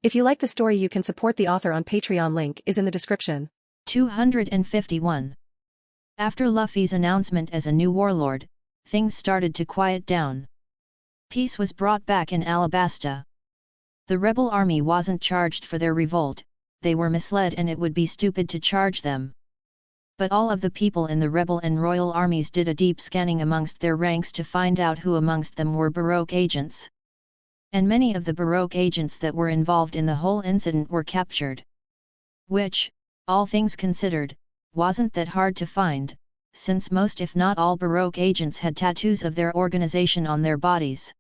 If you like the story, you can support the author on Patreon. Link is in the description. 251. After Luffy's announcement as a new warlord, things started to quiet down. Peace was brought back in Alabasta. The rebel army wasn't charged for their revolt, they were misled and it would be stupid to charge them. But all of the people in the rebel and royal armies did a deep scanning amongst their ranks to find out who amongst them were Baroque agents. And many of the Baroque agents that were involved in the whole incident were captured. Which, all things considered, wasn't that hard to find, since most if not all Baroque agents had tattoos of their organization on their bodies.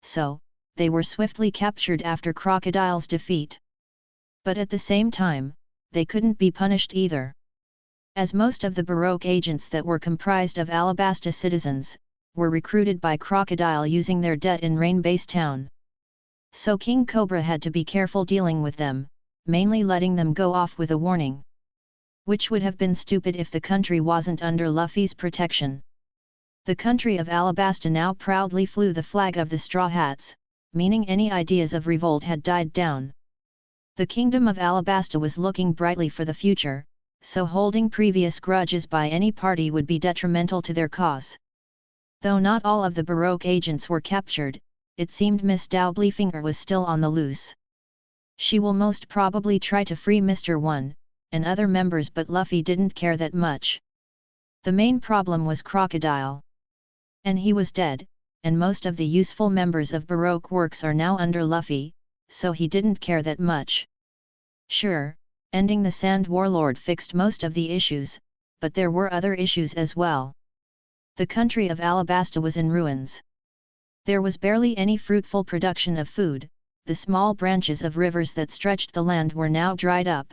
So, they were swiftly captured after Crocodile's defeat. But at the same time, they couldn't be punished either. As most of the Baroque agents that were comprised of Alabasta citizens, were recruited by Crocodile using their debt in Rain-Base Town. So King Cobra had to be careful dealing with them, mainly letting them go off with a warning. Which would have been stupid if the country wasn't under Luffy's protection. The country of Alabasta now proudly flew the flag of the Straw Hats, meaning any ideas of revolt had died down. The kingdom of Alabasta was looking brightly for the future, so holding previous grudges by any party would be detrimental to their cause. Though not all of the Baroque agents were captured, it seemed Miss Doublefinger was still on the loose. She will most probably try to free Mr. One, and other members, but Luffy didn't care that much. The main problem was Crocodile. And he was dead, and most of the useful members of Baroque works are now under Luffy, so he didn't care that much. Sure, ending the Sand Warlord fixed most of the issues, but there were other issues as well. The country of Alabasta was in ruins. There was barely any fruitful production of food, the small branches of rivers that stretched the land were now dried up.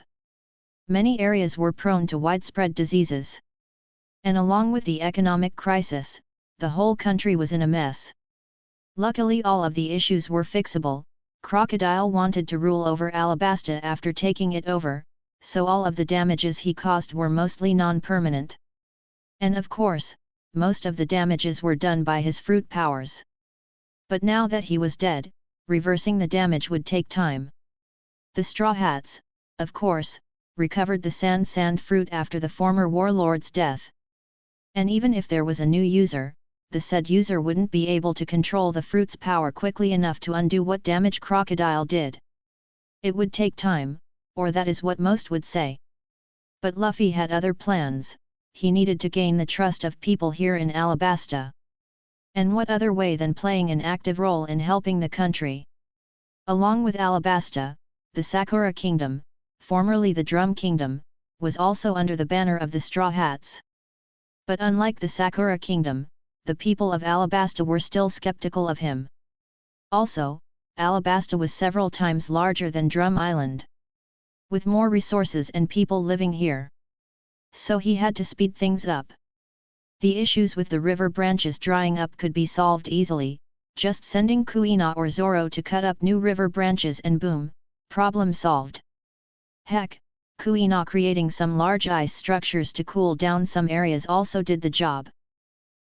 Many areas were prone to widespread diseases. And along with the economic crisis, the whole country was in a mess. Luckily all of the issues were fixable. Crocodile wanted to rule over Alabasta after taking it over, so all of the damages he caused were mostly non-permanent. And of course, most of the damages were done by his fruit powers. But now that he was dead, reversing the damage would take time. The Straw Hats, of course, recovered the sand fruit after the former warlord's death. And even if there was a new user, the said user wouldn't be able to control the fruit's power quickly enough to undo what damage Crocodile did. It would take time, or that is what most would say. But Luffy had other plans. He needed to gain the trust of people here in Alabasta. And what other way than playing an active role in helping the country? Along with Alabasta, the Sakura Kingdom, formerly the Drum Kingdom, was also under the banner of the Straw Hats. But unlike the Sakura Kingdom, the people of Alabasta were still skeptical of him. Also, Alabasta was several times larger than Drum Island, with more resources and people living here. So he had to speed things up. The issues with the river branches drying up could be solved easily, just sending Kuina or Zoro to cut up new river branches and boom, problem solved. Heck, Kuina creating some large ice structures to cool down some areas also did the job.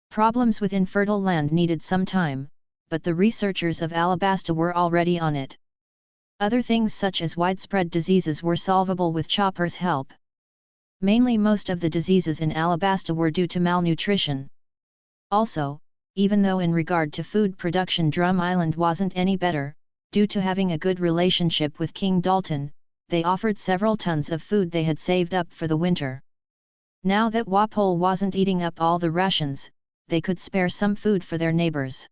Problems with infertile land needed some time, but the researchers of Alabasta were already on it. Other things such as widespread diseases were solvable with Chopper's help. Mainly most of the diseases in Alabasta were due to malnutrition. Also, even though in regard to food production Drum Island wasn't any better, due to having a good relationship with King Dalton, they offered several tons of food they had saved up for the winter. Now that Wapole wasn't eating up all the rations, they could spare some food for their neighbors.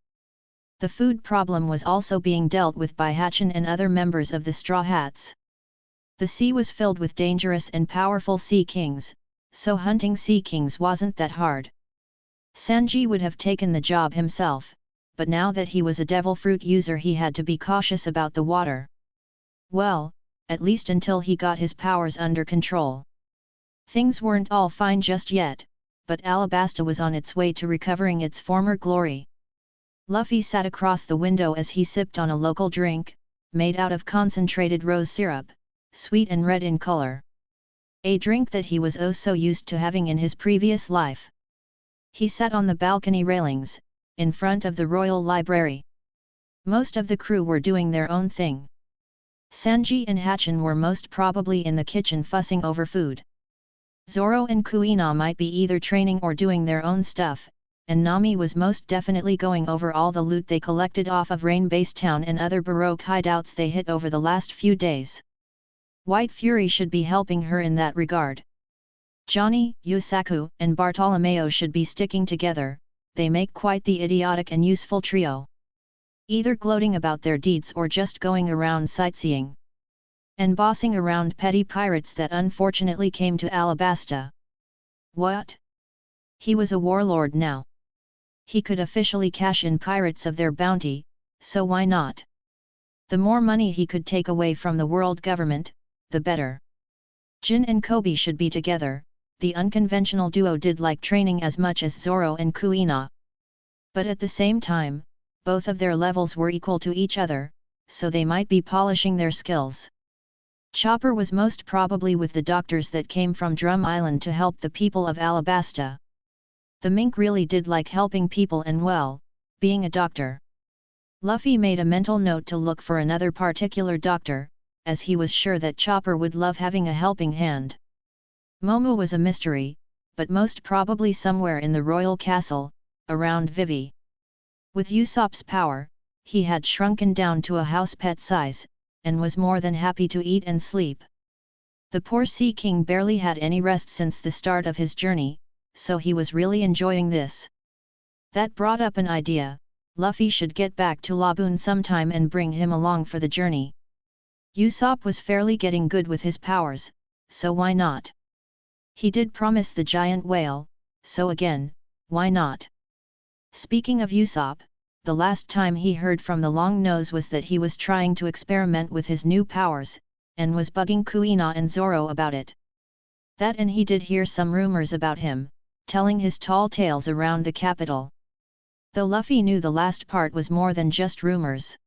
The food problem was also being dealt with by Hatchin and other members of the Straw Hats. The sea was filled with dangerous and powerful sea kings, so hunting sea kings wasn't that hard. Sanji would have taken the job himself, but now that he was a devil fruit user he had to be cautious about the water. Well, at least until he got his powers under control. Things weren't all fine just yet, but Alabasta was on its way to recovering its former glory. Luffy sat across the window as he sipped on a local drink, made out of concentrated rose syrup, sweet and red in color. A drink that he was oh so used to having in his previous life. He sat on the balcony railings, in front of the royal library. Most of the crew were doing their own thing. Sanji and Hachin were most probably in the kitchen fussing over food. Zoro and Kuina might be either training or doing their own stuff, and Nami was most definitely going over all the loot they collected off of Rain Base Town and other Baroque hideouts they hit over the last few days. White Fury should be helping her in that regard. Johnny, Yusaku, and Bartolomeo should be sticking together, they make quite the idiotic and useful trio. Either gloating about their deeds or just going around sightseeing. And bossing around petty pirates that unfortunately came to Alabasta. What? He was a warlord now. He could officially cash in pirates of their bounty, so why not? The more money he could take away from the world government, the better. Jin and Kobe should be together, the unconventional duo did like training as much as Zoro and Kuina. But at the same time, both of their levels were equal to each other, so they might be polishing their skills. Chopper was most probably with the doctors that came from Drum Island to help the people of Alabasta. The mink really did like helping people and well, being a doctor. Luffy made a mental note to look for another particular doctor, as he was sure that Chopper would love having a helping hand. Momo was a mystery, but most probably somewhere in the royal castle, around Vivi. With Usopp's power, he had shrunken down to a house pet size, and was more than happy to eat and sleep. The poor Sea King barely had any rest since the start of his journey, so he was really enjoying this. That brought up an idea: Luffy should get back to Laboon sometime and bring him along for the journey. Usopp was fairly getting good with his powers, so why not? He did promise the giant whale, so again, why not? Speaking of Usopp, the last time he heard from the Long Nose was that he was trying to experiment with his new powers, and was bugging Kuina and Zoro about it. That, and he did hear some rumors about him, telling his tall tales around the capital. Though Luffy knew the last part was more than just rumors.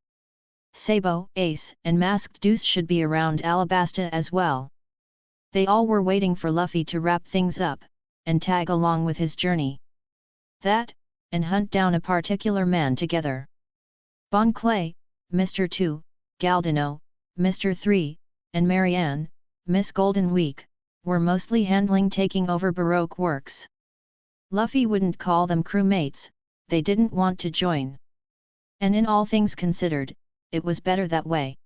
Sabo, Ace, and Masked Deuce should be around Alabasta as well. They all were waiting for Luffy to wrap things up, and tag along with his journey. That, and hunt down a particular man together. Bon Clay, Mr. 2, Galdino, Mr. 3, and Marianne, Miss Golden Week, were mostly handling taking over Baroque works. Luffy wouldn't call them crewmates, they didn't want to join. And in all things considered, it was better that way.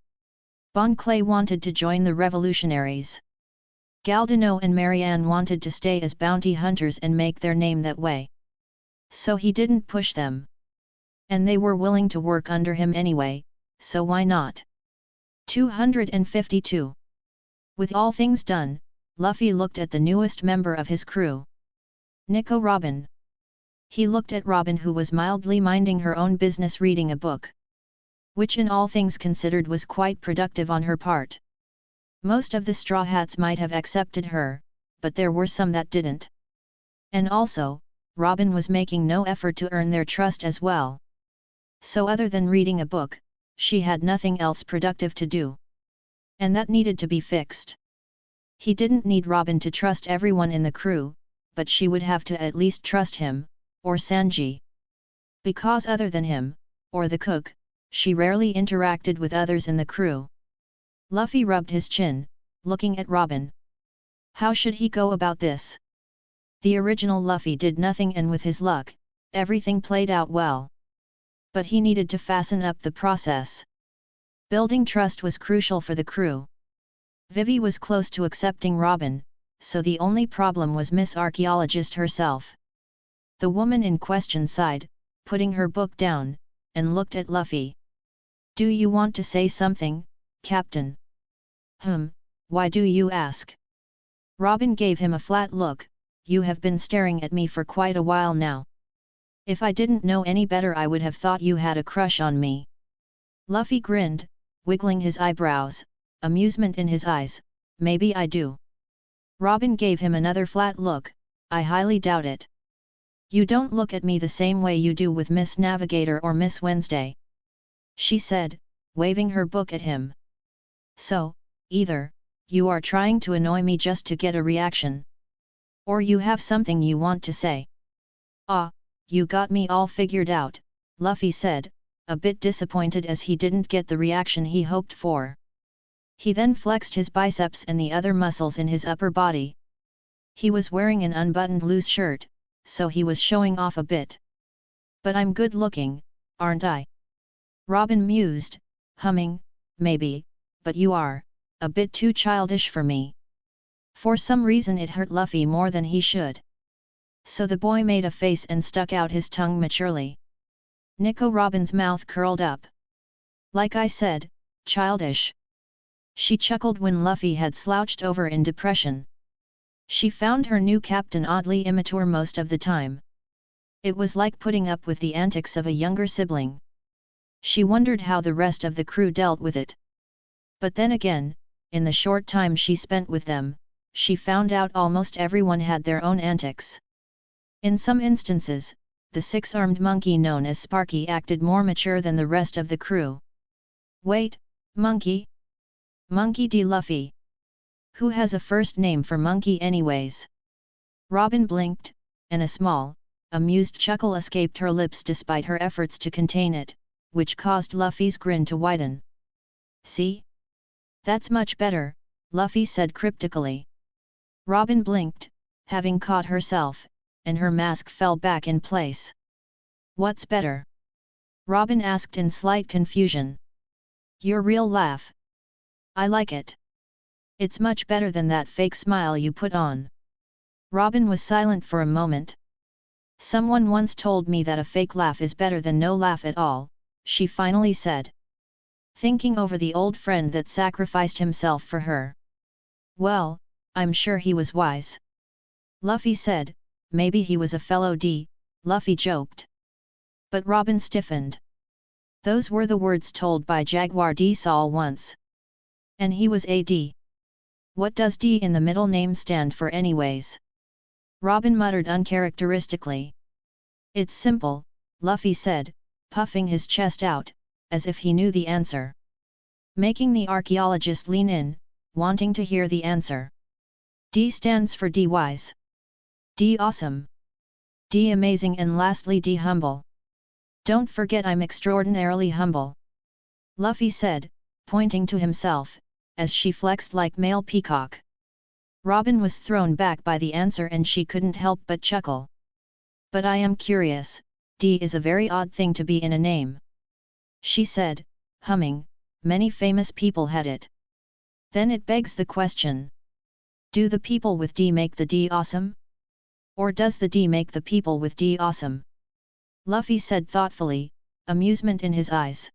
Bon Clay wanted to join the revolutionaries. Galdino and Marianne wanted to stay as bounty hunters and make their name that way. So he didn't push them. And they were willing to work under him anyway, so why not? 252. With all things done, Luffy looked at the newest member of his crew. Nico Robin. He looked at Robin, who was mildly minding her own business reading a book. Which in all things considered was quite productive on her part. Most of the Straw Hats might have accepted her, but there were some that didn't. And also, Robin was making no effort to earn their trust as well. So other than reading a book, she had nothing else productive to do. And that needed to be fixed. He didn't need Robin to trust everyone in the crew, but she would have to at least trust him, or Sanji. Because other than him, or the cook, she rarely interacted with others in the crew. Luffy rubbed his chin, looking at Robin. How should he go about this? The original Luffy did nothing, and with his luck, everything played out well. But he needed to fasten up the process. Building trust was crucial for the crew. Vivi was close to accepting Robin, so the only problem was Miss Archaeologist herself. The woman in question sighed, putting her book down, and looked at Luffy. Do you want to say something, Captain? Why do you ask? Robin gave him a flat look. You have been staring at me for quite a while now. If I didn't know any better, I would have thought you had a crush on me. Luffy grinned, wiggling his eyebrows, amusement in his eyes. Maybe I do. Robin gave him another flat look. I highly doubt it. You don't look at me the same way you do with Miss Navigator or Miss Wednesday, she said, waving her book at him. So, either, you are trying to annoy me just to get a reaction, or you have something you want to say. Ah, you got me all figured out, Luffy said, a bit disappointed as he didn't get the reaction he hoped for. He then flexed his biceps and the other muscles in his upper body. He was wearing an unbuttoned loose shirt, so he was showing off a bit. "But I'm good looking, aren't I?" Robin mused, humming, "Maybe, but you are a bit too childish for me." For some reason it hurt Luffy more than he should. So the boy made a face and stuck out his tongue maturely. Nico Robin's mouth curled up. "Like I said, childish." She chuckled when Luffy had slouched over in depression. She found her new captain oddly immature most of the time. It was like putting up with the antics of a younger sibling. She wondered how the rest of the crew dealt with it. But then again, in the short time she spent with them, she found out almost everyone had their own antics. In some instances, the six-armed monkey known as Sparky acted more mature than the rest of the crew. "Wait, monkey? Monkey D. Luffy? Who has a first name for monkey anyways?" Robin blinked, and a small, amused chuckle escaped her lips despite her efforts to contain it, which caused Luffy's grin to widen. "See? That's much better," Luffy said cryptically. Robin blinked, having caught herself, and her mask fell back in place. "What's better?" Robin asked in slight confusion. "Your real laugh. I like it. It's much better than that fake smile you put on." Robin was silent for a moment. "Someone once told me that a fake laugh is better than no laugh at all," she finally said. Thinking over the old friend that sacrificed himself for her. "Well, I'm sure he was wise." Luffy said. "Maybe he was a fellow D," Luffy joked. But Robin stiffened. Those were the words told by Jaguar D Saul once. And he was a D. What does D in the middle name stand for anyways? Robin muttered uncharacteristically. "It's simple," Luffy said, puffing his chest out, as if he knew the answer. Making the archaeologist lean in, wanting to hear the answer. D stands for D wise. D awesome. D amazing, and lastly D humble. Don't forget I'm extraordinarily humble," Luffy said, pointing to himself, as she flexed like male peacock. Robin was thrown back by the answer and she couldn't help but chuckle. "But I am curious, D is a very odd thing to be in a name," she said, humming. "Many famous people had it. Then it begs the question. Do the people with D make the D awesome? Or does the D make the people with D awesome?" Luffy said thoughtfully, amusement in his eyes.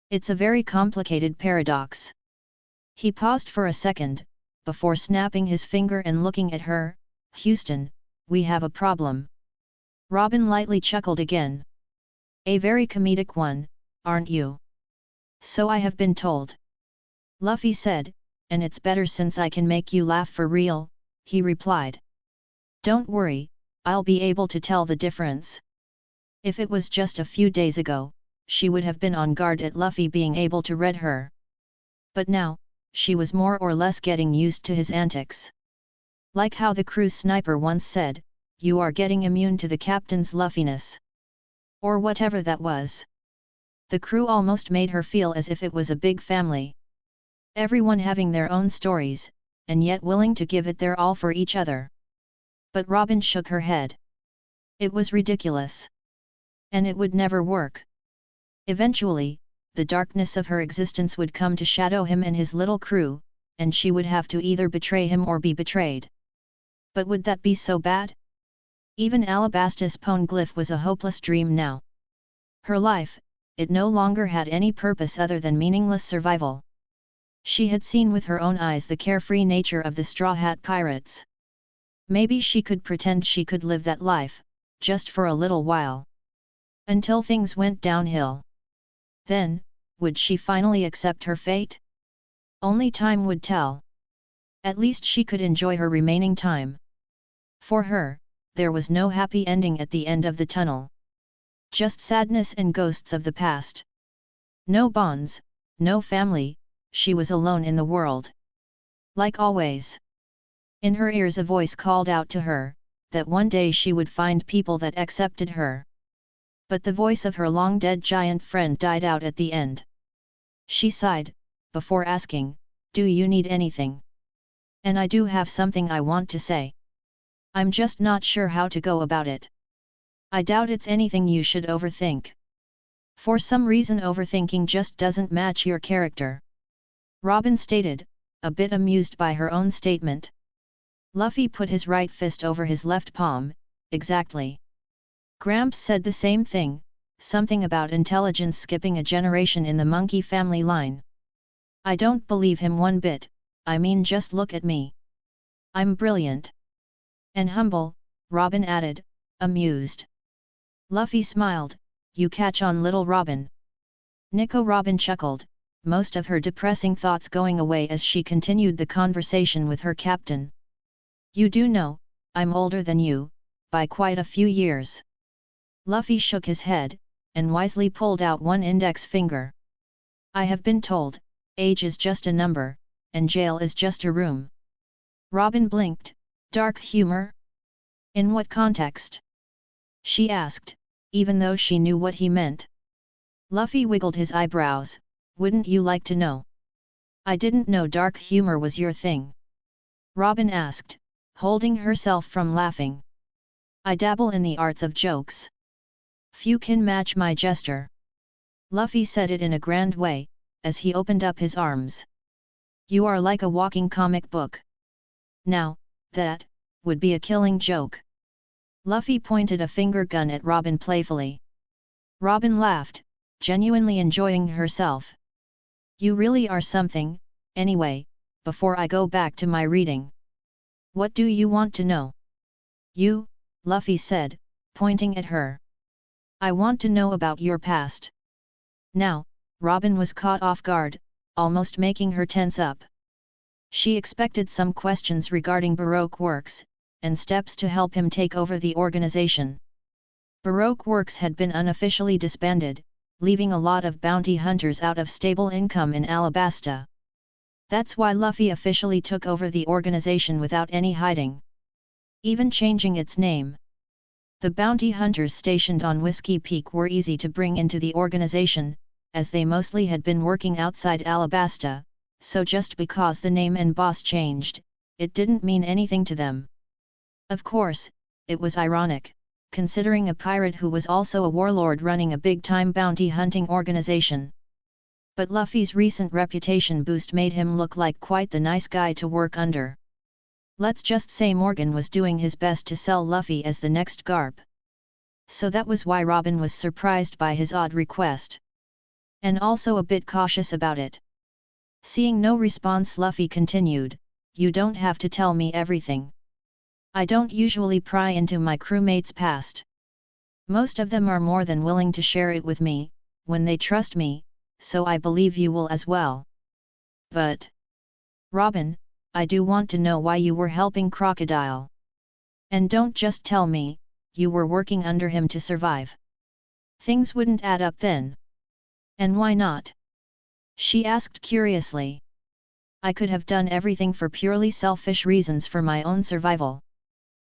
"It's a very complicated paradox." He paused for a second, before snapping his finger and looking at her. "Houston, we have a problem." Robin lightly chuckled again. "A very comedic one, aren't you?" "So I have been told," Luffy said, "and it's better since I can make you laugh for real," he replied. "Don't worry, I'll be able to tell the difference." If it was just a few days ago, she would have been on guard at Luffy being able to read her. But now, she was more or less getting used to his antics. Like how the crew's sniper once said, "You are getting immune to the captain's luffiness." Or whatever that was. The crew almost made her feel as if it was a big family. Everyone having their own stories, and yet willing to give it their all for each other. But Robin shook her head. It was ridiculous. And it would never work. Eventually, the darkness of her existence would come to shadow him and his little crew, and she would have to either betray him or be betrayed. But would that be so bad? Even Alabastus Poneglyph was a hopeless dream now. Her life, it no longer had any purpose other than meaningless survival. She had seen with her own eyes the carefree nature of the Straw Hat Pirates. Maybe she could pretend she could live that life, just for a little while. Until things went downhill. Then, would she finally accept her fate? Only time would tell. At least she could enjoy her remaining time. For her, there was no happy ending at the end of the tunnel. Just sadness and ghosts of the past. No bonds, no family, she was alone in the world. Like always. In her ears a voice called out to her, that one day she would find people that accepted her. But the voice of her long-dead giant friend died out at the end. She sighed, before asking, "Do you need anything?" "And I do have something I want to say. I'm just not sure how to go about it. I doubt it's anything you should overthink. For some reason overthinking just doesn't match your character," Robin stated, a bit amused by her own statement. Luffy put his right fist over his left palm. "Exactly. Gramps said the same thing, something about intelligence skipping a generation in the monkey family line. I don't believe him one bit, I mean just look at me. I'm brilliant. And humble," Robin added, amused. Luffy smiled, "You catch on, little Robin." Nico Robin chuckled, most of her depressing thoughts going away as she continued the conversation with her captain. "You do know, I'm older than you, by quite a few years." Luffy shook his head, and wisely pulled out one index finger. "I have been told, age is just a number, and jail is just a room." Robin blinked. "Dark humor? In what context?" she asked, even though she knew what he meant. Luffy wiggled his eyebrows. "Wouldn't you like to know?" "I didn't know dark humor was your thing," Robin asked, holding herself from laughing. "I dabble in the arts of jokes. Few can match my jester." Luffy said it in a grand way, as he opened up his arms. "You are like a walking comic book. Now, that would be a killing joke." Luffy pointed a finger gun at Robin playfully. Robin laughed, genuinely enjoying herself. "You really are something. Anyway, before I go back to my reading, what do you want to know?" "You," Luffy said, pointing at her. "I want to know about your past." Now, Robin was caught off guard, almost making her tense up. She expected some questions regarding Baroque Works, and steps to help him take over the organization. Baroque Works had been unofficially disbanded, leaving a lot of bounty hunters out of stable income in Alabasta. That's why Luffy officially took over the organization without any hiding, even changing its name. The bounty hunters stationed on Whiskey Peak were easy to bring into the organization, as they mostly had been working outside Alabasta, so just because the name and boss changed, it didn't mean anything to them. Of course, it was ironic, considering a pirate who was also a warlord running a big-time bounty hunting organization. But Luffy's recent reputation boost made him look like quite the nice guy to work under. Let's just say Morgan was doing his best to sell Luffy as the next Garp. So that was why Robin was surprised by his odd request. And also a bit cautious about it. Seeing no response, Luffy continued, "You don't have to tell me everything. I don't usually pry into my crewmates' past. Most of them are more than willing to share it with me, when they trust me, so I believe you will as well. But, Robin, I do want to know why you were helping Crocodile. And don't just tell me, you were working under him to survive. Things wouldn't add up then." "And why not?" she asked curiously. "I could have done everything for purely selfish reasons for my own survival."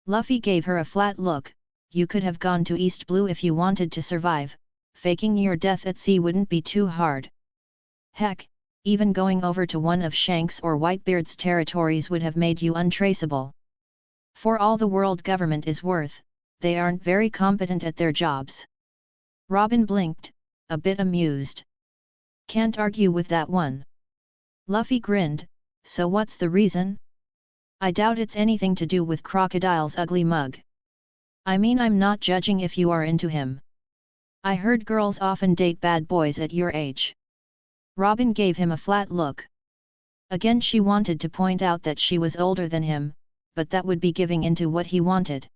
Luffy gave her a flat look. "You could have gone to East Blue if you wanted to survive, faking your death at sea wouldn't be too hard. Heck, even going over to one of Shanks or Whitebeard's territories would have made you untraceable. For all the world government is worth, they aren't very competent at their jobs." Robin blinked, a bit amused. "Can't argue with that one." Luffy grinned, "So what's the reason?" "I doubt it's anything to do with Crocodile's ugly mug. I mean, I'm not judging if you are into him. I heard girls often date bad boys at your age." Robin gave him a flat look. Again she wanted to point out that she was older than him, but that would be giving into what he wanted.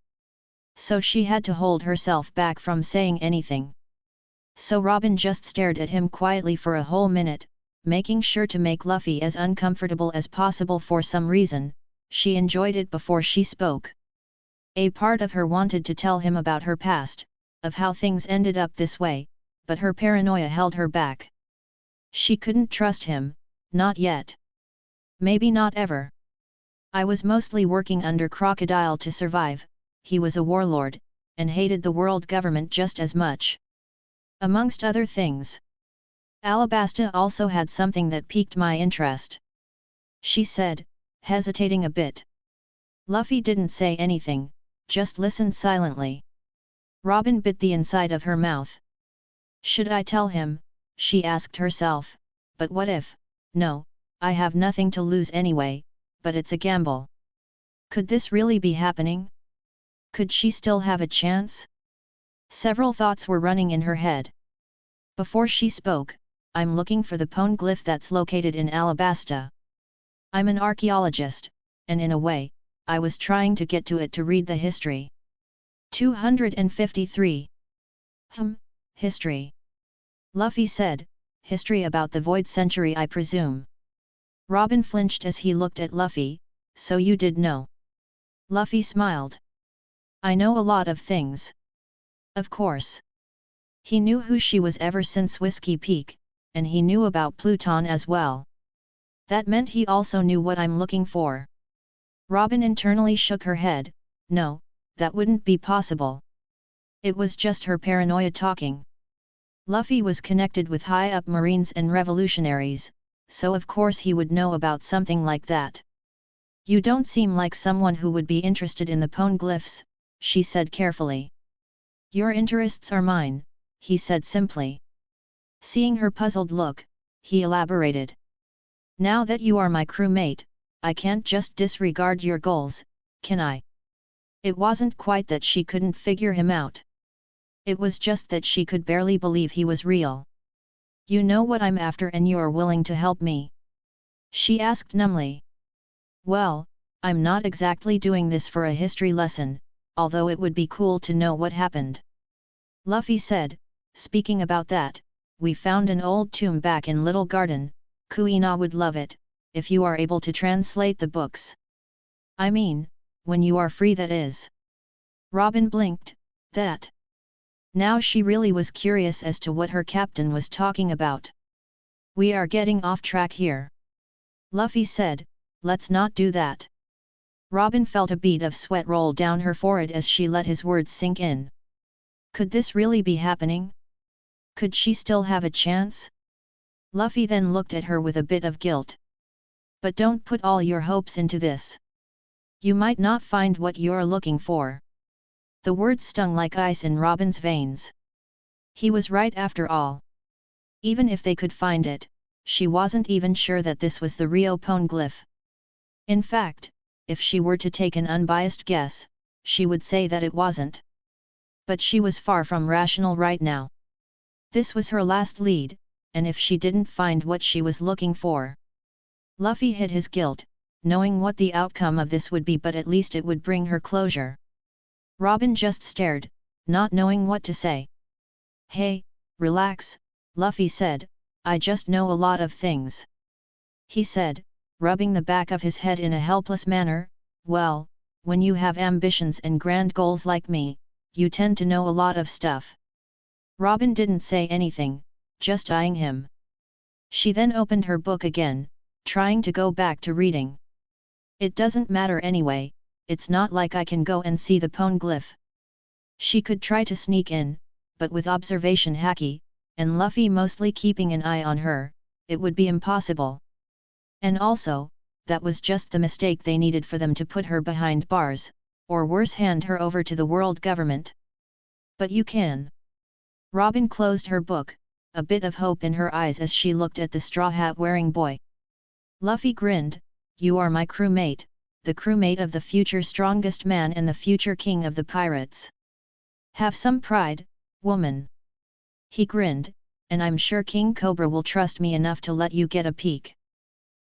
So she had to hold herself back from saying anything. So Robin just stared at him quietly for a whole minute, making sure to make Luffy as uncomfortable as possible. For some reason, she enjoyed it before she spoke. A part of her wanted to tell him about her past, of how things ended up this way, but her paranoia held her back. She couldn't trust him, not yet. Maybe not ever. "I was mostly working under Crocodile to survive. He was a warlord, and hated the world government just as much. Amongst other things. Alabasta also had something that piqued my interest. She said, hesitating a bit. Luffy didn't say anything, just listened silently. Robin bit the inside of her mouth. Should I tell him, she asked herself, but what if, no, I have nothing to lose anyway, but it's a gamble. Could this really be happening? Could she still have a chance? Several thoughts were running in her head. Before she spoke, I'm looking for the poneglyph that's located in Alabasta. I'm an archaeologist, and in a way, I was trying to get to it to read the history. 253. History. Luffy said, history about the Void Century I presume. Robin flinched as he looked at Luffy, so you did know. Luffy smiled. I know a lot of things. Of course. He knew who she was ever since Whiskey Peak, and he knew about Pluton as well. That meant he also knew what I'm looking for. Robin internally shook her head, no, that wouldn't be possible. It was just her paranoia talking. Luffy was connected with high-up Marines and revolutionaries, so of course he would know about something like that. You don't seem like someone who would be interested in the poneglyphs, she said carefully. Your interests are mine, he said simply. Seeing her puzzled look, he elaborated. Now that you are my crewmate, I can't just disregard your goals, can I? It wasn't quite that she couldn't figure him out. It was just that she could barely believe he was real. You know what I'm after and you're willing to help me? She asked numbly. Well, I'm not exactly doing this for a history lesson, although it would be cool to know what happened. Luffy said, speaking about that, we found an old tomb back in Little Garden, Kuina would love it, if you are able to translate the books. I mean, when you are free that is. Robin blinked, that. Now she really was curious as to what her captain was talking about. We are getting off track here. Luffy said, let's not do that. Robin felt a bead of sweat roll down her forehead as she let his words sink in. Could this really be happening? Could she still have a chance? Luffy then looked at her with a bit of guilt. But don't put all your hopes into this. You might not find what you're looking for. The words stung like ice in Robin's veins. He was right after all. Even if they could find it, she wasn't even sure that this was the Rio poneglyph. In fact, if she were to take an unbiased guess, she would say that it wasn't. But she was far from rational right now. This was her last lead, and if she didn't find what she was looking for. Luffy hid his guilt, knowing what the outcome of this would be, but at least it would bring her closure. Robin just stared, not knowing what to say. Hey, relax, Luffy said, I just know a lot of things. He said, rubbing the back of his head in a helpless manner, well, when you have ambitions and grand goals like me, you tend to know a lot of stuff. Robin didn't say anything, just eyeing him. She then opened her book again, trying to go back to reading. It doesn't matter anyway, it's not like I can go and see the poneglyph. She could try to sneak in, but with observation haki, and Luffy mostly keeping an eye on her, it would be impossible. And also, that was just the mistake they needed for them to put her behind bars, or worse hand her over to the world government. But you can. Robin closed her book, a bit of hope in her eyes as she looked at the straw hat wearing boy. Luffy grinned, you are my crewmate, the crewmate of the future strongest man and the future king of the pirates. Have some pride, woman. He grinned, and I'm sure King Cobra will trust me enough to let you get a peek.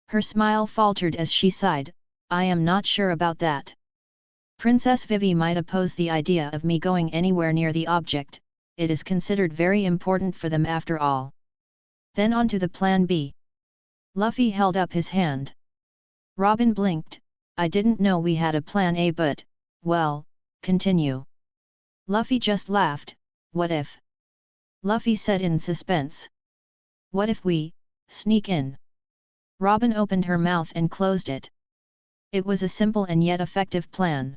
Her smile faltered as she sighed, I am not sure about that. Princess Vivi might oppose the idea of me going anywhere near the object, it is considered very important for them after all. Then on to the plan B. Luffy held up his hand. Robin blinked, I didn't know we had a plan A, but, well, continue. Luffy just laughed, what if? Luffy said in suspense. What if we sneak in? Robin opened her mouth and closed it. It was a simple and yet effective plan.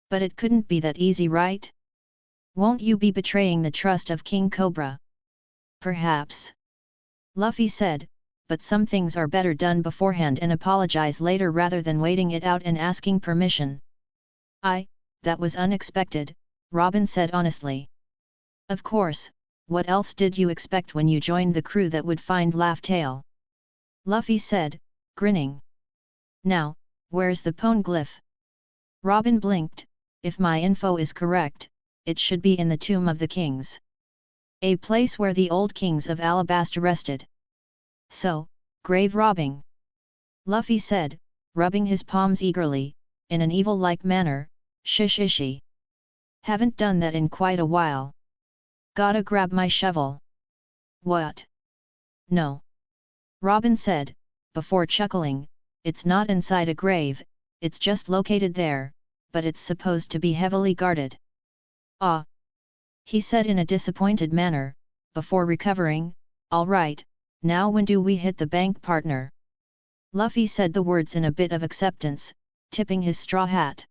But it couldn't be that easy, right? Won't you be betraying the trust of King Cobra? Perhaps. Luffy said, but some things are better done beforehand and apologize later rather than waiting it out and asking permission. That was unexpected, Robin said honestly. Of course, what else did you expect when you joined the crew that would find Laugh Tale? Luffy said, grinning. Now, where's the poneglyph? Robin blinked. If my info is correct, it should be in the Tomb of the Kings. A place where the old kings of Alabasta rested. So, grave robbing? Luffy said, rubbing his palms eagerly, in an evil-like manner, shish ishi. Haven't done that in quite a while. Gotta grab my shovel. What? No. Robin said, before chuckling, it's not inside a grave, it's just located there, but it's supposed to be heavily guarded. Ah! He said in a disappointed manner, before recovering, all right, now when do we hit the bank, partner? Luffy said the words in a bit of acceptance, tipping his straw hat.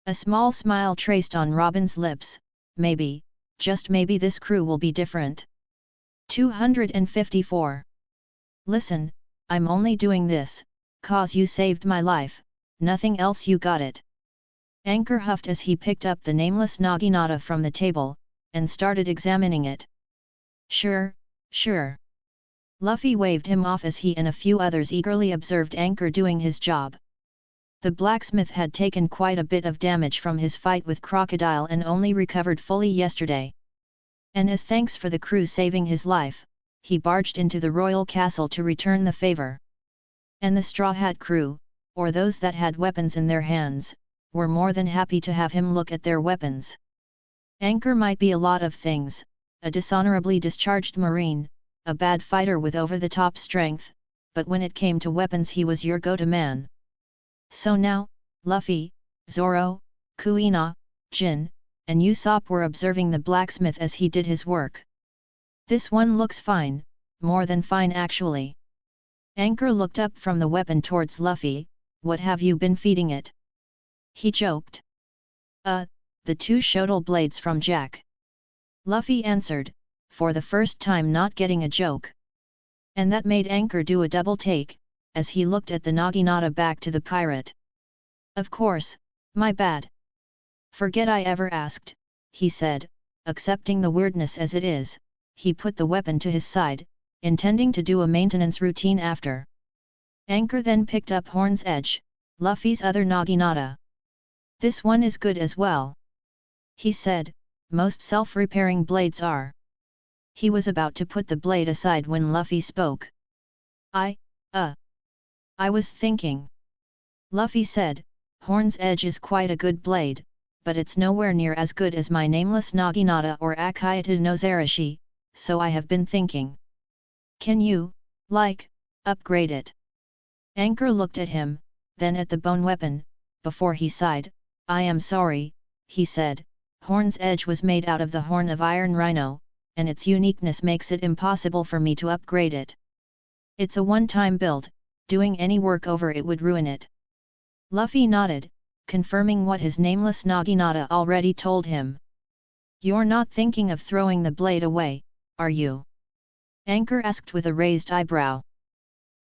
A small smile traced on Robin's lips. Maybe, just maybe this crew will be different. 254. Listen, I'm only doing this, cause you saved my life, nothing else, you got it. Anchor huffed as he picked up the nameless naginata from the table, and started examining it. Sure, sure. Luffy waved him off as he and a few others eagerly observed Anchor doing his job. The blacksmith had taken quite a bit of damage from his fight with Crocodile and only recovered fully yesterday. And as thanks for the crew saving his life, he barged into the royal castle to return the favor. And the Straw Hat crew, or those that had weapons in their hands, were more than happy to have him look at their weapons. Anchor might be a lot of things, a dishonorably discharged marine, a bad fighter with over-the-top strength, but when it came to weapons he was your go-to man. So now, Luffy, Zoro, Kuina, Jin, and Usopp were observing the blacksmith as he did his work. This one looks fine, more than fine actually. Anchor looked up from the weapon towards Luffy. What have you been feeding it? He joked. The two shotel blades from Jack. Luffy answered, for the first time not getting a joke. And that made Anchor do a double take, as he looked at the naginata back to the pirate. Of course, my bad. Forget I ever asked, he said, accepting the weirdness as it is. He put the weapon to his side, intending to do a maintenance routine after. Anchor then picked up Horn's Edge, Luffy's other naginata. This one is good as well. He said, most self-repairing blades are. He was about to put the blade aside when Luffy spoke. I was thinking. Luffy said, Horn's Edge is quite a good blade, but it's nowhere near as good as my nameless naginata or Akayata no Zarashi, so I have been thinking. Can you, upgrade it? Anchor looked at him, then at the bone weapon, before he sighed. I am sorry, he said, Horn's Edge was made out of the horn of Iron Rhino, and its uniqueness makes it impossible for me to upgrade it. It's a one-time build, doing any work over it would ruin it. Luffy nodded, confirming what his nameless naginata already told him. You're not thinking of throwing the blade away, are you? Anchor asked with a raised eyebrow.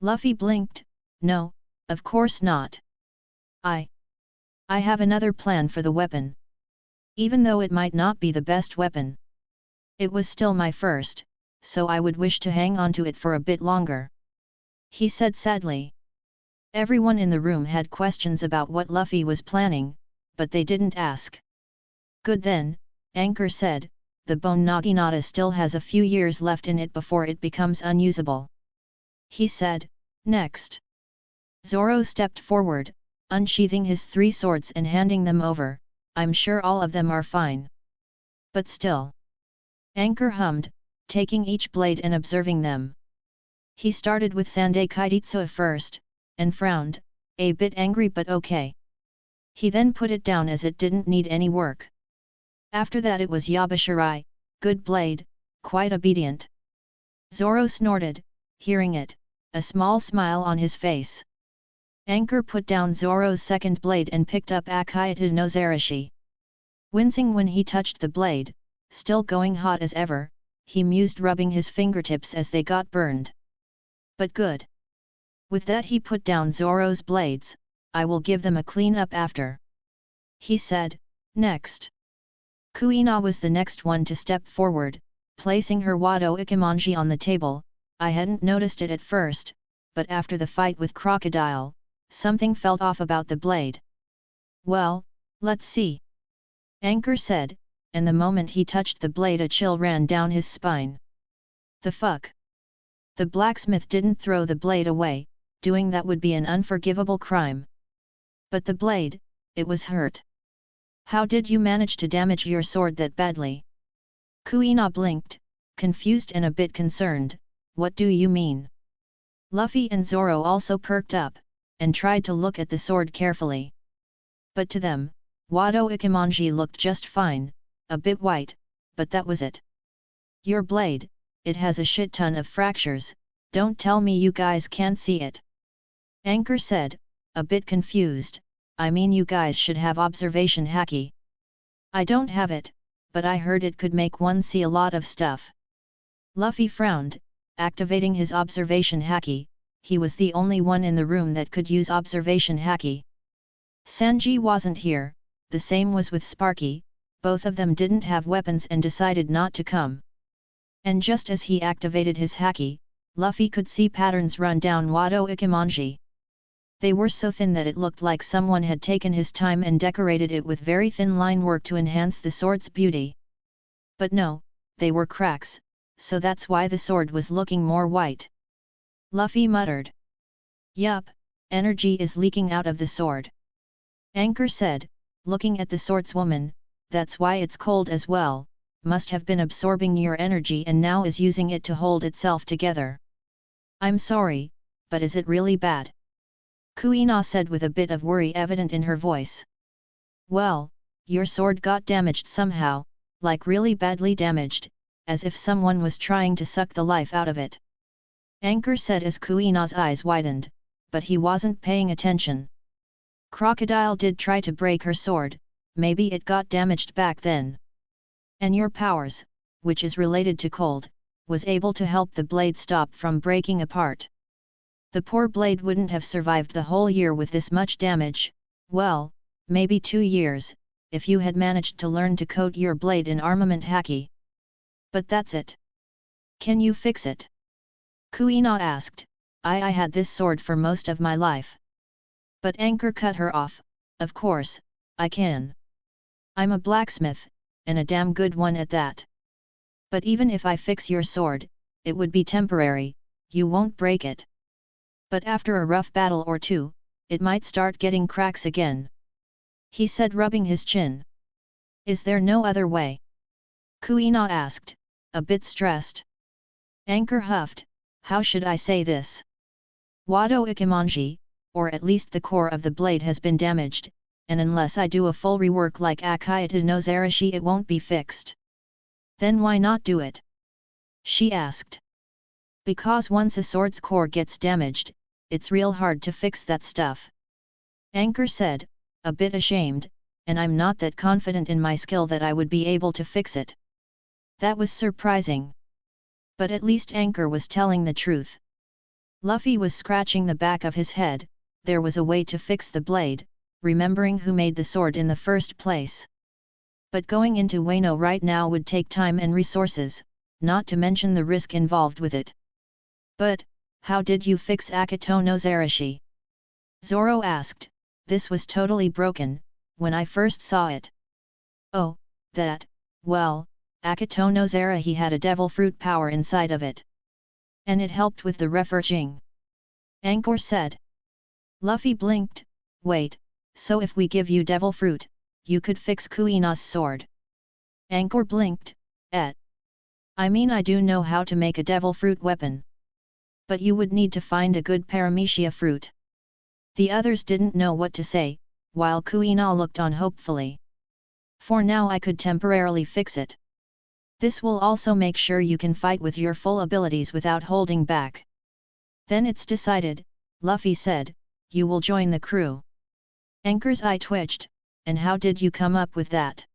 Luffy blinked. No, of course not. I have another plan for the weapon. Even though it might not be the best weapon, it was still my first, so I would wish to hang on to it for a bit longer. He said sadly. Everyone in the room had questions about what Luffy was planning, but they didn't ask. Good then, Anchor said, the bone naginata still has a few years left in it before it becomes unusable. He said, next. Zoro stepped forward, unsheathing his 3 swords and handing them over. I'm sure all of them are fine. But still. Anchor hummed, taking each blade and observing them. He started with Sandai Kaititsu first, and frowned, a bit angry but okay. He then put it down as it didn't need any work. After that it was Yabashirai, good blade, quite obedient. Zoro snorted, hearing it, a small smile on his face. Anchor put down Zoro's second blade and picked up Akayata no Zarashi. Wincing when he touched the blade, still going hot as ever, he mused, rubbing his fingertips as they got burned. But good. With that he put down Zoro's blades. I will give them a clean up after, he said. Next. Kuina was the next one to step forward, placing her Wado Ikimonji on the table. I hadn't noticed it at first, but after the fight with Crocodile, something felt off about the blade. Well, let's see. Anchor said, and the moment he touched the blade a chill ran down his spine. The fuck? The blacksmith didn't throw the blade away, doing that would be an unforgivable crime. But the blade, it was hurt. How did you manage to damage your sword that badly? Kuina blinked, confused and a bit concerned. What do you mean? Luffy and Zoro also perked up, and tried to look at the sword carefully. But to them, Wado Ikimonji looked just fine, a bit white, but that was it. Your blade, it has a shit ton of fractures, don't tell me you guys can't see it. Anchor said, a bit confused, I mean you guys should have observation haki. I don't have it, but I heard it could make one see a lot of stuff. Luffy frowned, activating his observation haki. He was the only one in the room that could use observation haki. Sanji wasn't here, the same was with Sparky, both of them didn't have weapons and decided not to come. And just as he activated his haki, Luffy could see patterns run down Wado Ikimonji. They were so thin that it looked like someone had taken his time and decorated it with very thin line work to enhance the sword's beauty. But no, they were cracks, so that's why the sword was looking more white. Luffy muttered. Yup, energy is leaking out of the sword. Anchor said, looking at the swordswoman, that's why it's cold as well, must have been absorbing your energy and now is using it to hold itself together. I'm sorry, but is it really bad? Kuina said with a bit of worry evident in her voice. Well, your sword got damaged somehow, like really badly damaged, as if someone was trying to suck the life out of it. Anchor said as Kuina's eyes widened, but he wasn't paying attention. Crocodile did try to break her sword, maybe it got damaged back then. And your powers, which is related to cold, was able to help the blade stop from breaking apart. The poor blade wouldn't have survived the whole year with this much damage, well, maybe 2 years, if you had managed to learn to coat your blade in armament haki. But that's it. Can you fix it? Kuina asked. I had this sword for most of my life. But Anchor cut her off. Of course, I can. I'm a blacksmith, and a damn good one at that. But even if I fix your sword, it would be temporary, you won't break it. But after a rough battle or two, it might start getting cracks again. He said, rubbing his chin. Is there no other way? Kuina asked, a bit stressed. Anchor huffed, how should I say this? Wado Ikimonji, or at least the core of the blade has been damaged, and unless I do a full rework like Akayata no Zarashi it won't be fixed. Then why not do it? She asked. Because once a sword's core gets damaged, it's real hard to fix that stuff. Anchor said, a bit ashamed, and I'm not that confident in my skill that I would be able to fix it. That was surprising. But at least Anchor was telling the truth. Luffy was scratching the back of his head. There was a way to fix the blade, remembering who made the sword in the first place. But going into Wano right now would take time and resources, not to mention the risk involved with it. But, how did you fix Akato no Zarashi? Zoro asked. This was totally broken, when I first saw it. Oh, that, well, Akato no Zarashi had a devil fruit power inside of it. And it helped with the reforging. Anchor said. Luffy blinked. Wait, so if we give you devil fruit, you could fix Kuina's sword? Anchor blinked. I mean I do know how to make a devil fruit weapon. But you would need to find a good paramecia fruit. The others didn't know what to say, while Kuina looked on hopefully. For now I could temporarily fix it. This will also make sure you can fight with your full abilities without holding back. Then it's decided, Luffy said, you will join the crew. Anchor's eye twitched, and how did you come up with that?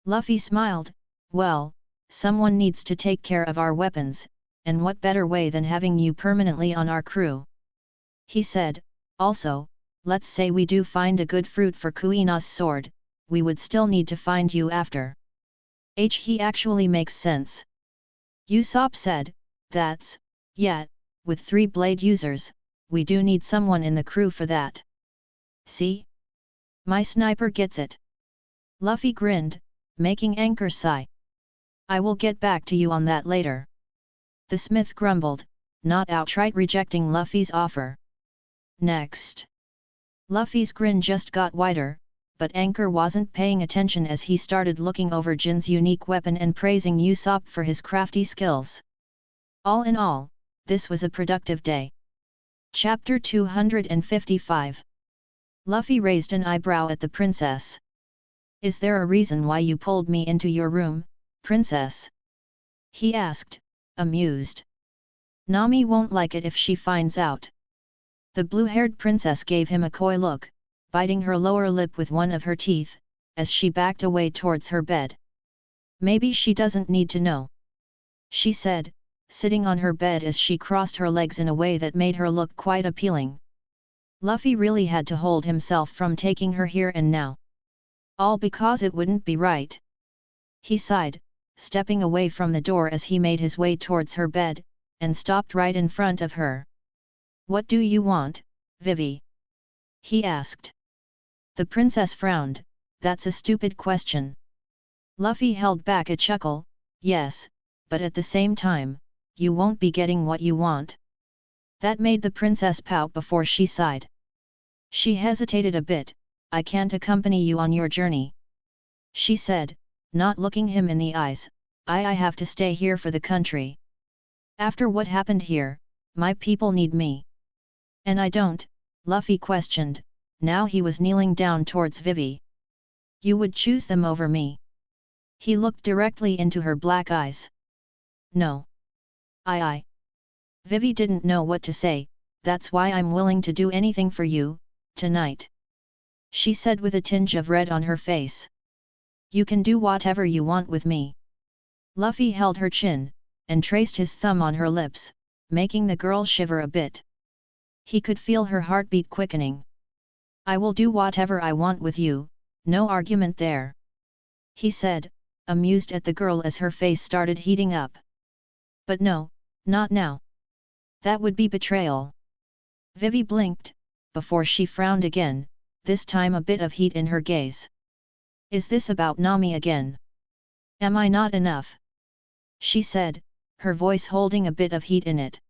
Luffy smiled, well, someone needs to take care of our weapons, and what better way than having you permanently on our crew? He said, also, let's say we do find a good fruit for Kuina's sword, we would still need to find you after. He actually makes sense. Usopp said, that's, yeah, with 3 blade users, we do need someone in the crew for that. See? My sniper gets it. Luffy grinned, making Anchor sigh. I will get back to you on that later. The smith grumbled, not outright rejecting Luffy's offer. Next. Luffy's grin just got wider, but Anchor wasn't paying attention as he started looking over Jin's unique weapon and praising Usopp for his crafty skills. All in all, this was a productive day. Chapter 255. Luffy raised an eyebrow at the princess. Is there a reason why you pulled me into your room, princess? He asked, amused. Nami won't like it if she finds out. The blue-haired princess gave him a coy look, biting her lower lip with one of her teeth, as she backed away towards her bed. Maybe she doesn't need to know, she said, sitting on her bed as she crossed her legs in a way that made her look quite appealing. Luffy really had to hold himself from taking her here and now. All because it wouldn't be right. He sighed, stepping away from the door as he made his way towards her bed, and stopped right in front of her. What do you want, Vivi? He asked. The princess frowned, that's a stupid question. Luffy held back a chuckle, yes, but at the same time, you won't be getting what you want. That made the princess pout before she sighed. She hesitated a bit, I can't accompany you on your journey, she said, not looking him in the eyes, I have to stay here for the country. After what happened here, my people need me. And I don't, Luffy questioned, now he was kneeling down towards Vivi. You would choose them over me? He looked directly into her black eyes. No. I. Vivi didn't know what to say, that's why I'm willing to do anything for you, tonight. She said with a tinge of red on her face. You can do whatever you want with me. Luffy held her chin, and traced his thumb on her lips, making the girl shiver a bit. He could feel her heartbeat quickening. I will do whatever I want with you, no argument there, he said, amused at the girl as her face started heating up. But no, not now. That would be betrayal. Vivi blinked, before she frowned again, this time a bit of heat in her gaze. Is this about Nami again? Am I not enough? She said, her voice holding a bit of heat in it.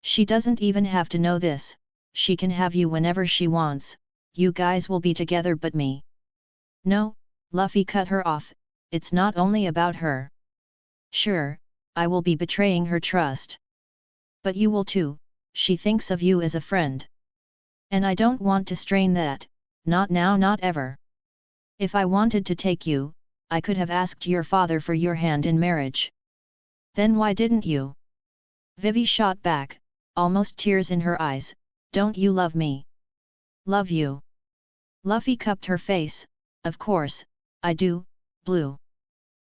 She doesn't even have to know this, she can have you whenever she wants, you guys will be together but me. No, Luffy cut her off, it's not only about her. Sure, I will be betraying her trust. But you will too, she thinks of you as a friend. And I don't want to strain that, not now, not ever. If I wanted to take you, I could have asked your father for your hand in marriage. Then why didn't you? Vivi shot back, almost tears in her eyes, don't you love me? Love you. Luffy cupped her face, of course, I do, Blue.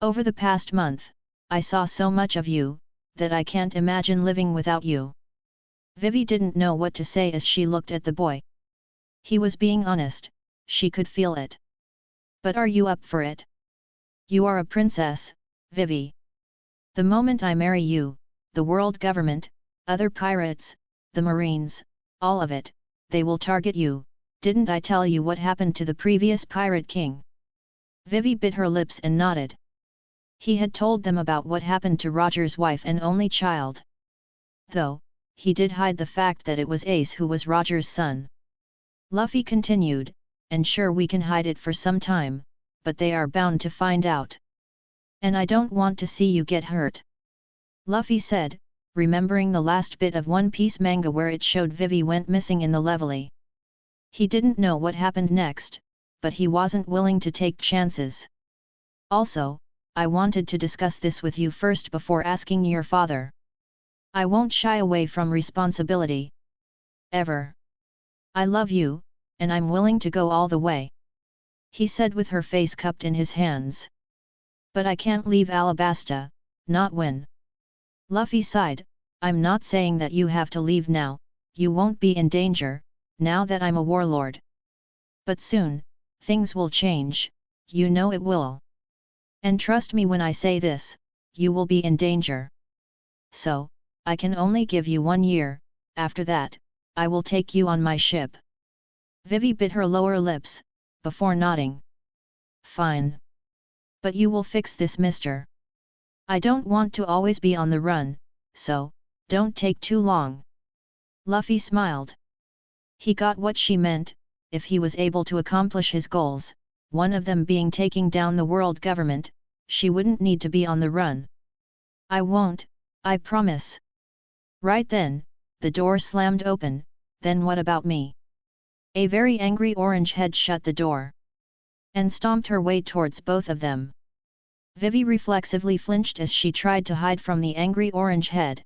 Over the past month, I saw so much of you, that I can't imagine living without you. Vivi didn't know what to say as she looked at the boy. He was being honest, she could feel it. But are you up for it? You are a princess, Vivi. The moment I marry you, the world government, other pirates, the marines, all of it, they will target you, didn't I tell you what happened to the previous pirate king? Vivi bit her lips and nodded. He had told them about what happened to Roger's wife and only child. Though, he did hide the fact that it was Ace who was Roger's son. Luffy continued, and sure we can hide it for some time, but they are bound to find out. And I don't want to see you get hurt. Luffy said, remembering the last bit of One Piece manga where it showed Vivi went missing in the Leveille. He didn't know what happened next, but he wasn't willing to take chances. Also, I wanted to discuss this with you first before asking your father. I won't shy away from responsibility. Ever. I love you, and I'm willing to go all the way, he said with her face cupped in his hands. But I can't leave Alabasta, not when. Luffy sighed, I'm not saying that you have to leave now, you won't be in danger, now that I'm a warlord. But soon, things will change, you know it will. And trust me when I say this, you will be in danger. So, I can only give you 1 year, after that, I will take you on my ship. Vivi bit her lower lips, before nodding. Fine. But you will fix this, mister. I don't want to always be on the run, so, don't take too long. Luffy smiled. He got what she meant, if he was able to accomplish his goals, one of them being taking down the world government, she wouldn't need to be on the run. I won't, I promise. Right then, the door slammed open, then what about me? A very angry orange head shut the door. And stomped her way towards both of them. Vivi reflexively flinched as she tried to hide from the angry orange head.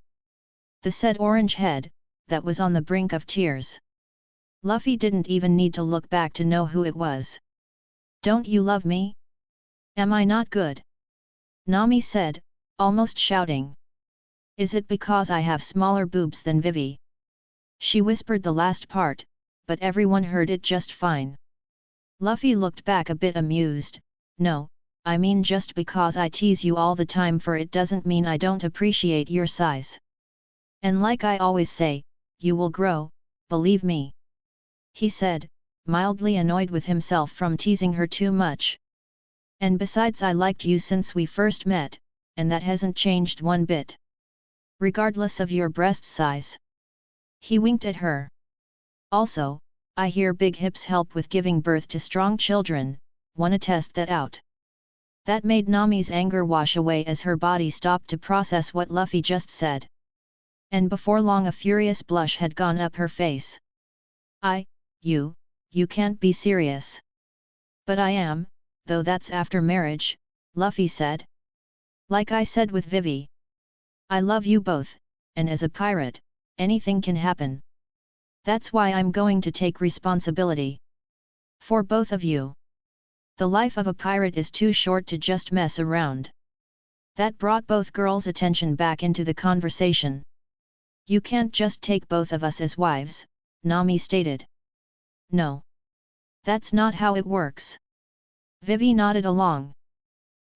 The said orange head, that was on the brink of tears. Luffy didn't even need to look back to know who it was. Don't you love me? Am I not good? Nami said, almost shouting. Is it because I have smaller boobs than Vivi? She whispered the last part, but everyone heard it just fine. Luffy looked back a bit amused, no, I mean just because I tease you all the time for it doesn't mean I don't appreciate your size. And like I always say, you will grow, believe me. He said, mildly annoyed with himself from teasing her too much. And besides I liked you since we first met, and that hasn't changed one bit. Regardless of your breast size. He winked at her. Also, I hear big hips help with giving birth to strong children, wanna test that out? That made Nami's anger wash away as her body stopped to process what Luffy just said. And before long a furious blush had gone up her face. You can't be serious. But I am, though that's after marriage, Luffy said. Like I said with Vivi. I love you both, and as a pirate, anything can happen. That's why I'm going to take responsibility. For both of you. The life of a pirate is too short to just mess around. That brought both girls' attention back into the conversation. You can't just take both of us as wives, Nami stated. No. That's not how it works. Vivi nodded along.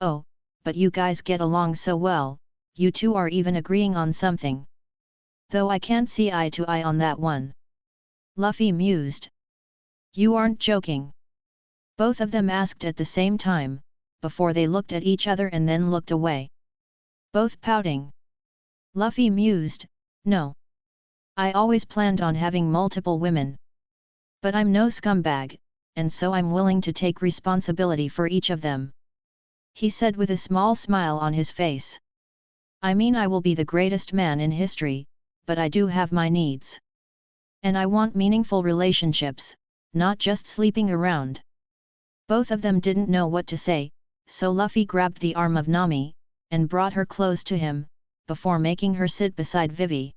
Oh, but you guys get along so well, you two are even agreeing on something. Though I can't see eye to eye on that one. Luffy mused. You aren't joking? Both of them asked at the same time, before they looked at each other and then looked away. Both pouting. Luffy mused, no. I always planned on having multiple women. But I'm no scumbag, and so I'm willing to take responsibility for each of them. He said with a small smile on his face. I mean I will be the greatest man in history, but I do have my needs. And I want meaningful relationships, not just sleeping around. Both of them didn't know what to say, so Luffy grabbed the arm of Nami, and brought her close to him, before making her sit beside Vivi.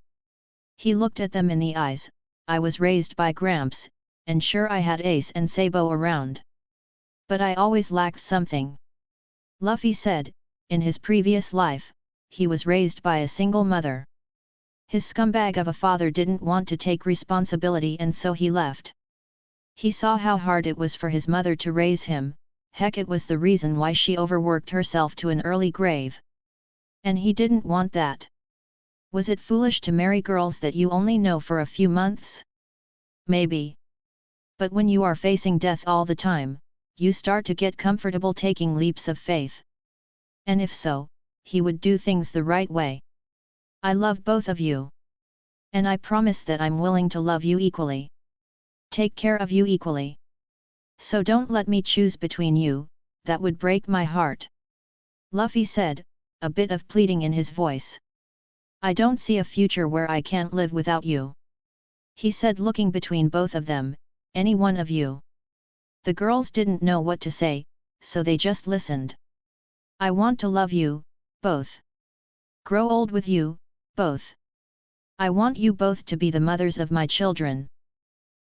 He looked at them in the eyes. I was raised by Gramps, and sure I had Ace and Sabo around. But I always lacked something. Luffy said, in his previous life, he was raised by a single mother. His scumbag of a father didn't want to take responsibility and so he left. He saw how hard it was for his mother to raise him, heck it was the reason why she overworked herself to an early grave. And he didn't want that. Was it foolish to marry girls that you only know for a few months? Maybe. But when you are facing death all the time, you start to get comfortable taking leaps of faith. And if so, he would do things the right way. I love both of you. And I promise that I'm willing to love you equally. Take care of you equally. So don't let me choose between you, that would break my heart. Luffy said, a bit of pleading in his voice. I don't see a future where I can't live without you. He said looking between both of them, any one of you. The girls didn't know what to say, so they just listened. I want to love you, both. Grow old with you, both. I want you both to be the mothers of my children.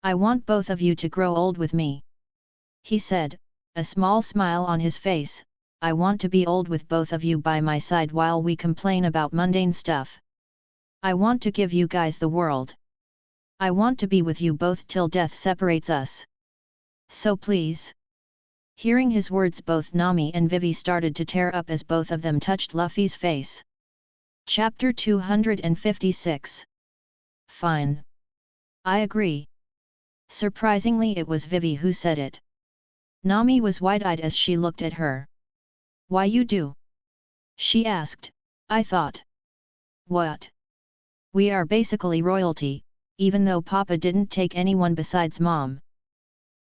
I want both of you to grow old with me. He said, a small smile on his face, I want to be old with both of you by my side while we complain about mundane stuff. I want to give you guys the world. I want to be with you both till death separates us. So please. Hearing his words, both Nami and Vivi started to tear up as both of them touched Luffy's face. Chapter 256. Fine. I agree. Surprisingly, it was Vivi who said it. Nami was wide-eyed as she looked at her. Why you do? She asked. I thought. What? We are basically royalty, even though Papa didn't take anyone besides Mom.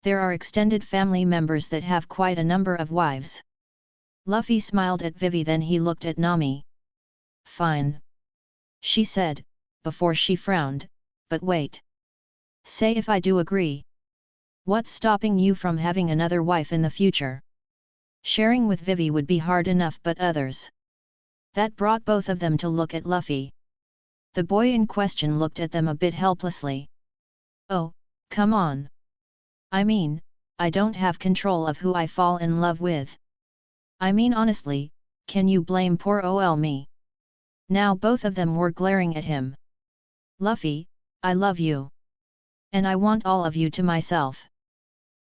There are extended family members that have quite a number of wives. Luffy smiled at Vivi, then he looked at Nami. Fine. She said, before she frowned, but wait. Say if I do agree. What's stopping you from having another wife in the future? Sharing with Vivi would be hard enough, but others. That brought both of them to look at Luffy. The boy in question looked at them a bit helplessly. Oh, come on. I mean, I don't have control of who I fall in love with. I mean honestly, can you blame poor ol me? Now both of them were glaring at him. Luffy, I love you. And I want all of you to myself.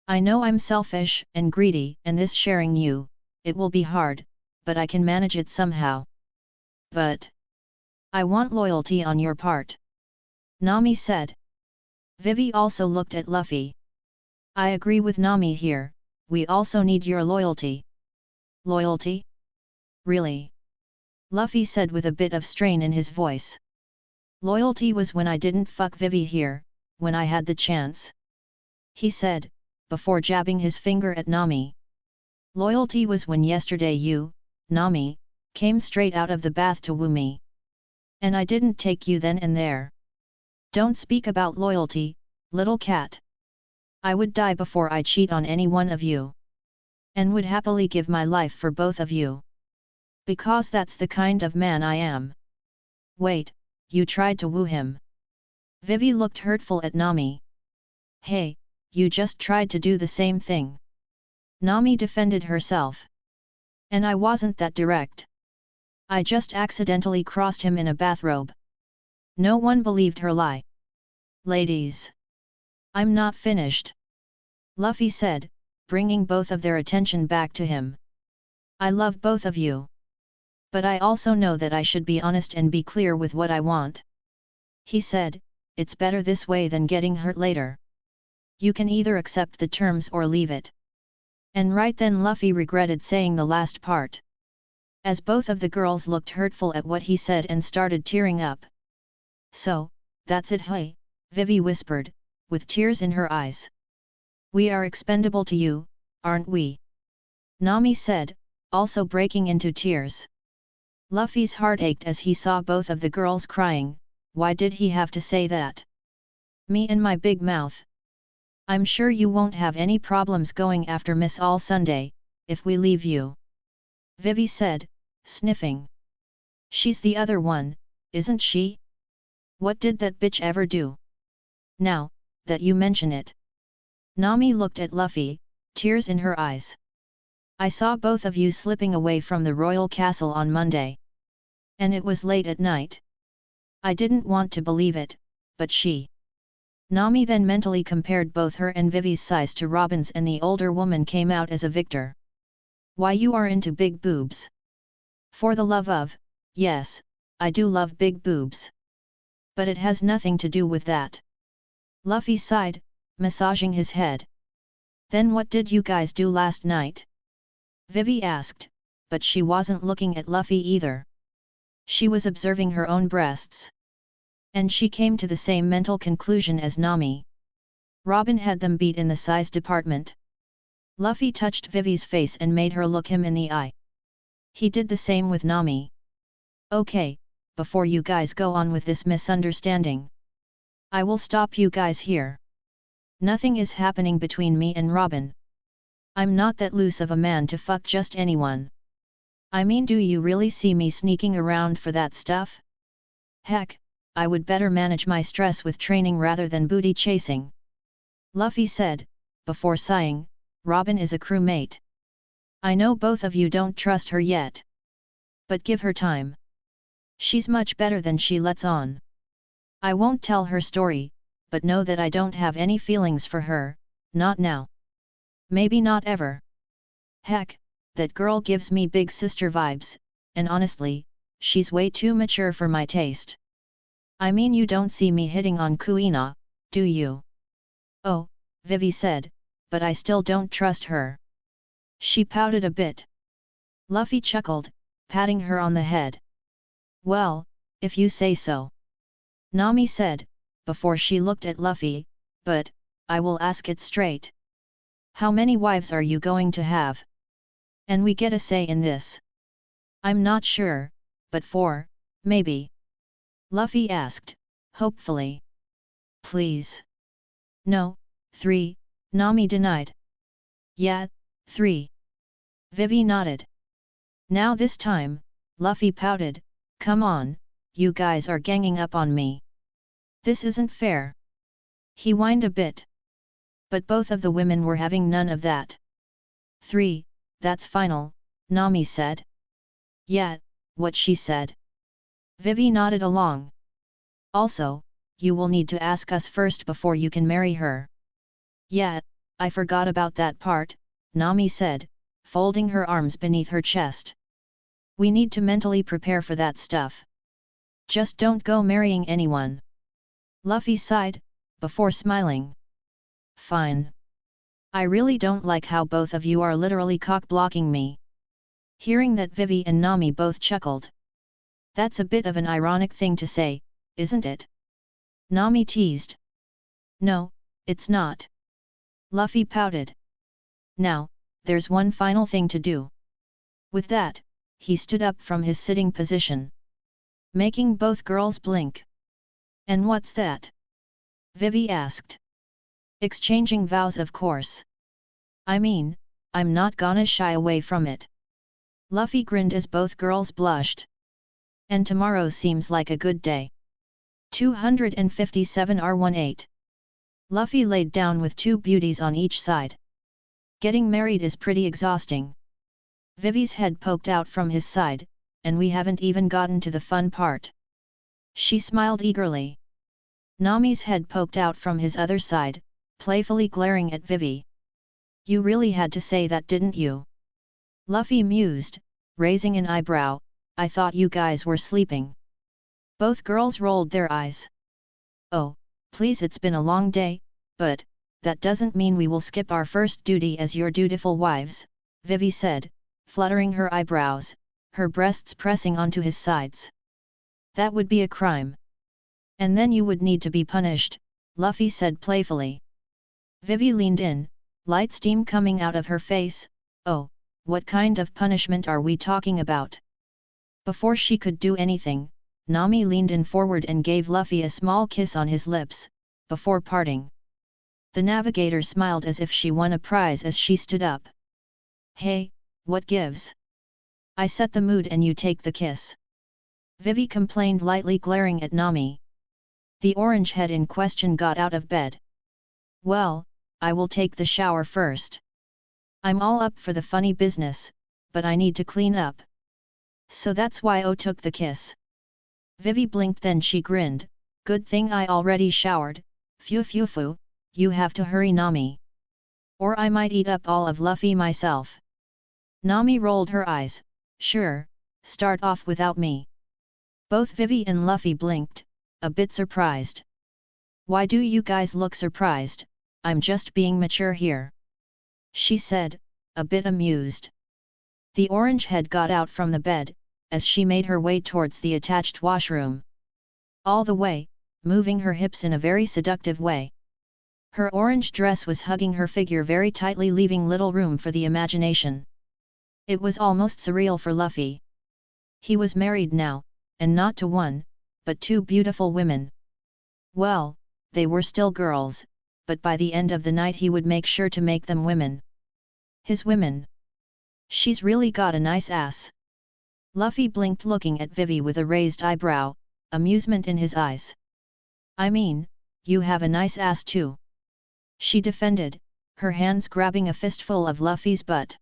I know I'm selfish and greedy, and this sharing you, it will be hard, but I can manage it somehow. But I want loyalty on your part. Nami said. Vivi also looked at Luffy. I agree with Nami here, we also need your loyalty. Loyalty? Really? Luffy said with a bit of strain in his voice. Loyalty was when I didn't fuck Vivi here, when I had the chance. He said, before jabbing his finger at Nami. Loyalty was when yesterday you, Nami, came straight out of the bath to woo me. And I didn't take you then and there. Don't speak about loyalty, little cat. I would die before I cheat on any one of you. And would happily give my life for both of you. Because that's the kind of man I am. Wait, you tried to woo him. Vivi looked hurtful at Nami. Hey, you just tried to do the same thing. Nami defended herself. And I wasn't that direct. I just accidentally crossed him in a bathrobe. No one believed her lie. Ladies. I'm not finished. Luffy said, bringing both of their attention back to him. I love both of you. But I also know that I should be honest and be clear with what I want. He said, it's better this way than getting hurt later. You can either accept the terms or leave it. And right then Luffy regretted saying the last part. As both of the girls looked hurtful at what he said and started tearing up. So, that's it, hey, Vivi whispered, with tears in her eyes. We are expendable to you, aren't we? Nami said, also breaking into tears. Luffy's heart ached as he saw both of the girls crying. Why did he have to say that? Me and my big mouth. I'm sure you won't have any problems going after Miss all Sunday, if we leave you. Vivi said, sniffing. She's the other one, isn't she? What did that bitch ever do? Now, that you mention it. Nami looked at Luffy, tears in her eyes. I saw both of you slipping away from the royal castle on Monday. And it was late at night. I didn't want to believe it, but she. Nami then mentally compared both her and Vivi's size to Robin's, and the older woman came out as a victor. Why, you are into big boobs? For the love of, yes, I do love big boobs. But it has nothing to do with that. Luffy sighed, massaging his head. Then what did you guys do last night? Vivi asked, but she wasn't looking at Luffy either. She was observing her own breasts. And she came to the same mental conclusion as Nami. Robin had them beat in the size department. Luffy touched Vivi's face and made her look him in the eye. He did the same with Nami. Okay, before you guys go on with this misunderstanding, I will stop you guys here. Nothing is happening between me and Robin. I'm not that loose of a man to fuck just anyone. I mean, do you really see me sneaking around for that stuff? Heck, I would better manage my stress with training rather than booty chasing. Luffy said, before sighing, Robin is a crewmate. I know both of you don't trust her yet. But give her time. She's much better than she lets on. I won't tell her story, but know that I don't have any feelings for her, not now. Maybe not ever. Heck, that girl gives me big sister vibes, and honestly, she's way too mature for my taste. I mean, you don't see me hitting on Kuina, do you? Oh, Vivi said, but I still don't trust her. She pouted a bit. Luffy chuckled, patting her on the head. Well, if you say so. Nami said, before she looked at Luffy, but, I will ask it straight. How many wives are you going to have? And we get a say in this. I'm not sure, but 4, maybe. Luffy asked, hopefully. Please. No, 3, Nami denied. Yeah, 3. Vivi nodded. Now this time, Luffy pouted, come on, you guys are ganging up on me. This isn't fair. He whined a bit. But both of the women were having none of that. 3, that's final, Nami said. Yeah, what she said. Vivi nodded along. Also, you will need to ask us first before you can marry her. Yeah, I forgot about that part, Nami said, folding her arms beneath her chest. We need to mentally prepare for that stuff. Just don't go marrying anyone. Luffy sighed, before smiling. Fine. I really don't like how both of you are literally cock-blocking me. Hearing that, Vivi and Nami both chuckled. That's a bit of an ironic thing to say, isn't it? Nami teased. No, it's not. Luffy pouted. Now, there's one final thing to do. With that, he stood up from his sitting position, making both girls blink. And what's that? Vivi asked. Exchanging vows, of course. I mean, I'm not gonna shy away from it. Luffy grinned as both girls blushed. And tomorrow seems like a good day. 257 R18. Luffy laid down with 2 beauties on each side. Getting married is pretty exhausting. Vivi's head poked out from his side, and we haven't even gotten to the fun part. She smiled eagerly. Nami's head poked out from his other side, playfully glaring at Vivi. You really had to say that, didn't you? Luffy mused, raising an eyebrow. I thought you guys were sleeping. Both girls rolled their eyes. Oh, please, it's been a long day, but that doesn't mean we will skip our first duty as your dutiful wives, Vivi said, fluttering her eyebrows, her breasts pressing onto his sides. That would be a crime. And then you would need to be punished, Luffy said playfully. Vivi leaned in, light steam coming out of her face. Oh, what kind of punishment are we talking about? Before she could do anything, Nami leaned in forward and gave Luffy a small kiss on his lips, before parting. The navigator smiled as if she won a prize as she stood up. Hey, what gives? I set the mood and you take the kiss. Vivi complained, lightly glaring at Nami. The orange head in question got out of bed. Well, I will take the shower first. I'm all up for the funny business, but I need to clean up. So that's why I took the kiss. Vivi blinked, then she grinned. Good thing I already showered. Phew phew phew, you have to hurry, Nami. Or I might eat up all of Luffy myself. Nami rolled her eyes. Sure, start off without me. Both Vivi and Luffy blinked, a bit surprised. Why do you guys look surprised? I'm just being mature here. She said, a bit amused. The orange head got out from the bed, as she made her way towards the attached washroom. All the way, moving her hips in a very seductive way. Her orange dress was hugging her figure very tightly, leaving little room for the imagination. It was almost surreal for Luffy. He was married now, and not to one, but 2 beautiful women. Well, they were still girls, but by the end of the night he would make sure to make them women. His women. She's really got a nice ass. Luffy blinked, looking at Vivi with a raised eyebrow, amusement in his eyes. I mean, you have a nice ass too. She defended, her hands grabbing a fistful of Luffy's butt.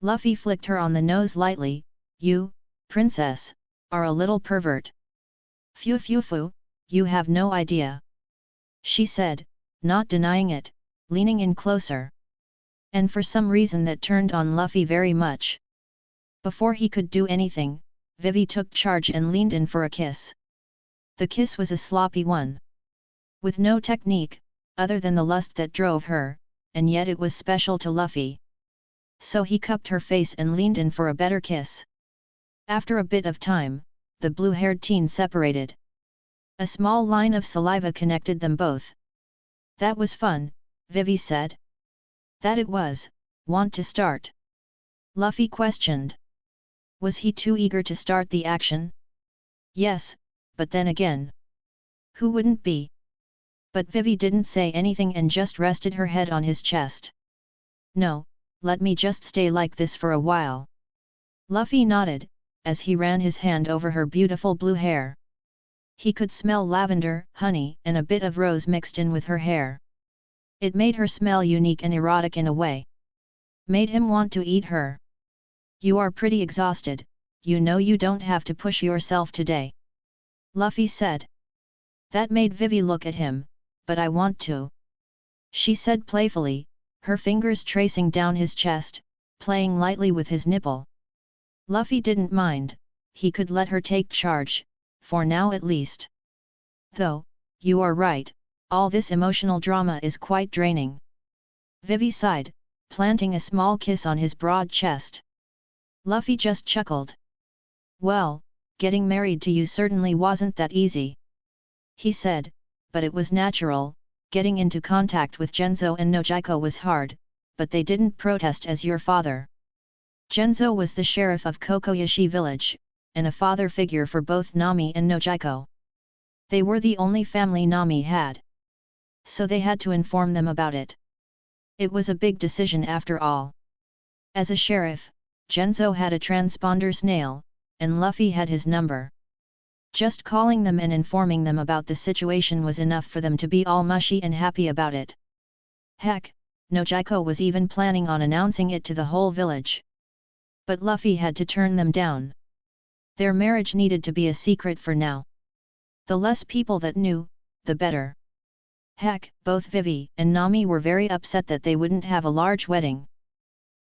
Luffy flicked her on the nose lightly. You, princess, are a little pervert. Phew phew phew, you have no idea. She said, not denying it, leaning in closer. And for some reason that turned on Luffy very much. Before he could do anything, Vivi took charge and leaned in for a kiss. The kiss was a sloppy one. With no technique, other than the lust that drove her, and yet it was special to Luffy. So he cupped her face and leaned in for a better kiss. After a bit of time, the blue-haired teen separated. A small line of saliva connected them both. That was fun, Vivi said. That it was. Want to start? Luffy questioned. Was he too eager to start the action? Yes, but then again. Who wouldn't be? But Vivi didn't say anything and just rested her head on his chest. No, let me just stay like this for a while. Luffy nodded, as he ran his hand over her beautiful blue hair. He could smell lavender, honey, and a bit of rose mixed in with her hair. It made her smell unique and erotic in a way. Made him want to eat her. You are pretty exhausted, you know you don't have to push yourself today. Luffy said. That made Vivi look at him, but I want to. She said playfully, her fingers tracing down his chest, playing lightly with his nipple. Luffy didn't mind, he could let her take charge, for now at least. Though, you are right, all this emotional drama is quite draining. Vivi sighed, planting a small kiss on his broad chest. Luffy just chuckled. Well, getting married to you certainly wasn't that easy. He said, but it was natural, getting into contact with Genzo and Nojiko was hard, but they didn't protest as your father. Genzo was the sheriff of Kokoyashi village, and a father figure for both Nami and Nojiko. They were the only family Nami had. So they had to inform them about it. It was a big decision after all. As a sheriff, Genzo had a transponder snail, and Luffy had his number. Just calling them and informing them about the situation was enough for them to be all mushy and happy about it. Heck, Nojiko was even planning on announcing it to the whole village. But Luffy had to turn them down. Their marriage needed to be a secret for now. The less people that knew, the better. Heck, both Vivi and Nami were very upset that they wouldn't have a large wedding.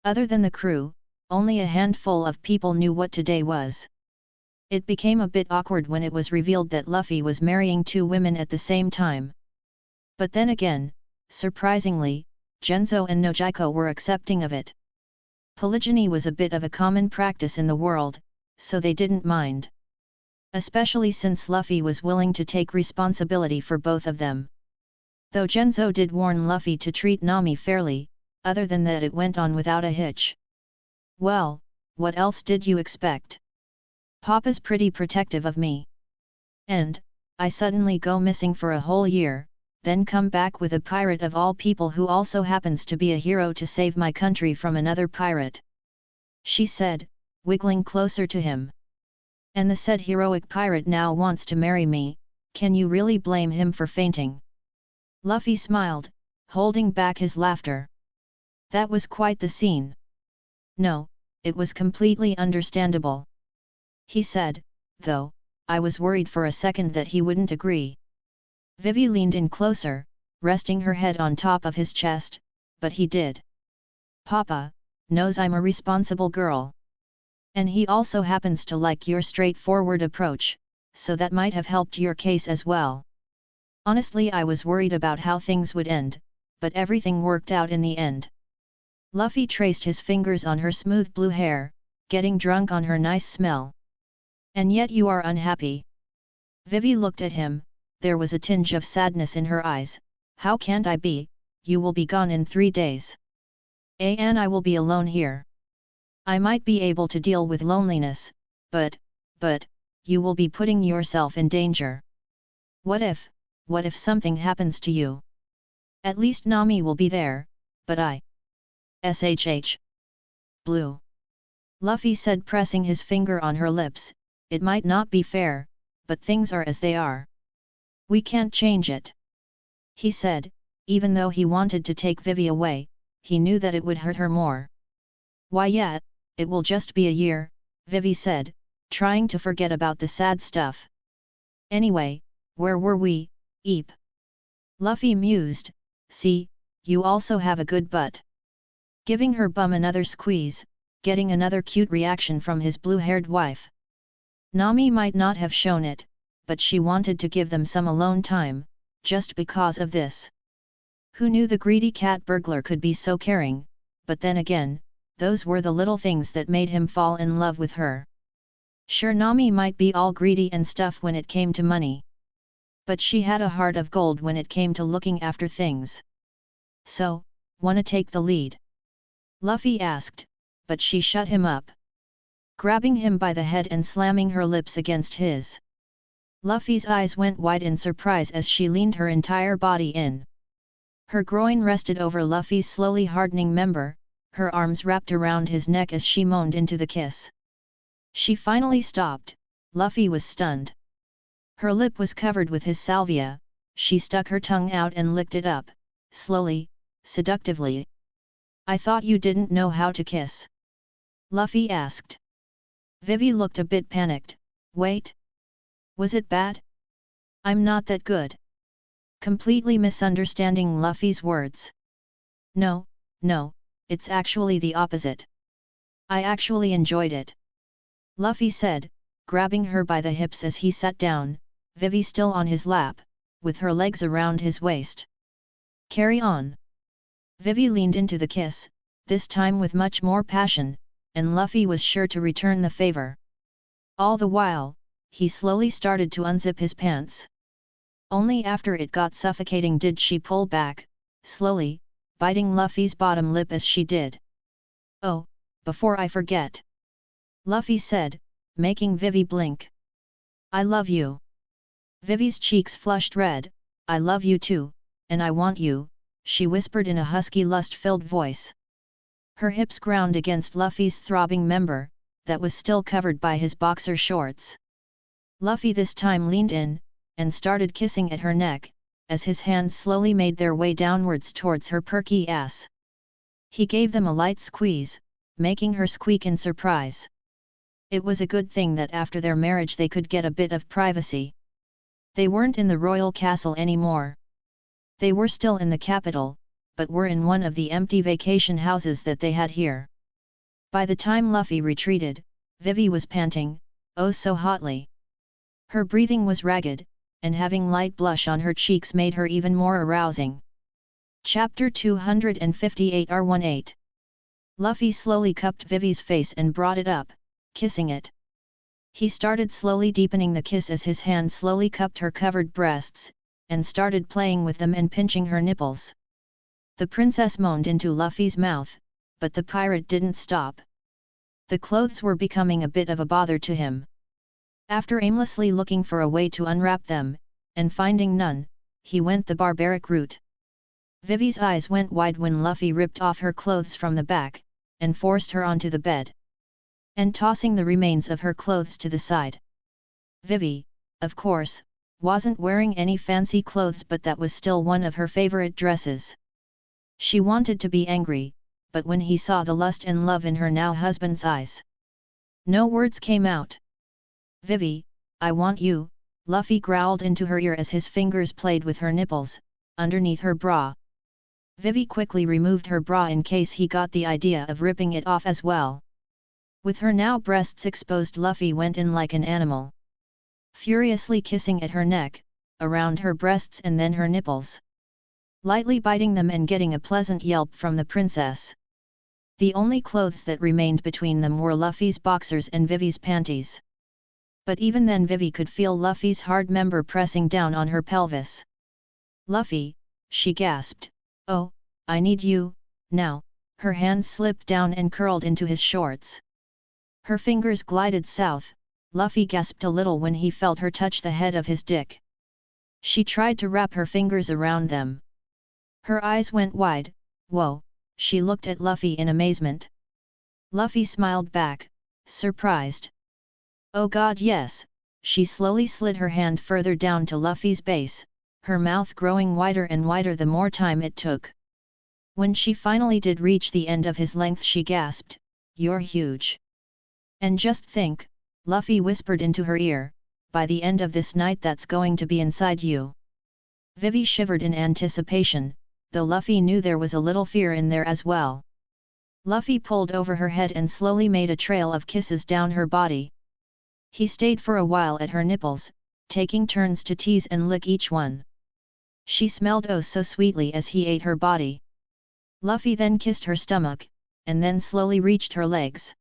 Other than the crew, only a handful of people knew what today was. It became a bit awkward when it was revealed that Luffy was marrying two women at the same time. But then again, surprisingly, Genzo and Nojiko were accepting of it. Polygyny was a bit of a common practice in the world, so they didn't mind. Especially since Luffy was willing to take responsibility for both of them. Though Genzo did warn Luffy to treat Nami fairly, other than that it went on without a hitch. Well, what else did you expect? Papa's pretty protective of me. And, I suddenly go missing for a whole year, then come back with a pirate of all people who also happens to be a hero to save my country from another pirate. She said, wiggling closer to him. And the said heroic pirate now wants to marry me, can you really blame him for fainting? Luffy smiled, holding back his laughter. That was quite the scene. No, it was completely understandable. He said, though, I was worried for a second that he wouldn't agree. Vivi leaned in closer, resting her head on top of his chest, but he did. Papa knows I'm a responsible girl. And he also happens to like your straightforward approach, so that might have helped your case as well. Honestly, I was worried about how things would end, but everything worked out in the end. Luffy traced his fingers on her smooth blue hair, getting drunk on her nice smell. And yet you are unhappy. Vivi looked at him, there was a tinge of sadness in her eyes. How can't I be, you will be gone in 3 days. And I will be alone here. I might be able to deal with loneliness, but, you will be putting yourself in danger. What if something happens to you? At least Nami will be there, but I... SHH. Blue. Luffy said, pressing his finger on her lips, it might not be fair, but things are as they are. We can't change it. He said, even though he wanted to take Vivi away, he knew that it would hurt her more. Why yet, it will just be a year, Vivi said, trying to forget about the sad stuff. Anyway, where were we, Eep? Luffy mused, see, you also have a good butt. Giving her bum another squeeze, getting another cute reaction from his blue-haired wife. Nami might not have shown it, but she wanted to give them some alone time, just because of this. Who knew the greedy cat burglar could be so caring, but then again, those were the little things that made him fall in love with her. Sure, Nami might be all greedy and stuff when it came to money. But she had a heart of gold when it came to looking after things. So, wanna take the lead? Luffy asked, but she shut him up, grabbing him by the head and slamming her lips against his. Luffy's eyes went wide in surprise as she leaned her entire body in. Her groin rested over Luffy's slowly hardening member, her arms wrapped around his neck as she moaned into the kiss. She finally stopped. Luffy was stunned. Her lip was covered with his salvia, she stuck her tongue out and licked it up, slowly, seductively. I thought you didn't know how to kiss. Luffy asked. Vivi looked a bit panicked. Wait. Was it bad? I'm not that good. Completely misunderstanding Luffy's words. No, it's actually the opposite. I actually enjoyed it. Luffy said, grabbing her by the hips as he sat down, Vivi still on his lap, with her legs around his waist. Carry on. Vivi leaned into the kiss, this time with much more passion, and Luffy was sure to return the favor. All the while, he slowly started to unzip his pants. Only after it got suffocating did she pull back, slowly, biting Luffy's bottom lip as she did. Oh, before I forget. Luffy said, making Vivi blink. I love you. Vivi's cheeks flushed red. I love you too, and I want you, she whispered in a husky lust-filled voice. Her hips ground against Luffy's throbbing member, that was still covered by his boxer shorts. Luffy this time leaned in, and started kissing at her neck, as his hands slowly made their way downwards towards her perky ass. He gave them a light squeeze, making her squeak in surprise. It was a good thing that after their marriage they could get a bit of privacy. They weren't in the royal castle anymore. They were still in the capital, but were in one of the empty vacation houses that they had here. By the time Luffy retreated, Vivi was panting, oh so hotly. Her breathing was ragged, and having light blush on her cheeks made her even more arousing. Chapter 258 R18. Luffy slowly cupped Vivi's face and brought it up, kissing it. He started slowly deepening the kiss as his hand slowly cupped her covered breasts, and started playing with them and pinching her nipples. The princess moaned into Luffy's mouth, but the pirate didn't stop. The clothes were becoming a bit of a bother to him. After aimlessly looking for a way to unwrap them, and finding none, he went the barbaric route. Vivi's eyes went wide when Luffy ripped off her clothes from the back, and forced her onto the bed. And tossing the remains of her clothes to the side. Vivi, of course, wasn't wearing any fancy clothes, but that was still one of her favorite dresses. She wanted to be angry, but when he saw the lust and love in her now husband's eyes, no words came out. Vivi, I want you, Luffy growled into her ear as his fingers played with her nipples, underneath her bra. Vivi quickly removed her bra in case he got the idea of ripping it off as well. With her now breasts exposed, Luffy went in like an animal, furiously kissing at her neck, around her breasts and then her nipples, lightly biting them and getting a pleasant yelp from the princess. The only clothes that remained between them were Luffy's boxers and Vivi's panties. But even then Vivi could feel Luffy's hard member pressing down on her pelvis. Luffy, she gasped, oh, I need you, now. Her hands slipped down and curled into his shorts. Her fingers glided south. Luffy gasped a little when he felt her touch the head of his dick. She tried to wrap her fingers around them. Her eyes went wide. Whoa, she looked at Luffy in amazement. Luffy smiled back, surprised. Oh god yes, she slowly slid her hand further down to Luffy's base, her mouth growing wider and wider the more time it took. When she finally did reach the end of his length she gasped, you're huge. And just think, Luffy whispered into her ear, by the end of this night that's going to be inside you. Vivi shivered in anticipation, though Luffy knew there was a little fear in there as well. Luffy pulled over her head and slowly made a trail of kisses down her body. He stayed for a while at her nipples, taking turns to tease and lick each one. She smelled oh so sweetly as he ate her body. Luffy then kissed her stomach, and then slowly reached her legs.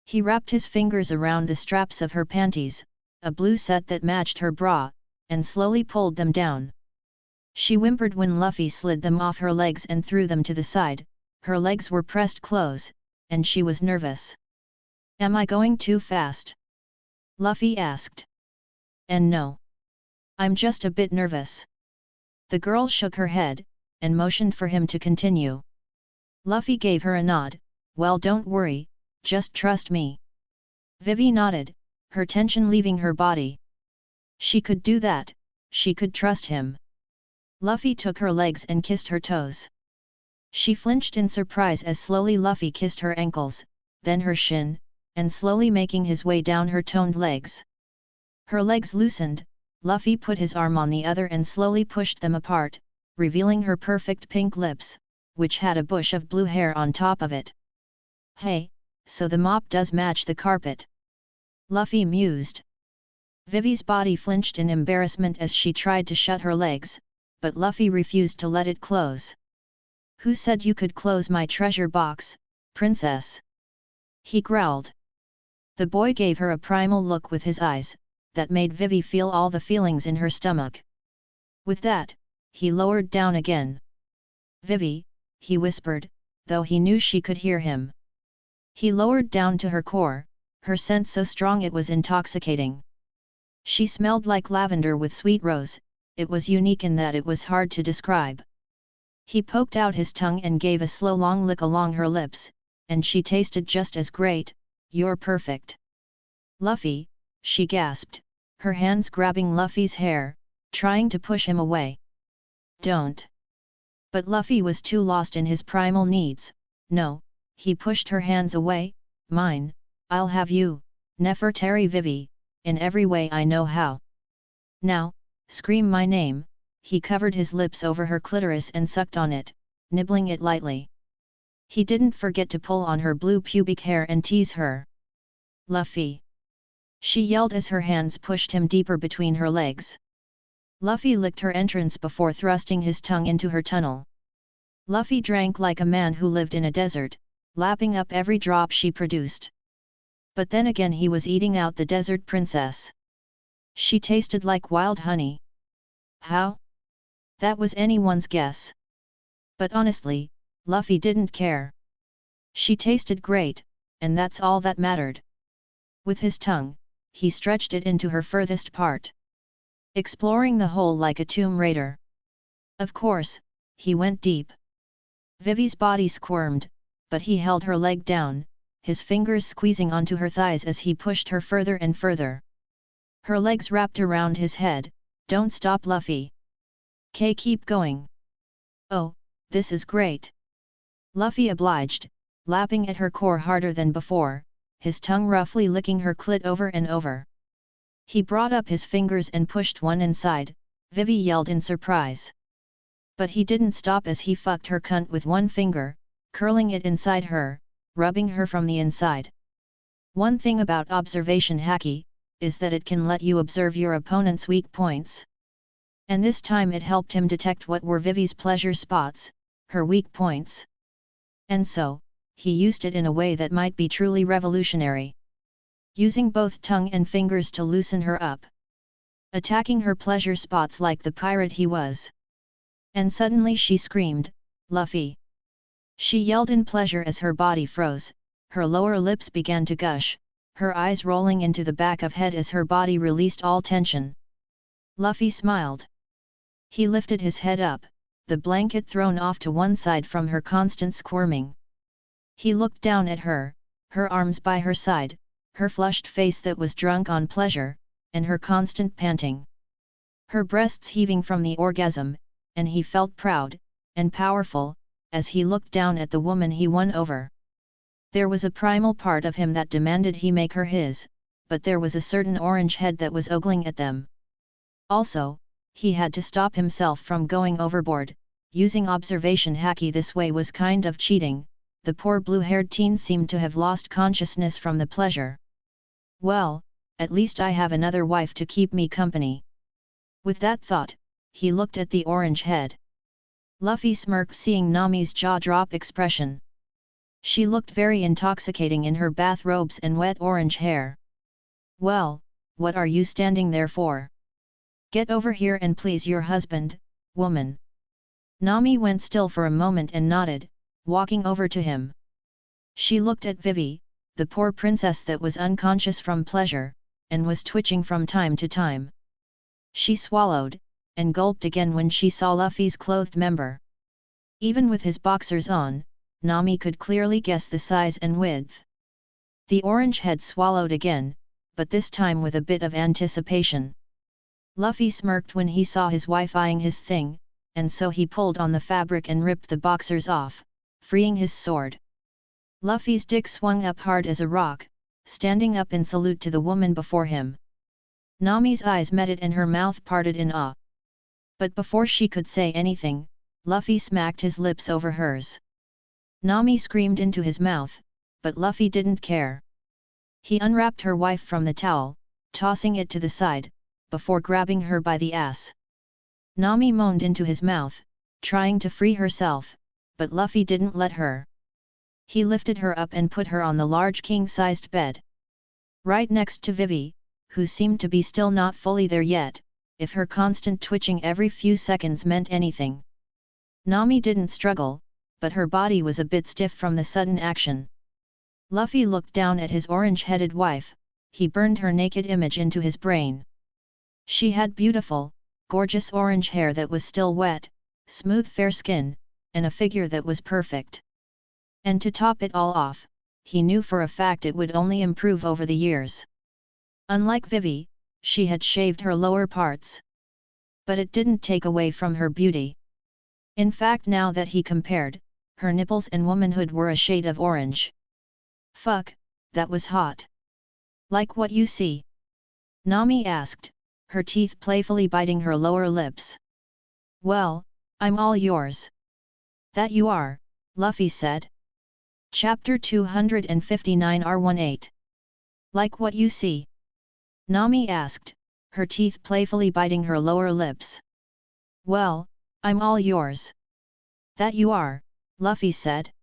He wrapped his fingers around the straps of her panties, a blue set that matched her bra, and slowly pulled them down. She whimpered when Luffy slid them off her legs and threw them to the side. Her legs were pressed close, and she was nervous. "Am I going too fast?" Luffy asked. "And no. I'm just a bit nervous." The girl shook her head, and motioned for him to continue. Luffy gave her a nod. "Well, don't worry, just trust me." Vivi nodded, her tension leaving her body. She could do that, she could trust him. Luffy took her legs and kissed her toes. She flinched in surprise as slowly Luffy kissed her ankles, then her shin, and slowly making his way down her toned legs. Her legs loosened, Luffy put his arm on the other and slowly pushed them apart, revealing her perfect pink lips, which had a bush of blue hair on top of it. "Hey, so the mop does match the carpet," Luffy mused. Vivi's body flinched in embarrassment as she tried to shut her legs, but Luffy refused to let it close. "Who said you could close my treasure box, princess?" he growled. The boy gave her a primal look with his eyes, that made Vivi feel all the feelings in her stomach. With that, he lowered down again. "Vivi," he whispered, though he knew she could hear him. He lowered down to her core, her scent so strong it was intoxicating. She smelled like lavender with sweet rose, it was unique in that it was hard to describe. He poked out his tongue and gave a slow long lick along her lips, and she tasted just as great. "You're perfect." "Luffy," she gasped, her hands grabbing Luffy's hair, trying to push him away. "Don't." But Luffy was too lost in his primal needs. "No," he pushed her hands away. "Mine, I'll have you, Nefertari Vivi, in every way I know how. Now, scream my name." He covered his lips over her clitoris and sucked on it, nibbling it lightly. He didn't forget to pull on her blue pubic hair and tease her. "Luffy!" she yelled as her hands pushed him deeper between her legs. Luffy licked her entrance before thrusting his tongue into her tunnel. Luffy drank like a man who lived in a desert, lapping up every drop she produced. But then again he was eating out the desert princess. She tasted like wild honey. How? That was anyone's guess. But honestly, Luffy didn't care. She tasted great, and that's all that mattered. With his tongue, he stretched it into her furthest part, exploring the hole like a tomb raider. Of course, he went deep. Vivi's body squirmed, but he held her leg down, his fingers squeezing onto her thighs as he pushed her further and further. Her legs wrapped around his head. "Don't stop, Luffy. Keep going." "Oh, this is great." Luffy obliged, lapping at her core harder than before, his tongue roughly licking her clit over and over. He brought up his fingers and pushed one inside. Vivi yelled in surprise. But he didn't stop as he fucked her cunt with one finger, curling it inside her, rubbing her from the inside. One thing about observation haki, is that it can let you observe your opponent's weak points. And this time it helped him detect what were Vivi's pleasure spots, her weak points. And so, he used it in a way that might be truly revolutionary. Using both tongue and fingers to loosen her up. Attacking her pleasure spots like the pirate he was. And suddenly she screamed, "Luffy!" She yelled in pleasure as her body froze, her lower lips began to gush, her eyes rolling into the back of head as her body released all tension. Luffy smiled. He lifted his head up, the blanket thrown off to one side from her constant squirming. He looked down at her, her arms by her side, her flushed face that was drunk on pleasure, and her constant panting. Her breasts heaving from the orgasm, and he felt proud, and powerful, as he looked down at the woman he won over. There was a primal part of him that demanded he make her his, but there was a certain orange head that was ogling at them. Also, he had to stop himself from going overboard. Using observation haki this way was kind of cheating. The poor blue-haired teen seemed to have lost consciousness from the pleasure. Well, at least I have another wife to keep me company. With that thought, he looked at the orange head. Luffy smirked seeing Nami's jaw-drop expression. She looked very intoxicating in her bathrobes and wet orange hair. Well, what are you standing there for? Get over here and please your husband, woman. Nami went still for a moment and nodded, walking over to him. She looked at Vivi, the poor princess that was unconscious from pleasure, and was twitching from time to time. She swallowed, and gulped again when she saw Luffy's clothed member. Even with his boxers on, Nami could clearly guess the size and width. The orange head swallowed again, but this time with a bit of anticipation. Luffy smirked when he saw his wife eyeing his thing, and so he pulled on the fabric and ripped the boxers off, freeing his sword. Luffy's dick swung up hard as a rock, standing up in salute to the woman before him. Nami's eyes met it and her mouth parted in awe. But before she could say anything, Luffy smacked his lips over hers. Nami screamed into his mouth, but Luffy didn't care. He unwrapped her wife from the towel, tossing it to the side, before grabbing her by the ass. Nami moaned into his mouth, trying to free herself, but Luffy didn't let her. He lifted her up and put her on the large king-sized bed. Right next to Vivi, who seemed to be still not fully there yet, if her constant twitching every few seconds meant anything. Nami didn't struggle, but her body was a bit stiff from the sudden action. Luffy looked down at his orange-headed wife. He burned her naked image into his brain. She had beautiful, gorgeous orange hair that was still wet, smooth fair skin, and a figure that was perfect. And to top it all off, he knew for a fact it would only improve over the years. Unlike Vivi, she had shaved her lower parts. But it didn't take away from her beauty. In fact, now that he compared, her nipples and womanhood were a shade of orange. Fuck, that was hot. Like what you see? Nami asked, her teeth playfully biting her lower lips. Well, I'm all yours. That you are, Luffy said. Chapter 259 R18. Like what you see? Nami asked, her teeth playfully biting her lower lips. Well, I'm all yours. That you are, Luffy said.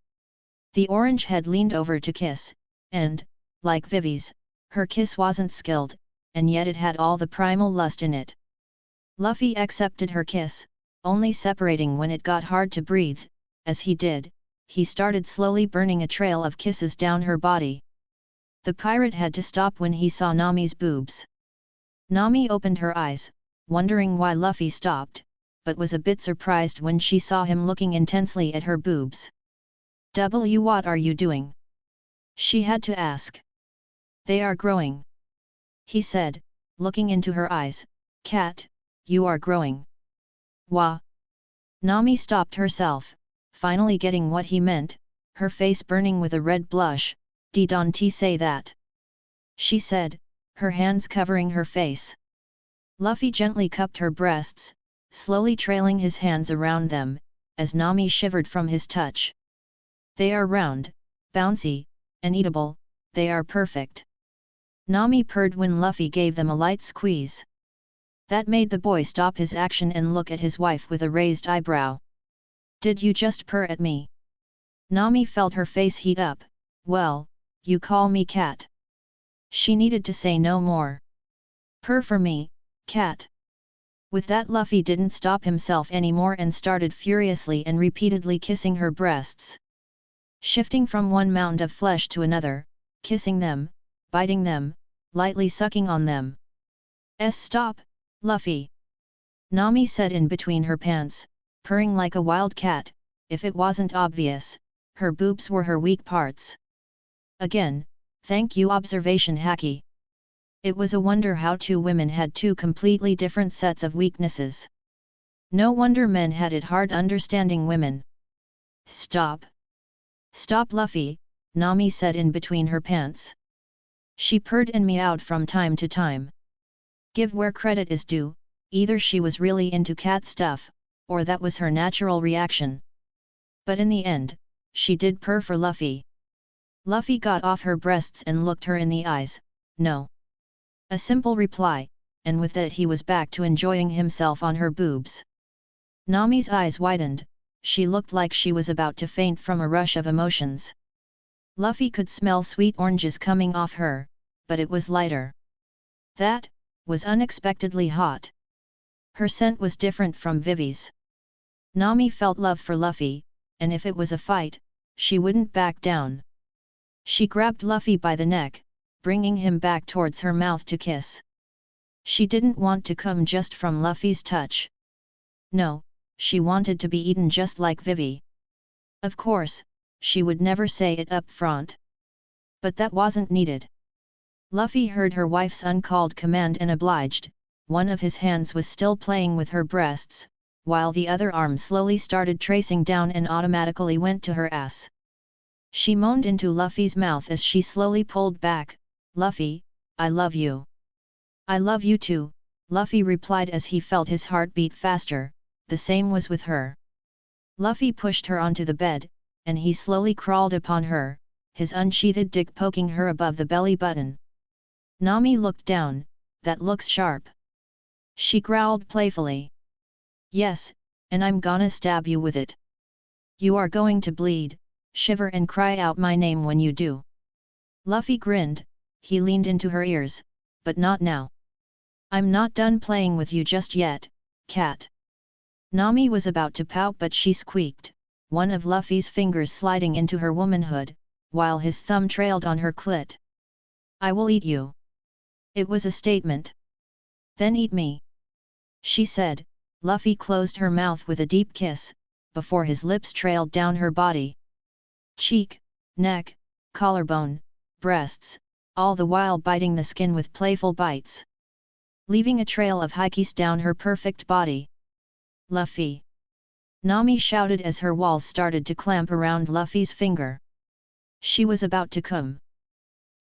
The orange head leaned over to kiss, and, like Vivi's, her kiss wasn't skilled, and yet it had all the primal lust in it. Luffy accepted her kiss, only separating when it got hard to breathe. As he did, he started slowly burning a trail of kisses down her body. The pirate had to stop when he saw Nami's boobs. Nami opened her eyes, wondering why Luffy stopped, but was a bit surprised when she saw him looking intensely at her boobs. What are you doing? She had to ask. They are growing. He said, looking into her eyes. Cat, you are growing. Wah. Nami stopped herself, finally getting what he meant, her face burning with a red blush. Don't say that. She said, her hands covering her face. Luffy gently cupped her breasts, slowly trailing his hands around them, as Nami shivered from his touch. They are round, bouncy, and eatable, they are perfect. Nami purred when Luffy gave them a light squeeze. That made the boy stop his action and look at his wife with a raised eyebrow. Did you just purr at me? Nami felt her face heat up. Well, you call me cat. She needed to say no more. Purr for me, cat. With that, Luffy didn't stop himself anymore and started furiously and repeatedly kissing her breasts. Shifting from one mound of flesh to another, kissing them, biting them, lightly sucking on them. Stop, Luffy. Nami said in between her pants, purring like a wild cat. If it wasn't obvious, her boobs were her weak parts. Again, thank you observation haki. It was a wonder how two women had two completely different sets of weaknesses. No wonder men had it hard understanding women. Stop. Stop Luffy, Nami said in between her pants. She purred and meowed from time to time. Give where credit is due, either she was really into cat stuff, or that was her natural reaction. But in the end, she did purr for Luffy. Luffy got off her breasts and looked her in the eyes, no. A simple reply, and with that he was back to enjoying himself on her boobs. Nami's eyes widened, she looked like she was about to faint from a rush of emotions. Luffy could smell sweet oranges coming off her, but it was lighter. That was unexpectedly hot. Her scent was different from Vivi's. Nami felt love for Luffy, and if it was a fight, she wouldn't back down. She grabbed Luffy by the neck, bringing him back towards her mouth to kiss. She didn't want to come just from Luffy's touch. No, she wanted to be eaten just like Vivi. Of course, she would never say it up front. But that wasn't needed. Luffy heard her wife's uncalled command and obliged. One of his hands was still playing with her breasts, while the other arm slowly started tracing down and automatically went to her ass. She moaned into Luffy's mouth as she slowly pulled back. Luffy, I love you. I love you too, Luffy replied as he felt his heart beat faster. The same was with her. Luffy pushed her onto the bed, and he slowly crawled upon her, his unsheathed dick poking her above the belly button. Nami looked down. That looks sharp. She growled playfully. Yes, and I'm gonna stab you with it. You are going to bleed, shiver and cry out my name when you do. Luffy grinned, he leaned into her ears, but not now. I'm not done playing with you just yet, cat. Nami was about to pout but she squeaked, one of Luffy's fingers sliding into her womanhood, while his thumb trailed on her clit. I will eat you. It was a statement. Then eat me. She said. Luffy closed her mouth with a deep kiss, before his lips trailed down her body. Cheek, neck, collarbone, breasts, all the while biting the skin with playful bites. Leaving a trail of hikis down her perfect body. Luffy! Nami shouted as her walls started to clamp around Luffy's finger. She was about to come.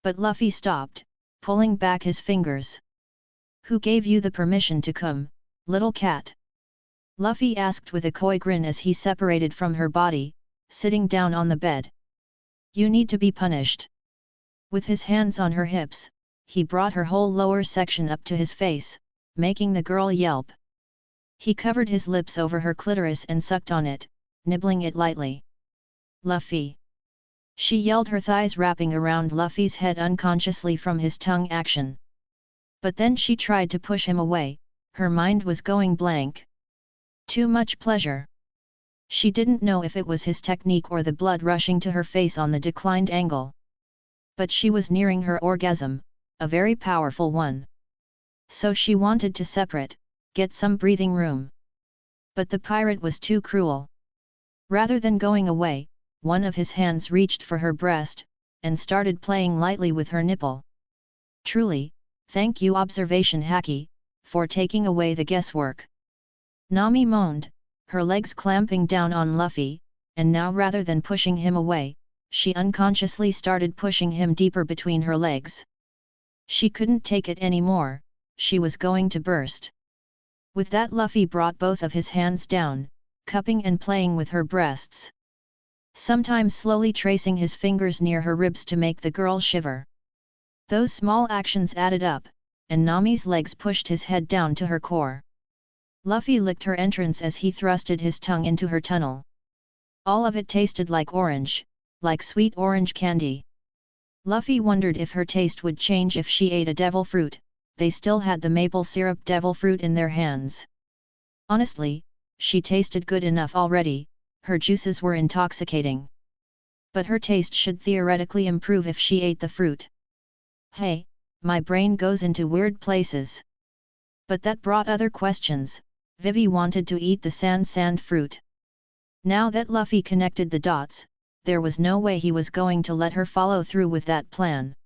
But Luffy stopped, pulling back his fingers. Who gave you the permission to come, little cat? Luffy asked with a coy grin as he separated from her body, sitting down on the bed. You need to be punished. With his hands on her hips, he brought her whole lower section up to his face, making the girl yelp. He covered his lips over her clitoris and sucked on it, nibbling it lightly. Luffy! She yelled, her thighs wrapping around Luffy's head unconsciously from his tongue action. But then she tried to push him away, her mind was going blank. Too much pleasure. She didn't know if it was his technique or the blood rushing to her face on the declined angle. But she was nearing her orgasm, a very powerful one. So she wanted to separate, get some breathing room. But the pirate was too cruel. Rather than going away, one of his hands reached for her breast, and started playing lightly with her nipple. Truly, thank you observation Haki, for taking away the guesswork. Nami moaned, her legs clamping down on Luffy, and now rather than pushing him away, she unconsciously started pushing him deeper between her legs. She couldn't take it anymore, she was going to burst. With that Luffy brought both of his hands down, cupping and playing with her breasts. Sometimes slowly tracing his fingers near her ribs to make the girl shiver. Those small actions added up, and Nami's legs pushed his head down to her core. Luffy licked her entrance as he thrusted his tongue into her tunnel. All of it tasted like orange, like sweet orange candy. Luffy wondered if her taste would change if she ate a devil fruit. They still had the maple syrup devil fruit in their hands. Honestly, she tasted good enough already, her juices were intoxicating. But her taste should theoretically improve if she ate the fruit. Hey, my brain goes into weird places. But that brought other questions. Vivi wanted to eat the sand fruit. Now that Luffy connected the dots, there was no way he was going to let her follow through with that plan.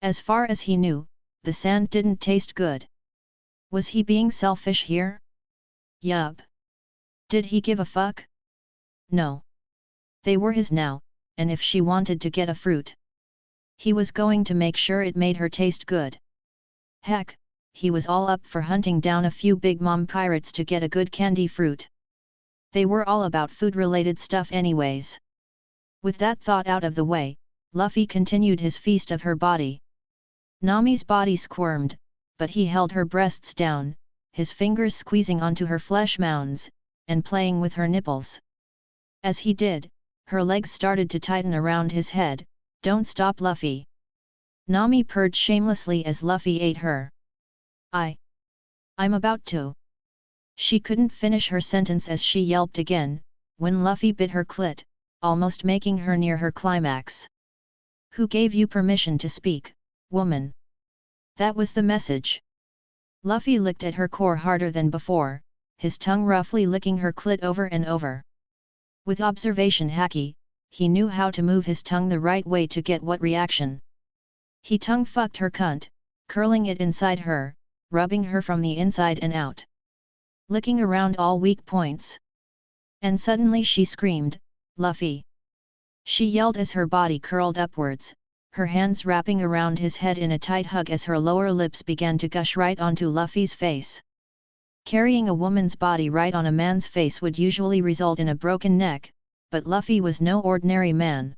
As far as he knew, the sand didn't taste good. Was he being selfish here? Yup. Did he give a fuck? No. They were his now, and if she wanted to get a fruit, he was going to make sure it made her taste good. Heck, he was all up for hunting down a few big mom pirates to get a good candy fruit. They were all about food-related stuff anyways. With that thought out of the way, Luffy continued his feast of her body. Nami's body squirmed, but he held her breasts down, his fingers squeezing onto her flesh mounds, and playing with her nipples. As he did, her legs started to tighten around his head. "Don't stop, Luffy!" Nami purred shamelessly as Luffy ate her. I'm about to." She couldn't finish her sentence as she yelped again, when Luffy bit her clit, almost making her near her climax. "Who gave you permission to speak, woman?" That was the message. Luffy licked at her core harder than before, his tongue roughly licking her clit over and over. With observation haki, he knew how to move his tongue the right way to get what reaction. He tongue-fucked her cunt, curling it inside her, rubbing her from the inside and out, licking around all weak points. And suddenly she screamed, "Luffy!" She yelled as her body curled upwards, her hands wrapping around his head in a tight hug as her lower lips began to gush right onto Luffy's face. Carrying a woman's body right on a man's face would usually result in a broken neck, but Luffy was no ordinary man.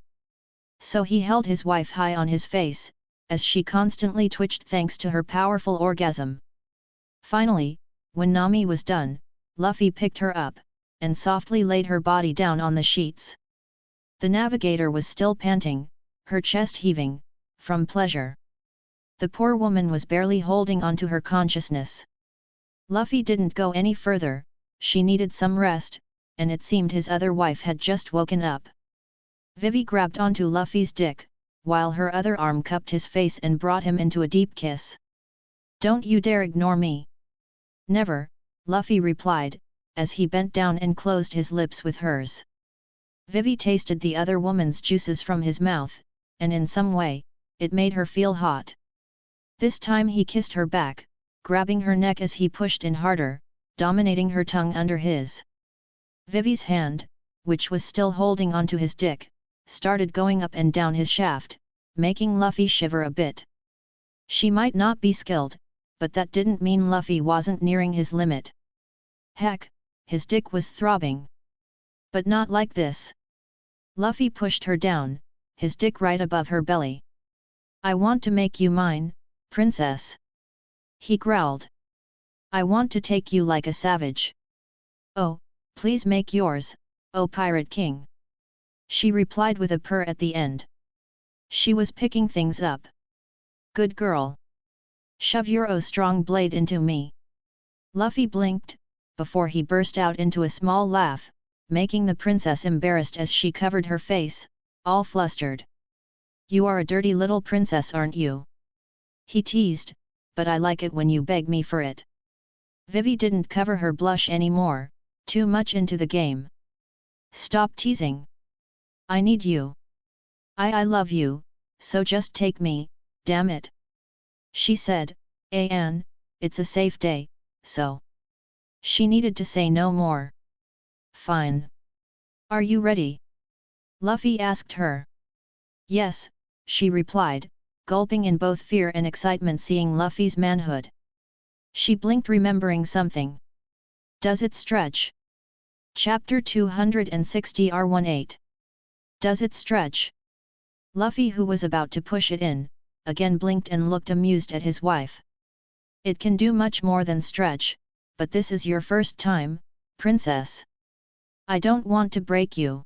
So he held his wife high on his face, as she constantly twitched thanks to her powerful orgasm. Finally, when Nami was done, Luffy picked her up, and softly laid her body down on the sheets. The navigator was still panting, her chest heaving, from pleasure. The poor woman was barely holding on to her consciousness. Luffy didn't go any further, she needed some rest, and it seemed his other wife had just woken up. Vivi grabbed onto Luffy's dick, while her other arm cupped his face and brought him into a deep kiss. "Don't you dare ignore me!" "Never," Luffy replied, as he bent down and closed his lips with hers. Vivi tasted the other woman's juices from his mouth, and in some way, it made her feel hot. This time he kissed her back, grabbing her neck as he pushed in harder, dominating her tongue under his. Vivi's hand, which was still holding onto his dick, started going up and down his shaft, making Luffy shiver a bit. She might not be skilled, but that didn't mean Luffy wasn't nearing his limit. Heck, his dick was throbbing. But not like this. Luffy pushed her down, his dick right above her belly. "I want to make you mine, princess," he growled. "I want to take you like a savage." "Oh, please make yours, oh Pirate King," she replied with a purr at the end. She was picking things up. "Good girl. Shove your strong blade into me." Luffy blinked, before he burst out into a small laugh, making the princess embarrassed as she covered her face, all flustered. "You are a dirty little princess, aren't you?" he teased, "but I like it when you beg me for it." Vivi didn't cover her blush anymore, too much into the game. "Stop teasing. I need you. I love you, so just take me, damn it," she said. "An, it's a safe day, so..." She needed to say no more. "Fine. Are you ready?" Luffy asked her. "Yes," she replied, gulping in both fear and excitement seeing Luffy's manhood. She blinked remembering something. "Does it stretch?" Chapter 260 R18. Does it stretch? Luffy, who was about to push it in, again blinked and looked amused at his wife. "It can do much more than stretch, but this is your first time, princess. I don't want to break you.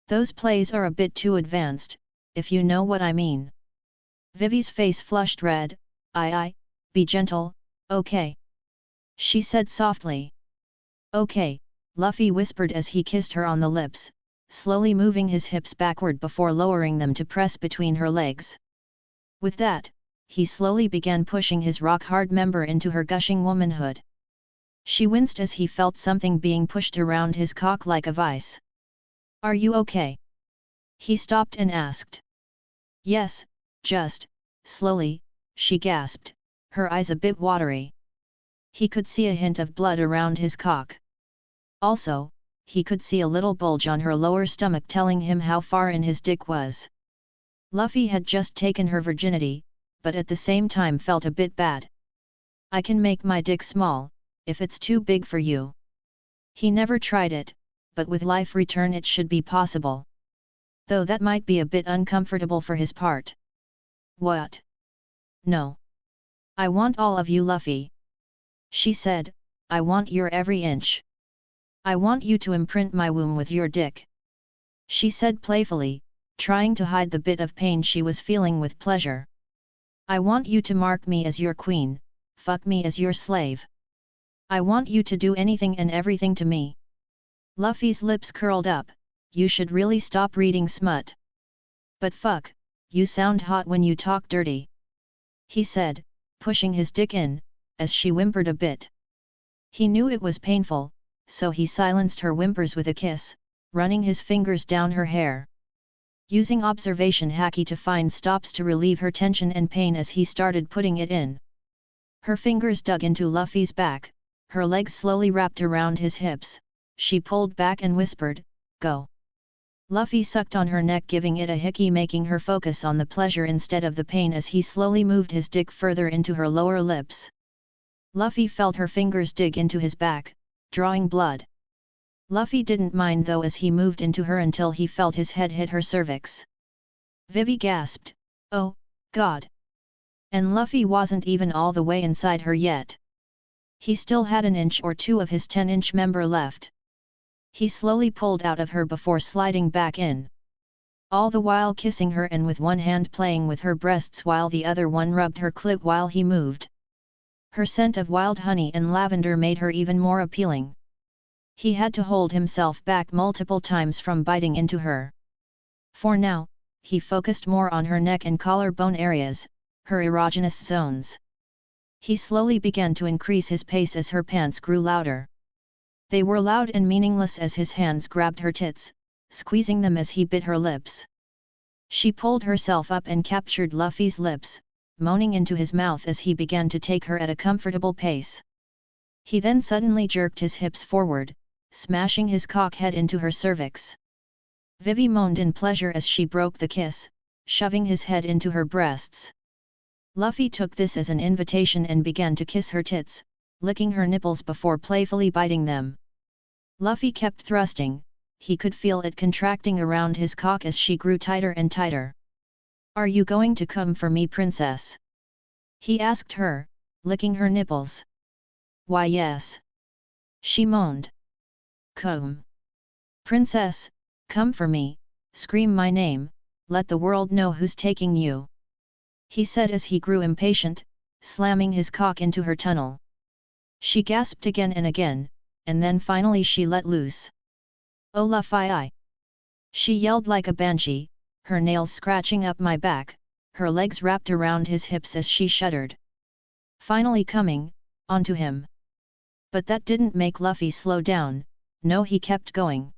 Those plays are a bit too advanced, if you know what I mean." Vivi's face flushed red. Be gentle, okay?" she said softly. "Okay," Luffy whispered as he kissed her on the lips, slowly moving his hips backward before lowering them to press between her legs. With that, he slowly began pushing his rock-hard member into her gushing womanhood. She winced as he felt something being pushed around his cock like a vice. "Are you okay?" he stopped and asked. "Yes, just, slowly," she gasped, her eyes a bit watery. He could see a hint of blood around his cock. Also, he could see a little bulge on her lower stomach telling him how far in his dick was. Luffy had just taken her virginity, but at the same time felt a bit bad. I can make my dick small, if it's too big for you. He never tried it, but with life return it should be possible. Though that might be a bit uncomfortable for his part. What? No. I want all of you, Luffy. She said, I want your every inch. I want you to imprint my womb with your dick. She said playfully, trying to hide the bit of pain she was feeling with pleasure. I want you to mark me as your queen, fuck me as your slave. I want you to do anything and everything to me. Luffy's lips curled up, you should really stop reading smut. But fuck, you sound hot when you talk dirty. He said, pushing his dick in, as she whimpered a bit. He knew it was painful, so he silenced her whimpers with a kiss, running his fingers down her hair. Using observation haki to find stops to relieve her tension and pain as he started putting it in. Her fingers dug into Luffy's back, her legs slowly wrapped around his hips, she pulled back and whispered, go. Luffy sucked on her neck, giving it a hickey, making her focus on the pleasure instead of the pain as he slowly moved his dick further into her lower lips. Luffy felt her fingers dig into his back, drawing blood. Luffy didn't mind though as he moved into her until he felt his head hit her cervix. Vivi gasped, oh, God. And Luffy wasn't even all the way inside her yet. He still had an inch or two of his 10-inch member left. He slowly pulled out of her before sliding back in. All the while kissing her and with one hand playing with her breasts while the other one rubbed her clit while he moved. Her scent of wild honey and lavender made her even more appealing. He had to hold himself back multiple times from biting into her. For now, he focused more on her neck and collarbone areas, her erogenous zones. He slowly began to increase his pace as her pants grew louder. They were loud and meaningless as his hands grabbed her tits, squeezing them as he bit her lips. She pulled herself up and captured Luffy's lips, moaning into his mouth as he began to take her at a comfortable pace. He then suddenly jerked his hips forward, smashing his cock head into her cervix. Vivi moaned in pleasure as she broke the kiss, shoving his head into her breasts. Luffy took this as an invitation and began to kiss her tits, licking her nipples before playfully biting them. Luffy kept thrusting, he could feel it contracting around his cock as she grew tighter and tighter. Are you going to come for me, princess? He asked her, licking her nipples. Why yes. She moaned. Come. Princess, come for me, scream my name, let the world know who's taking you. He said as he grew impatient, slamming his cock into her tunnel. She gasped again and again, and then finally she let loose. Oh Luffy! She yelled like a banshee, her nails scratching up my back, her legs wrapped around his hips as she shuddered. Finally coming, onto him. But that didn't make Luffy slow down, no, he kept going.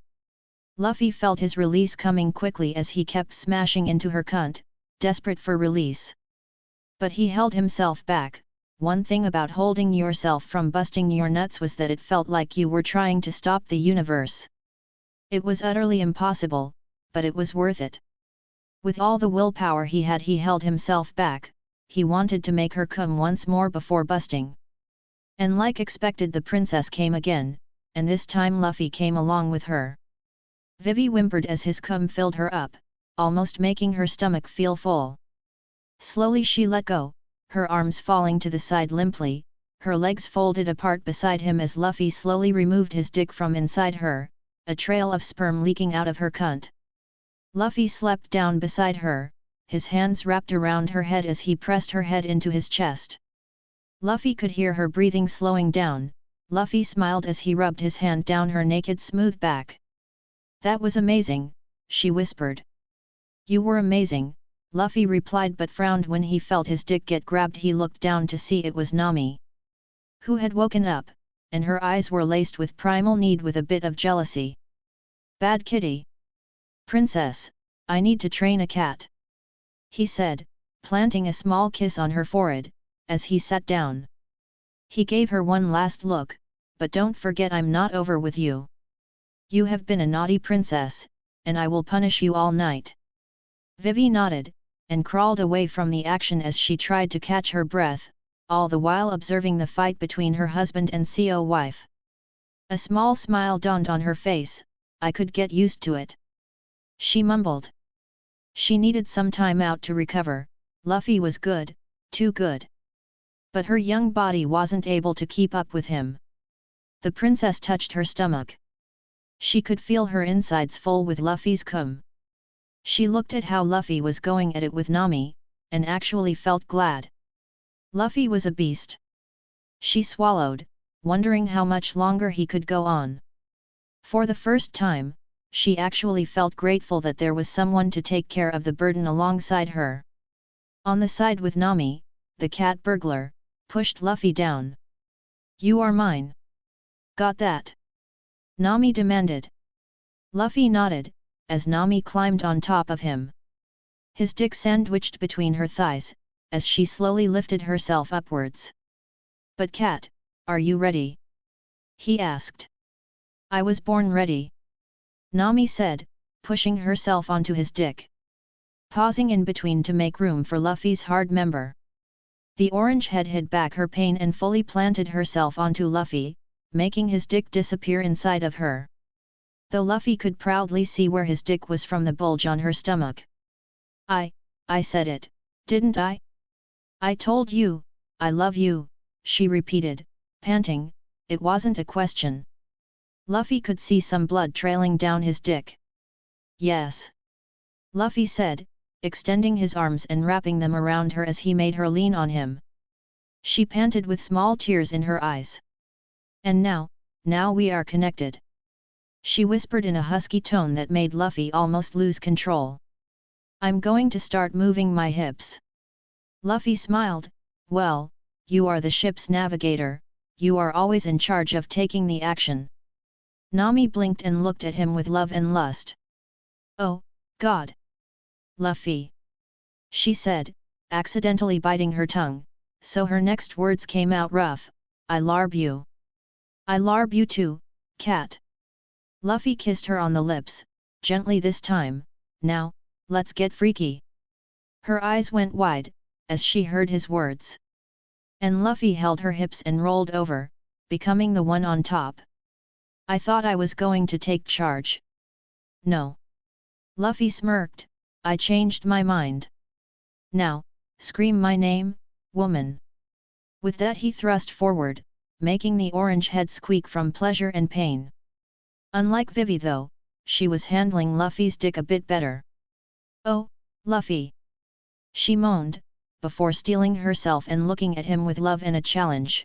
Luffy felt his release coming quickly as he kept smashing into her cunt, desperate for release. But he held himself back. One thing about holding yourself from busting your nuts was that it felt like you were trying to stop the universe. It was utterly impossible, but it was worth it. With all the willpower he had, he held himself back. He wanted to make her come once more before busting. And like expected, the princess came again, and this time Luffy came along with her. Vivi whimpered as his cum filled her up, almost making her stomach feel full. Slowly she let go, her arms falling to the side limply, her legs folded apart beside him as Luffy slowly removed his dick from inside her, a trail of sperm leaking out of her cunt. Luffy slept down beside her, his hands wrapped around her head as he pressed her head into his chest. Luffy could hear her breathing slowing down. Luffy smiled as he rubbed his hand down her naked smooth back. That was amazing, she whispered. You were amazing, Luffy replied but frowned when he felt his dick get grabbed. He looked down to see it was Nami, who had woken up, and her eyes were laced with primal need with a bit of jealousy. Bad kitty. Princess, I need to train a cat, he said, planting a small kiss on her forehead, as he sat down. He gave her one last look, but don't forget I'm not over with you. You have been a naughty princess, and I will punish you all night. Vivi nodded, and crawled away from the action as she tried to catch her breath, all the while observing the fight between her husband and CO wife. A small smile dawned on her face. I could get used to it. She mumbled. She needed some time out to recover. Luffy was good, too good. But her young body wasn't able to keep up with him. The princess touched her stomach. She could feel her insides full with Luffy's cum. She looked at how Luffy was going at it with Nami, and actually felt glad. Luffy was a beast. She swallowed, wondering how much longer he could go on. For the first time, she actually felt grateful that there was someone to take care of the burden alongside her. On the side with Nami, the cat burglar pushed Luffy down. You are mine. Got that? Nami demanded. Luffy nodded, as Nami climbed on top of him. His dick sandwiched between her thighs, as she slowly lifted herself upwards. But cat, are you ready? He asked. I was born ready. Nami said, pushing herself onto his dick. Pausing in between to make room for Luffy's hard member. The orange head hid back her pain and fully planted herself onto Luffy, making his dick disappear inside of her. Though Luffy could proudly see where his dick was from the bulge on her stomach. I said it, didn't I? I told you, I love you, she repeated, panting. It wasn't a question. Luffy could see some blood trailing down his dick. Yes. Luffy said, extending his arms and wrapping them around her as he made her lean on him. She panted with small tears in her eyes. And now we are connected. She whispered in a husky tone that made Luffy almost lose control. I'm going to start moving my hips. Luffy smiled. Well, you are the ship's navigator, you are always in charge of taking the action. Nami blinked and looked at him with love and lust. Oh, God! Luffy! She said, accidentally biting her tongue, so her next words came out rough. I larb you. I larb you too, cat. Luffy kissed her on the lips, gently this time. Now, let's get freaky. Her eyes went wide, as she heard his words. And Luffy held her hips and rolled over, becoming the one on top. I thought I was going to take charge. No. Luffy smirked, I changed my mind. Now, scream my name, woman. With that he thrust forward, making the orange head squeak from pleasure and pain. Unlike Vivi though, she was handling Luffy's dick a bit better. Oh, Luffy! She moaned, before steeling herself and looking at him with love and a challenge.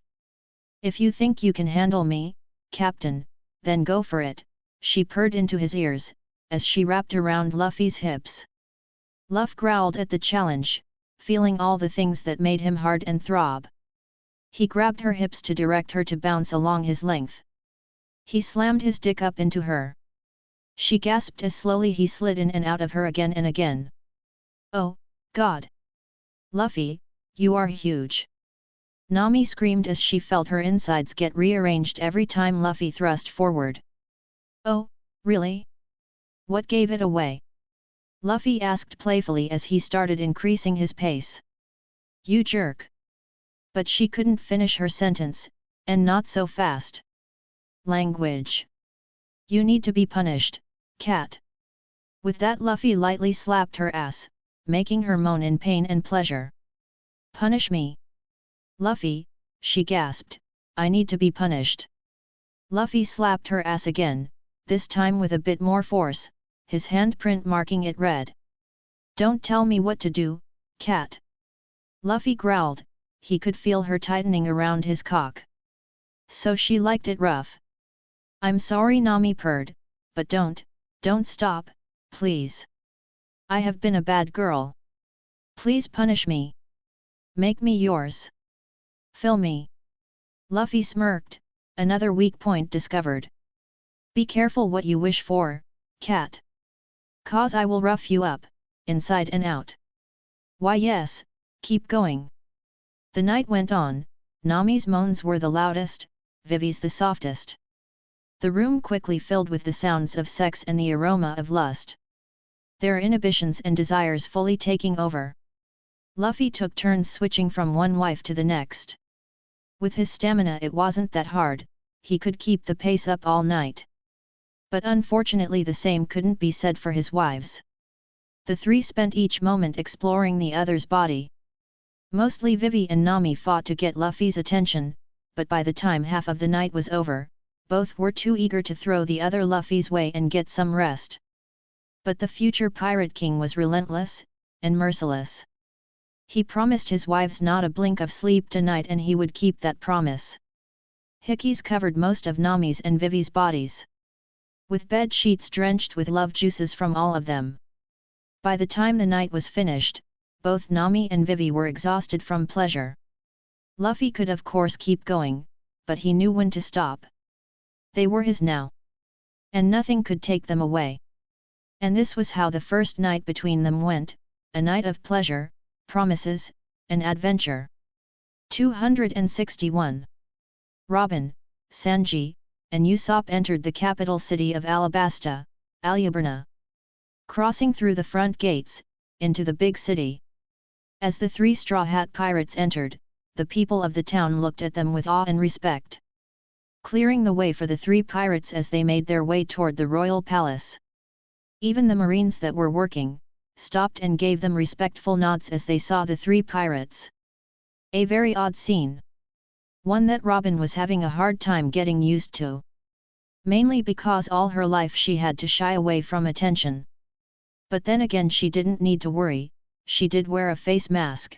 If you think you can handle me, Captain, then go for it, she purred into his ears, as she wrapped around Luffy's hips. Luff growled at the challenge, feeling all the things that made him hard and throb. He grabbed her hips to direct her to bounce along his length. He slammed his dick up into her. She gasped as slowly he slid in and out of her again and again. Oh, God! Luffy, you are huge! Nami screamed as she felt her insides get rearranged every time Luffy thrust forward. Oh, really? What gave it away? Luffy asked playfully as he started increasing his pace. You jerk! But she couldn't finish her sentence, and not so fast. Language. You need to be punished, cat. With that Luffy lightly slapped her ass, making her moan in pain and pleasure. Punish me. Luffy, she gasped, I need to be punished. Luffy slapped her ass again, this time with a bit more force, his handprint marking it red. Don't tell me what to do, cat. Luffy growled, he could feel her tightening around his cock. So she liked it rough. I'm sorry, Nami purred, but don't stop, please. I have been a bad girl. Please punish me. Make me yours. Fill me. Luffy smirked, another weak point discovered. Be careful what you wish for, cat. 'Cause I will rough you up, inside and out. Why yes, keep going. The night went on, Nami's moans were the loudest, Vivi's the softest. The room quickly filled with the sounds of sex and the aroma of lust. Their inhibitions and desires fully taking over. Luffy took turns switching from one wife to the next. With his stamina it wasn't that hard, he could keep the pace up all night. But unfortunately the same couldn't be said for his wives. The three spent each moment exploring the other's body. Mostly Vivi and Nami fought to get Luffy's attention, but by the time half of the night was over, both were too eager to throw the other Luffy's way and get some rest. But the future Pirate King was relentless, and merciless. He promised his wives not a blink of sleep tonight and he would keep that promise. Hickeys covered most of Nami's and Vivi's bodies, with bed sheets drenched with love juices from all of them. By the time the night was finished, both Nami and Vivi were exhausted from pleasure. Luffy could of course keep going, but he knew when to stop. They were his now. And nothing could take them away. And this was how the first night between them went, a night of pleasure, promises, and adventure. 261. Robin, Sanji, and Usopp entered the capital city of Alabasta, Aluberna. Crossing through the front gates, into the big city. As the three Straw Hat Pirates entered, the people of the town looked at them with awe and respect. Clearing the way for the three pirates as they made their way toward the royal palace. Even the marines that were working, stopped and gave them respectful nods as they saw the three pirates. A very odd scene. One that Robin was having a hard time getting used to. Mainly because all her life she had to shy away from attention. But then again she didn't need to worry, she did wear a face mask.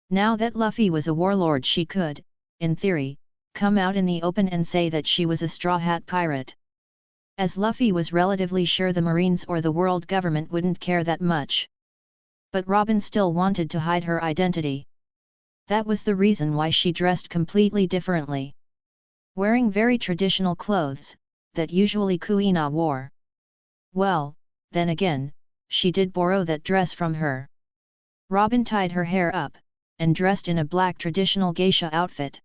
Now that Luffy was a warlord she could, in theory, come out in the open and say that she was a Straw Hat Pirate. As Luffy was relatively sure the Marines or the world government wouldn't care that much. But Robin still wanted to hide her identity. That was the reason why she dressed completely differently. Wearing very traditional clothes, that usually Kuina wore. Well, then again, she did borrow that dress from her. Robin tied her hair up, and dressed in a black traditional geisha outfit.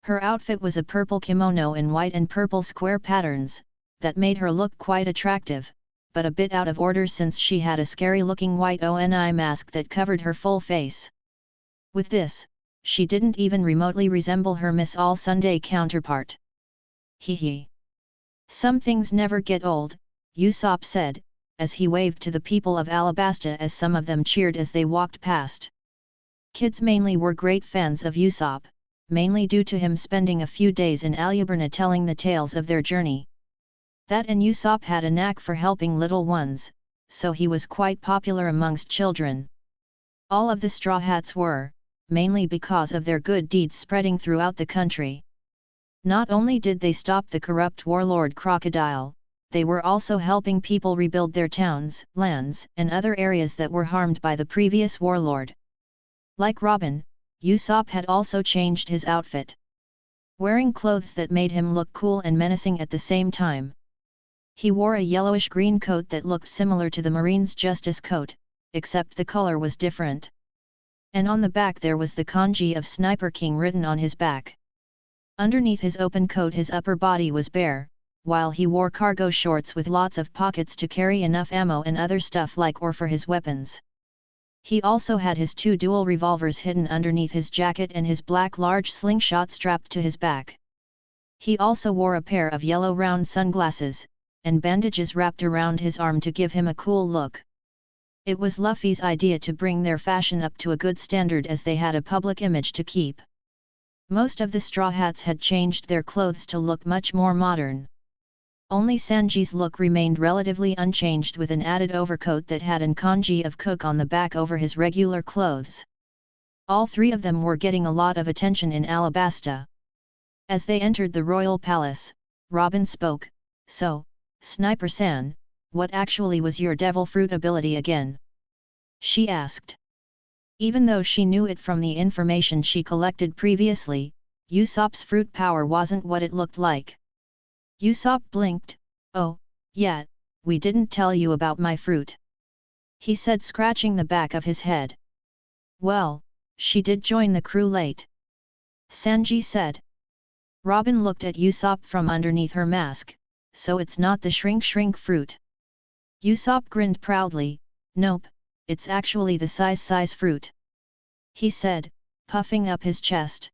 Her outfit was a purple kimono in white and purple square patterns, that made her look quite attractive, but a bit out of order since she had a scary-looking white ONI mask that covered her full face. With this, she didn't even remotely resemble her Miss All Sunday counterpart. Hee hee. Some things never get old, Usopp said, as he waved to the people of Alabasta as some of them cheered as they walked past. Kids mainly were great fans of Usopp, mainly due to him spending a few days in Aluberna telling the tales of their journey. That and Usopp had a knack for helping little ones, so he was quite popular amongst children. All of the Straw Hats were, mainly because of their good deeds spreading throughout the country. Not only did they stop the corrupt warlord Crocodile, they were also helping people rebuild their towns, lands, and other areas that were harmed by the previous warlord. Like Robin, Usopp had also changed his outfit. Wearing clothes that made him look cool and menacing at the same time. He wore a yellowish-green coat that looked similar to the Marines' justice coat, except the color was different. And on the back there was the kanji of Sniper King written on his back. Underneath his open coat his upper body was bare, while he wore cargo shorts with lots of pockets to carry enough ammo and other stuff like ore for his weapons. He also had his two dual revolvers hidden underneath his jacket and his black large slingshot strapped to his back. He also wore a pair of yellow round sunglasses, and bandages wrapped around his arm to give him a cool look. It was Luffy's idea to bring their fashion up to a good standard as they had a public image to keep. Most of the Straw Hats had changed their clothes to look much more modern. Only Sanji's look remained relatively unchanged with an added overcoat that had an kanji of cook on the back over his regular clothes. All three of them were getting a lot of attention in Alabasta. As they entered the royal palace, Robin spoke, "So, Sniper-san, what actually was your devil fruit ability again?" she asked. Even though she knew it from the information she collected previously, Usopp's fruit power wasn't what it looked like. Usopp blinked. "Oh, yeah, we didn't tell you about my fruit," he said, scratching the back of his head. "Well, she did join the crew late," Sanji said. Robin looked at Usopp from underneath her mask, so it's not the shrink fruit. Usopp grinned proudly, nope, it's actually the size fruit. He said, puffing up his chest.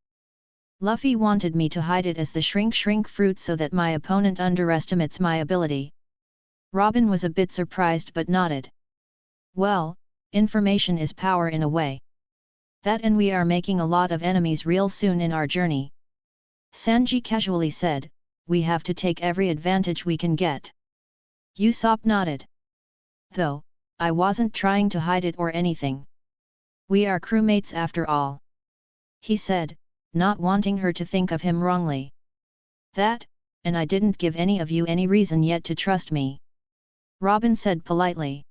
Luffy wanted me to hide it as the shrink fruit so that my opponent underestimates my ability. Robin was a bit surprised but nodded. Well, information is power in a way. That, and we are making a lot of enemies real soon in our journey. Sanji casually said, we have to take every advantage we can get. Usopp nodded. Though, I wasn't trying to hide it or anything. We are crewmates after all. He said, not wanting her to think of him wrongly. That, and I didn't give any of you any reason yet to trust me. Robin said politely.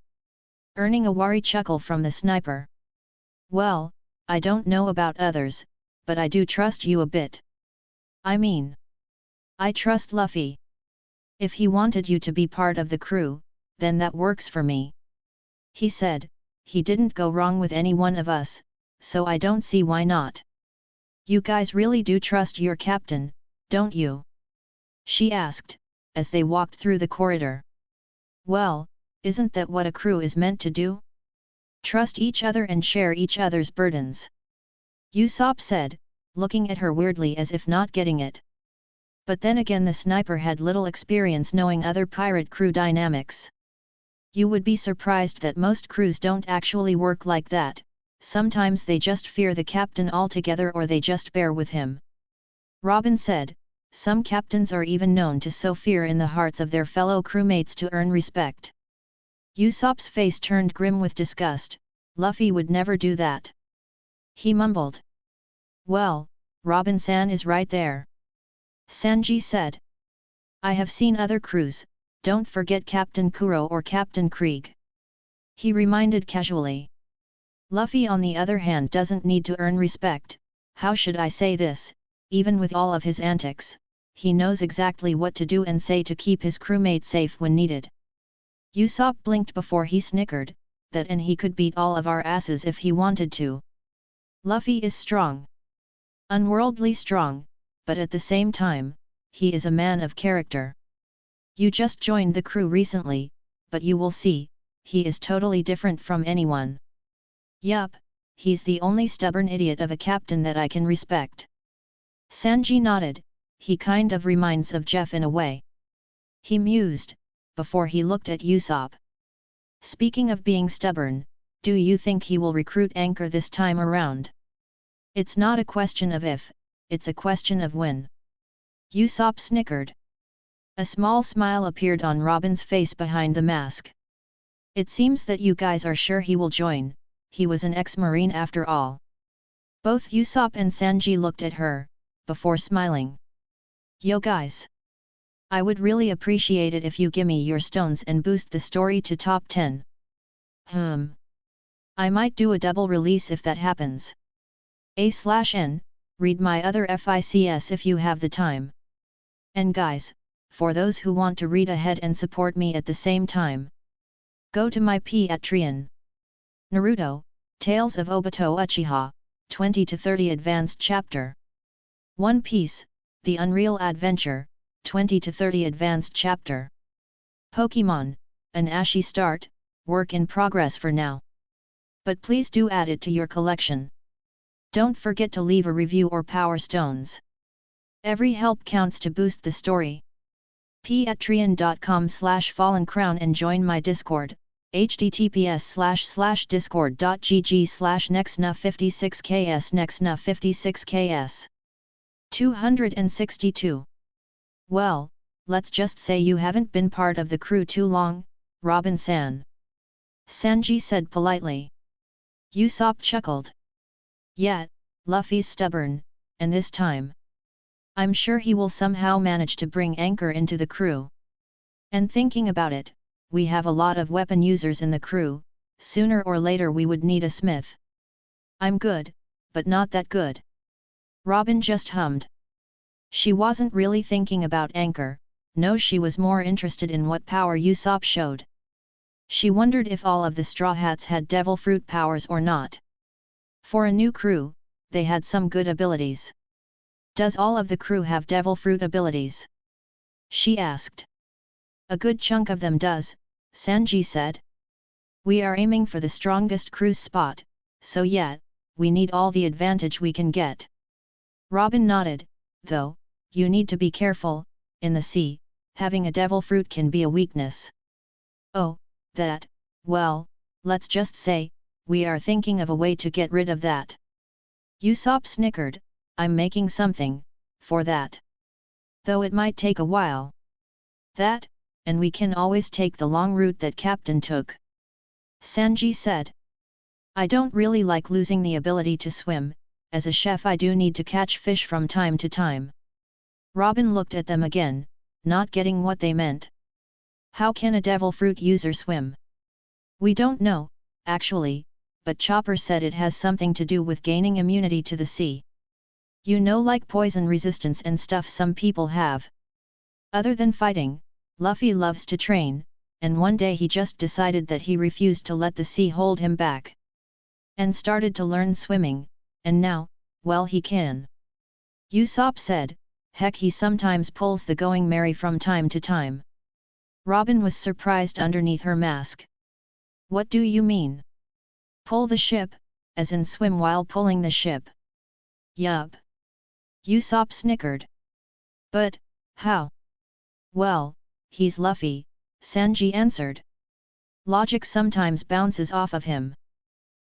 Earning a wary chuckle from the sniper. Well, I don't know about others, but I do trust you a bit. I mean, I trust Luffy. If he wanted you to be part of the crew, then that works for me. He said, he didn't go wrong with any one of us, so I don't see why not. You guys really do trust your captain, don't you? She asked, as they walked through the corridor. Well, isn't that what a crew is meant to do? Trust each other and share each other's burdens. Usopp said, looking at her weirdly as if not getting it. But then again, the sniper had little experience knowing other pirate crew dynamics. You would be surprised that most crews don't actually work like that, sometimes they just fear the captain altogether or they just bear with him. Robin said, some captains are even known to sow fear in the hearts of their fellow crewmates to earn respect. Usopp's face turned grim with disgust, Luffy would never do that. He mumbled. Well, Robin-san is right there. Sanji said. I have seen other crews, don't forget Captain Kuro or Captain Krieg. He reminded casually. Luffy on the other hand doesn't need to earn respect, how should I say this, even with all of his antics, he knows exactly what to do and say to keep his crewmate safe when needed. Usopp blinked before he snickered, that and he could beat all of our asses if he wanted to. Luffy is strong. Unworldly strong, but at the same time, he is a man of character. You just joined the crew recently, but you will see, he is totally different from anyone. Yup, he's the only stubborn idiot of a captain that I can respect. Sanji nodded, he kind of reminds of Jeff in a way. He mused, before he looked at Usopp. Speaking of being stubborn, do you think he will recruit Anchor this time around? It's not a question of if, it's a question of when. Usopp snickered. A small smile appeared on Robin's face behind the mask. It seems that you guys are sure he will join, he was an ex-marine after all. Both Usopp and Sanji looked at her, before smiling. Yo guys! I would really appreciate it if you gimme your stones and boost the story to top 10. I might do a double release if that happens. A/N, read my other FICS if you have the time. And guys, for those who want to read ahead and support me at the same time, go to my Patreon. Naruto, Tales of Obito Uchiha, 20-30 Advanced Chapter. One Piece, The Unreal Adventure, 20-30 Advanced Chapter. Pokemon, an ashy start, work in progress for now. But please do add it to your collection. Don't forget to leave a review or power stones. Every help counts to boost the story. Patreon.com/fallencrown and join my Discord, https://discord.gg/nextna56ks nextna56ks. 262. Well, let's just say you haven't been part of the crew too long, Robin-san. Sanji said politely. Usopp chuckled. Yet, Luffy's stubborn, and this time, I'm sure he will somehow manage to bring Anchor into the crew. And thinking about it, we have a lot of weapon users in the crew, sooner or later we would need a smith. I'm good, but not that good. Robin just hummed. She wasn't really thinking about Anchor, no, she was more interested in what power Usopp showed. She wondered if all of the Straw Hats had devil fruit powers or not. For a new crew, they had some good abilities. Does all of the crew have devil fruit abilities? She asked. A good chunk of them does, Sanji said. We are aiming for the strongest crew's spot, so yeah, we need all the advantage we can get. Robin nodded, though, you need to be careful, in the sea, having a devil fruit can be a weakness. Oh, that, well, let's just say, we are thinking of a way to get rid of that. Usopp snickered, I'm making something, for that. Though it might take a while. That, and we can always take the long route that Captain took. Sanji said. I don't really like losing the ability to swim, as a chef I do need to catch fish from time to time. Robin looked at them again, not getting what they meant. How can a devil fruit user swim? We don't know, actually, but Chopper said it has something to do with gaining immunity to the sea. You know, like poison resistance and stuff some people have. Other than fighting, Luffy loves to train, and one day he just decided that he refused to let the sea hold him back. And started to learn swimming, and now, well, he can. Usopp said, heck, he sometimes pulls the Going Merry from time to time. Robin was surprised underneath her mask. What do you mean? Pull the ship, as in swim while pulling the ship? Yup. Usopp snickered. But, how? Well, he's Luffy, Sanji answered. Logic sometimes bounces off of him.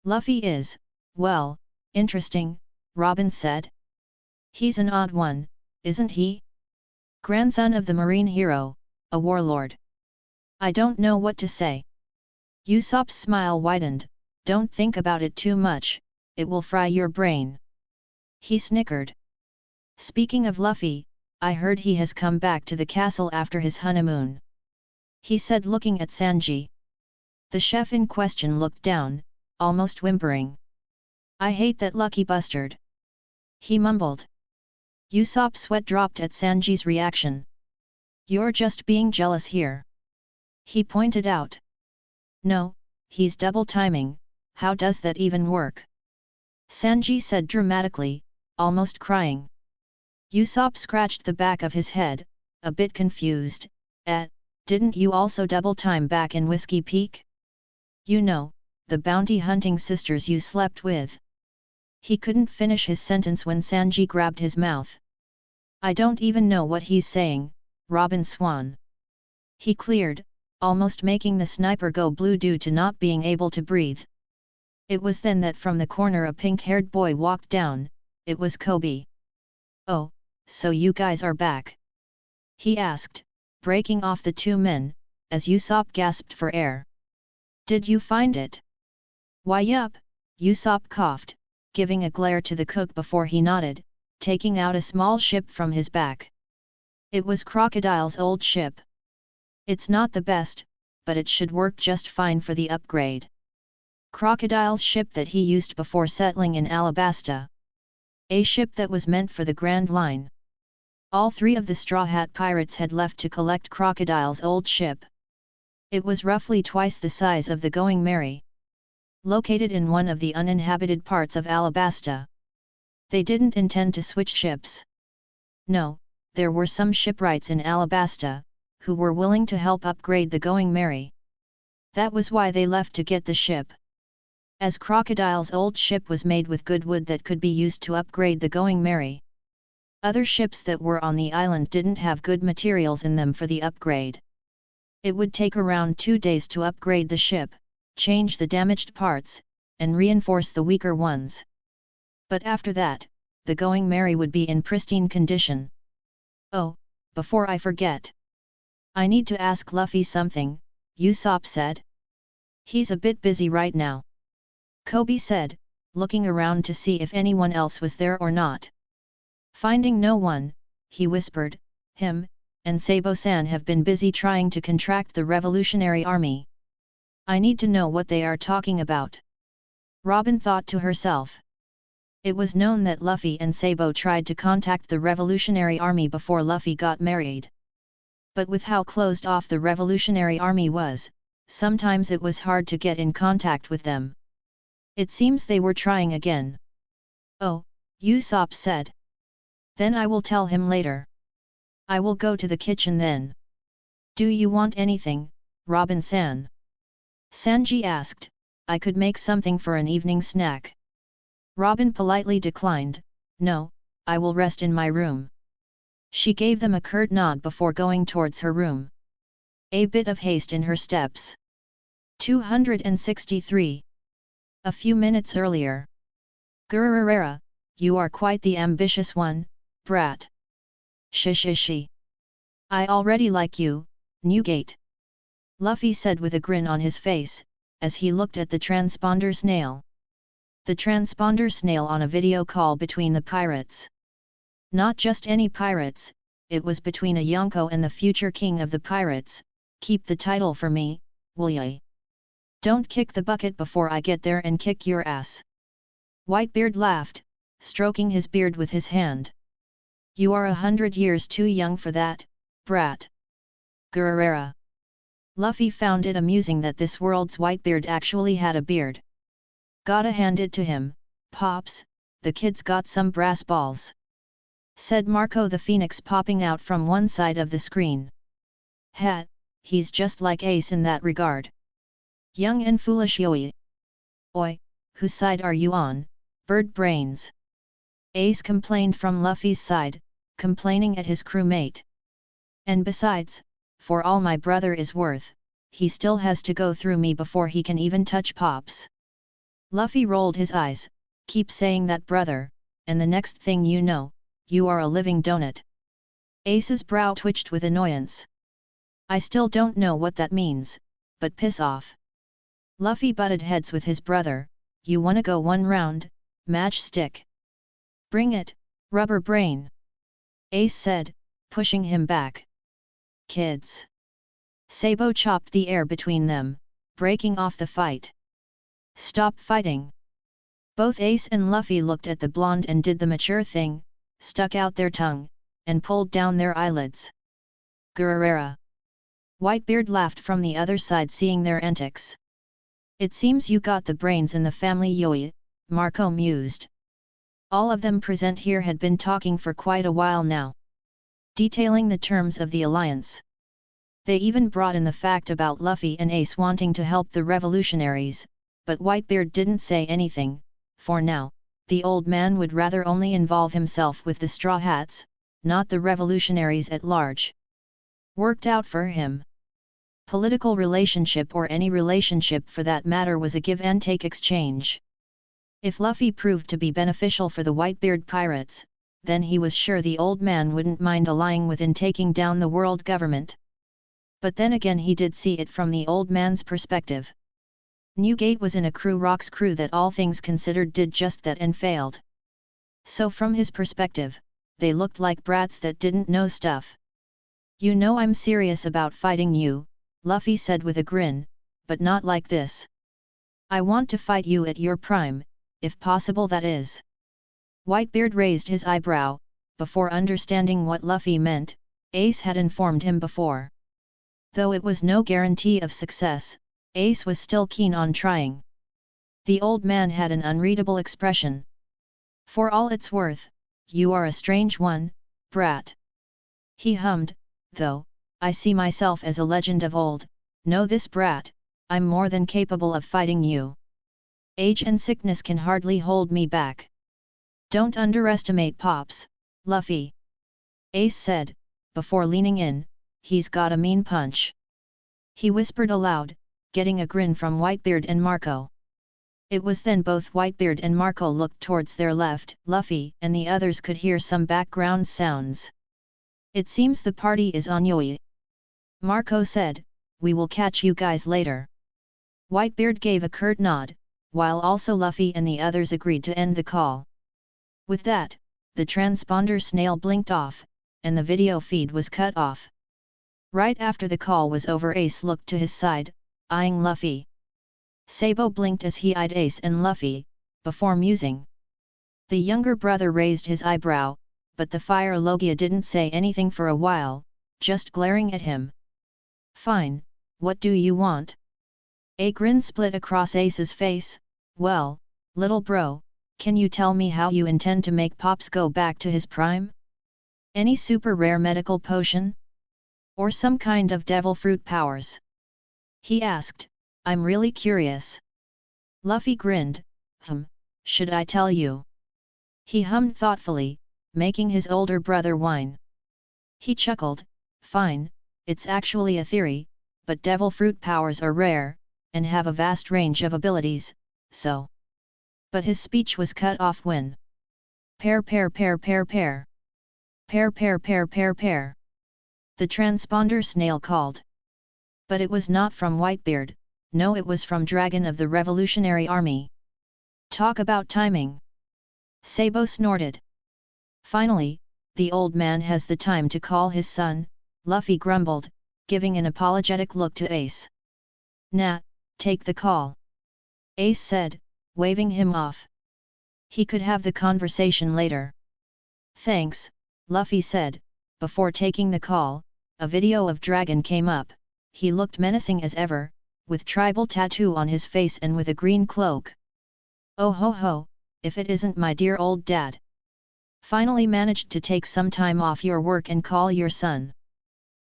Luffy is, well, interesting, Robin said. He's an odd one, isn't he? Grandson of the marine hero, a warlord. I don't know what to say. Usopp's smile widened, don't think about it too much, it will fry your brain. He snickered. Speaking of Luffy, I heard he has come back to the castle after his honeymoon. He said, looking at Sanji. The chef in question looked down, almost whimpering. I hate that lucky bastard. He mumbled. Usopp's sweat dropped at Sanji's reaction. You're just being jealous here. He pointed out. No, he's double timing, how does that even work? Sanji said dramatically, almost crying. Usopp scratched the back of his head, a bit confused. Didn't you also double time back in Whiskey Peak? You know, the bounty hunting sisters you slept with. He couldn't finish his sentence when Sanji grabbed his mouth. I don't even know what he's saying, Robin Swan. He cleared, almost making the sniper go blue due to not being able to breathe. It was then that from the corner a pink-haired boy walked down. It was Kobe. Oh, so you guys are back? He asked, breaking off the two men, as Usopp gasped for air. Did you find it? Why yup, Usopp coughed, giving a glare to the cook before he nodded, taking out a small ship from his back. It was Crocodile's old ship. It's not the best, but it should work just fine for the upgrade. Crocodile's ship that he used before settling in Alabasta. A ship that was meant for the Grand Line. All three of the Straw Hat pirates had left to collect Crocodile's old ship. It was roughly twice the size of the Going Merry. Located in one of the uninhabited parts of Alabasta. They didn't intend to switch ships. No, there were some shipwrights in Alabasta, who were willing to help upgrade the Going Merry. That was why they left to get the ship. As Crocodile's old ship was made with good wood that could be used to upgrade the Going Merry. Other ships that were on the island didn't have good materials in them for the upgrade. It would take around 2 days to upgrade the ship, change the damaged parts, and reinforce the weaker ones. But after that, the Going Merry would be in pristine condition. Oh, before I forget. I need to ask Luffy something, Usopp said. He's a bit busy right now. Kobe said, looking around to see if anyone else was there or not. Finding no one, he whispered, him, and Sabo-san have been busy trying to contract the Revolutionary Army. I need to know what they are talking about. Robin thought to herself. It was known that Luffy and Sabo tried to contact the Revolutionary Army before Luffy got married. But with how closed off the Revolutionary Army was, sometimes it was hard to get in contact with them. It seems they were trying again. Oh, Usopp said. Then I will tell him later. I will go to the kitchen then. Do you want anything, Robin-san? Sanji asked. I could make something for an evening snack. Robin politely declined. No, I will rest in my room. She gave them a curt nod before going towards her room. A bit of haste in her steps. 263. A few minutes earlier. Gururera, you are quite the ambitious one, brat. Shishi. I already like you, Newgate. Luffy said with a grin on his face, as he looked at the transponder snail. The transponder snail on a video call between the pirates. Not just any pirates, it was between a Yonko and the future king of the pirates. Keep the title for me, will ya? Don't kick the bucket before I get there and kick your ass. Whitebeard laughed, stroking his beard with his hand. You are 100 years too young for that, brat. Gururera. Luffy found it amusing that this world's Whitebeard actually had a beard. Gotta hand it to him, Pops, the kid's got some brass balls. Said Marco the Phoenix popping out from one side of the screen. Hat, he's just like Ace in that regard. Young and foolish Yoi. Oi, whose side are you on, bird brains? Ace complained from Luffy's side, complaining at his crewmate. And besides, for all my brother is worth, he still has to go through me before he can even touch Pops. Luffy rolled his eyes, keep saying that brother, and the next thing you know, you are a living donut. Ace's brow twitched with annoyance. I still don't know what that means, but piss off. Luffy butted heads with his brother. You wanna go one round, matchstick? Bring it, rubber brain. Ace said, pushing him back. Kids. Sabo chopped the air between them, breaking off the fight. Stop fighting. Both Ace and Luffy looked at the blonde and did the mature thing, stuck out their tongue, and pulled down their eyelids. Gururera. Whitebeard laughed from the other side seeing their antics. It seems you got the brains in the family, Yoi, Marco mused. All of them present here had been talking for quite a while now, detailing the terms of the alliance. They even brought in the fact about Luffy and Ace wanting to help the revolutionaries, but Whitebeard didn't say anything. For now, the old man would rather only involve himself with the Straw Hats, not the revolutionaries at large. Worked out for him. Political relationship or any relationship for that matter was a give-and-take exchange. If Luffy proved to be beneficial for the Whitebeard pirates, then he was sure the old man wouldn't mind allying with in taking down the world government. But then again he did see it from the old man's perspective. Newgate was in a Rocks crew that all things considered did just that and failed. So from his perspective, they looked like brats that didn't know stuff. You know I'm serious about fighting you, Luffy said with a grin, but not like this. I want to fight you at your prime, if possible that is. Whitebeard raised his eyebrow, before understanding what Luffy meant. Ace had informed him before. Though it was no guarantee of success, Ace was still keen on trying. The old man had an unreadable expression. For all it's worth, you are a strange one, brat. He hummed, though, I see myself as a legend of old. Know this brat, I'm more than capable of fighting you. Age and sickness can hardly hold me back. Don't underestimate Pops, Luffy. Ace said, before leaning in, he's got a mean punch. He whispered aloud, getting a grin from Whitebeard and Marco. It was then both Whitebeard and Marco looked towards their left. Luffy and the others could hear some background sounds. It seems the party is on Yoi. Marco said, we will catch you guys later. Whitebeard gave a curt nod, while also Luffy and the others agreed to end the call. With that, the transponder snail blinked off, and the video feed was cut off. Right after the call was over, Ace looked to his side, eyeing Luffy. Sabo blinked as he eyed Ace and Luffy, before musing. The younger brother raised his eyebrow, but the Fire Logia didn't say anything for a while, just glaring at him. Fine, what do you want? A grin split across Ace's face. Well, little bro, can you tell me how you intend to make Pops go back to his prime? Any super rare medical potion? Or some kind of devil fruit powers? He asked, I'm really curious. Luffy grinned, should I tell you? He hummed thoughtfully, making his older brother whine. He chuckled, fine, it's actually a theory, but devil fruit powers are rare, and have a vast range of abilities, so. But his speech was cut off when. Pair. The transponder snail called. But it was not from Whitebeard, no, it was from Dragon of the Revolutionary Army. Talk about timing. Sabo snorted. Finally, the old man has the time to call his son, Luffy grumbled, giving an apologetic look to Ace. Nah, take the call. Ace said, waving him off. He could have the conversation later. Thanks, Luffy said. Before taking the call, a video of Dragon came up. He looked menacing as ever, with tribal tattoo on his face and with a green cloak. Oh ho ho, if it isn't my dear old dad. Finally managed to take some time off your work and call your son.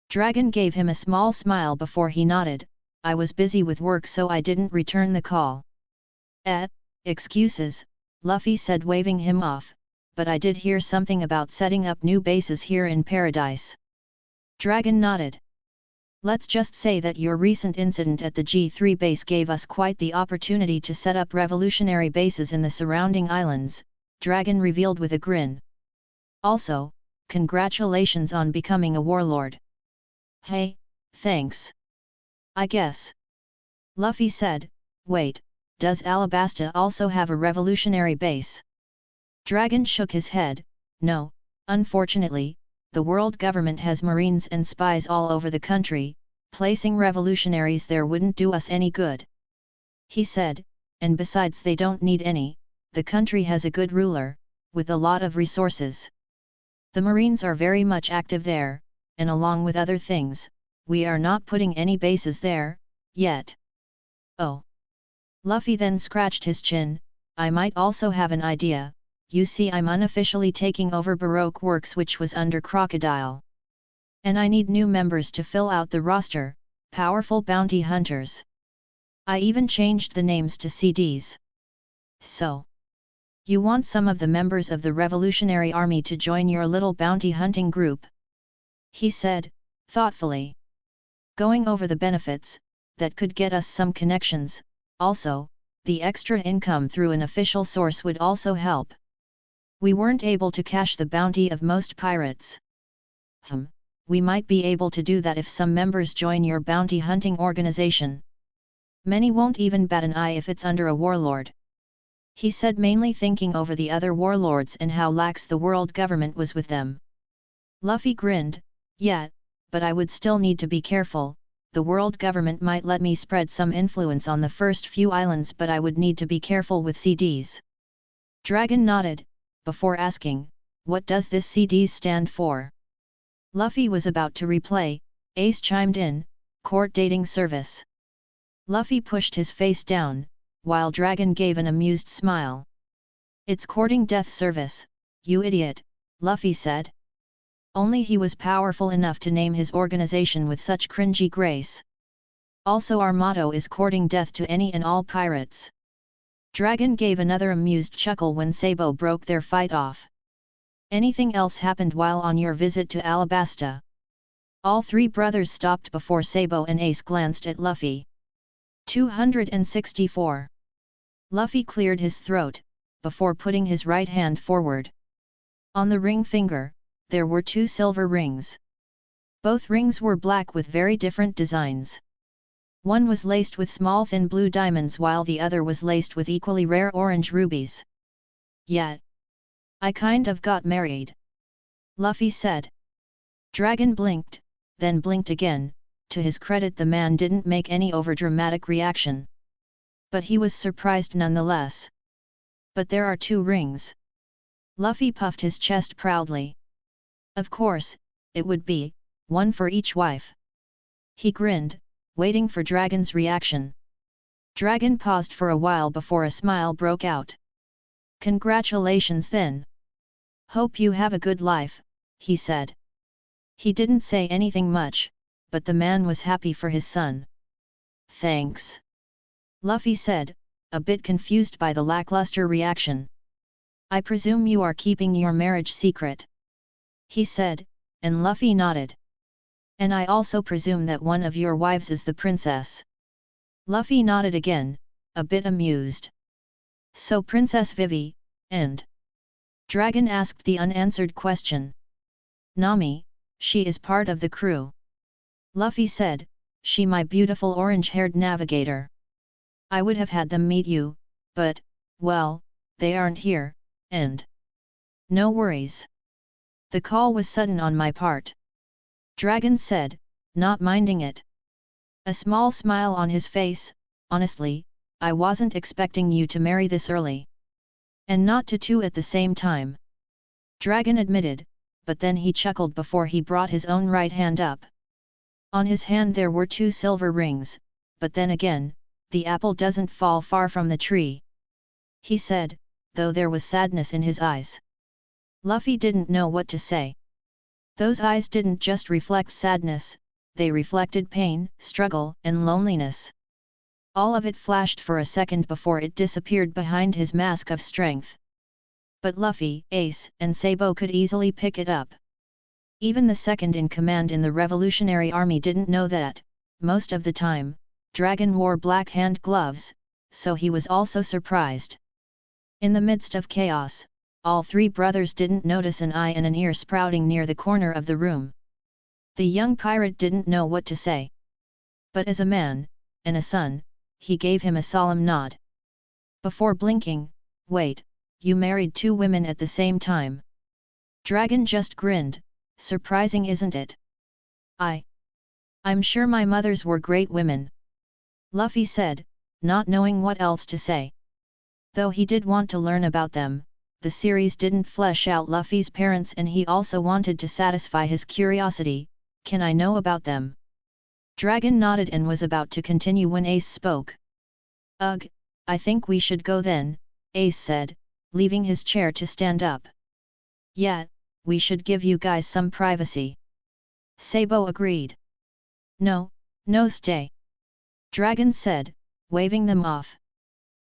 Dragon gave him a small smile before he nodded. I was busy with work so I didn't return the call. Excuses, Luffy said, waving him off, but I did hear something about setting up new bases here in Paradise. Dragon nodded. Let's just say that your recent incident at the G3 base gave us quite the opportunity to set up revolutionary bases in the surrounding islands, Dragon revealed with a grin. Also, congratulations on becoming a warlord. Hey, thanks. I guess. Luffy said, wait, does Alabasta also have a revolutionary base? Dragon shook his head, no, unfortunately, the world government has marines and spies all over the country, placing revolutionaries there wouldn't do us any good. He said, and besides they don't need any, the country has a good ruler, with a lot of resources. The marines are very much active there, and along with other things, we are not putting any bases there, yet. Oh. Luffy then scratched his chin, I might also have an idea. You see, I'm unofficially taking over Baroque Works, which was under Crocodile. And I need new members to fill out the roster, powerful bounty hunters. I even changed the names to CDs. So. You want some of the members of the Revolutionary Army to join your little bounty hunting group? He said, thoughtfully. Going over the benefits, that could get us some connections, also, the extra income through an official source would also help. We weren't able to cash the bounty of most pirates. We might be able to do that if some members join your bounty hunting organization. Many won't even bat an eye if it's under a warlord. He said, mainly thinking over the other warlords and how lax the world government was with them. Luffy grinned, yeah, but I would still need to be careful. The world government might let me spread some influence on the first few islands, but I would need to be careful with CDs. Dragon nodded, before asking, what does this CDs stand for? Luffy was about to reply, Ace chimed in, court dating service. Luffy pushed his face down, while Dragon gave an amused smile. It's courting death service, you idiot, Luffy said. Only he was powerful enough to name his organization with such cringy grace. Also, our motto is courting death to any and all pirates. Dragon gave another amused chuckle when Sabo broke their fight off. Anything else happened while on your visit to Alabasta? All three brothers stopped before Sabo and Ace glanced at Luffy. 264. Luffy cleared his throat, before putting his right hand forward. On the ring finger, there were 2 silver rings. Both rings were black with very different designs. One was laced with small thin blue diamonds while the other was laced with equally rare orange rubies. Yeah. I kind of got married. Luffy said. Dragon blinked, then blinked again. To his credit, the man didn't make any overdramatic reaction. But he was surprised nonetheless. But there are 2 rings. Luffy puffed his chest proudly. Of course, it would be, one for each wife. He grinned, waiting for Dragon's reaction. Dragon paused for a while before a smile broke out. Congratulations then. Hope you have a good life, he said. He didn't say anything much, but the man was happy for his son. Thanks. Luffy said, a bit confused by the lackluster reaction. I presume you are keeping your marriage secret? He said, and Luffy nodded. And I also presume that one of your wives is the princess. Luffy nodded again, a bit amused. So Princess Vivi, and? Dragon asked the unanswered question. Nami, she is part of the crew. Luffy said, she my beautiful orange-haired navigator. I would have had them meet you, but, well, they aren't here, and? No worries. The call was sudden on my part. Dragon said, not minding it. A small smile on his face. Honestly, I wasn't expecting you to marry this early. And not to two at the same time. Dragon admitted, but then he chuckled before he brought his own right hand up. On his hand there were 2 silver rings, but then again, the apple doesn't fall far from the tree. He said, though there was sadness in his eyes. Luffy didn't know what to say. Those eyes didn't just reflect sadness, they reflected pain, struggle, and loneliness. All of it flashed for a second before it disappeared behind his mask of strength. But Luffy, Ace, and Sabo could easily pick it up. Even the second in command in the Revolutionary Army didn't know that, most of the time, Dragon wore black hand gloves, so he was also surprised. In the midst of chaos, all 3 brothers didn't notice an eye and an ear sprouting near the corner of the room. The young pirate didn't know what to say. But as a man, and a son, he gave him a solemn nod. Before blinking, wait, you married 2 women at the same time. Dragon just grinned, surprising isn't it? I'm sure my mothers were great women. Luffy said, not knowing what else to say. Though he did want to learn about them, the series didn't flesh out Luffy's parents and he also wanted to satisfy his curiosity. Can I know about them? Dragon nodded and was about to continue when Ace spoke. Ugh, I think we should go then, Ace said, leaving his chair to stand up. Yeah, we should give you guys some privacy. Sabo agreed. No, stay. Dragon said, waving them off.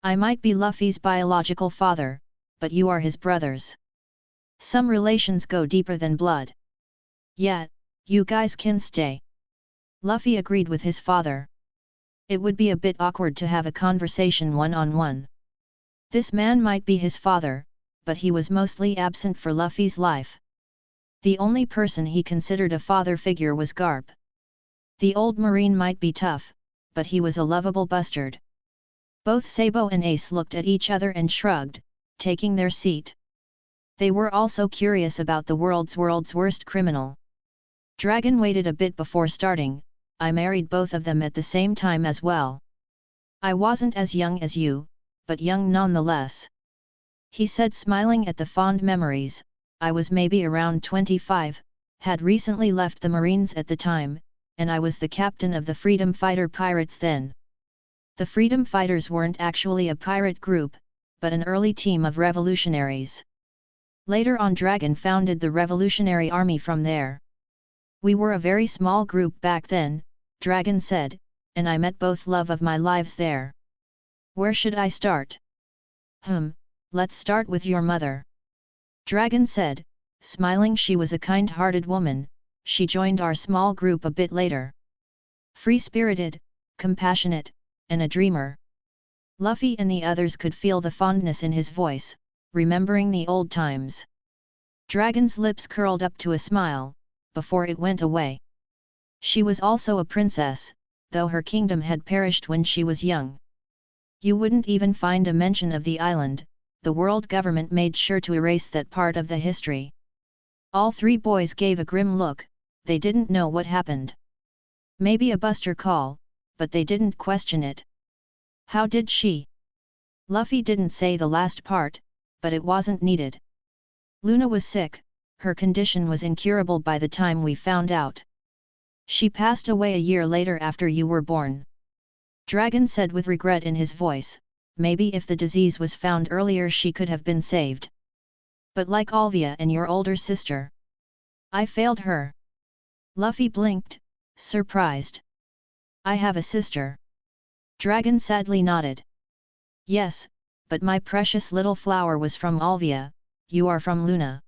I might be Luffy's biological father, but you are his brothers. Some relations go deeper than blood. Yeah, you guys can stay. Luffy agreed with his father. It would be a bit awkward to have a conversation one-on-one. This man might be his father, but he was mostly absent for Luffy's life. The only person he considered a father figure was Garp. The old marine might be tough, but he was a lovable bastard. Both Sabo and Ace looked at each other and shrugged, taking their seat. They were also curious about the world's worst criminal. Dragon waited a bit before starting. I married both of them at the same time as well. I wasn't as young as you, but young nonetheless. He said, smiling at the fond memories. I was maybe around 25, had recently left the Marines at the time, and I was the captain of the Freedom Fighter Pirates then. The Freedom Fighters weren't actually a pirate group, but an early team of revolutionaries. Later on Dragon founded the Revolutionary Army from there. We were a very small group back then, Dragon said, and I met both love of my lives there. Where should I start? Let's start with your mother. Dragon said, smiling. She was a kind-hearted woman, she joined our small group a bit later. Free-spirited, compassionate, and a dreamer. Luffy and the others could feel the fondness in his voice, remembering the old times. Dragon's lips curled up to a smile, before it went away. She was also a princess, though her kingdom had perished when she was young. You wouldn't even find a mention of the island, the world government made sure to erase that part of the history. All 3 boys gave a grim look, they didn't know what happened. Maybe a buster call, but they didn't question it. How did she? Luffy didn't say the last part, but it wasn't needed. Luna was sick, her condition was incurable by the time we found out. She passed away a year later after you were born. Dragon said with regret in his voice, maybe if the disease was found earlier she could have been saved. But like Alvia and your older sister. I failed her. Luffy blinked, surprised. I have a sister. Dragon sadly nodded. Yes, but my precious little flower was from Alvia, you are from Luna.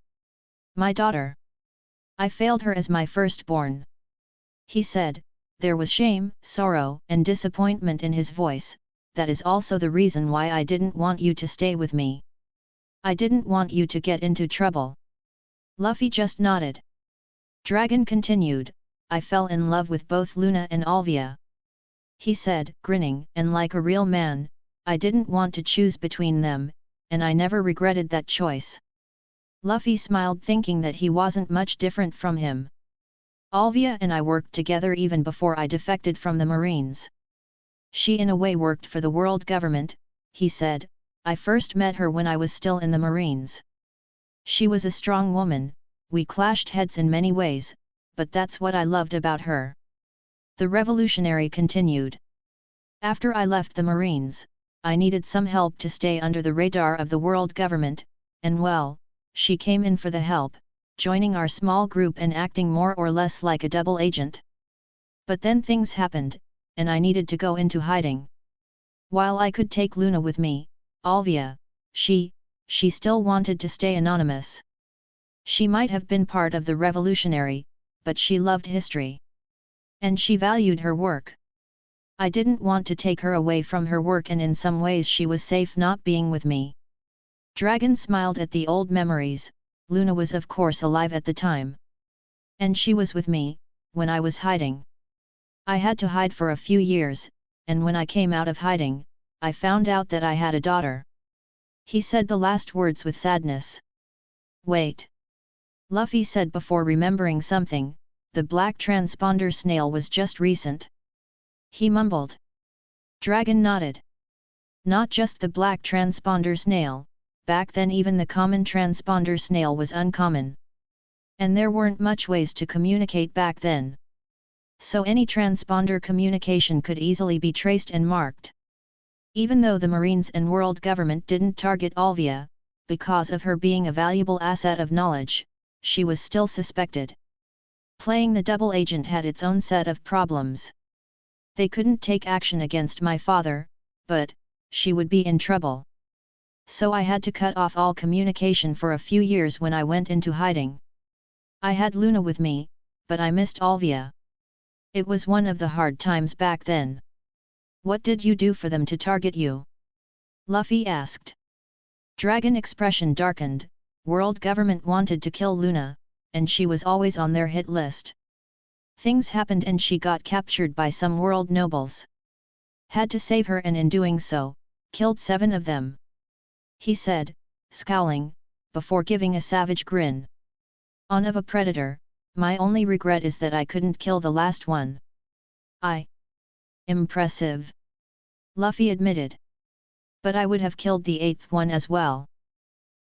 My daughter. I failed her as my firstborn. He said, there was shame, sorrow, and disappointment in his voice. That is also the reason why I didn't want you to stay with me. I didn't want you to get into trouble. Luffy just nodded. Dragon continued, I fell in love with both Luna and Alvia. He said, grinning, and like a real man, I didn't want to choose between them, and I never regretted that choice. Luffy smiled thinking that he wasn't much different from him. Alvia and I worked together even before I defected from the Marines. She in a way worked for the world government, he said. I first met her when I was still in the Marines. She was a strong woman, we clashed heads in many ways, but that's what I loved about her. The revolutionary continued. After I left the Marines, I needed some help to stay under the radar of the world government, and well, she came in for the help, joining our small group and acting more or less like a double agent. But then things happened, and I needed to go into hiding. While I could take Luna with me, Alvia, she still wanted to stay anonymous. She might have been part of the revolutionary, but she loved history. And she valued her work. I didn't want to take her away from her work, and in some ways she was safe not being with me. Dragon smiled at the old memories. Luna was of course alive at the time. And she was with me, when I was hiding. I had to hide for a few years, and when I came out of hiding, I found out that I had a daughter. He said the last words with sadness. Wait. Luffy said before remembering something, the black transponder snail was just recent. He mumbled. Dragon nodded. Not just the black transponder snail, back then even the common transponder snail was uncommon. And there weren't much ways to communicate back then. So any transponder communication could easily be traced and marked. Even though the Marines and world government didn't target Alvia, because of her being a valuable asset of knowledge, she was still suspected. Playing the double agent had its own set of problems. They couldn't take action against my father, but she would be in trouble. So I had to cut off all communication for a few years when I went into hiding. I had Luna with me, but I missed Alvia. It was one of the hard times back then. What did you do for them to target you? Luffy asked. Dragon expression darkened. World government wanted to kill Luna, and she was always on their hit list. Things happened and she got captured by some world nobles. Had to save her, and in doing so, killed 7 of them. He said, scowling, before giving a savage grin. On of a predator, my only regret is that I couldn't kill the last one. Impressive. Luffy admitted. But I would have killed the 8th one as well.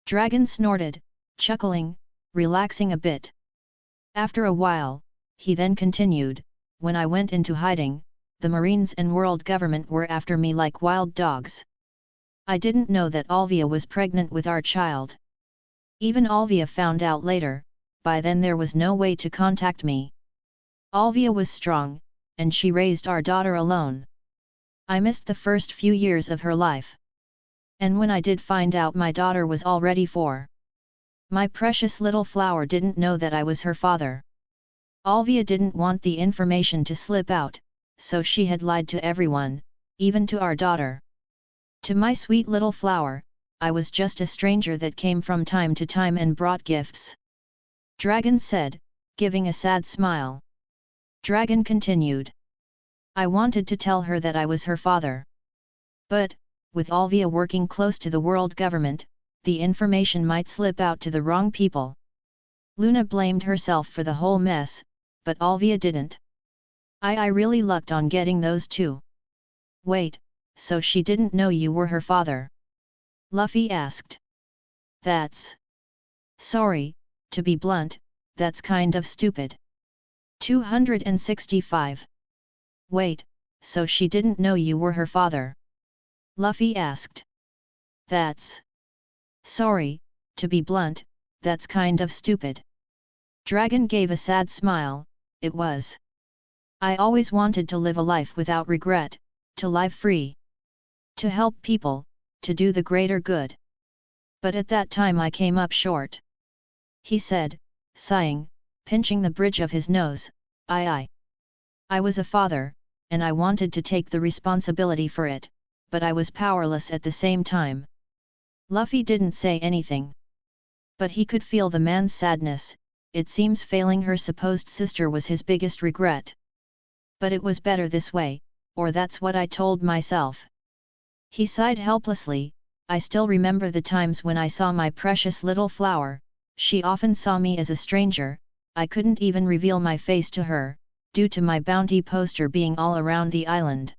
Dragon snorted, chuckling, relaxing a bit. After a while, he then continued, when I went into hiding, the Marines and world government were after me like wild dogs. I didn't know that Alvia was pregnant with our child. Even Alvia found out later, by then there was no way to contact me. Alvia was strong, and she raised our daughter alone. I missed the first few years of her life. And when I did find out, my daughter was already 4. My precious little flower didn't know that I was her father. Alvia didn't want the information to slip out, so she had lied to everyone, even to our daughter. To my sweet little flower, I was just a stranger that came from time to time and brought gifts. Dragon said, giving a sad smile. Dragon continued. I wanted to tell her that I was her father. But, with Alvia working close to the world government, the information might slip out to the wrong people. Luna blamed herself for the whole mess, but Alvia didn't. I really lucked on getting those 2. Wait, so she didn't know you were her father? Luffy asked. That's... Sorry, to be blunt, that's kind of stupid. 265. Wait, so she didn't know you were her father? Luffy asked. That's... Sorry, to be blunt, that's kind of stupid. Dragon gave a sad smile. It was. I always wanted to live a life without regret, to live free. To help people, to do the greater good. But at that time I came up short. He said, sighing, pinching the bridge of his nose. I was a father, and I wanted to take the responsibility for it, but I was powerless at the same time. Luffy didn't say anything. But he could feel the man's sadness. It seems failing her supposed sister was his biggest regret. But it was better this way, or that's what I told myself. He sighed helplessly. I still remember the times when I saw my precious little flower. She often saw me as a stranger. I couldn't even reveal my face to her, due to my bounty poster being all around the island.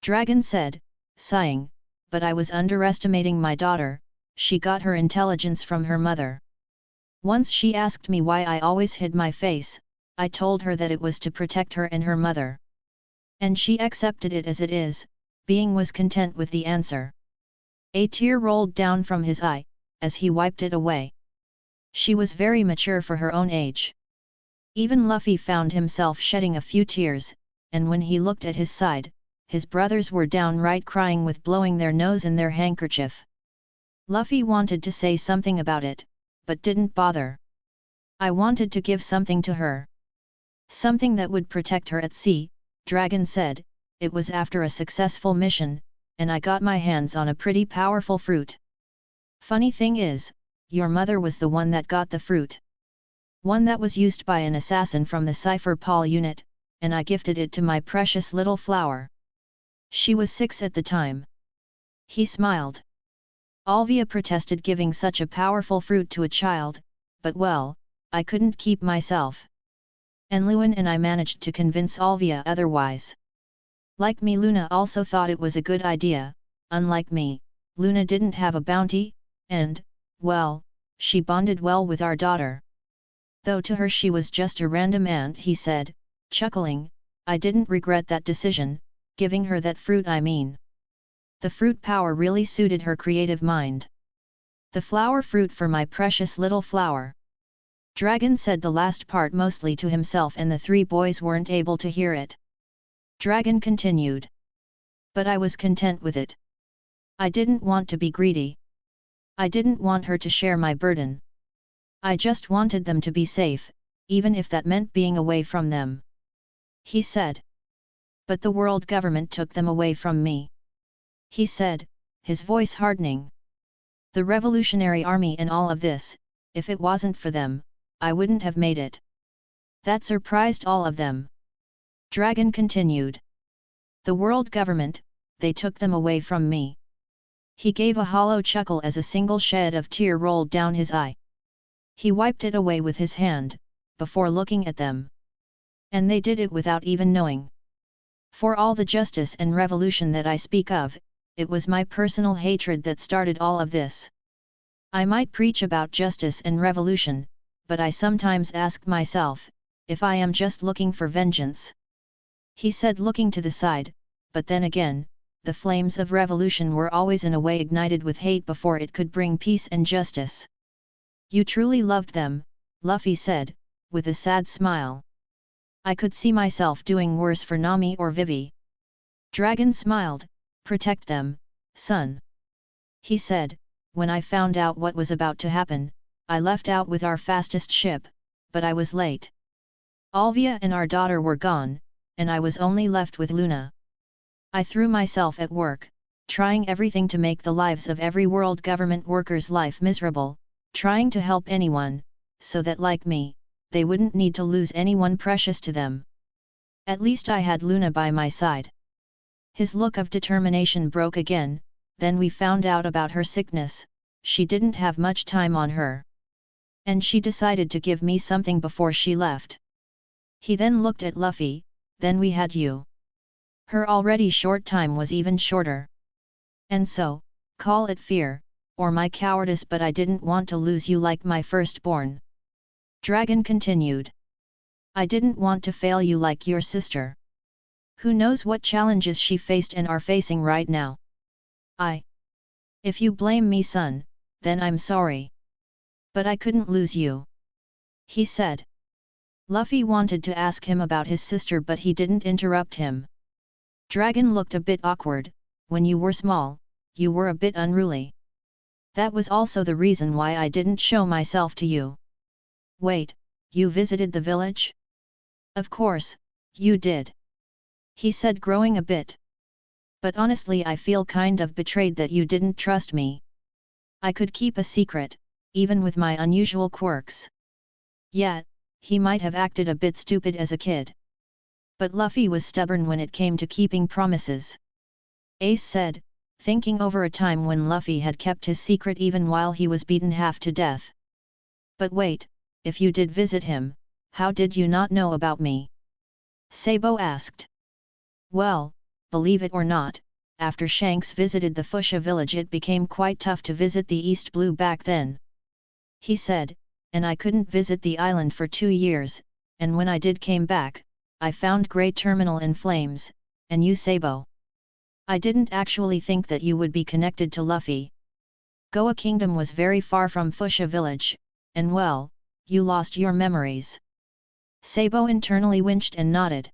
Dragon said, sighing, but I was underestimating my daughter. She got her intelligence from her mother. Once she asked me why I always hid my face. I told her that it was to protect her and her mother. And she accepted it as it is. Being was content with the answer. A tear rolled down from his eye, as he wiped it away. She was very mature for her own age. Even Luffy found himself shedding a few tears, and when he looked at his side, his brothers were downright crying with blowing their nose in their handkerchief. Luffy wanted to say something about it, but didn't bother. I wanted to give something to her. Something that would protect her at sea, Dragon said. It was after a successful mission, and I got my hands on a pretty powerful fruit. Funny thing is, your mother was the one that got the fruit. One that was used by an assassin from the Cypher Paul unit, and I gifted it to my precious little flower. She was 6 at the time. He smiled. Alvia protested giving such a powerful fruit to a child, but well, I couldn't keep myself. And Lewin and I managed to convince Alvia otherwise. Like me, Luna also thought it was a good idea. Unlike me, Luna didn't have a bounty, and, well, she bonded well with our daughter. Though to her she was just a random ant, he said, chuckling. I didn't regret that decision, giving her that fruit I mean. The fruit power really suited her creative mind. The flower fruit for my precious little flower. Dragon said the last part mostly to himself, and the 3 boys weren't able to hear it. Dragon continued. But I was content with it. I didn't want to be greedy. I didn't want her to share my burden. I just wanted them to be safe, even if that meant being away from them. He said. But the world government took them away from me. He said, his voice hardening. The Revolutionary Army and all of this, if it wasn't for them, I wouldn't have made it. That surprised all of them. Dragon continued. The world government, they took them away from me. He gave a hollow chuckle as a single shed of tear rolled down his eye. He wiped it away with his hand, before looking at them. And they did it without even knowing. For all the justice and revolution that I speak of, it was my personal hatred that started all of this. I might preach about justice and revolution, but I sometimes ask myself, if I am just looking for vengeance. He said, looking to the side, but then again, the flames of revolution were always in a way ignited with hate before it could bring peace and justice. You truly loved them, Luffy said, with a sad smile. I could see myself doing worse for Nami or Vivi. Dragon smiled. Protect them, son. He said, when I found out what was about to happen, I left out with our fastest ship, but I was late. Alvia and our daughter were gone, and I was only left with Luna. I threw myself at work, trying everything to make the lives of every world government worker's life miserable, trying to help anyone, so that like me, they wouldn't need to lose anyone precious to them. At least I had Luna by my side. His look of determination broke again. Then we found out about her sickness. She didn't have much time on her. And she decided to give me something before she left. He then looked at Luffy. Then we had you. Her already short time was even shorter. And so, call it fear, or my cowardice, but I didn't want to lose you like my firstborn. Dragon continued. I didn't want to fail you like your sister. Who knows what challenges she faced and are facing right now. If you blame me, son, then I'm sorry. But I couldn't lose you. he said. Luffy wanted to ask him about his sister but he didn't interrupt him. Dragon looked a bit awkward. When you were small, you were a bit unruly. That was also the reason why I didn't show myself to you. Wait, you visited the village? Of course, you did. He said, growing a bit. But honestly I feel kind of betrayed that you didn't trust me. I could keep a secret, even with my unusual quirks. Yet, he might have acted a bit stupid as a kid. But Luffy was stubborn when it came to keeping promises. Ace said, thinking over a time when Luffy had kept his secret even while he was beaten half to death. But wait, if you did visit him, how did you not know about me? Sabo asked. Well, believe it or not, after Shanks visited the Fuchsia village it became quite tough to visit the East Blue back then. He said, and I couldn't visit the island for 2 years, and when I did came back, I found Great Terminal in flames, and you Sabo. I didn't actually think that you would be connected to Luffy. Goa Kingdom was very far from Fuchsia village, and well, you lost your memories. Sabo internally winced and nodded.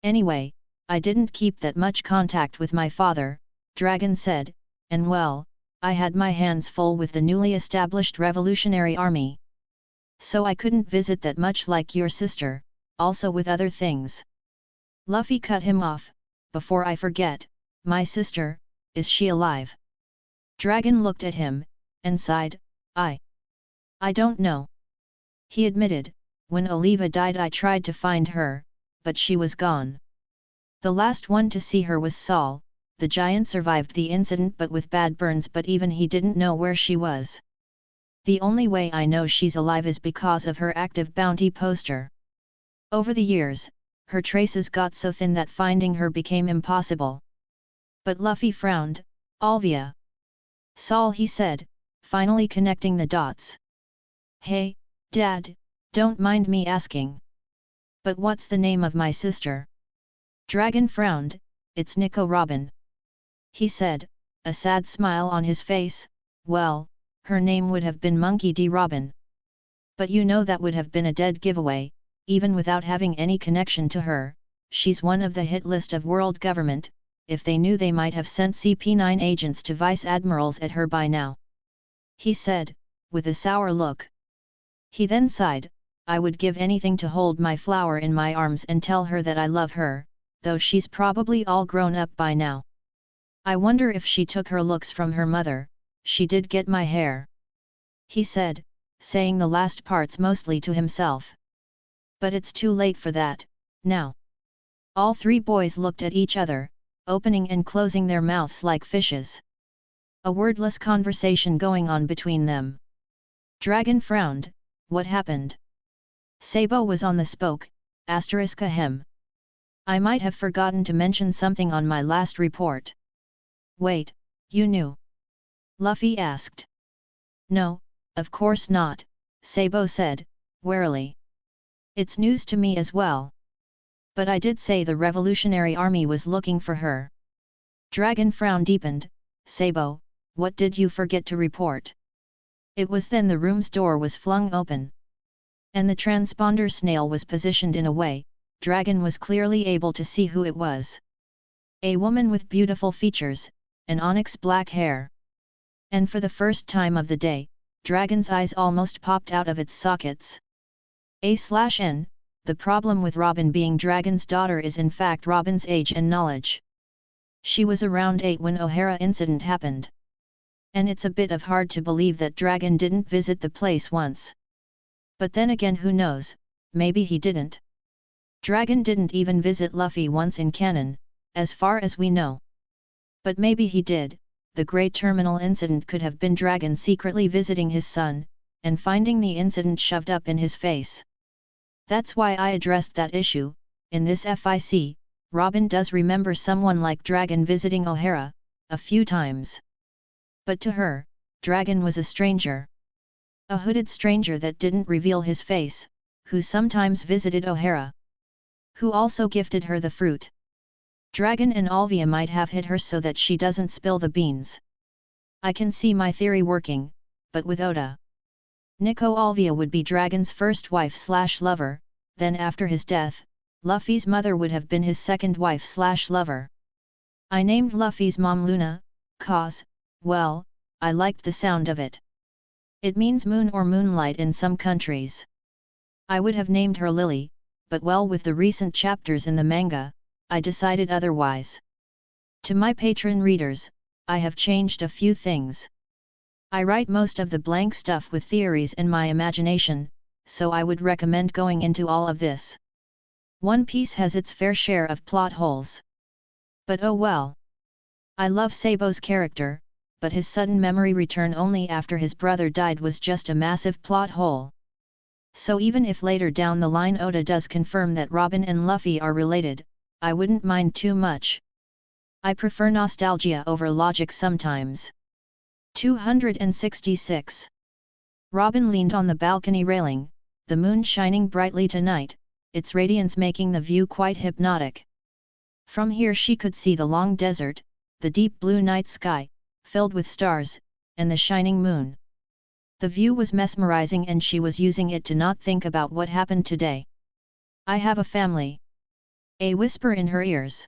Anyway, I didn't keep that much contact with my father, Dragon said, and well, I had my hands full with the newly established Revolutionary Army. So I couldn't visit that much like your sister, also with other things. Luffy cut him off. Before I forget, my sister, is she alive? Dragon looked at him, and sighed, I don't know. He admitted, when Oliva died I tried to find her, but she was gone. The last one to see her was Saul. The giant survived the incident but with bad burns, but even he didn't know where she was. The only way I know she's alive is because of her active bounty poster. Over the years, her traces got so thin that finding her became impossible. But Luffy frowned. Olvia. Saul, he said, finally connecting the dots. Hey, Dad, don't mind me asking. But what's the name of my sister? Dragon frowned. It's Nico Robin. He said, a sad smile on his face. Well, her name would have been Monkey D. Robin. But you know that would have been a dead giveaway, even without having any connection to her. She's one of the hit list of world government. If they knew they might have sent CP9 agents to vice admirals at her by now. He said, with a sour look. He then sighed, I would give anything to hold my flower in my arms and tell her that I love her, though she's probably all grown up by now. I wonder if she took her looks from her mother. She did get my hair. He said, saying the last parts mostly to himself. But it's too late for that, now. All 3 boys looked at each other, opening and closing their mouths like fishes. A wordless conversation going on between them. Dragon frowned. What happened? Sabo was on the spoke, *ahem. I might have forgotten to mention something on my last report. Wait, you knew? Luffy asked. No, of course not, Sabo said, warily. It's news to me as well. But I did say the Revolutionary Army was looking for her. Dragon frown deepened. Sabo, what did you forget to report? It was then the room's door was flung open. And the transponder snail was positioned in a way, Dragon was clearly able to see who it was. A woman with beautiful features, and onyx black hair. And for the first time of the day, Dragon's eyes almost popped out of its sockets. A/N, the problem with Robin being Dragon's daughter is in fact Robin's age and knowledge. She was around 8 when O'Hara incident happened. And it's a bit of hard to believe that Dragon didn't visit the place once. But then again, who knows, maybe he didn't. Dragon didn't even visit Luffy once in canon, as far as we know. But maybe he did. The Great Terminal incident could have been Dragon secretly visiting his son, and finding the incident shoved up in his face. That's why I addressed that issue. In this FIC, Robin does remember someone like Dragon visiting O'Hara, a few times. But to her, Dragon was a stranger. A hooded stranger that didn't reveal his face, who sometimes visited O'Hara. Who also gifted her the fruit. Dragon and Olvia might have hit her so that she doesn't spill the beans. I can see my theory working, but with Oda. Nico Alvia would be Dragon's first wife/lover, then after his death, Luffy's mother would have been his second wife/lover. I named Luffy's mom Luna, cause, well, I liked the sound of it. It means moon or moonlight in some countries. I would have named her Lily, but well, with the recent chapters in the manga, I decided otherwise. To my patron readers, I have changed a few things. I write most of the blank stuff with theories and my imagination, so I would recommend going into all of this. One Piece has its fair share of plot holes. But oh well. I love Sabo's character, but his sudden memory return only after his brother died was just a massive plot hole. So even if later down the line Oda does confirm that Robin and Luffy are related, I wouldn't mind too much. I prefer nostalgia over logic sometimes. 266. Robin leaned on the balcony railing, the moon shining brightly tonight, its radiance making the view quite hypnotic. From here she could see the long desert, the deep blue night sky, filled with stars, and the shining moon. The view was mesmerizing and she was using it to not think about what happened today. I have a family. A whisper in her ears.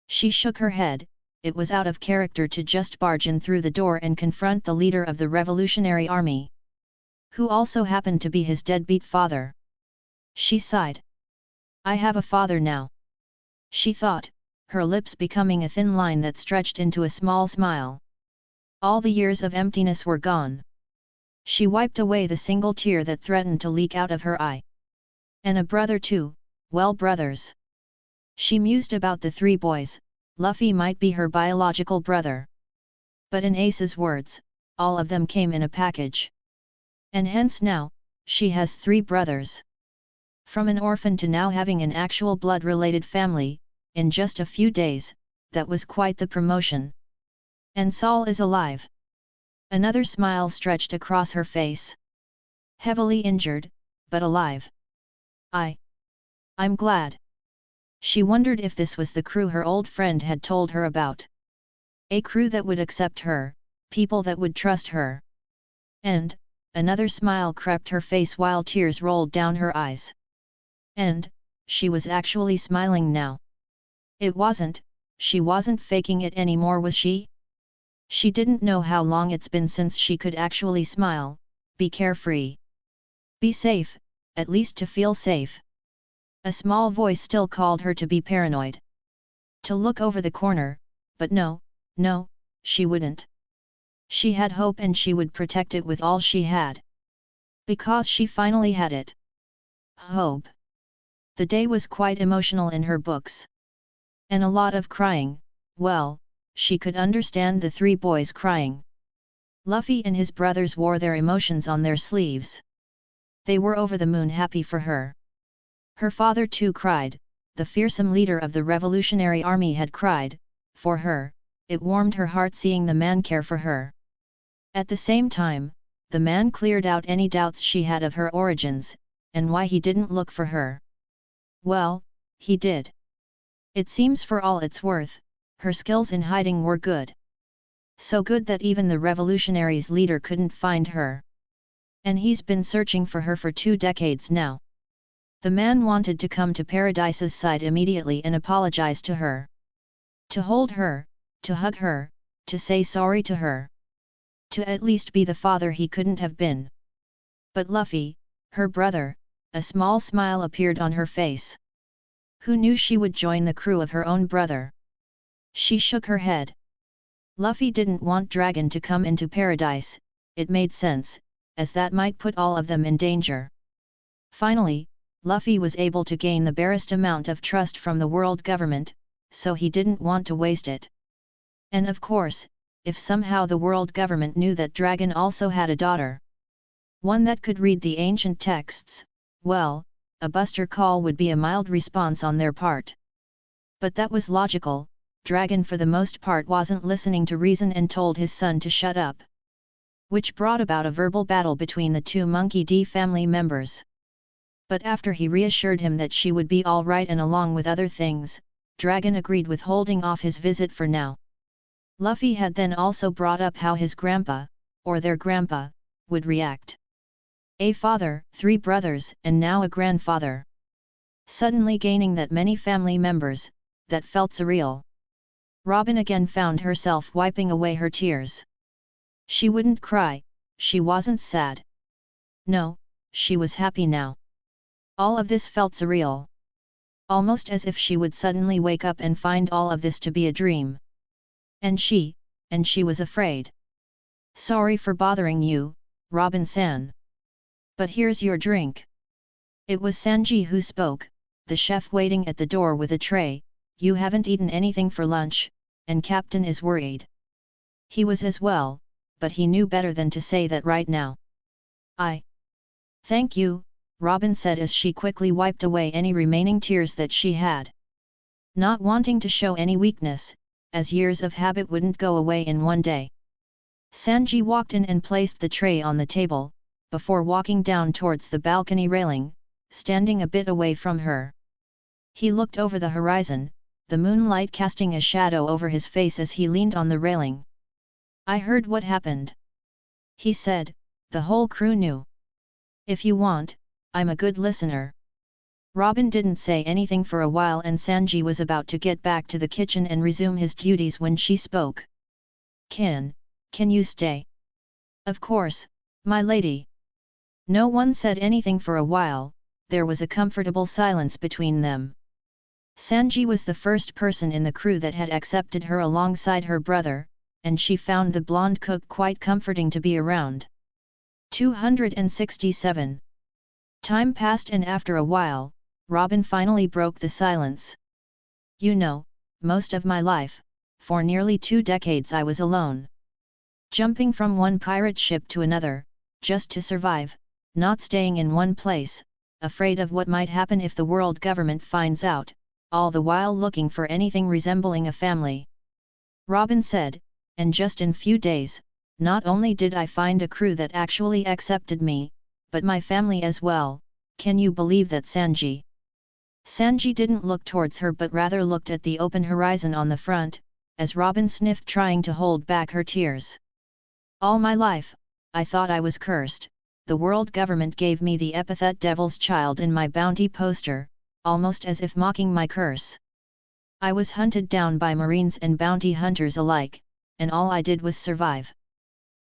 She shook her head. It was out of character to just barge in through the door and confront the leader of the Revolutionary Army, who also happened to be his deadbeat father. She sighed. I have a father now, she thought, her lips becoming a thin line that stretched into a small smile. All the years of emptiness were gone. She wiped away the single tear that threatened to leak out of her eye. And a brother too, well, brothers. She mused about the three boys. Luffy might be her biological brother. But in Ace's words, all of them came in a package. And hence now, she has three brothers. From an orphan to now having an actual blood-related family, in just a few days, that was quite the promotion. And Saul is alive. Another smile stretched across her face. Heavily injured, but alive. I'm glad. She wondered if this was the crew her old friend had told her about. A crew that would accept her, people that would trust her. And, another smile crept her face while tears rolled down her eyes. And, she was actually smiling now. She wasn't faking it anymore, was she? She didn't know how long it's been since she could actually smile, be carefree. Be safe, at least to feel safe. A small voice still called her to be paranoid. To look over the corner, but no, she wouldn't. She had hope and she would protect it with all she had. Because she finally had it. Hope. The day was quite emotional in her books. And a lot of crying, well, she could understand the three boys crying. Luffy and his brothers wore their emotions on their sleeves. They were over the moon happy for her. Her father too cried, the fearsome leader of the Revolutionary Army had cried, for her. It warmed her heart seeing the man care for her. At the same time, the man cleared out any doubts she had of her origins, and why he didn't look for her. Well, he did. It seems for all it's worth, her skills in hiding were good. So good that even the revolutionaries' leader couldn't find her. And he's been searching for her for 2 decades now. The man wanted to come to Paradise's side immediately and apologize to her. To hold her, to hug her, to say sorry to her. To at least be the father he couldn't have been. But Luffy, her brother, a small smile appeared on her face. Who knew she would join the crew of her own brother? She shook her head. Luffy didn't want Dragon to come into Paradise, it made sense, as that might put all of them in danger. Finally, Luffy was able to gain the barest amount of trust from the world government, so he didn't want to waste it. And of course, if somehow the world government knew that Dragon also had a daughter, one that could read the ancient texts, well, a buster call would be a mild response on their part. But that was logical. Dragon for the most part wasn't listening to reason and told his son to shut up. Which brought about a verbal battle between the 2 Monkey D family members. But after he reassured him that she would be all right and along with other things, Dragon agreed with holding off his visit for now. Luffy had then also brought up how his grandpa, or their grandpa, would react. A father, 3 brothers, and now a grandfather. Suddenly gaining that many family members, that felt surreal. Robin again found herself wiping away her tears. She wouldn't cry, she wasn't sad. No, she was happy now. All of this felt surreal. Almost as if she would suddenly wake up and find all of this to be a dream. And she was afraid. Sorry for bothering you, Robin-san. But here's your drink. It was Sanji who spoke, the chef waiting at the door with a tray. You haven't eaten anything for lunch, and Captain is worried. He was as well, but he knew better than to say that right now. Thank you, Robin said as she quickly wiped away any remaining tears that she had. Not wanting to show any weakness, as years of habit wouldn't go away in one day. Sanji walked in and placed the tray on the table, before walking down towards the balcony railing, standing a bit away from her. He looked over the horizon, the moonlight casting a shadow over his face as he leaned on the railing. I heard what happened. He said, the whole crew knew. If you want, I'm a good listener. Robin didn't say anything for a while and Sanji was about to get back to the kitchen and resume his duties when she spoke. Can you stay? Of course, my lady. No one said anything for a while, there was a comfortable silence between them. Sanji was the first person in the crew that had accepted her alongside her brother, and she found the blonde cook quite comforting to be around. 267. Time passed and after a while, Robin finally broke the silence. You know, most of my life, for nearly 2 decades I was alone. Jumping from one pirate ship to another, just to survive, not staying in one place, afraid of what might happen if the world government finds out, all the while looking for anything resembling a family. Robin said, and just in few days, not only did I find a crew that actually accepted me, but my family as well. Can you believe that, Sanji? Sanji didn't look towards her but rather looked at the open horizon on the front, as Robin sniffed trying to hold back her tears. All my life, I thought I was cursed. The world government gave me the epithet Devil's Child in my bounty poster, almost as if mocking my curse. I was hunted down by marines and bounty hunters alike, and all I did was survive.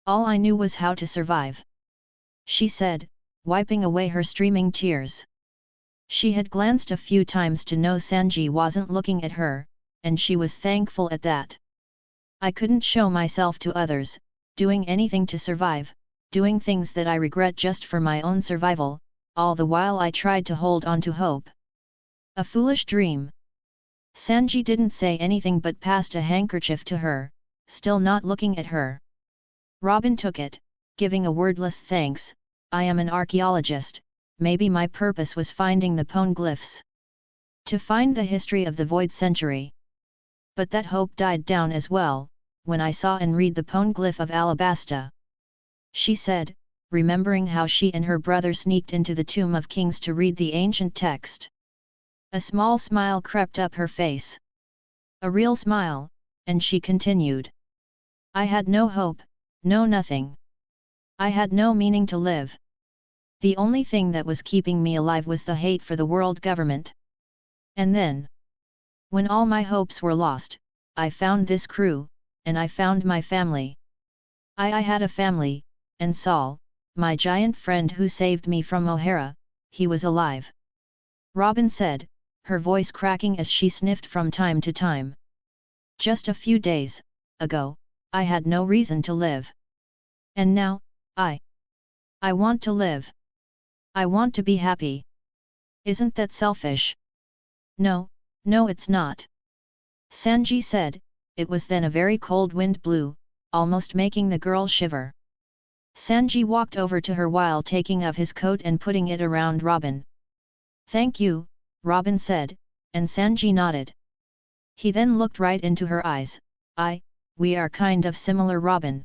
All I knew was how to survive. She said, wiping away her streaming tears. She had glanced a few times to know Sanji wasn't looking at her, and she was thankful at that. I couldn't show myself to others, doing anything to survive, doing things that I regret just for my own survival, all the while I tried to hold on to hope. A foolish dream. Sanji didn't say anything but passed a handkerchief to her, still not looking at her. Robin took it, giving a wordless thanks. I am an archaeologist, maybe my purpose was finding the poneglyphs. To find the history of the Void Century. But that hope died down as well, when I saw and read the poneglyph of Alabasta. She said, remembering how she and her brother sneaked into the Tomb of Kings to read the ancient text. A small smile crept up her face. A real smile, and she continued. I had no hope, no nothing. I had no meaning to live. The only thing that was keeping me alive was the hate for the world government. And then, when all my hopes were lost, I found this crew, and I found my family. I had a family, and Saul, my giant friend who saved me from O'Hara, he was alive. Robin said, her voice cracking as she sniffed from time to time. Just a few days ago, I had no reason to live. And now, I want to live. I want to be happy. Isn't that selfish? No, it's not. Sanji said. It was then a very cold wind blew, almost making the girl shiver. Sanji walked over to her while taking off his coat and putting it around Robin. Thank you, Robin said, and Sanji nodded. He then looked right into her eyes. We are kind of similar, Robin.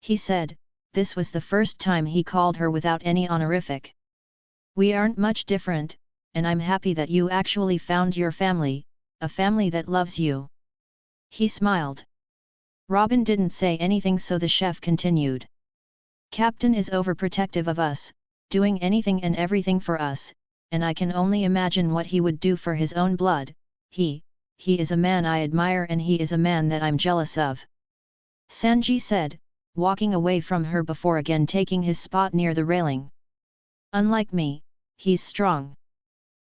He said. This was the first time he called her without any honorific. We aren't much different, and I'm happy that you actually found your family, a family that loves you. He smiled. Robin didn't say anything, so the chef continued. Captain is overprotective of us, doing anything and everything for us, and I can only imagine what he would do for his own blood. He is a man I admire and he is a man that I'm jealous of. Sanji said, walking away from her before again taking his spot near the railing. Unlike me, he's strong.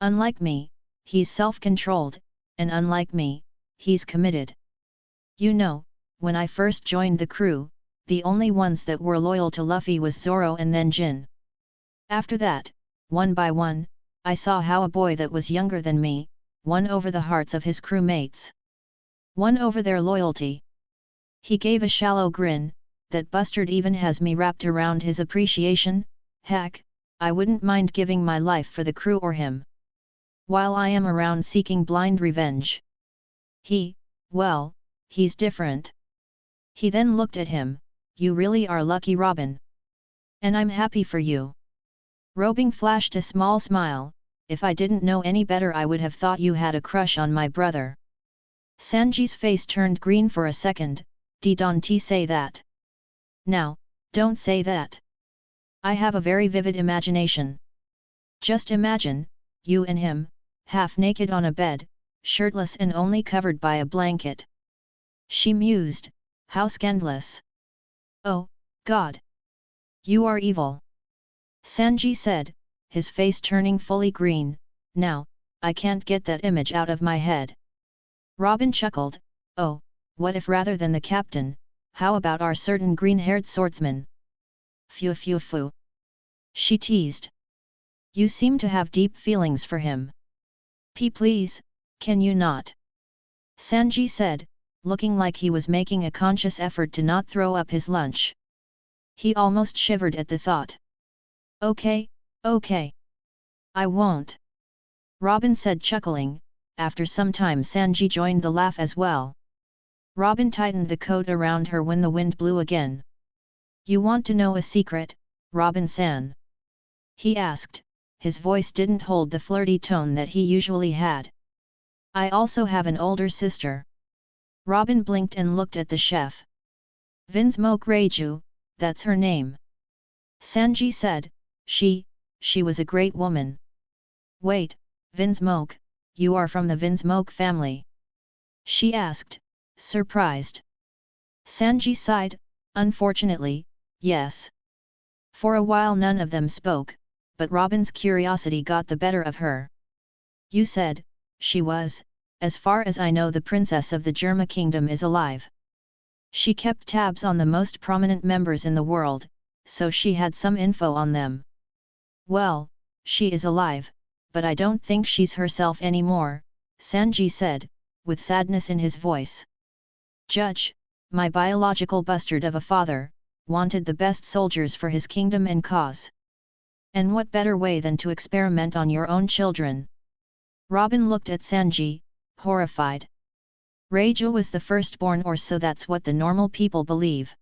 Unlike me, he's self-controlled, and unlike me, he's committed. You know, when I first joined the crew, the only ones that were loyal to Luffy was Zoro and then Jin. After that, one by one, I saw how a boy that was younger than me, won over the hearts of his crewmates. Won over their loyalty. He gave a shallow grin, that Bustard even has me wrapped around his appreciation. Heck, I wouldn't mind giving my life for the crew or him. While I am around seeking blind revenge. Well, he's different. He then looked at him, you really are lucky, Robin. And I'm happy for you. Robin flashed a small smile, if I didn't know any better I would have thought you had a crush on my brother. Sanji's face turned green for a second, don't say that. Now, don't say that. I have a very vivid imagination. Just imagine, you and him, half naked on a bed, shirtless and only covered by a blanket. She mused, how scandalous. Oh, God! You are evil. Sanji said, his face turning fully green. Now, I can't get that image out of my head. Robin chuckled, oh, what if rather than the captain, how about our certain green-haired swordsman? Phew phew phew. She teased. You seem to have deep feelings for him. Please, can you not? Sanji said, looking like he was making a conscious effort to not throw up his lunch. He almost shivered at the thought. Okay. I won't. Robin said chuckling. After some time Sanji joined the laugh as well. Robin tightened the coat around her when the wind blew again. You want to know a secret, Robin-san? He asked. His voice didn't hold the flirty tone that he usually had. I also have an older sister. Robin blinked and looked at the chef. Vinsmoke Reiju, that's her name. Sanji said, she was a great woman. Wait, Vinsmoke, you are from the Vinsmoke family? She asked, surprised. Sanji sighed, unfortunately, yes. For a while none of them spoke, but Robin's curiosity got the better of her. You said, she was, as far as I know the princess of the Germa kingdom is alive. She kept tabs on the most prominent members in the world, so she had some info on them. Well, she is alive, but I don't think she's herself anymore, Sanji said, with sadness in his voice. Judge, my biological bastard of a father, wanted the best soldiers for his kingdom and cause. And what better way than to experiment on your own children? Robin looked at Sanji, horrified. Reiju was the firstborn, or so that's what the normal people believe.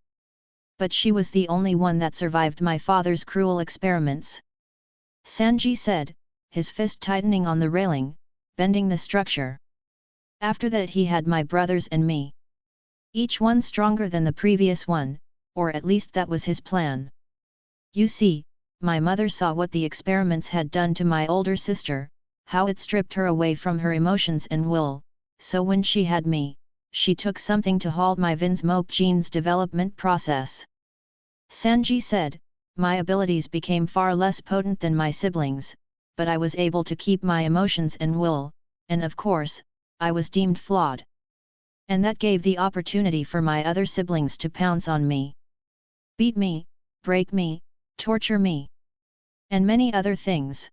But she was the only one that survived my father's cruel experiments. Sanji said, his fist tightening on the railing, bending the structure. After that he had my brothers and me. Each one stronger than the previous one, or at least that was his plan. You see, my mother saw what the experiments had done to my older sister, how it stripped her away from her emotions and will, so when she had me, she took something to halt my Vinsmoke gene's development process. Sanji said, my abilities became far less potent than my siblings, but I was able to keep my emotions and will, and of course, I was deemed flawed. And that gave the opportunity for my other siblings to pounce on me. Beat me, break me, torture me. And many other things.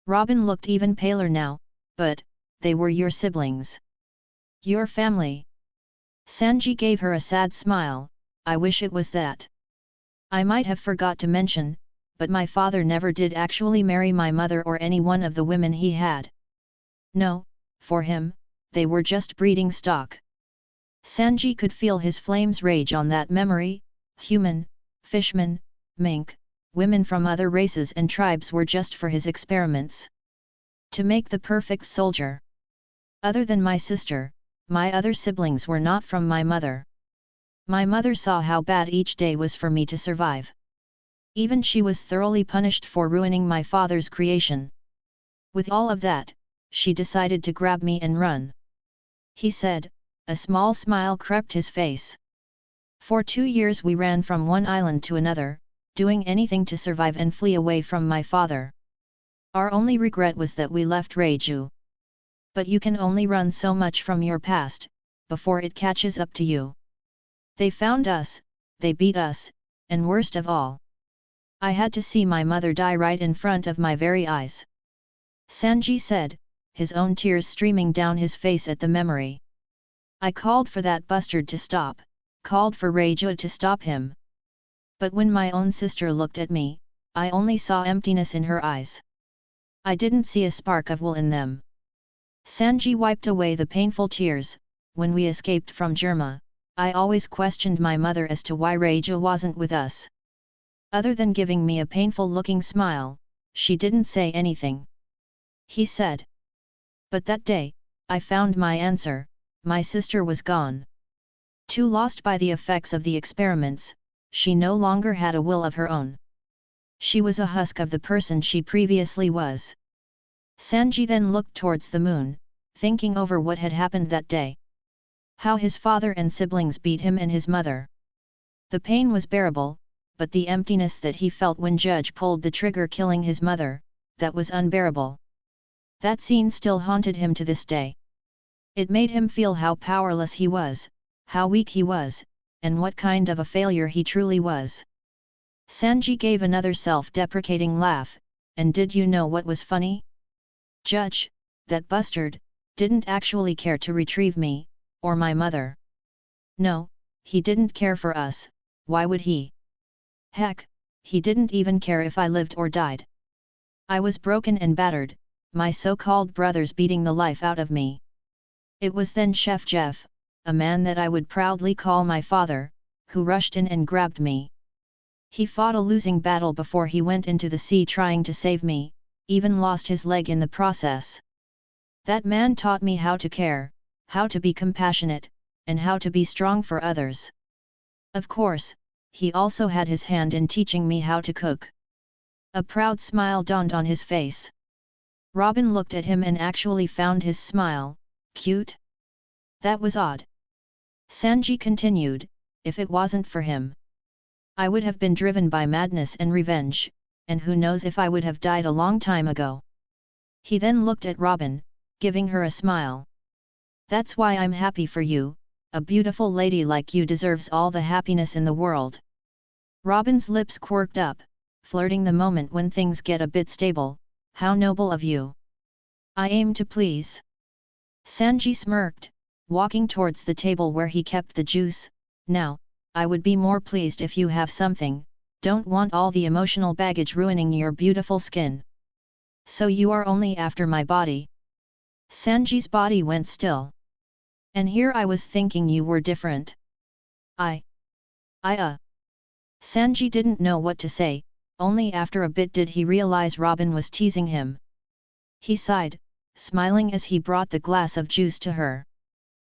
Robin looked even paler now, but, they were your siblings. Your family. Sanji gave her a sad smile, I wish it was that. I might have forgot to mention, but my father never did actually marry my mother or any one of the women he had. No, for him, they were just breeding stock. Sanji could feel his flames rage on that memory. Human, fishman, mink, women from other races and tribes were just for his experiments. To make the perfect soldier. Other than my sister, my other siblings were not from my mother. My mother saw how bad each day was for me to survive. Even she was thoroughly punished for ruining my father's creation. With all of that, she decided to grab me and run. He said, a small smile crept his face. For 2 years we ran from one island to another, doing anything to survive and flee away from my father. Our only regret was that we left Reiju. But you can only run so much from your past, before it catches up to you. They found us, they beat us, and worst of all, I had to see my mother die right in front of my very eyes. Sanji said, his own tears streaming down his face at the memory. I called for that bastard to stop, called for Reiju to stop him. But when my own sister looked at me, I only saw emptiness in her eyes. I didn't see a spark of will in them. Sanji wiped away the painful tears. When we escaped from Germa, I always questioned my mother as to why Reiju wasn't with us. Other than giving me a painful-looking smile, she didn't say anything. He said. But that day, I found my answer, my sister was gone. Too lost by the effects of the experiments, she no longer had a will of her own. She was a husk of the person she previously was. Sanji then looked towards the moon, thinking over what had happened that day. How his father and siblings beat him and his mother. The pain was bearable, but the emptiness that he felt when Judge pulled the trigger killing his mother, that was unbearable. That scene still haunted him to this day. It made him feel how powerless he was, how weak he was, and what kind of a failure he truly was. Sanji gave another self-deprecating laugh, and did you know what was funny? Judge, that bastard, didn't actually care to retrieve me, or my mother. No, he didn't care for us, why would he? Heck, he didn't even care if I lived or died. I was broken and battered, my so-called brothers beating the life out of me. It was then Chef Jeff, a man that I would proudly call my father, who rushed in and grabbed me. He fought a losing battle before he went into the sea trying to save me, even lost his leg in the process. That man taught me how to care, how to be compassionate, and how to be strong for others. Of course, he also had his hand in teaching me how to cook. A proud smile dawned on his face. Robin looked at him and actually found his smile cute. That was odd. Sanji continued, if it wasn't for him, I would have been driven by madness and revenge, and who knows if I would have died a long time ago. He then looked at Robin, giving her a smile. That's why I'm happy for you, a beautiful lady like you deserves all the happiness in the world. Robin's lips quirked up, flirting the moment when things get a bit stable, how noble of you. I aim to please. Sanji smirked, walking towards the table where he kept the juice. Now, I would be more pleased if you have something, don't want all the emotional baggage ruining your beautiful skin. So you are only after my body? Sanji's body went still. And here I was thinking you were different. Sanji didn't know what to say, only after a bit did he realize Robin was teasing him. He sighed, smiling as he brought the glass of juice to her.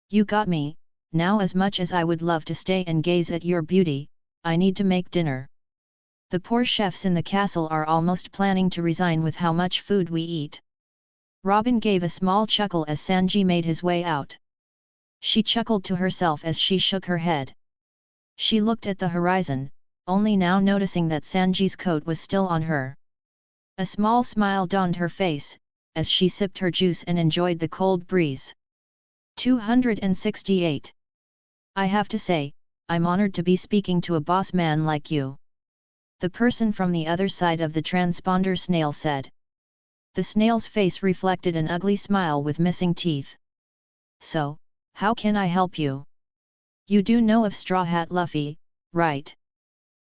You got me, now as much as I would love to stay and gaze at your beauty, I need to make dinner. The poor chefs in the castle are almost planning to resign with how much food we eat. Robin gave a small chuckle as Sanji made his way out. She chuckled to herself as she shook her head. She looked at the horizon, only now noticing that Sanji's coat was still on her. A small smile dawned her face, as she sipped her juice and enjoyed the cold breeze. 268. I have to say, I'm honored to be speaking to a boss man like you. The person from the other side of the transponder snail said. The snail's face reflected an ugly smile with missing teeth. So, how can I help you? You do know of Straw Hat Luffy, right?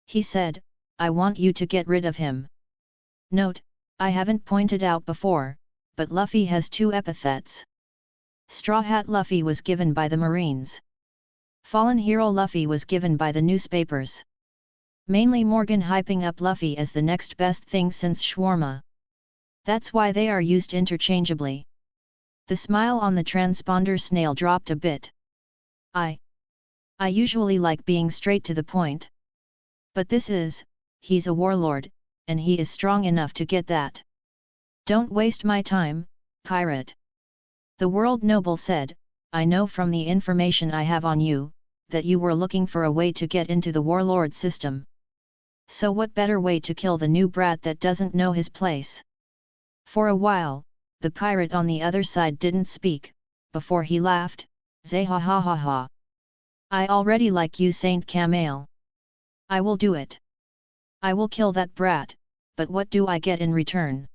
He said, I want you to get rid of him. Note, I haven't pointed out before, but Luffy has 2 epithets. Straw Hat Luffy was given by the Marines. Fallen Hero Luffy was given by the newspapers. Mainly Morgan hyping up Luffy as the next best thing since shawarma. That's why they are used interchangeably. The smile on the transponder snail dropped a bit. I usually like being straight to the point. But this is, he's a warlord, and he is strong enough to get that. Don't waste my time, pirate. The world noble said, I know from the information I have on you, that you were looking for a way to get into the warlord system. So what better way to kill the new brat that doesn't know his place? For a while, the pirate on the other side didn't speak, before he laughed, Zay ha ha ha ha. I already like you, Saint Camale. I will do it. I will kill that brat, but what do I get in return?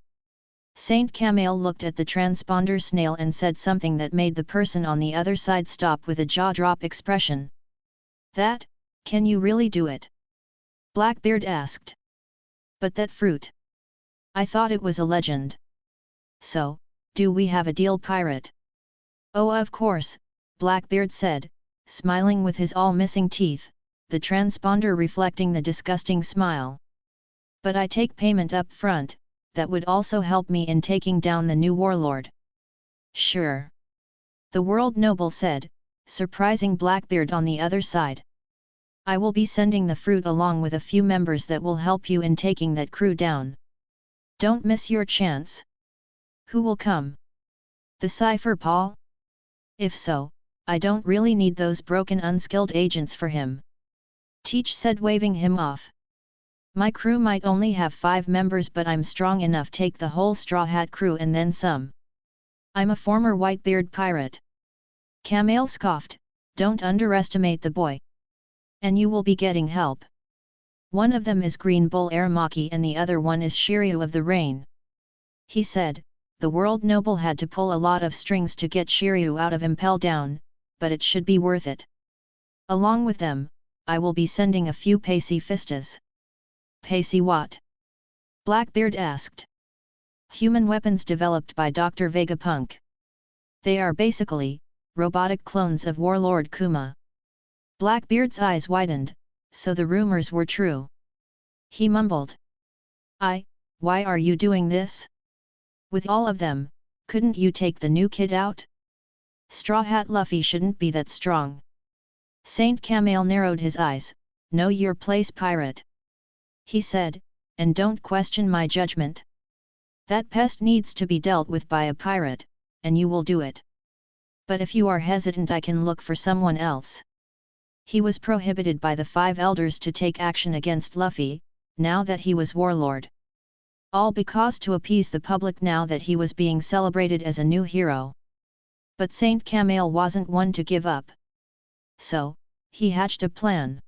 Saint Camale looked at the transponder snail and said something that made the person on the other side stop with a jaw-drop expression. That, can you really do it? Blackbeard asked. But that fruit? I thought it was a legend. So, do we have a deal, pirate? Oh, of course, Blackbeard said, smiling with his all-missing teeth, the transponder reflecting the disgusting smile. But I take payment up front, that would also help me in taking down the new warlord. Sure. The world noble said, surprising Blackbeard on the other side. I will be sending the fruit along with a few members that will help you in taking that crew down. Don't miss your chance. Who will come? The Cypher Paul? If so, I don't really need those broken unskilled agents for him. Teach said, waving him off. My crew might only have 5 members, but I'm strong enough to take the whole Straw Hat crew and then some. I'm a former Whitebeard pirate. Camale scoffed, don't underestimate the boy. And you will be getting help. One of them is Green Bull Aramaki and the other one is Shiryu of the Rain. He said, the world noble had to pull a lot of strings to get Shiryu out of Impel Down, but it should be worth it. Along with them, I will be sending a few pacifistas. Pacey what? Blackbeard asked. Human weapons developed by Dr. Vegapunk. They are basically robotic clones of Warlord Kuma. Blackbeard's eyes widened, so the rumors were true. He mumbled. Why are you doing this? With all of them, couldn't you take the new kid out? Straw Hat Luffy shouldn't be that strong. Saint Camale narrowed his eyes, know your place, pirate. He said, and don't question my judgment. That pest needs to be dealt with by a pirate, and you will do it. But if you are hesitant, I can look for someone else. He was prohibited by the 5 elders to take action against Luffy, now that he was warlord. All because to appease the public now that he was being celebrated as a new hero. But Saint Camale wasn't one to give up. So, he hatched a plan.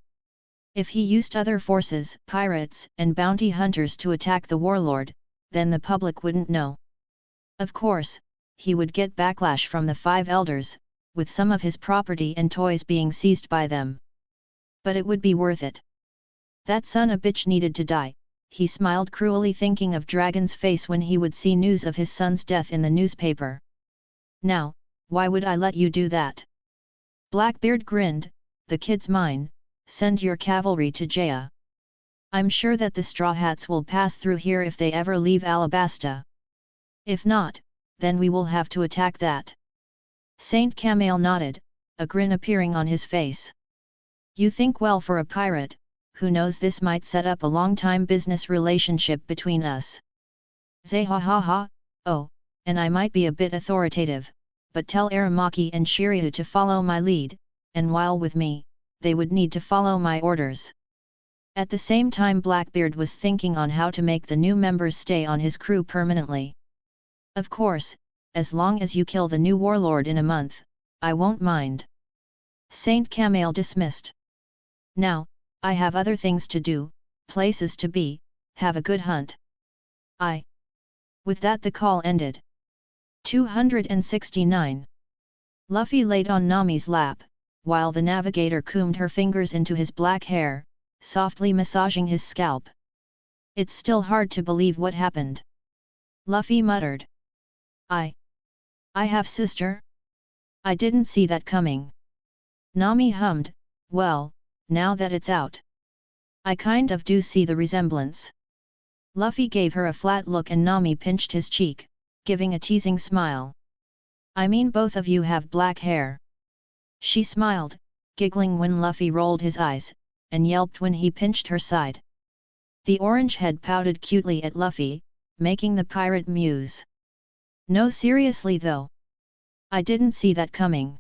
If he used other forces, pirates and bounty hunters to attack the warlord, then the public wouldn't know. Of course, he would get backlash from the 5 elders, with some of his property and toys being seized by them. But it would be worth it. That son of a bitch needed to die, he smiled cruelly, thinking of Dragon's face when he would see news of his son's death in the newspaper. Now, why would I let you do that? Blackbeard grinned, the kid's mine, send your cavalry to Jaya. I'm sure that the Straw Hats will pass through here if they ever leave Alabasta. If not, then we will have to attack that. Saint Camale nodded, a grin appearing on his face. You think well for a pirate, who knows this might set up a long-time business relationship between us. Zay ha ha ha, oh, and I might be a bit authoritative, but tell Aramaki and Shiryu to follow my lead, and while with me, they would need to follow my orders. At the same time, Blackbeard was thinking on how to make the new members stay on his crew permanently. Of course, as long as you kill the new warlord in a month, I won't mind. Saint Camale dismissed. Now, I have other things to do, places to be, have a good hunt. With that the call ended. 269. Luffy laid on Nami's lap, while the navigator combed her fingers into his black hair, softly massaging his scalp. It's still hard to believe what happened. Luffy muttered. I have sister? I didn't see that coming. Nami hummed, well, now that it's out. I kind of do see the resemblance. Luffy gave her a flat look and Nami pinched his cheek, giving a teasing smile. I mean, both of you have black hair. She smiled, giggling when Luffy rolled his eyes, and yelped when he pinched her side. The orange head pouted cutely at Luffy, making the pirate muse. No, seriously though. I didn't see that coming.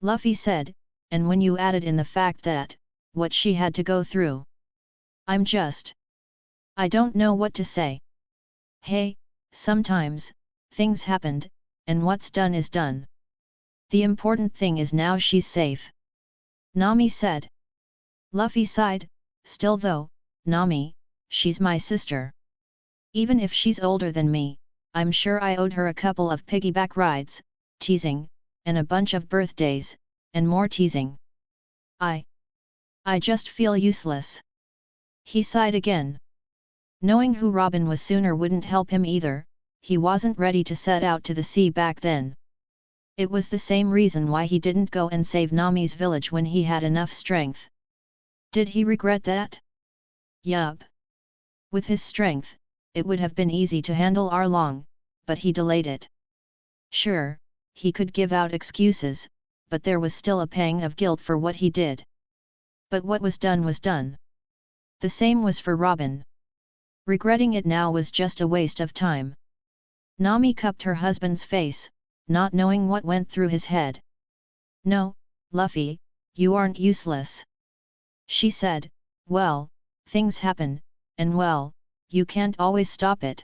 Luffy said, and when you added in the fact that, what she had to go through. I don't know what to say. Hey, sometimes, things happened, and what's done is done. The important thing is now she's safe. Nami said. Luffy sighed, still though, Nami, she's my sister. Even if she's older than me, I'm sure I owed her a couple of piggyback rides, teasing, and a bunch of birthdays, and more teasing. I just feel useless. He sighed again. Knowing who Robin was sooner wouldn't help him either, he wasn't ready to set out to the sea back then. It was the same reason why he didn't go and save Nami's village when he had enough strength. Did he regret that? Yup. With his strength, it would have been easy to handle Arlong, but he delayed it. Sure, he could give out excuses, but there was still a pang of guilt for what he did. But what was done was done. The same was for Robin. Regretting it now was just a waste of time. Nami cupped her husband's face, not knowing what went through his head. No, Luffy, you aren't useless. She said, well, things happen, and well, you can't always stop it.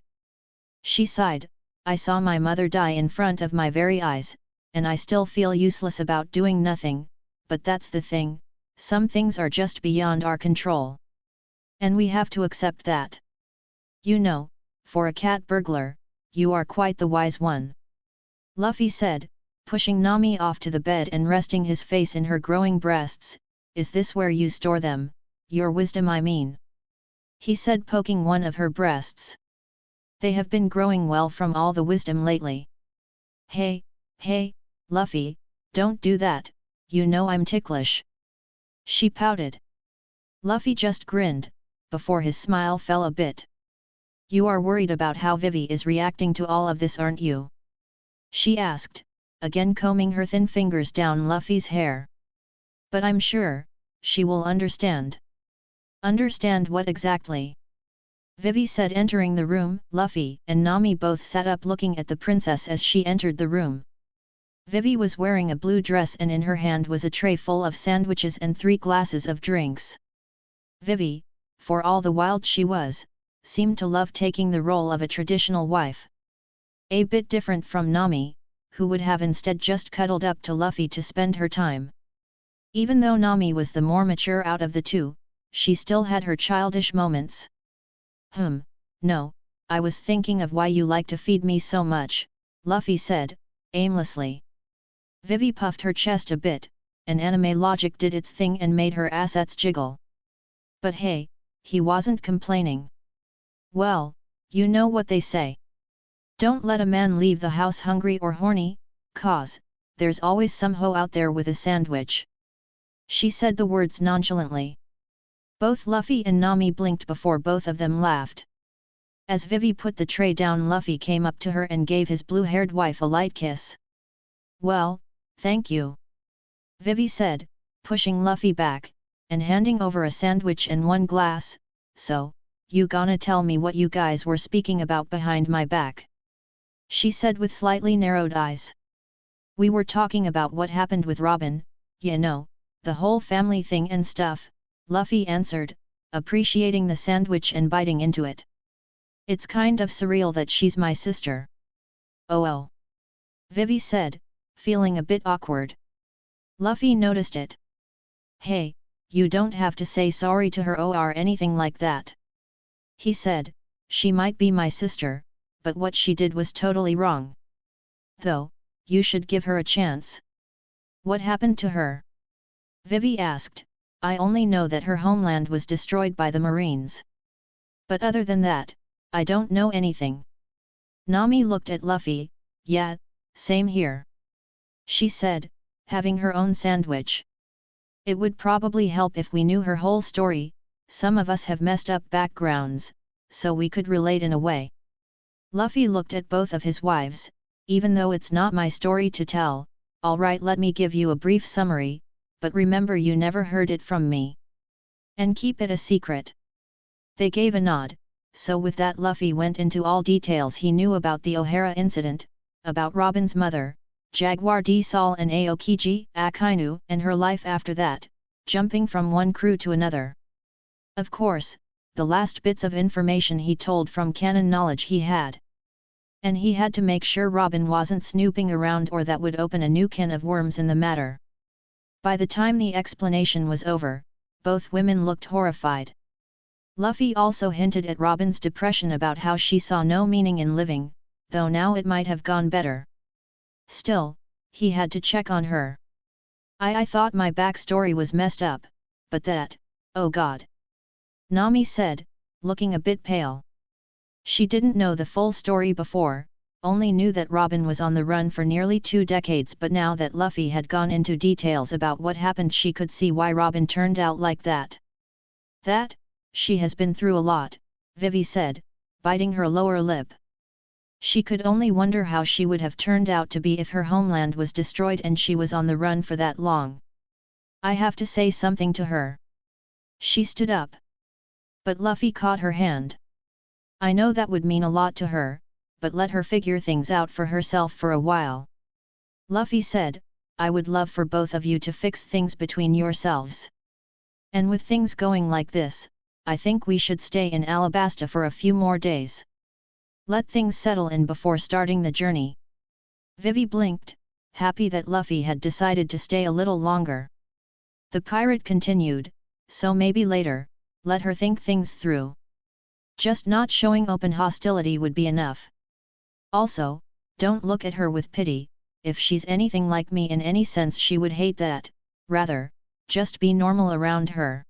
She sighed, I saw my mother die in front of my very eyes, and I still feel useless about doing nothing, but that's the thing, some things are just beyond our control. And we have to accept that. You know, for a cat burglar, you are quite the wise one. Luffy said, pushing Nami off to the bed and resting his face in her growing breasts. Is this where you store them, your wisdom I mean? He said, poking one of her breasts. They have been growing well from all the wisdom lately. Hey, Luffy, don't do that, you know I'm ticklish. She pouted. Luffy just grinned, before his smile fell a bit. You are worried about how Vivi is reacting to all of this, aren't you? She asked, again combing her thin fingers down Luffy's hair. But I'm sure, she will understand. Understand what exactly? Vivi said, entering the room. Luffy and Nami both sat up looking at the princess as she entered the room. Vivi was wearing a blue dress and in her hand was a tray full of sandwiches and 3 glasses of drinks. Vivi, for all the wild she was, seemed to love taking the role of a traditional wife. A bit different from Nami, who would have instead just cuddled up to Luffy to spend her time. Even though Nami was the more mature out of the two, she still had her childish moments. No, I was thinking of why you like to feed me so much, Luffy said, aimlessly. Vivi puffed her chest a bit, and anime logic did its thing and made her assets jiggle. But hey, he wasn't complaining. Well, you know what they say. Don't let a man leave the house hungry or horny, 'cause there's always some hoe out there with a sandwich. She said the words nonchalantly. Both Luffy and Nami blinked before both of them laughed. As Vivi put the tray down, Luffy came up to her and gave his blue-haired wife a light kiss. Well, thank you. Vivi said, pushing Luffy back, and handing over a sandwich and 1 glass. So, you gonna tell me what you guys were speaking about behind my back? She said with slightly narrowed eyes. We were talking about what happened with Robin, you know, the whole family thing and stuff, Luffy answered, appreciating the sandwich and biting into it. It's kind of surreal that she's my sister. Oh. Vivi said, feeling a bit awkward. Luffy noticed it. Hey, you don't have to say sorry to her or anything like that. He said, she might be my sister, but what she did was totally wrong. Though, you should give her a chance. What happened to her? Vivi asked. I only know that her homeland was destroyed by the Marines. But other than that, I don't know anything. Nami looked at Luffy. Yeah, same here. She said, having her own sandwich. It would probably help if we knew her whole story. Some of us have messed up backgrounds, so we could relate in a way. Luffy looked at both of his wives. Even though it's not my story to tell, alright, let me give you a brief summary, but remember you never heard it from me. And keep it a secret. They gave a nod, so with that Luffy went into all details he knew about the O'Hara incident, about Robin's mother, Jaguar D. Sol and Aokiji, Akainu, and her life after that, jumping from one crew to another. Of course, the last bits of information he told from canon knowledge he had. And he had to make sure Robin wasn't snooping around, or that would open a new can of worms in the matter. By the time the explanation was over, both women looked horrified. Luffy also hinted at Robin's depression, about how she saw no meaning in living, though now it might have gone better. Still, he had to check on her. I thought my backstory was messed up, but that, oh god. Nami said, looking a bit pale. She didn't know the full story before, only knew that Robin was on the run for nearly 2 decades, but now that Luffy had gone into details about what happened, she could see why Robin turned out like that. That, she has been through a lot, Vivi said, biting her lower lip. She could only wonder how she would have turned out to be if her homeland was destroyed and she was on the run for that long. I have to say something to her. She stood up. But Luffy caught her hand. I know that would mean a lot to her, but let her figure things out for herself for a while. Luffy said, I would love for both of you to fix things between yourselves. And with things going like this, I think we should stay in Alabasta for a few more days. Let things settle in before starting the journey. Vivi blinked, happy that Luffy had decided to stay a little longer. The pirate continued, so maybe later, let her think things through. Just not showing open hostility would be enough. Also, don't look at her with pity, if she's anything like me in any sense she would hate that, rather, just be normal around her.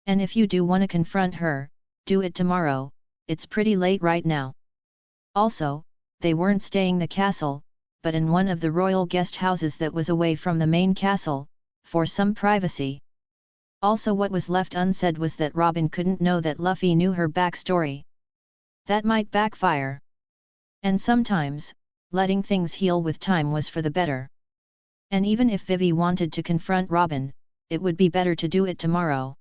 And if you do want to confront her, do it tomorrow, it's pretty late right now. Also, they weren't staying the castle, but in one of the royal guest houses that was away from the main castle, for some privacy. Also, what was left unsaid was that Robin couldn't know that Luffy knew her backstory. That might backfire. And sometimes, letting things heal with time was for the better. And even if Vivi wanted to confront Robin, it would be better to do it tomorrow.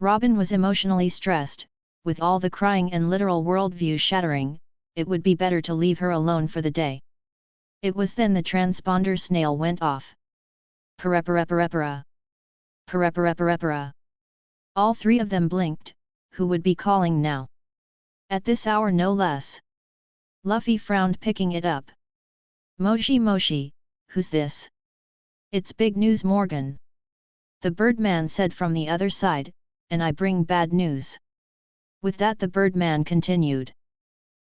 Robin was emotionally stressed, with all the crying and literal worldview shattering. It would be better to leave her alone for the day. It was then the transponder snail went off. Paraparapara. Paraparapara. All three of them blinked. Who would be calling now? At this hour no less. Luffy frowned, picking it up. Moshi Moshi, who's this? It's big news, Morgan. The Birdman said from the other side, and I bring bad news. With that the Birdman continued.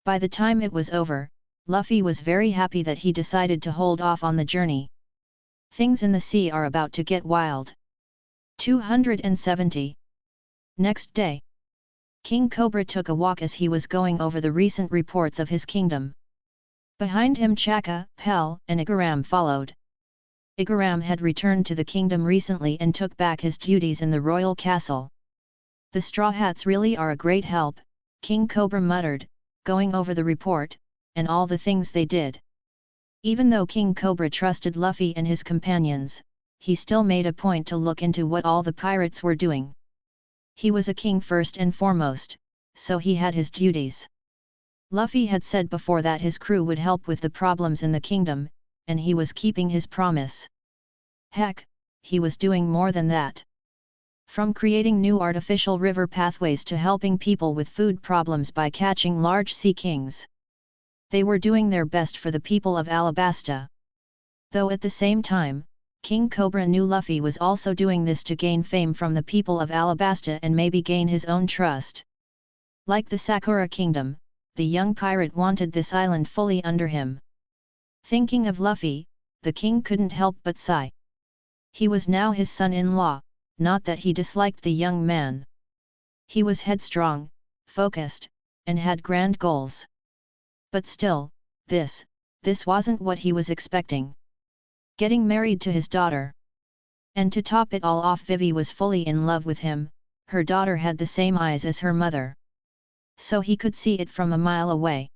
By the time it was over, Luffy was very happy that he decided to hold off on the journey. Things in the sea are about to get wild. 270. Next day, King Cobra took a walk as he was going over the recent reports of his kingdom. Behind him Chaka, Pell, and Igaram followed. Igaram had returned to the kingdom recently and took back his duties in the royal castle. The Straw Hats really are a great help, King Cobra muttered, going over the report, and all the things they did. Even though King Cobra trusted Luffy and his companions, he still made a point to look into what all the pirates were doing. He was a king first and foremost, so he had his duties. Luffy had said before that his crew would help with the problems in the kingdom, and he was keeping his promise. Heck, he was doing more than that. From creating new artificial river pathways to helping people with food problems by catching large sea kings. They were doing their best for the people of Alabasta. Though at the same time, King Cobra knew Luffy was also doing this to gain fame from the people of Alabasta and maybe gain his own trust. Like the Sakura Kingdom, the young pirate wanted this island fully under him. Thinking of Luffy, the king couldn't help but sigh. He was now his son-in-law. Not that he disliked the young man. He was headstrong, focused, and had grand goals. But still, this wasn't what he was expecting. Getting married to his daughter. And to top it all off, Vivi was fully in love with him. Her daughter had the same eyes as her mother. So he could see it from a mile away.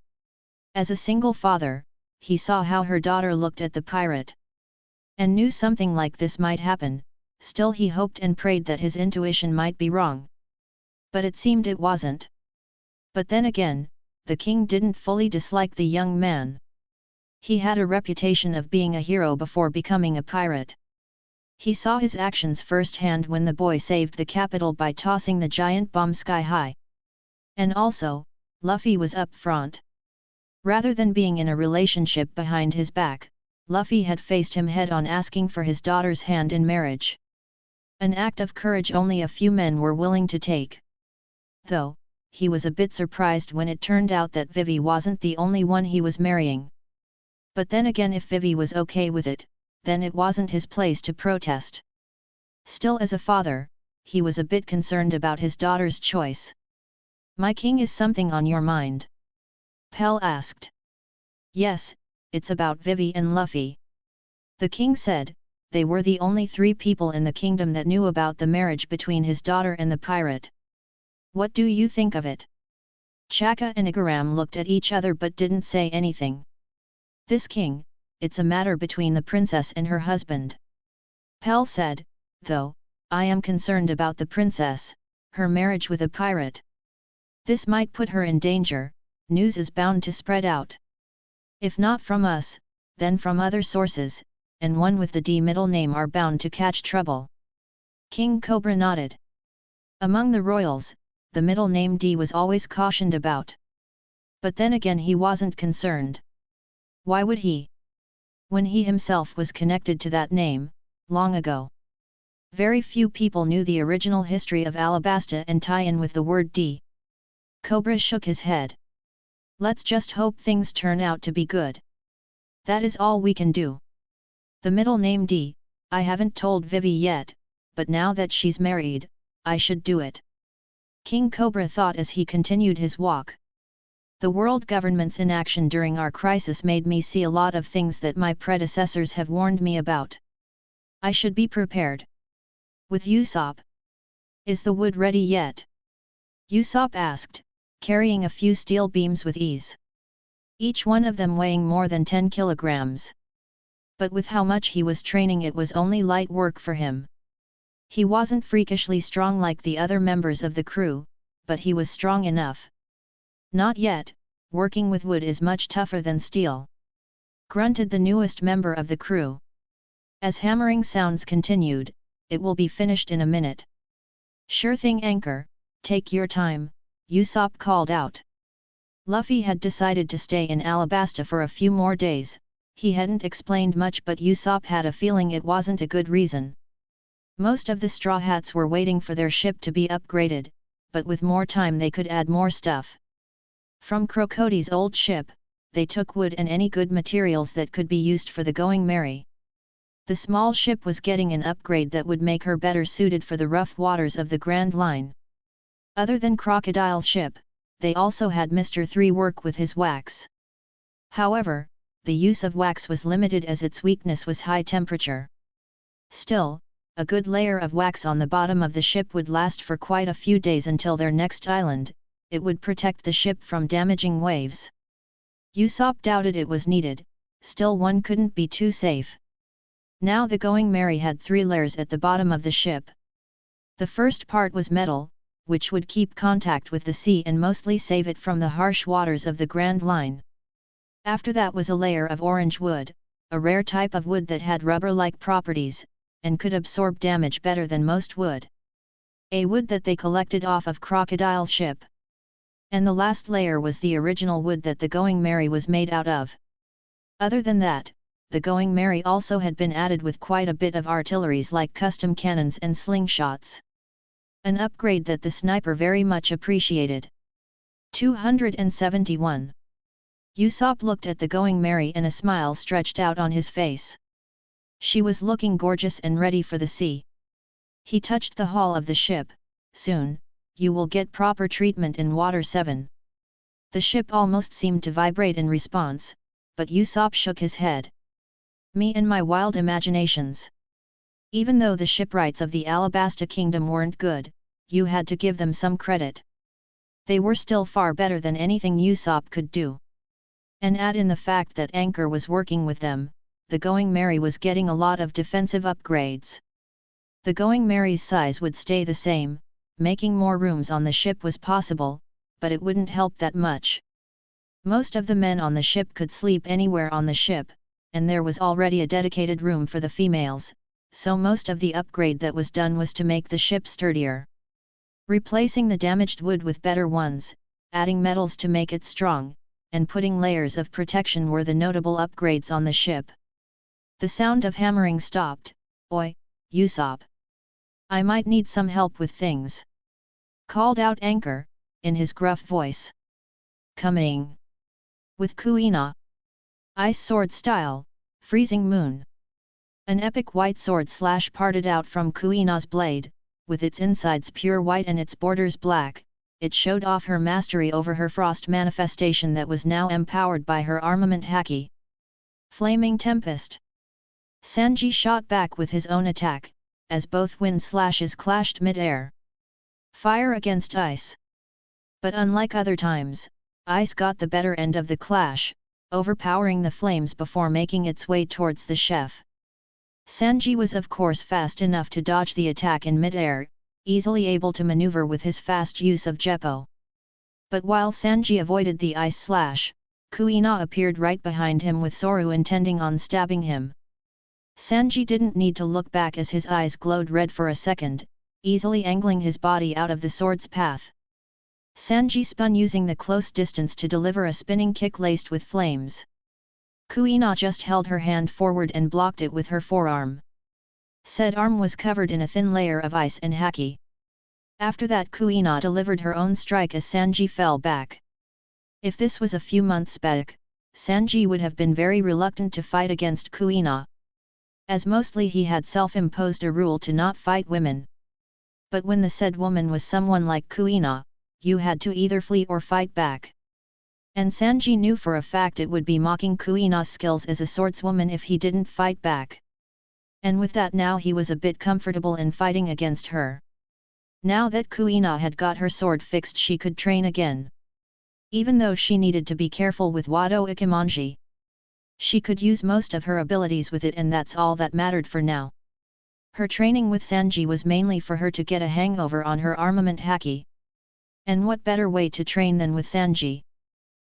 As a single father, he saw how her daughter looked at the pirate. And knew something like this might happen. Still he hoped and prayed that his intuition might be wrong. But it seemed it wasn't. But then again, the king didn't fully dislike the young man. He had a reputation of being a hero before becoming a pirate. He saw his actions firsthand when the boy saved the capital by tossing the giant bomb sky high. And also, Luffy was up front. Rather than being in a relationship behind his back, Luffy had faced him head-on asking for his daughter's hand in marriage. An act of courage only a few men were willing to take. Though, he was a bit surprised when it turned out that Vivi wasn't the only one he was marrying. But then again, if Vivi was okay with it, then it wasn't his place to protest. Still, as a father, he was a bit concerned about his daughter's choice. "My king, is something on your mind?" Pell asked. "Yes, it's about Vivi and Luffy," the king said. They were the only 3 people in the kingdom that knew about the marriage between his daughter and the pirate. "What do you think of it?" Chaka and Igaram looked at each other but didn't say anything. "This king, it's a matter between the princess and her husband," Pell said, "though, I am concerned about the princess, her marriage with a pirate. This might put her in danger, news is bound to spread out. If not from us, then from other sources, and one with the D middle name are bound to catch trouble." King Cobra nodded. Among the royals, the middle name D was always cautioned about. But then again, he wasn't concerned. Why would he? When he himself was connected to that name, long ago. Very few people knew the original history of Alabasta and tie-in with the word D. Cobra shook his head. "Let's just hope things turn out to be good. That is all we can do. The middle name D, I haven't told Vivi yet, but now that she's married, I should do it." King Cobra thought as he continued his walk. "The world government's inaction during our crisis made me see a lot of things that my predecessors have warned me about. I should be prepared." "With Usopp? Is the wood ready yet?" Usopp asked, carrying a few steel beams with ease. Each one of them weighing more than 10 kilograms. But with how much he was training, it was only light work for him. He wasn't freakishly strong like the other members of the crew, but he was strong enough. "Not yet, working with wood is much tougher than steel," grunted the newest member of the crew. As hammering sounds continued, "It will be finished in a minute." "Sure thing, Anchor, take your time," Usopp called out. Luffy had decided to stay in Alabasta for a few more days. He hadn't explained much, but Usopp had a feeling it wasn't a good reason. Most of the Straw Hats were waiting for their ship to be upgraded, but with more time they could add more stuff. From Crocody's old ship, they took wood and any good materials that could be used for the Going Merry. The small ship was getting an upgrade that would make her better suited for the rough waters of the Grand Line. Other than Crocodile's ship, they also had Mr. 3 work with his wax. However, the use of wax was limited as its weakness was high temperature. Still, a good layer of wax on the bottom of the ship would last for quite a few days until their next island. It would protect the ship from damaging waves. Usopp doubted it was needed, still one couldn't be too safe. Now the Going Merry had 3 layers at the bottom of the ship. The first part was metal, which would keep contact with the sea and mostly save it from the harsh waters of the Grand Line. After that was a layer of orange wood, a rare type of wood that had rubber-like properties, and could absorb damage better than most wood. A wood that they collected off of Crocodile's ship. And the last layer was the original wood that the Going Merry was made out of. Other than that, the Going Merry also had been added with quite a bit of artilleries like custom cannons and slingshots. An upgrade that the sniper very much appreciated. 271. Usopp looked at the Going Merry and a smile stretched out on his face. She was looking gorgeous and ready for the sea. He touched the hull of the ship. "Soon, you will get proper treatment in Water 7. The ship almost seemed to vibrate in response, but Usopp shook his head. "Me and my wild imaginations." Even though the shipwrights of the Alabasta Kingdom weren't good, you had to give them some credit. They were still far better than anything Usopp could do. And add in the fact that Anchor was working with them, the Going Merry was getting a lot of defensive upgrades. The Going Merry's size would stay the same, making more rooms on the ship was possible, but it wouldn't help that much. Most of the men on the ship could sleep anywhere on the ship, and there was already a dedicated room for the females, so most of the upgrade that was done was to make the ship sturdier. Replacing the damaged wood with better ones, adding metals to make it strong, and putting layers of protection were the notable upgrades on the ship. The sound of hammering stopped. "Oi, Usopp. I might need some help with things," called out Anchor, in his gruff voice. "Coming. With Kuina. Ice sword style, freezing moon." An epic white sword slash parted out from Kuina's blade, with its insides pure white and its borders black. It showed off her mastery over her frost manifestation that was now empowered by her armament haki. Flaming Tempest. Sanji shot back with his own attack, as both wind slashes clashed mid-air. Fire against ice. But unlike other times, ice got the better end of the clash, overpowering the flames before making its way towards the chef. Sanji was of course fast enough to dodge the attack in mid-air, easily able to maneuver with his fast use of Jeppo. But while Sanji avoided the ice slash, Kuina appeared right behind him with Soru intending on stabbing him. Sanji didn't need to look back as his eyes glowed red for a second, easily angling his body out of the sword's path. Sanji spun using the close distance to deliver a spinning kick laced with flames. Kuina just held her hand forward and blocked it with her forearm. Said arm was covered in a thin layer of ice and haki. After that Kuina delivered her own strike as Sanji fell back. If this was a few months back, Sanji would have been very reluctant to fight against Kuina, as mostly he had self-imposed a rule to not fight women. But when the said woman was someone like Kuina, you had to either flee or fight back. And Sanji knew for a fact it would be mocking Kuina's skills as a swordswoman if he didn't fight back. And with that now he was a bit comfortable in fighting against her. Now that Kuina had got her sword fixed she could train again. Even though she needed to be careful with Wado Ikimonji, she could use most of her abilities with it and that's all that mattered for now. Her training with Sanji was mainly for her to get a hangover on her armament haki. And what better way to train than with Sanji,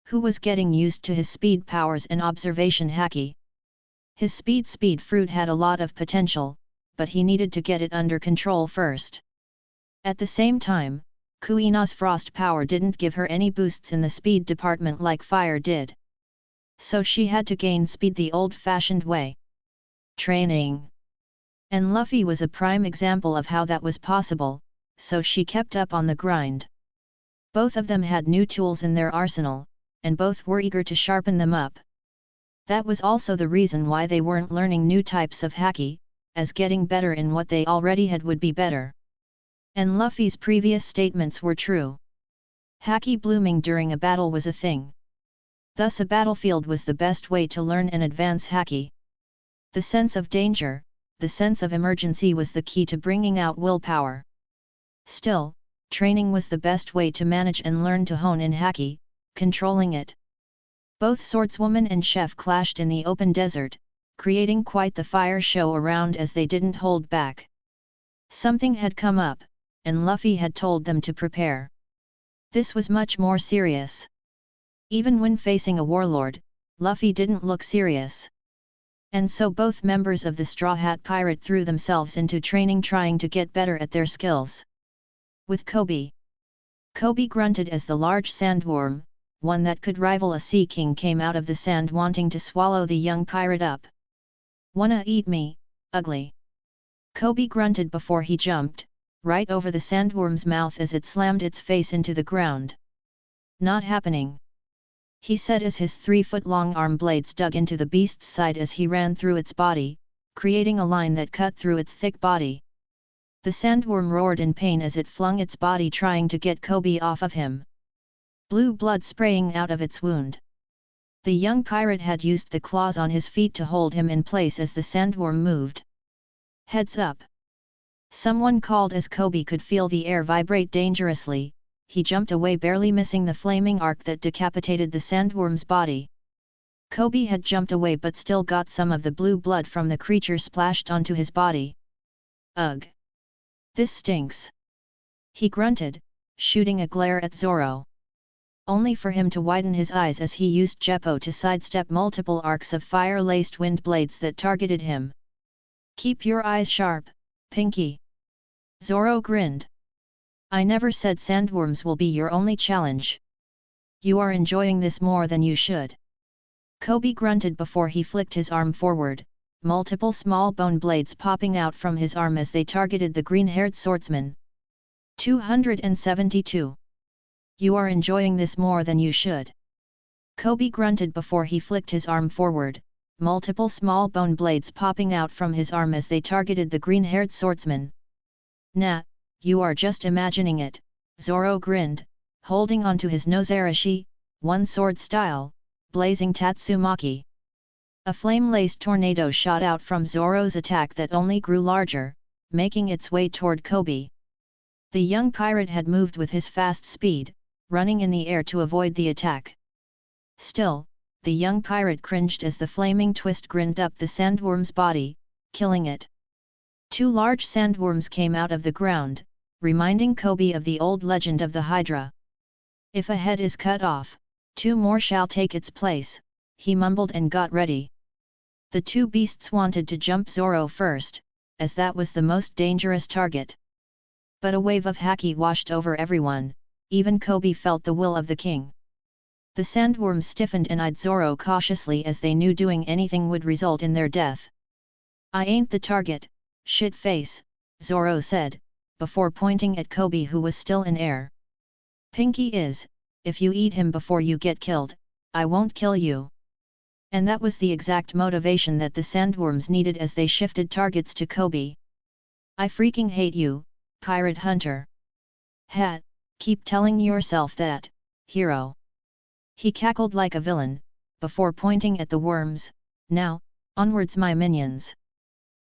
who was getting used to his speed powers and observation haki. His speed fruit had a lot of potential, but he needed to get it under control first. At the same time, Kuina's frost power didn't give her any boosts in the speed department like fire did. So she had to gain speed the old-fashioned way. Training. And Luffy was a prime example of how that was possible, so she kept up on the grind. Both of them had new tools in their arsenal, and both were eager to sharpen them up. That was also the reason why they weren't learning new types of haki, as getting better in what they already had would be better. And Luffy's previous statements were true. Haki blooming during a battle was a thing. Thus a battlefield was the best way to learn and advance haki. The sense of danger, the sense of emergency was the key to bringing out willpower. Still, training was the best way to manage and learn to hone in haki, controlling it. Both swordswoman and chef clashed in the open desert, creating quite the fire show around as they didn't hold back. Something had come up, and Luffy had told them to prepare. This was much more serious. Even when facing a warlord, Luffy didn't look serious. And so both members of the Straw Hat Pirate threw themselves into training trying to get better at their skills. With Kobe. Kobe grunted as the large sandworm, one that could rival a sea king, came out of the sand wanting to swallow the young pirate up. "Wanna eat me, ugly?" Kobe grunted before he jumped, right over the sandworm's mouth as it slammed its face into the ground. "Not happening," he said as his 3-foot-long arm blades dug into the beast's side as he ran through its body, creating a line that cut through its thick body. The sandworm roared in pain as it flung its body trying to get Kobe off of him. Blue blood spraying out of its wound. The young pirate had used the claws on his feet to hold him in place as the sandworm moved. "Heads up!" Someone called as Kobe could feel the air vibrate dangerously. He jumped away, barely missing the flaming arc that decapitated the sandworm's body. Kobe had jumped away but still got some of the blue blood from the creature splashed onto his body. "Ugh! This stinks!" He grunted, shooting a glare at Zoro. Only for him to widen his eyes as he used Geppo to sidestep multiple arcs of fire-laced wind blades that targeted him. "Keep your eyes sharp, Pinky." Zoro grinned. "I never said sandworms will be your only challenge. You are enjoying this more than you should." Kobe grunted before he flicked his arm forward, multiple small bone blades popping out from his arm as they targeted the green-haired swordsman. 272. You are enjoying this more than you should. Kobe grunted before he flicked his arm forward, multiple small bone blades popping out from his arm as they targeted the green-haired swordsman. "Nah, you are just imagining it," Zoro grinned, holding onto his nozarashi, one sword style, blazing Tatsumaki. A flame-laced tornado shot out from Zoro's attack that only grew larger, making its way toward Kobe. The young pirate had moved with his fast speed, running in the air to avoid the attack. Still, the young pirate cringed as the flaming twist grinned up the sandworm's body, killing it. Two large sandworms came out of the ground, reminding Kobe of the old legend of the Hydra. "If a head is cut off, two more shall take its place," he mumbled and got ready. The two beasts wanted to jump Zoro first, as that was the most dangerous target. But a wave of haki washed over everyone, even Kobe felt the will of the king. The sandworms stiffened and eyed Zoro cautiously as they knew doing anything would result in their death. "I ain't the target, shit face," Zoro said, before pointing at Kobe who was still in air. "Pinky is, if you eat him before you get killed, I won't kill you." And that was the exact motivation that the sandworms needed as they shifted targets to Kobe. "I freaking hate you, pirate hunter." "Hat, keep telling yourself that, hero." He cackled like a villain, before pointing at the worms. "Now, onwards my minions."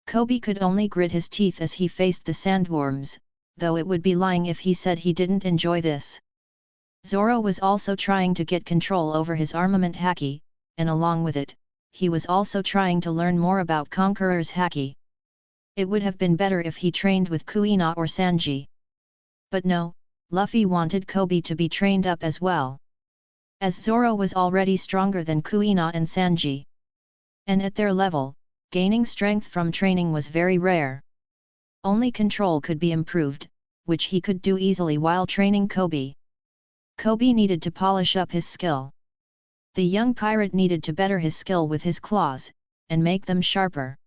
Kobe could only grit his teeth as he faced the sandworms, though it would be lying if he said he didn't enjoy this. Zoro was also trying to get control over his armament haki, and along with it, he was also trying to learn more about Conqueror's haki. It would have been better if he trained with Kuina or Sanji. But no, Luffy wanted Kobe to be trained up as well. As Zoro was already stronger than Kuina and Sanji. And at their level, gaining strength from training was very rare. Only control could be improved, which he could do easily while training Kobe. Kobe needed to polish up his skill. The young pirate needed to better his skill with his claws, and make them sharper.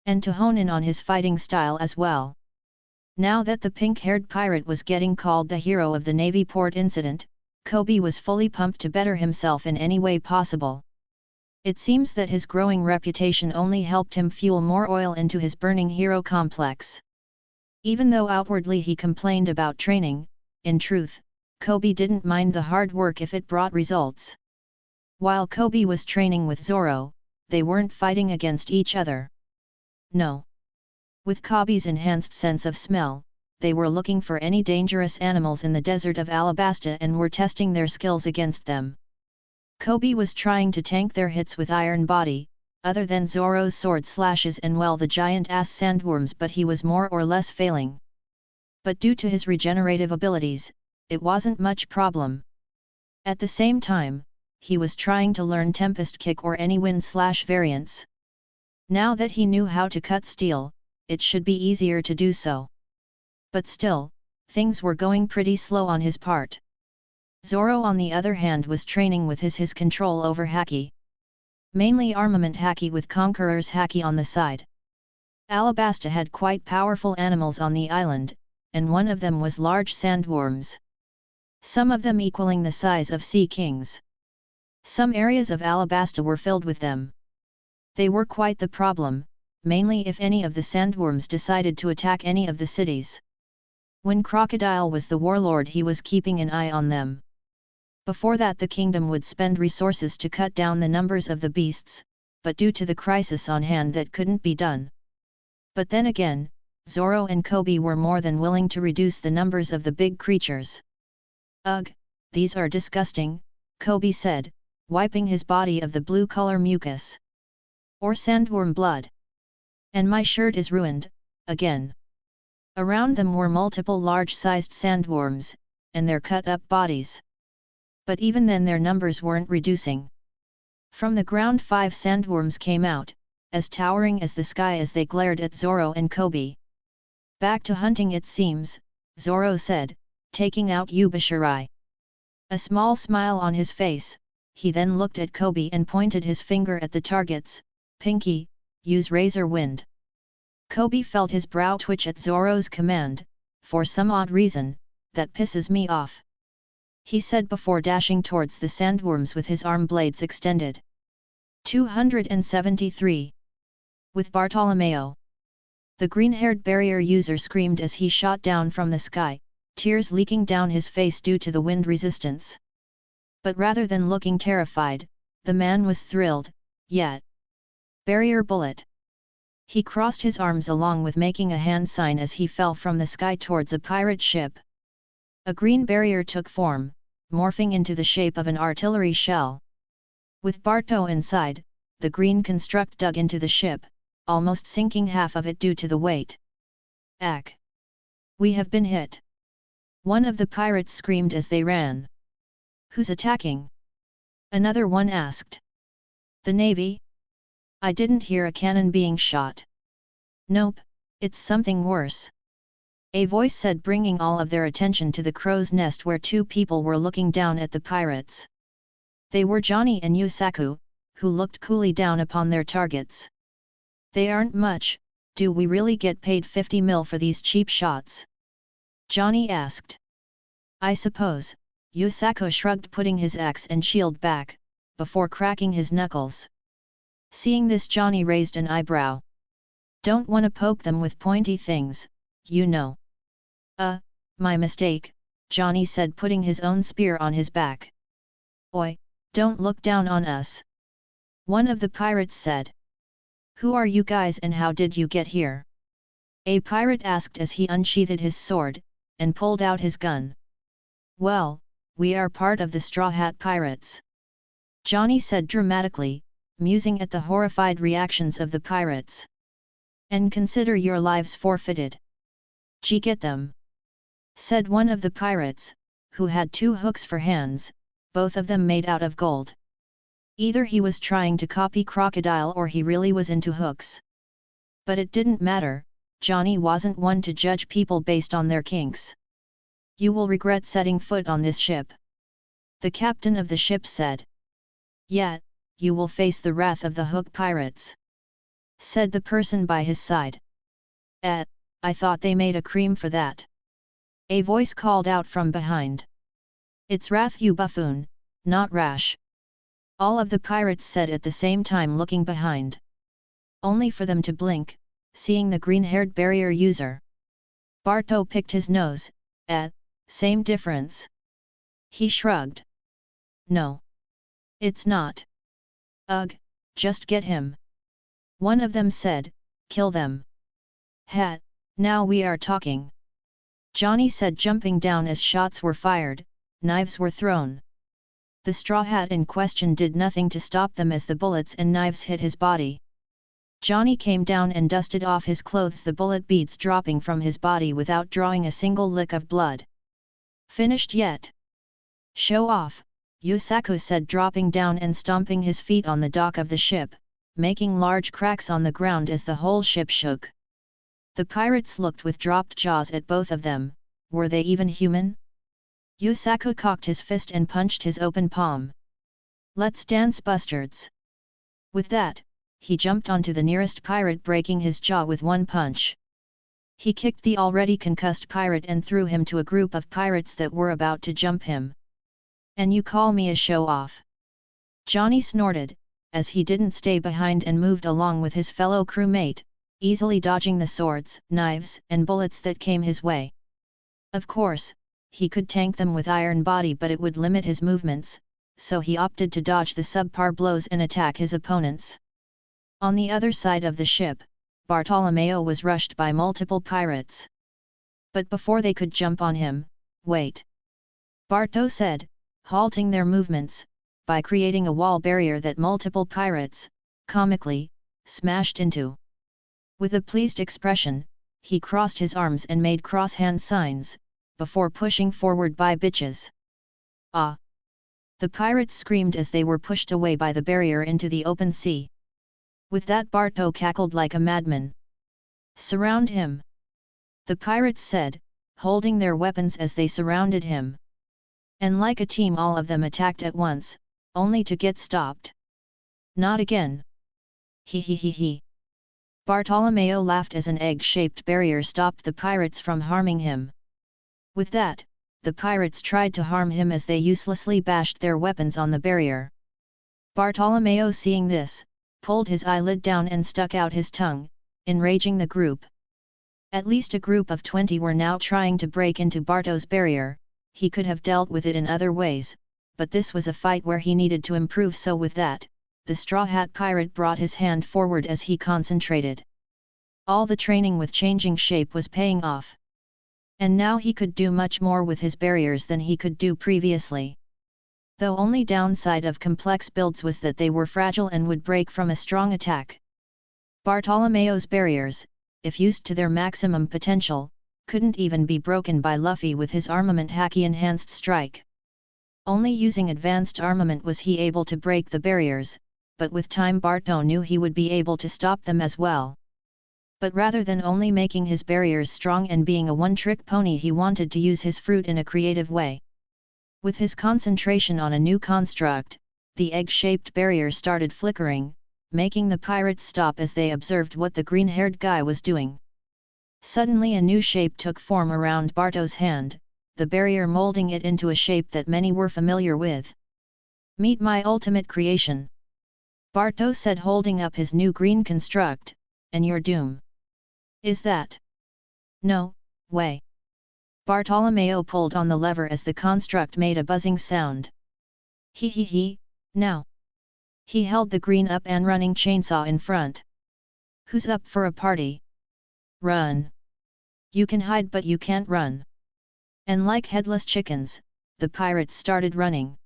And to hone in on his fighting style as well. Now that the pink-haired pirate was getting called the hero of the Navy port incident, Kobe was fully pumped to better himself in any way possible. It seems that his growing reputation only helped him fuel more oil into his burning hero complex. Even though outwardly he complained about training, in truth, Kobe didn't mind the hard work if it brought results. While Kobe was training with Zoro, they weren't fighting against each other. No. With Kobe's enhanced sense of smell, they were looking for any dangerous animals in the desert of Alabasta and were testing their skills against them. Kobe was trying to tank their hits with Iron Body, other than Zoro's sword slashes and the giant-ass sandworms, but he was more or less failing. But due to his regenerative abilities, it wasn't much problem. At the same time, he was trying to learn Tempest Kick or any wind-slash variants. Now that he knew how to cut steel, it should be easier to do so. But still, things were going pretty slow on his part. Zoro on the other hand was training with his control over haki. Mainly armament haki with Conqueror's haki on the side. Alabasta had quite powerful animals on the island, and one of them was large sandworms. Some of them equaling the size of sea kings. Some areas of Alabasta were filled with them. They were quite the problem, mainly if any of the sandworms decided to attack any of the cities. When Crocodile was the warlord, he was keeping an eye on them. Before that, the kingdom would spend resources to cut down the numbers of the beasts, but due to the crisis on hand that couldn't be done. But then again, Zoro and Kobe were more than willing to reduce the numbers of the big creatures. "Ugh, these are disgusting," Kobe said, wiping his body of the blue color mucus. "Or sandworm blood. And my shirt is ruined, again." Around them were multiple large-sized sandworms, and their cut-up bodies. But even then their numbers weren't reducing. From the ground 5 sandworms came out, as towering as the sky as they glared at Zoro and Kobe. "Back to hunting it seems," Zoro said, taking out Yubashiri. A small smile on his face, he then looked at Kobe and pointed his finger at the targets. "Pinky, use razor wind." Kobe felt his brow twitch at Zoro's command. "For some odd reason, that pisses me off," he said before dashing towards the sandworms with his arm blades extended. 273. With Bartolomeo. The green-haired barrier user screamed as he shot down from the sky, tears leaking down his face due to the wind resistance. But rather than looking terrified, the man was thrilled. "Yet! Barrier bullet!" He crossed his arms along with making a hand sign as he fell from the sky towards a pirate ship. A green barrier took form, morphing into the shape of an artillery shell. With Barto inside, the green construct dug into the ship, almost sinking half of it due to the weight. "Ack! We have been hit!" One of the pirates screamed as they ran. "Who's attacking?" another one asked. "The Navy? I didn't hear a cannon being shot." "Nope, it's something worse," a voice said, bringing all of their attention to the crow's nest where 2 people were looking down at the pirates. They were Johnny and Yusaku, who looked coolly down upon their targets. "They aren't much, do we really get paid 50 mil for these cheap shots?" Johnny asked. "I suppose," Yusaku shrugged, putting his axe and shield back, before cracking his knuckles. Seeing this, Johnny raised an eyebrow. "Don't wanna poke them with pointy things, you know." My mistake," Johnny said, putting his own spear on his back. "Oi, don't look down on us," one of the pirates said. "Who are you guys and how did you get here?" a pirate asked as he unsheathed his sword, and pulled out his gun. "Well, we are part of the Straw Hat Pirates," Johnny said dramatically, musing at the horrified reactions of the pirates. "And consider your lives forfeited." "Gee, get them," said one of the pirates, who had 2 hooks for hands, both of them made out of gold. Either he was trying to copy Crocodile or he really was into hooks. But it didn't matter, Johnny wasn't one to judge people based on their kinks. "You will regret setting foot on this ship," the captain of the ship said. "Yet, you will face the wrath of the hook pirates," said the person by his side. I thought they made a cream for that," a voice called out from behind. "It's wrath, you buffoon, not rash," all of the pirates said at the same time, looking behind. Only for them to blink, seeing the green-haired barrier user. Barto picked his nose. Same difference." He shrugged. "No. It's not. Ugh, just get him," one of them said. "Kill them." "Hat, now we are talking," Johnny said, jumping down as shots were fired, knives were thrown. The straw hat in question did nothing to stop them as the bullets and knives hit his body. Johnny came down and dusted off his clothes, the bullet beads dropping from his body without drawing a single lick of blood. "Finished yet?" "Show off," Yusaku said, dropping down and stomping his feet on the dock of the ship, making large cracks on the ground as the whole ship shook. The pirates looked with dropped jaws at both of them. Were they even human? Yusaku cocked his fist and punched his open palm. "Let's dance, bastards!" With that, he jumped onto the nearest pirate, breaking his jaw with one punch. He kicked the already concussed pirate and threw him to a group of pirates that were about to jump him. "And you call me a show-off?" Johnny snorted, as he didn't stay behind and moved along with his fellow crewmate, easily dodging the swords, knives, and bullets that came his way. Of course, he could tank them with iron body, but it would limit his movements, so he opted to dodge the subpar blows and attack his opponents. On the other side of the ship, Bartolomeo was rushed by multiple pirates. But before they could jump on him, "Wait!" Barto said, halting their movements, by creating a wall barrier that multiple pirates, comically, smashed into. With a pleased expression, he crossed his arms and made cross-hand signs, before pushing forward by bitches. Ah! The pirates screamed as they were pushed away by the barrier into the open sea. With that Barto cackled like a madman. Surround him! The pirates said, holding their weapons as they surrounded him. And like a team all of them attacked at once, only to get stopped. Not again! He he he he! Bartolomeo laughed as an egg-shaped barrier stopped the pirates from harming him. With that, the pirates tried to harm him as they uselessly bashed their weapons on the barrier. Bartolomeo, seeing this, pulled his eyelid down and stuck out his tongue, enraging the group. At least a group of 20 were now trying to break into Barto's barrier. He could have dealt with it in other ways, but this was a fight where he needed to improve, so with that, the Straw Hat Pirate brought his hand forward as he concentrated. All the training with changing shape was paying off. And now he could do much more with his barriers than he could do previously. The only downside of complex builds was that they were fragile and would break from a strong attack. Bartolomeo's barriers, if used to their maximum potential, couldn't even be broken by Luffy with his armament Haki Enhanced Strike. Only using advanced armament was he able to break the barriers, but with time Barto knew he would be able to stop them as well. But rather than only making his barriers strong and being a one-trick pony, he wanted to use his fruit in a creative way. With his concentration on a new construct, the egg-shaped barrier started flickering, making the pirates stop as they observed what the green-haired guy was doing. Suddenly a new shape took form around Barto's hand, the barrier molding it into a shape that many were familiar with. "Meet my ultimate creation," Barto said, holding up his new green construct, "and your doom." "Is that? No way." Bartolomeo pulled on the lever as the construct made a buzzing sound. "He he he, now!" He held the green up and running chainsaw in front. "Who's up for a party? Run! You can hide but you can't run." And like headless chickens, the pirates started running.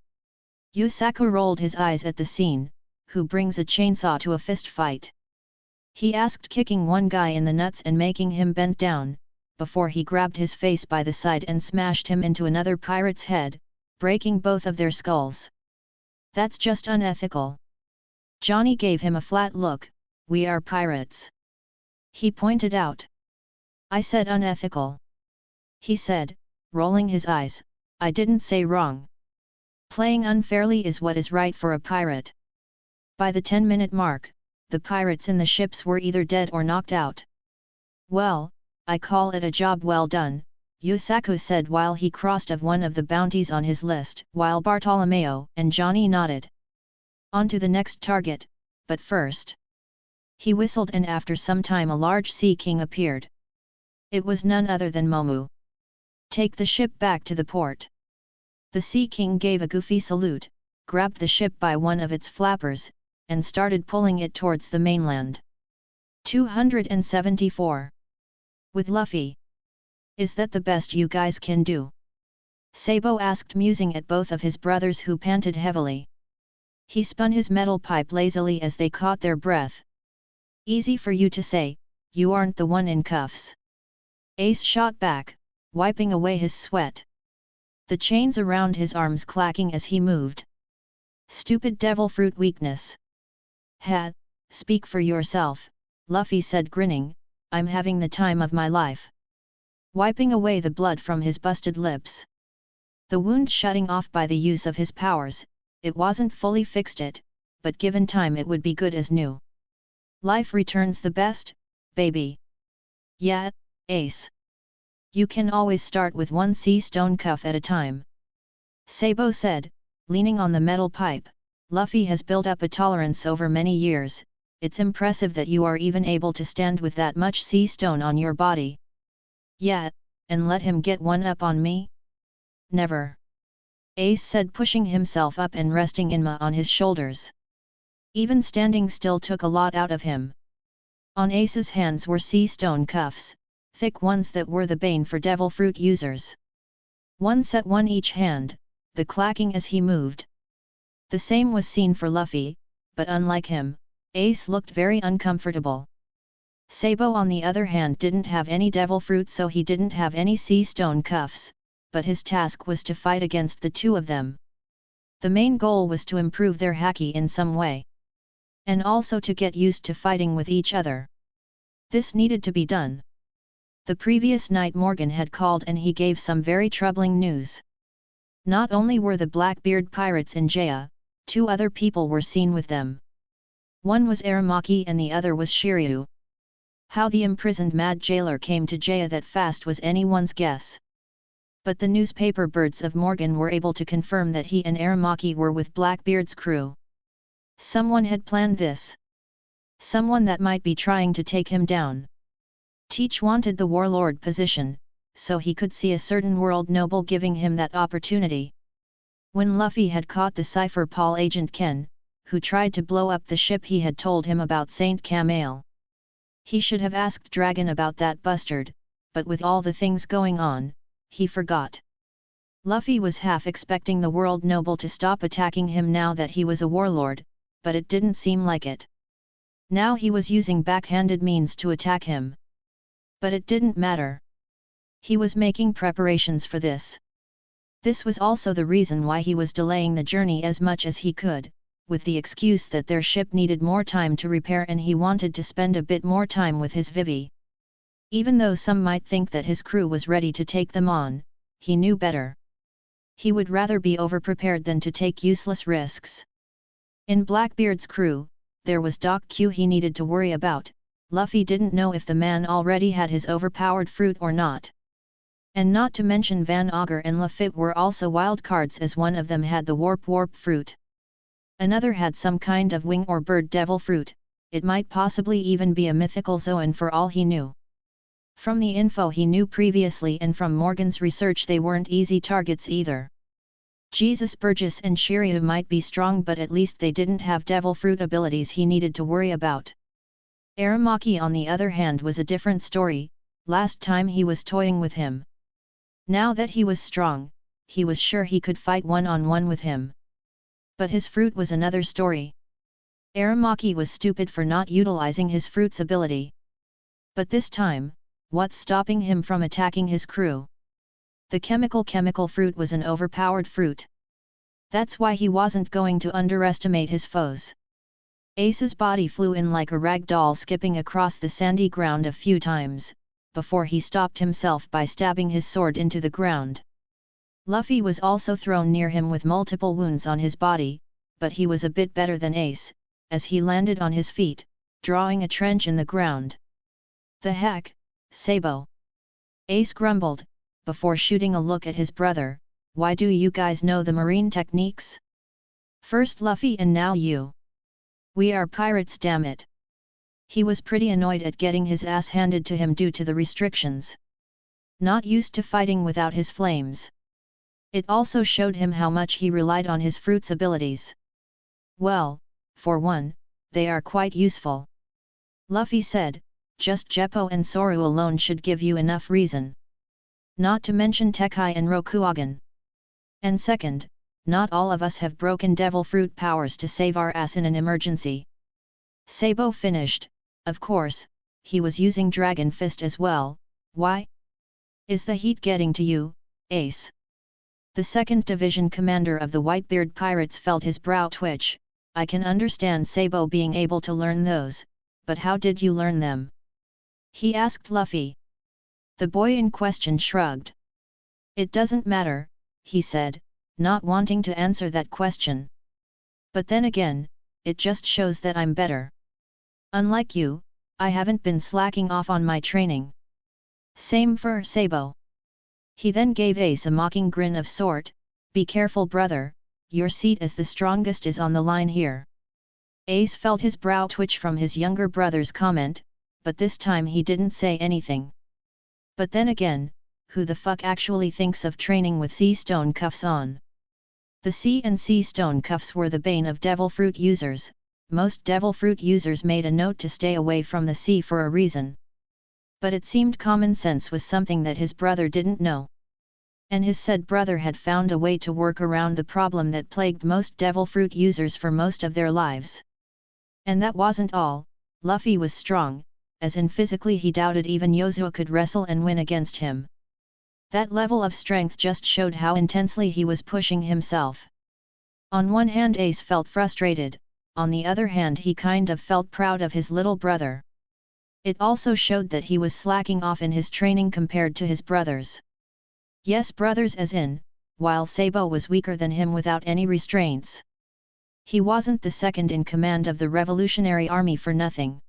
Yusaku rolled his eyes at the scene. Who brings a chainsaw to a fist fight? He asked, kicking one guy in the nuts and making him bend down, before he grabbed his face by the side and smashed him into another pirate's head, breaking both of their skulls. "That's just unethical." Johnny gave him a flat look. "We are pirates," he pointed out. "I said unethical," he said, rolling his eyes. "I didn't say wrong. Playing unfairly is what is right for a pirate." By the 10-minute mark, the pirates in the ships were either dead or knocked out. "Well, I call it a job well done," Yusaku said while he crossed off one of the bounties on his list, while Bartolomeo and Johnny nodded. "On to the next target, but first." He whistled, and after some time a large sea king appeared. It was none other than Momu. "Take the ship back to the port." The Sea King gave a goofy salute, grabbed the ship by one of its flappers, and started pulling it towards the mainland. 274. With Luffy. "Is that the best you guys can do?" Sabo asked, musing at both of his brothers who panted heavily. He spun his metal pipe lazily as they caught their breath. "Easy for you to say, you aren't the one in cuffs." Ace shot back, wiping away his sweat. The chains around his arms clacking as he moved. "Stupid devil fruit weakness." "Ha, speak for yourself," Luffy said, grinning. "I'm having the time of my life." Wiping away the blood from his busted lips. The wound shutting off by the use of his powers, it wasn't fully fixed it, but given time it would be good as new. "Life returns the best, baby." "Yeah, Ace. You can always start with one sea stone cuff at a time," Sabo said, leaning on the metal pipe. "Luffy has built up a tolerance over many years. It's impressive that you are even able to stand with that much sea stone on your body." "Yeah, and let him get one up on me? Never," Ace said, pushing himself up and resting Inma on his shoulders. Even standing still took a lot out of him. On Ace's hands were sea stone cuffs, thick ones that were the bane for devil fruit users. One set, one each hand, the clacking as he moved. The same was seen for Luffy, but unlike him, Ace looked very uncomfortable. Sabo on the other hand didn't have any devil fruit, so he didn't have any sea stone cuffs, but his task was to fight against the two of them. The main goal was to improve their haki in some way. And also to get used to fighting with each other. This needed to be done. The previous night Morgan had called and he gave some very troubling news. Not only were the Blackbeard pirates in Jaya, 2 other people were seen with them. One was Aramaki and the other was Shiryu. How the imprisoned mad jailer came to Jaya that fast was anyone's guess. But the newspaper birds of Morgan were able to confirm that he and Aramaki were with Blackbeard's crew. Someone had planned this. Someone that might be trying to take him down. Teach wanted the warlord position, so he could see a certain world noble giving him that opportunity. When Luffy had caught the Cypher Paul agent Ken, who tried to blow up the ship he had told him about Saint Camale. He should have asked Dragon about that bastard, but with all the things going on, he forgot. Luffy was half expecting the world noble to stop attacking him now that he was a warlord, but it didn't seem like it. Now he was using backhanded means to attack him. But it didn't matter. He was making preparations for this. This was also the reason why he was delaying the journey as much as he could, with the excuse that their ship needed more time to repair and he wanted to spend a bit more time with his Vivi. Even though some might think that his crew was ready to take them on, he knew better. He would rather be overprepared than to take useless risks. In Blackbeard's crew, there was Doc Q he needed to worry about. Luffy didn't know if the man already had his overpowered fruit or not. And not to mention Van Augur and Lafitte were also wild cards, as one of them had the warp fruit. Another had some kind of wing or bird devil fruit, it might possibly even be a mythical Zoan for all he knew. From the info he knew previously and from Morgan's research, they weren't easy targets either. Jesus Burgess and Shiryu might be strong, but at least they didn't have devil fruit abilities he needed to worry about. Aramaki on the other hand was a different story. Last time he was toying with him. Now that he was strong, he was sure he could fight one-on-one with him. But his fruit was another story. Aramaki was stupid for not utilizing his fruit's ability. But this time, what's stopping him from attacking his crew? The chemical fruit was an overpowered fruit. That's why he wasn't going to underestimate his foes. Ace's body flew in like a rag doll, skipping across the sandy ground a few times, before he stopped himself by stabbing his sword into the ground. Luffy was also thrown near him with multiple wounds on his body, but he was a bit better than Ace, as he landed on his feet, drawing a trench in the ground. "The heck, Sabo?" Ace grumbled, before shooting a look at his brother. "Why do you guys know the marine techniques? First Luffy and now you. We are pirates, damn it." He was pretty annoyed at getting his ass handed to him due to the restrictions. Not used to fighting without his flames. It also showed him how much he relied on his fruit's abilities. "Well, for one, they are quite useful," Luffy said. "Just Geppo and Soru alone should give you enough reason. Not to mention Tekai and Rokuagan. And second, not all of us have broken devil fruit powers to save our ass in an emergency." Sabo finished. Of course, he was using Dragon Fist as well. "Why? Is the heat getting to you, Ace?" The 2nd Division commander of the Whitebeard pirates felt his brow twitch. "I can understand Sabo being able to learn those, but how did you learn them?" he asked Luffy. The boy in question shrugged. "It doesn't matter," he said, not wanting to answer that question. "But then again, it just shows that I'm better. Unlike you, I haven't been slacking off on my training." "Same for Sabo." He then gave Ace a mocking grin of sort. "Be careful, brother, your seat as the strongest is on the line here." Ace felt his brow twitch from his younger brother's comment, but this time he didn't say anything. But then again, who the fuck actually thinks of training with sea stone cuffs on? The sea and sea stone cuffs were the bane of devil fruit users. Most devil fruit users made a note to stay away from the sea for a reason. But it seemed common sense was something that his brother didn't know. And his said brother had found a way to work around the problem that plagued most devil fruit users for most of their lives. And that wasn't all. Luffy was strong, as in physically he doubted even Yozua could wrestle and win against him. That level of strength just showed how intensely he was pushing himself. On one hand Ace felt frustrated, on the other hand he kind of felt proud of his little brother. It also showed that he was slacking off in his training compared to his brothers. Yes, brothers as in, while Sabo was weaker than him without any restraints. He wasn't the second in command of the Revolutionary Army for nothing.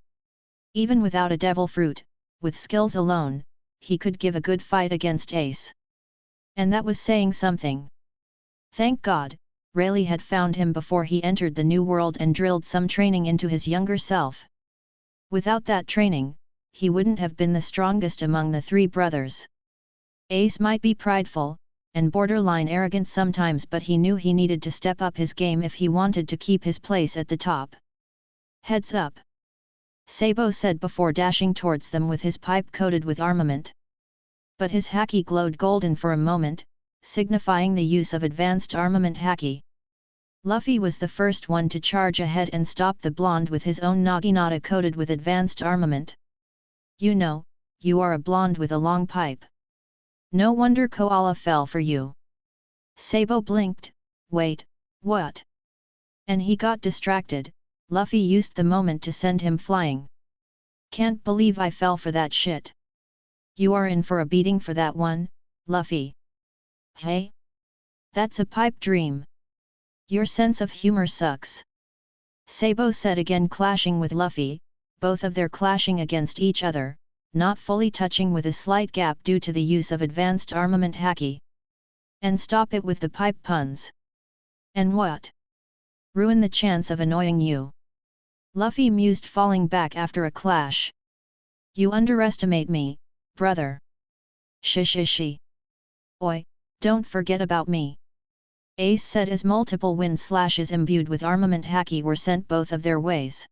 Even without a devil fruit, with skills alone, he could give a good fight against Ace. And that was saying something. Thank God, Rayleigh had found him before he entered the new world and drilled some training into his younger self. Without that training, he wouldn't have been the strongest among the three brothers. Ace might be prideful, and borderline arrogant sometimes, but he knew he needed to step up his game if he wanted to keep his place at the top. Heads up! Sabo said before dashing towards them with his pipe coated with armament. But his haki glowed golden for a moment, signifying the use of advanced armament haki. Luffy was the first one to charge ahead and stop the blonde with his own naginata coated with advanced armament. You know, you are a blonde with a long pipe. No wonder Koala fell for you. Sabo blinked, wait, what? And he got distracted. Luffy used the moment to send him flying. Can't believe I fell for that shit. You are in for a beating for that one, Luffy. Hey? That's a pipe dream. Your sense of humor sucks. Sabo said again, clashing with Luffy, both of their clashing against each other, not fully touching with a slight gap due to the use of advanced armament haki. And stop it with the pipe puns. And what? Ruin the chance of annoying you. Luffy mused, falling back after a clash. You underestimate me, brother. Shishi. Oi, don't forget about me. Ace said as multiple wind slashes imbued with armament haki were sent both of their ways.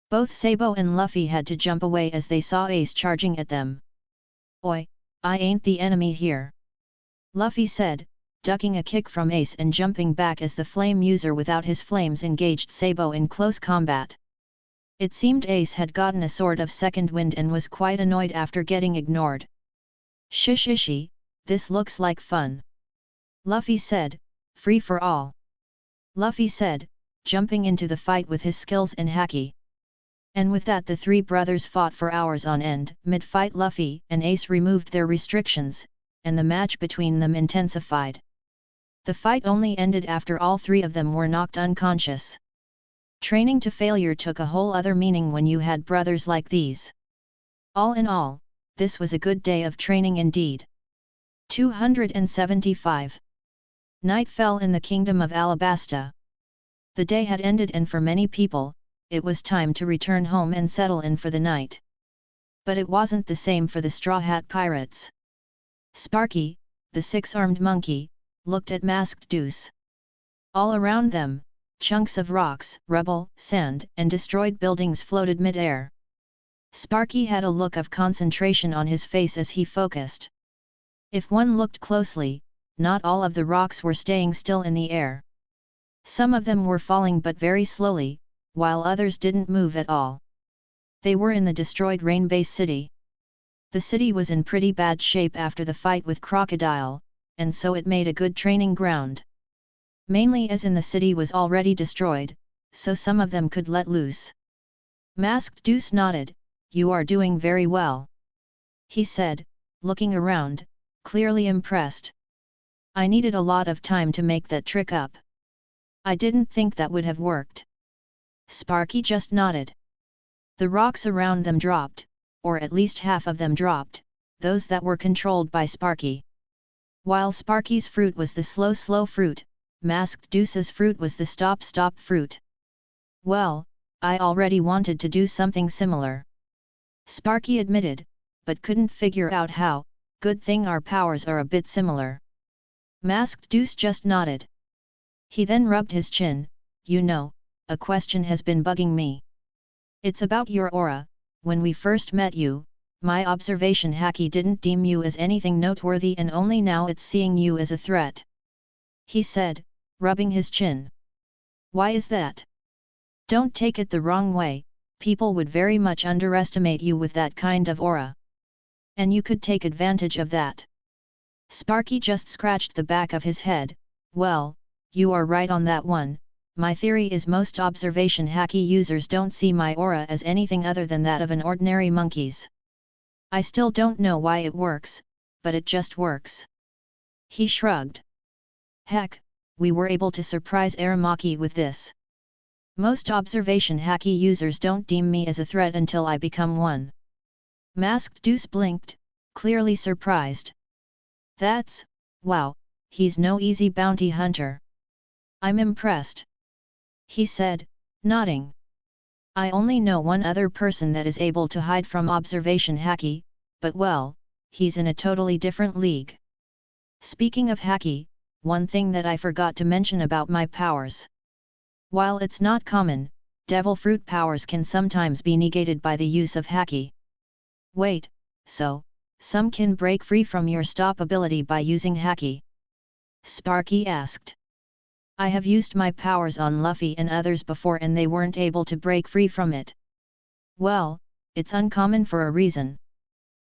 Both Sabo and Luffy had to jump away as they saw Ace charging at them. Oi, I ain't the enemy here. Luffy said, ducking a kick from Ace and jumping back as the flame user without his flames engaged Sabo in close combat. It seemed Ace had gotten a sort of second wind and was quite annoyed after getting ignored. Shishi, this looks like fun. Luffy said, free for all. Luffy said, jumping into the fight with his skills and haki. And with that the three brothers fought for hours on end. Mid-fight Luffy and Ace removed their restrictions, and the match between them intensified. The fight only ended after all three of them were knocked unconscious. Training to failure took a whole other meaning when you had brothers like these. All in all, this was a good day of training indeed. 275. Night fell in the kingdom of Alabasta. The day had ended, and for many people, it was time to return home and settle in for the night. But it wasn't the same for the Straw Hat Pirates. Sparky, the six-armed monkey, looked at Masked Deuce. All around them, chunks of rocks, rubble, sand, and destroyed buildings floated mid-air. Sparky had a look of concentration on his face as he focused. If one looked closely, not all of the rocks were staying still in the air. Some of them were falling but very slowly, while others didn't move at all. They were in the destroyed Rainbase City. The city was in pretty bad shape after the fight with Crocodile, and so it made a good training ground. Mainly as in the city was already destroyed, so some of them could let loose. Masked Deuce nodded, you are doing very well. He said, looking around, clearly impressed. I needed a lot of time to make that trick up. I didn't think that would have worked. Sparky just nodded. The rocks around them dropped, or at least half of them dropped, those that were controlled by Sparky. While Sparky's fruit was the slow fruit, Masked Deuce's fruit was the stop fruit. Well, I already wanted to do something similar. Sparky admitted, but couldn't figure out how. Good thing our powers are a bit similar. Masked Deuce just nodded. He then rubbed his chin. You know, a question has been bugging me. It's about your aura. When we first met you, my observation haki didn't deem you as anything noteworthy, and only now it's seeing you as a threat. He said, rubbing his chin. Why is that? Don't take it the wrong way, people would very much underestimate you with that kind of aura. And you could take advantage of that. Sparky just scratched the back of his head. Well, you are right on that one. My theory is most observation haki users don't see my aura as anything other than that of an ordinary monkey's. I still don't know why it works, but it just works. He shrugged. Heck, we were able to surprise Aramaki with this. Most observation haki users don't deem me as a threat until I become one. Masked Deuce blinked, clearly surprised. Wow, he's no easy bounty hunter. I'm impressed. He said, nodding. I only know one other person that is able to hide from observation haki, but well, he's in a totally different league. Speaking of haki, one thing that I forgot to mention about my powers. While it's not common, devil fruit powers can sometimes be negated by the use of haki. Wait, so, some can break free from your stop ability by using haki? Sparky asked. I have used my powers on Luffy and others before and they weren't able to break free from it. Well, it's uncommon for a reason.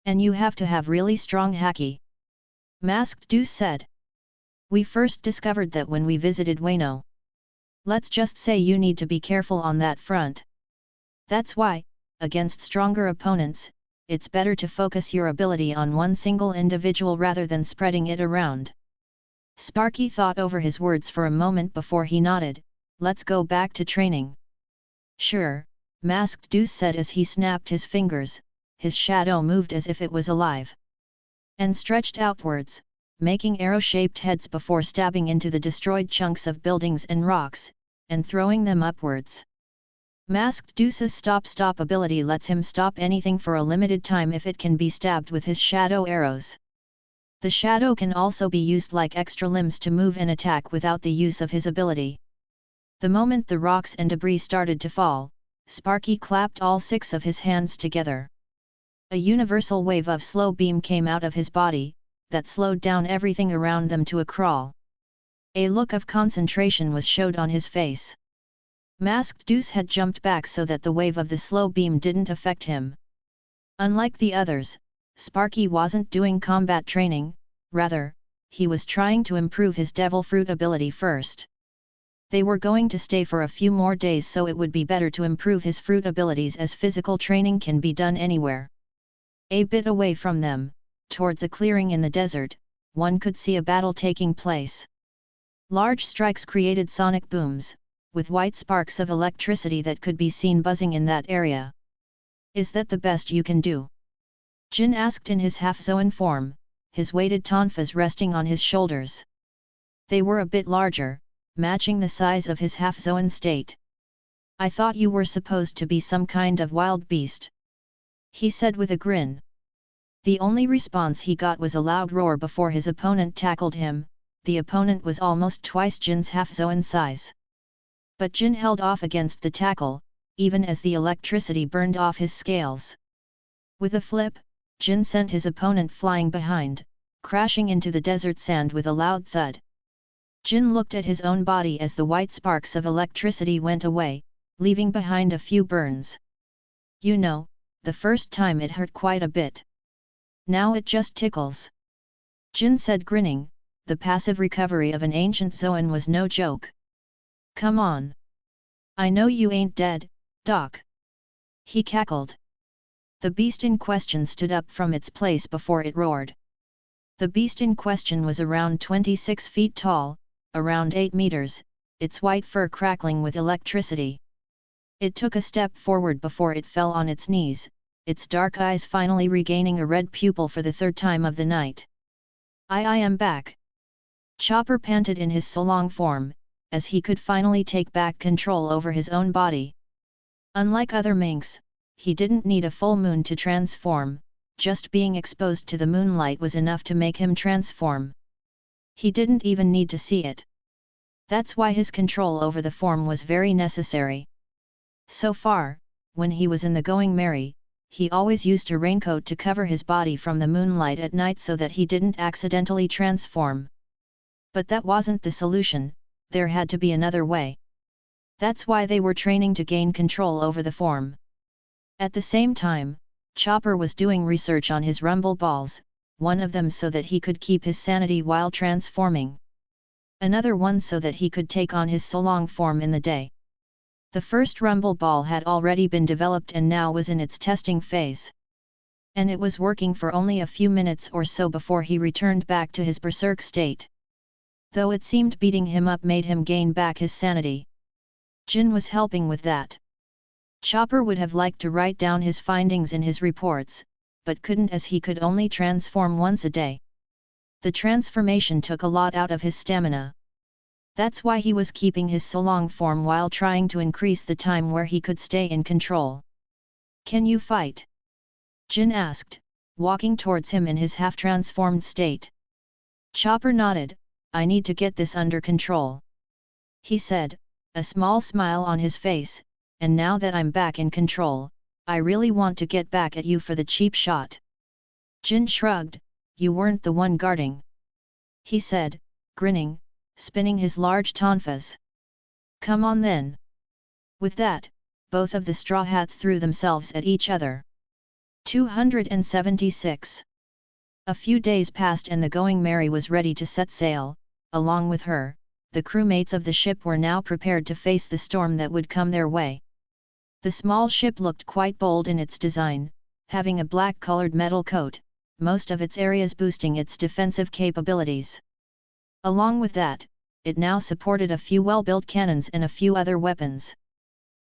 And you have to have really strong haki. Masked Deuce said. We first discovered that when we visited Wano. Let's just say you need to be careful on that front. That's why, against stronger opponents, it's better to focus your ability on one single individual rather than spreading it around. Sparky thought over his words for a moment before he nodded. Let's go back to training. Sure, Masked Deuce said as he snapped his fingers. His shadow moved as if it was alive. And stretched outwards, making arrow-shaped heads before stabbing into the destroyed chunks of buildings and rocks, and throwing them upwards. Masked Deuce's stop ability lets him stop anything for a limited time if it can be stabbed with his shadow arrows. The shadow can also be used like extra limbs to move and attack without the use of his ability. The moment the rocks and debris started to fall, Sparky clapped all 6 of his hands together. A universal wave of slow beam came out of his body, that slowed down everything around them to a crawl. A look of concentration was showed on his face. Masked Deuce had jumped back so that the wave of the slow beam didn't affect him. Unlike the others, Sparky wasn't doing combat training, rather, he was trying to improve his devil fruit ability first. They were going to stay for a few more days so it would be better to improve his fruit abilities as physical training can be done anywhere. A bit away from them, towards a clearing in the desert, one could see a battle taking place. Large strikes created sonic booms, with white sparks of electricity that could be seen buzzing in that area. Is that the best you can do? Jin asked in his half-Zoan form, his weighted tonfas resting on his shoulders. They were a bit larger, matching the size of his half-Zoan state. I thought you were supposed to be some kind of wild beast. He said with a grin. The only response he got was a loud roar before his opponent tackled him. The opponent was almost twice Jin's half-Zoan size. But Jin held off against the tackle, even as the electricity burned off his scales. With a flip, Jin sent his opponent flying behind, crashing into the desert sand with a loud thud. Jin looked at his own body as the white sparks of electricity went away, leaving behind a few burns. You know, the first time it hurt quite a bit. Now it just tickles. Jin said grinning, the passive recovery of an ancient Zoan was no joke. Come on. I know you ain't dead, Doc. He cackled. The beast in question stood up from its place before it roared. The beast in question was around 26 feet tall, around 8 meters, its white fur crackling with electricity. It took a step forward before it fell on its knees, its dark eyes finally regaining a red pupil for the 3rd time of the night. I am back. Chopper panted in his Solong form, as he could finally take back control over his own body. Unlike other minks, he didn't need a full moon to transform, just being exposed to the moonlight was enough to make him transform. He didn't even need to see it. That's why his control over the form was very necessary. So far, when he was in the Going Merry, he always used a raincoat to cover his body from the moonlight at night so that he didn't accidentally transform. But that wasn't the solution, there had to be another way. That's why they were training to gain control over the form, At the same time, Chopper was doing research on his rumble balls, one of them so that he could keep his sanity while transforming. Another one so that he could take on his Solong form in the day. The first rumble ball had already been developed and now was in its testing phase. And it was working for only a few minutes or so before he returned back to his berserk state. Though it seemed beating him up made him gain back his sanity. Jin was helping with that. Chopper would have liked to write down his findings in his reports, but couldn't as he could only transform once a day. The transformation took a lot out of his stamina. That's why he was keeping his Solong form while trying to increase the time where he could stay in control. "Can you fight?" Jin asked, walking towards him in his half-transformed state. Chopper nodded. "I need to get this under control," he said, a small smile on his face, "and now that I'm back in control, I really want to get back at you for the cheap shot." Jin shrugged. "You weren't the one guarding," he said, grinning, spinning his large tonfas. "Come on then." With that, both of the Straw Hats threw themselves at each other. 276. A few days passed and the Going Merry was ready to set sail. Along with her, the crewmates of the ship were now prepared to face the storm that would come their way. The small ship looked quite bold in its design, having a black-colored metal coat, most of its areas boosting its defensive capabilities. Along with that, it now supported a few well-built cannons and a few other weapons.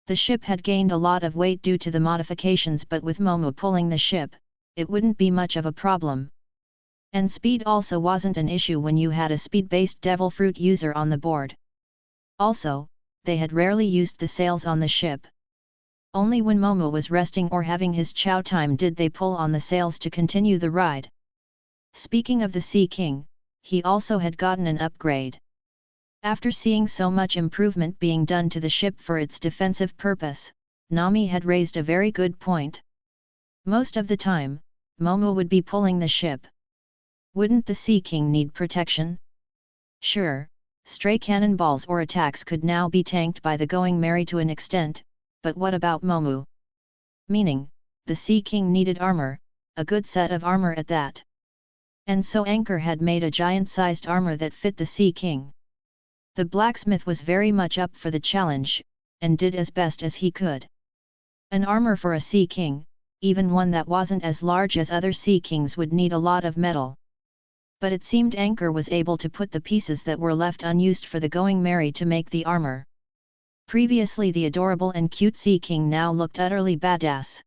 The ship had gained a lot of weight due to the modifications, but with Momo pulling the ship, it wouldn't be much of a problem. And speed also wasn't an issue when you had a speed-based devil fruit user on the board. Also, they had rarely used the sails on the ship. Only when Momo was resting or having his chow time did they pull on the sails to continue the ride. Speaking of the Sea King, he also had gotten an upgrade. After seeing so much improvement being done to the ship for its defensive purpose, Nami had raised a very good point. Most of the time, Momo would be pulling the ship. Wouldn't the Sea King need protection? Sure, stray cannonballs or attacks could now be tanked by the Going Merry to an extent, but what about Momo? Meaning, the Sea King needed armor, a good set of armor at that. And so Anchor had made a giant-sized armor that fit the Sea King. The blacksmith was very much up for the challenge, and did as best as he could. An armor for a Sea King, even one that wasn't as large as other Sea Kings, would need a lot of metal. But it seemed Anchor was able to put the pieces that were left unused for the Going Merry to make the armor. Previously the adorable and cute Sea King now looked utterly badass.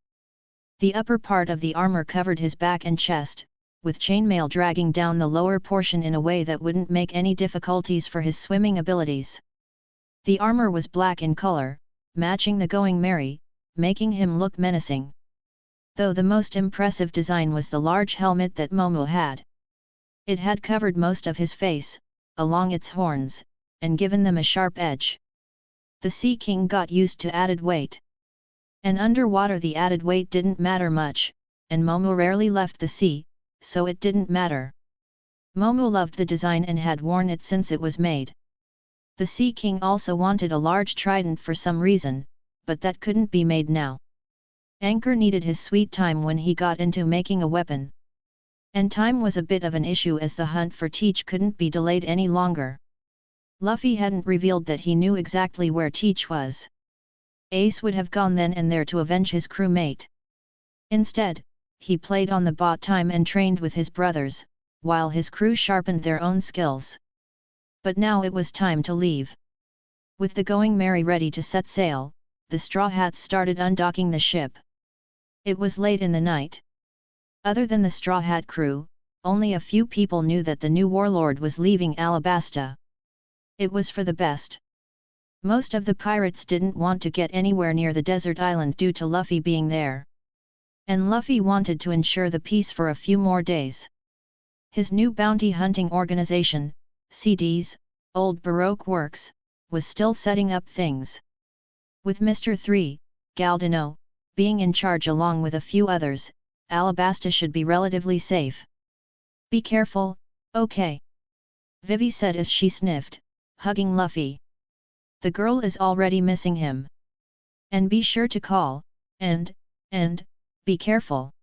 The upper part of the armor covered his back and chest, with chainmail dragging down the lower portion in a way that wouldn't make any difficulties for his swimming abilities. The armor was black in color, matching the Going Merry, making him look menacing. Though the most impressive design was the large helmet that Momo had. It had covered most of his face, along its horns, and given them a sharp edge. The Sea King got used to added weight. And underwater the added weight didn't matter much, and Momo rarely left the sea, so it didn't matter. Momo loved the design and had worn it since it was made. The Sea King also wanted a large trident for some reason, but that couldn't be made now. Anchor needed his sweet time when he got into making a weapon. And time was a bit of an issue as the hunt for Teach couldn't be delayed any longer. Luffy hadn't revealed that he knew exactly where Teach was. Ace would have gone then and there to avenge his crewmate. Instead, he played on the bought time and trained with his brothers, while his crew sharpened their own skills. But now it was time to leave. With the Going Merry ready to set sail, the Straw Hats started undocking the ship. It was late in the night. Other than the Straw Hat crew, only a few people knew that the new warlord was leaving Alabasta. It was for the best. Most of the pirates didn't want to get anywhere near the desert island due to Luffy being there. And Luffy wanted to ensure the peace for a few more days. His new bounty hunting organization, CD's, Old Baroque Works, was still setting up things. With Mr. 3, Galdino, being in charge along with a few others, Alabasta should be relatively safe. Be careful, okay? Vivi said as she sniffed, hugging Luffy. The girl is already missing him. And be sure to call, and, And, be careful.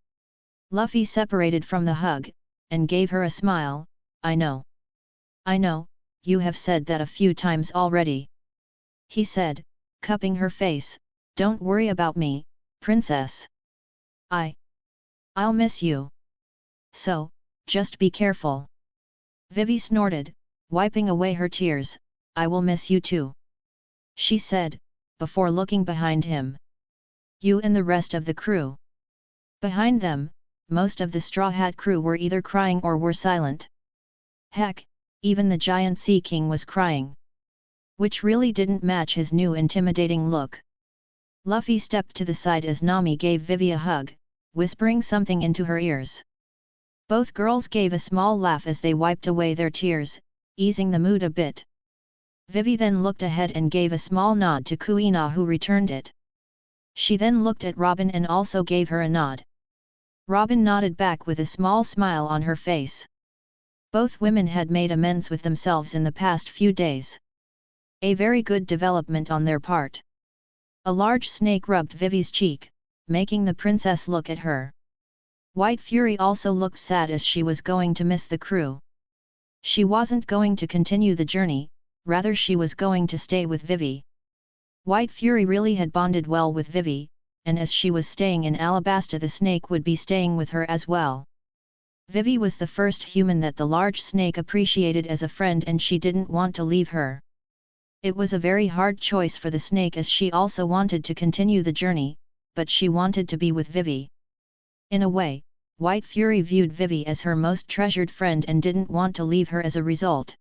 Luffy separated from the hug, and gave her a smile. I know. I know, you have said that a few times already. He said, cupping her face, don't worry about me, princess. I'll miss you. So, just be careful. Vivi snorted, wiping away her tears, I will miss you too. She said, before looking behind him. You and the rest of the crew. Behind them, most of the Straw Hat crew were either crying or were silent. Heck, even the giant Sea King was crying. Which really didn't match his new intimidating look. Luffy stepped to the side as Nami gave Vivi a hug, whispering something into her ears. Both girls gave a small laugh as they wiped away their tears, easing the mood a bit. Vivi then looked ahead and gave a small nod to Kuina, who returned it. She then looked at Robin and also gave her a nod. Robin nodded back with a small smile on her face. Both women had made amends with themselves in the past few days. A very good development on their part. A large snake rubbed Vivi's cheek, making the princess look at her. White Fury also looked sad as she was going to miss the crew. She wasn't going to continue the journey, rather she was going to stay with Vivi. White Fury really had bonded well with Vivi, and as she was staying in Alabasta, the snake would be staying with her as well. Vivi was the first human that the large snake appreciated as a friend, and she didn't want to leave her. It was a very hard choice for the snake, as she also wanted to continue the journey, but she wanted to be with Vivi. In a way, White Fury viewed Vivi as her most treasured friend and didn't want to leave her as a result.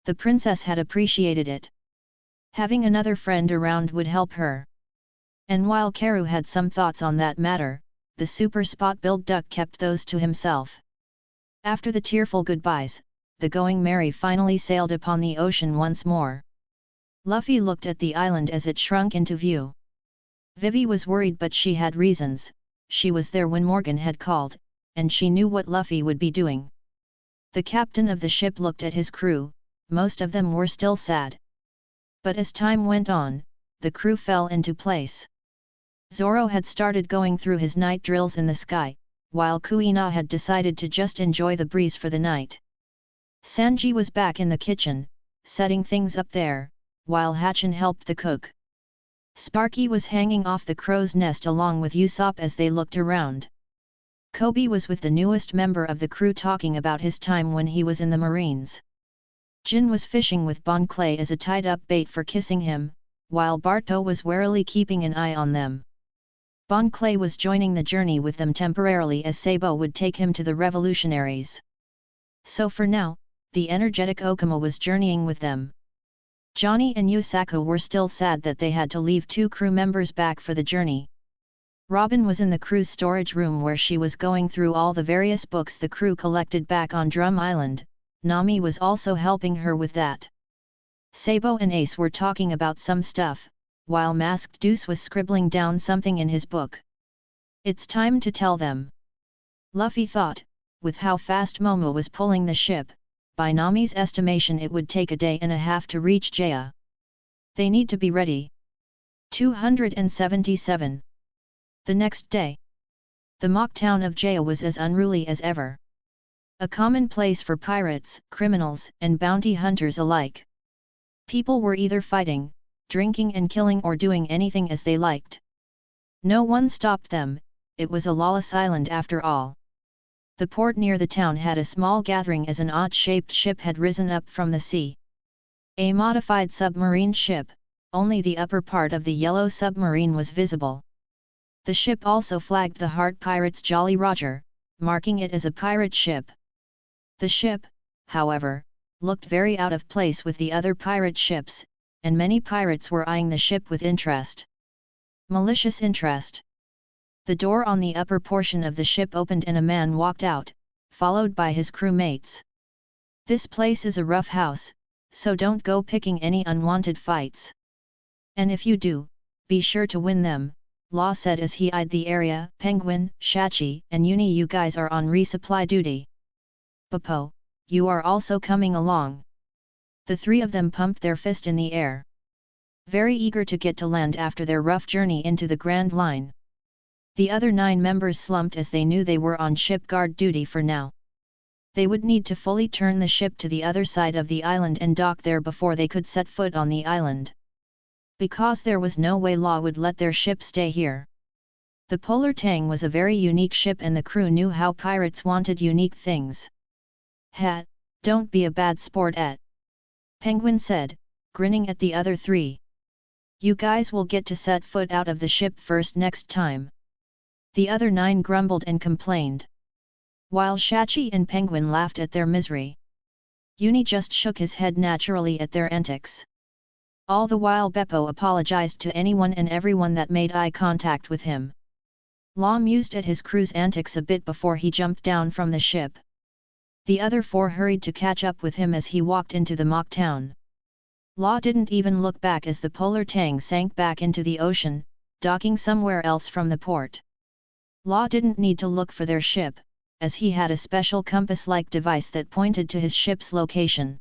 The princess had appreciated it. Having another friend around would help her. And while Karu had some thoughts on that matter, the super spot-billed duck kept those to himself. After the tearful goodbyes, the Going Merry finally sailed upon the ocean once more. Luffy looked at the island as it shrunk into view. Vivi was worried, but she had reasons. She was there when Morgan had called, and she knew what Luffy would be doing. The captain of the ship looked at his crew, most of them were still sad. But as time went on, the crew fell into place. Zoro had started going through his night drills in the sky, while Kuina had decided to just enjoy the breeze for the night. Sanji was back in the kitchen, setting things up there, while Hachin helped the cook. Sparky was hanging off the crow's nest along with Usopp as they looked around. Kobe was with the newest member of the crew talking about his time when he was in the Marines. Jin was fishing with Bon Clay as a tied-up bait for kissing him, while Barto was warily keeping an eye on them. Bon Clay was joining the journey with them temporarily, as Sabo would take him to the revolutionaries. So for now, the energetic Okama was journeying with them. Johnny and Yusaku were still sad that they had to leave two crew members back for the journey. Robin was in the crew's storage room where she was going through all the various books the crew collected back on Drum Island. Nami was also helping her with that. Sabo and Ace were talking about some stuff, while Masked Deuce was scribbling down something in his book. It's time to tell them. Luffy thought, with how fast Momo was pulling the ship, by Nami's estimation it would take a day and a half to reach Jaya. They need to be ready. 277. The next day. The mock town of Jaya was as unruly as ever. A common place for pirates, criminals, and bounty hunters alike. People were either fighting, drinking and killing, or doing anything as they liked. No one stopped them. It was a lawless island after all. The port near the town had a small gathering as an odd-shaped ship had risen up from the sea. A modified submarine ship, only the upper part of the yellow submarine was visible. The ship also flagged the Heart Pirates Jolly Roger, marking it as a pirate ship. The ship, however, looked very out of place with the other pirate ships, and many pirates were eyeing the ship with interest. Malicious interest. The door on the upper portion of the ship opened and a man walked out, followed by his crewmates. This place is a rough house, so don't go picking any unwanted fights. And if you do, be sure to win them, Law said as he eyed the area. Penguin, Shachi, and Uni, you guys are on resupply duty. Popo, you are also coming along. The three of them pumped their fist in the air. Very eager to get to land after their rough journey into the Grand Line. The other 9 members slumped as they knew they were on ship guard duty for now. They would need to fully turn the ship to the other side of the island and dock there before they could set foot on the island. Because there was no way Law would let their ship stay here. The Polar Tang was a very unique ship and the crew knew how pirates wanted unique things. "Hat, don't be a bad sport Penguin said, grinning at the other 3. "You guys will get to set foot out of the ship first next time." The other 9 grumbled and complained, while Shachi and Penguin laughed at their misery. Uni just shook his head naturally at their antics. All the while Beppo apologized to anyone and everyone that made eye contact with him. Law mused at his crew's antics a bit before he jumped down from the ship. The other 4 hurried to catch up with him as he walked into the mock town. Law didn't even look back as the Polar Tang sank back into the ocean, docking somewhere else from the port. Law didn't need to look for their ship, as he had a special compass-like device that pointed to his ship's location.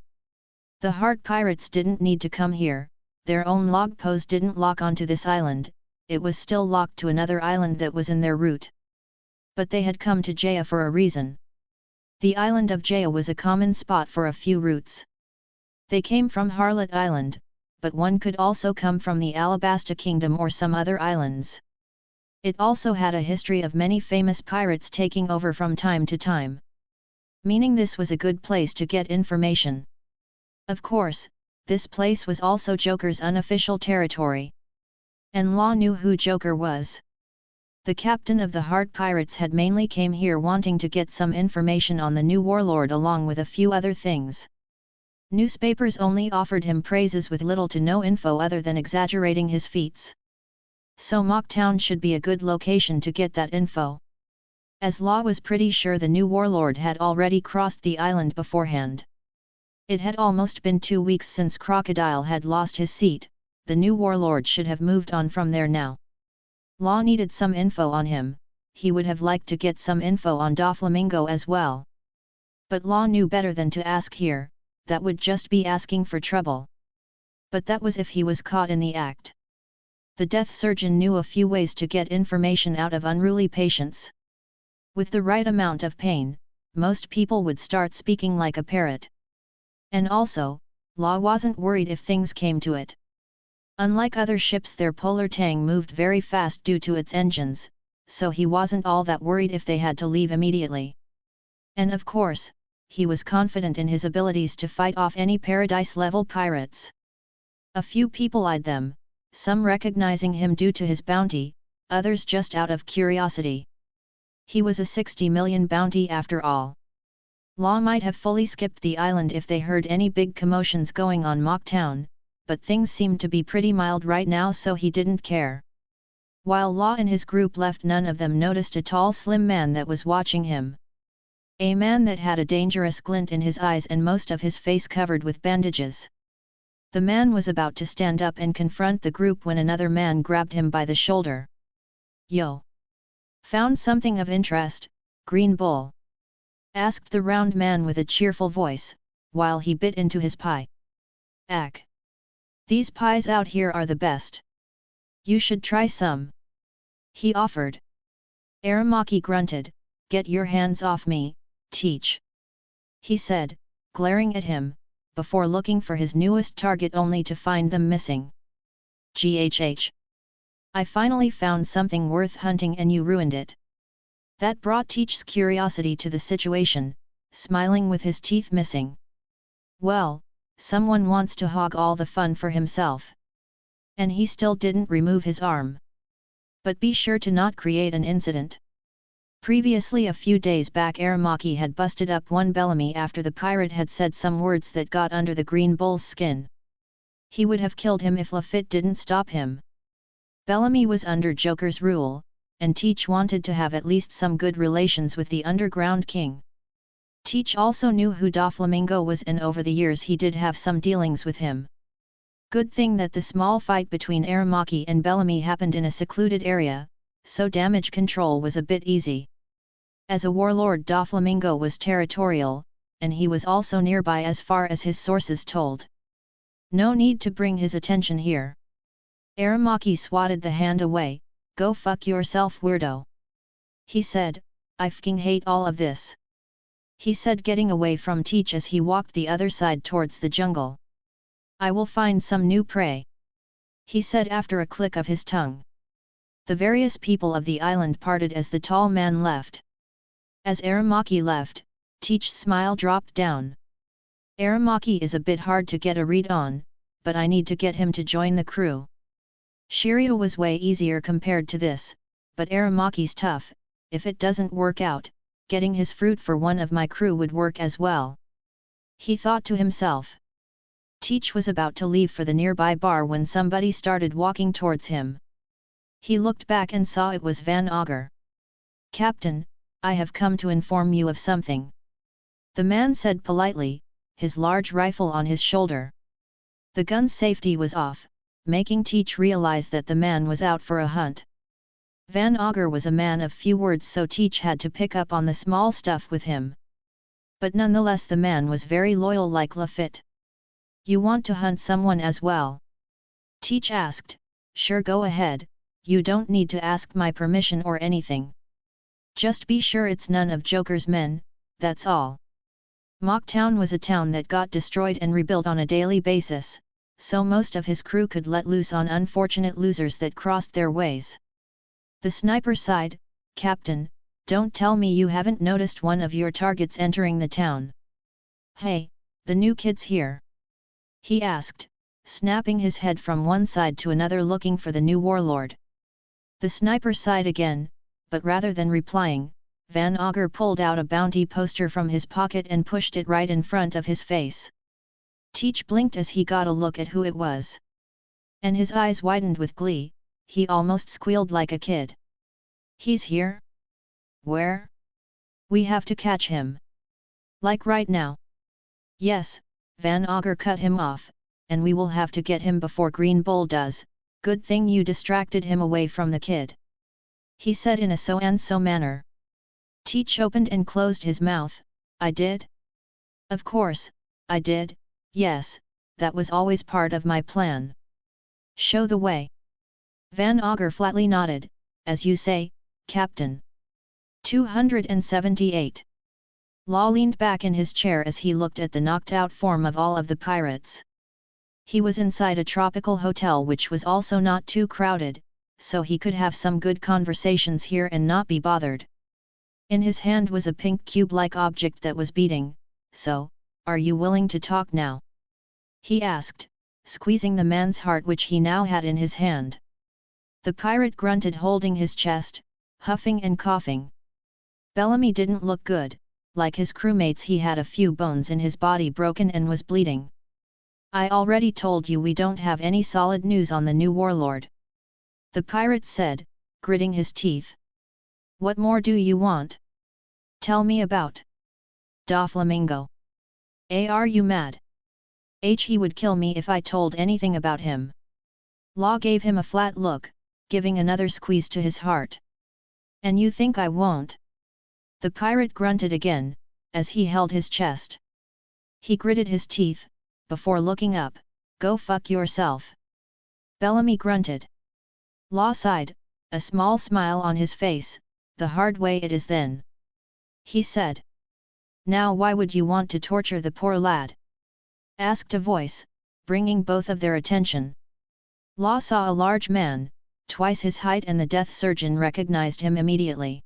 The Heart Pirates didn't need to come here, their own log pose didn't lock onto this island, it was still locked to another island that was in their route. But they had come to Jaya for a reason. The island of Jaya was a common spot for a few routes. They came from Harlot Island, but one could also come from the Alabasta Kingdom or some other islands. It also had a history of many famous pirates taking over from time to time. Meaning this was a good place to get information. Of course, this place was also Joker's unofficial territory. And Law knew who Joker was. The captain of the Heart Pirates had mainly came here wanting to get some information on the new warlord along with a few other things. Newspapers only offered him praises with little to no info other than exaggerating his feats. So Mocktown should be a good location to get that info. As Law was pretty sure the new warlord had already crossed the island beforehand. It had almost been 2 weeks since Crocodile had lost his seat, the new warlord should have moved on from there now. Law needed some info on him, he would have liked to get some info on Doflamingo as well. But Law knew better than to ask here, that would just be asking for trouble. But that was if he was caught in the act. The death surgeon knew a few ways to get information out of unruly patients. With the right amount of pain, most people would start speaking like a parrot. And also, Law wasn't worried if things came to it. Unlike other ships, their Polar Tang moved very fast due to its engines, so he wasn't all that worried if they had to leave immediately. And of course, he was confident in his abilities to fight off any Paradise-level pirates. A few people eyed them, some recognizing him due to his bounty, others just out of curiosity. He was a 60 million bounty after all. Law might have fully skipped the island if they heard any big commotions going on Mocktown, but things seemed to be pretty mild right now, so he didn't care. While Law and his group left, none of them noticed a tall slim man that was watching him. A man that had a dangerous glint in his eyes and most of his face covered with bandages. The man was about to stand up and confront the group when another man grabbed him by the shoulder. "Yo! Found something of interest, Green Bull?" asked the round man with a cheerful voice, while he bit into his pie. "Ack! These pies out here are the best. You should try some," he offered. Aramaki grunted, "Get your hands off me, Teach," he said, glaring at him, before looking for his newest target only to find them missing. "GHH. I finally found something worth hunting and you ruined it." That brought Teach's curiosity to the situation, smiling with his teeth missing. Well, someone wants to hog all the fun for himself. And he still didn't remove his arm. But be sure to not create an incident. Previously, a few days back, Aramaki had busted up one Bellamy after the pirate had said some words that got under the Green Bull's skin. He would have killed him if Lafitte didn't stop him. Bellamy was under Joker's rule, and Teach wanted to have at least some good relations with the Underground King. Teach also knew who Doflamingo was, and over the years he did have some dealings with him. Good thing that the small fight between Aramaki and Bellamy happened in a secluded area, so damage control was a bit easy. As a warlord, Doflamingo was territorial, and he was also nearby as far as his sources told. No need to bring his attention here. Aramaki swatted the hand away, "Go fuck yourself, weirdo." He said, I fking hate all of this. He said, getting away from Teach as he walked the other side towards the jungle. I will find some new prey. He said after a click of his tongue. The various people of the island parted as the tall man left. As Aramaki left, Teach's smile dropped down. Aramaki is a bit hard to get a read on, but I need to get him to join the crew. Shiryu was way easier compared to this, but Aramaki's tough. If it doesn't work out, getting his fruit for one of my crew would work as well. He thought to himself. Teach was about to leave for the nearby bar when somebody started walking towards him. He looked back and saw it was Van Augur. Captain, I have come to inform you of something. The man said politely, his large rifle on his shoulder. The gun's safety was off, making Teach realize that the man was out for a hunt. Van Augur was a man of few words, so Teach had to pick up on the small stuff with him. But nonetheless the man was very loyal like Luffy. You want to hunt someone as well? Teach asked. Sure, go ahead, you don't need to ask my permission or anything. Just be sure it's none of Joker's men, that's all. Mocktown was a town that got destroyed and rebuilt on a daily basis, so most of his crew could let loose on unfortunate losers that crossed their ways. The sniper sighed, Captain, don't tell me you haven't noticed one of your targets entering the town. Hey, the new kid's here? He asked, snapping his head from one side to another looking for the new warlord. The sniper sighed again, but rather than replying, Van Augur pulled out a bounty poster from his pocket and pushed it right in front of his face. Teach blinked as he got a look at who it was. And his eyes widened with glee, he almost squealed like a kid. He's here? Where? We have to catch him. Like right now? Yes, Van Augur cut him off, and we will have to get him before Green Bull does. Good thing you distracted him away from the kid. He said in a so-and-so manner. Teach opened and closed his mouth. I did? Of course, I did, yes, that was always part of my plan. Show the way. Van Augur flatly nodded, as you say, Captain. 278. Law leaned back in his chair as he looked at the knocked-out form of all of the pirates. He was inside a tropical hotel which was also not too crowded, so he could have some good conversations here and not be bothered. In his hand was a pink cube-like object that was beating. So, are you willing to talk now? He asked, squeezing the man's heart which he now had in his hand. The pirate grunted, holding his chest, huffing and coughing. Bellamy didn't look good. Like his crewmates, he had a few bones in his body broken and was bleeding. I already told you we don't have any solid news on the new warlord. The pirate said, gritting his teeth. What more do you want? Tell me about Doflamingo. Are you mad? He would kill me if I told anything about him. Law gave him a flat look, giving another squeeze to his heart. And you think I won't? The pirate grunted again, as he held his chest. He gritted his teeth, before looking up. Go fuck yourself. Bellamy grunted. Law sighed, a small smile on his face. The hard way it is then. He said. Now why would you want to torture the poor lad? Asked a voice, bringing both of their attention. Law saw a large man, twice his height, and the death surgeon recognized him immediately.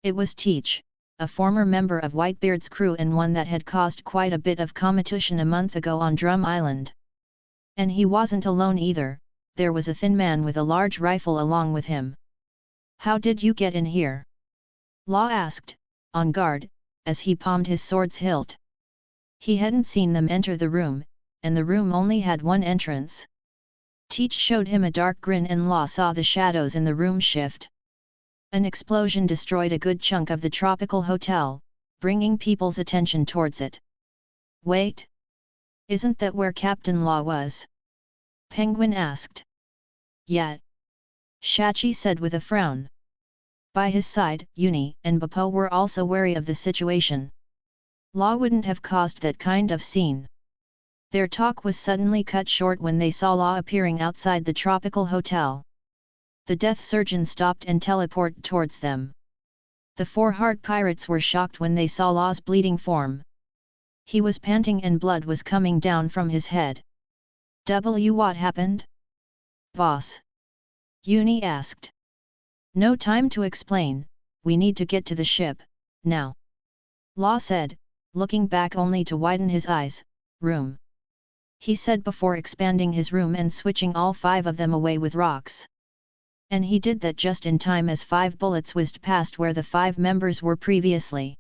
It was Teach, a former member of Whitebeard's crew and one that had caused quite a bit of competition a month ago on Drum Island. And he wasn't alone either, there was a thin man with a large rifle along with him. How did you get in here? Law asked, on guard, as he palmed his sword's hilt. He hadn't seen them enter the room, and the room only had one entrance. Teach showed him a dark grin and Law saw the shadows in the room shift. An explosion destroyed a good chunk of the tropical hotel, bringing people's attention towards it. Wait! Isn't that where Captain Law was? Penguin asked. Yeah. Shachi said with a frown. By his side, Uni and Bappo were also wary of the situation. Law wouldn't have caused that kind of scene. Their talk was suddenly cut short when they saw Law appearing outside the tropical hotel. The death surgeon stopped and teleported towards them. The 4 heart pirates were shocked when they saw Law's bleeding form. He was panting and blood was coming down from his head. What happened? Boss? Uni asked. No time to explain, we need to get to the ship, now. Law said, looking back only to widen his eyes. Room. He said before expanding his room and switching all 5 of them away with rocks. And he did that just in time as 5 bullets whizzed past where the 5 members were previously.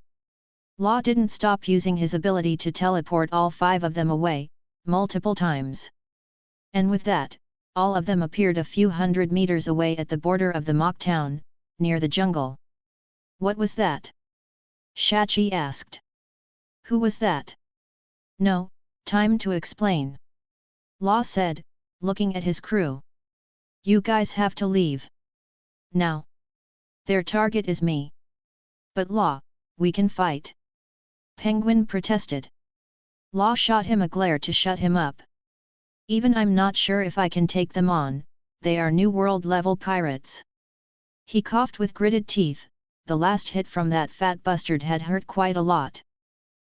Law didn't stop using his ability to teleport all 5 of them away, multiple times. And with that, all of them appeared a few hundred meters away at the border of the mock town, near the jungle. What was that? Shachi asked. Who was that? No, time to explain. Law said, looking at his crew. You guys have to leave. Now. Their target is me. But Law, we can fight. Penguin protested. Law shot him a glare to shut him up. Even I'm not sure if I can take them on, they are New World level pirates. He coughed with gritted teeth, the last hit from that fat bastard had hurt quite a lot.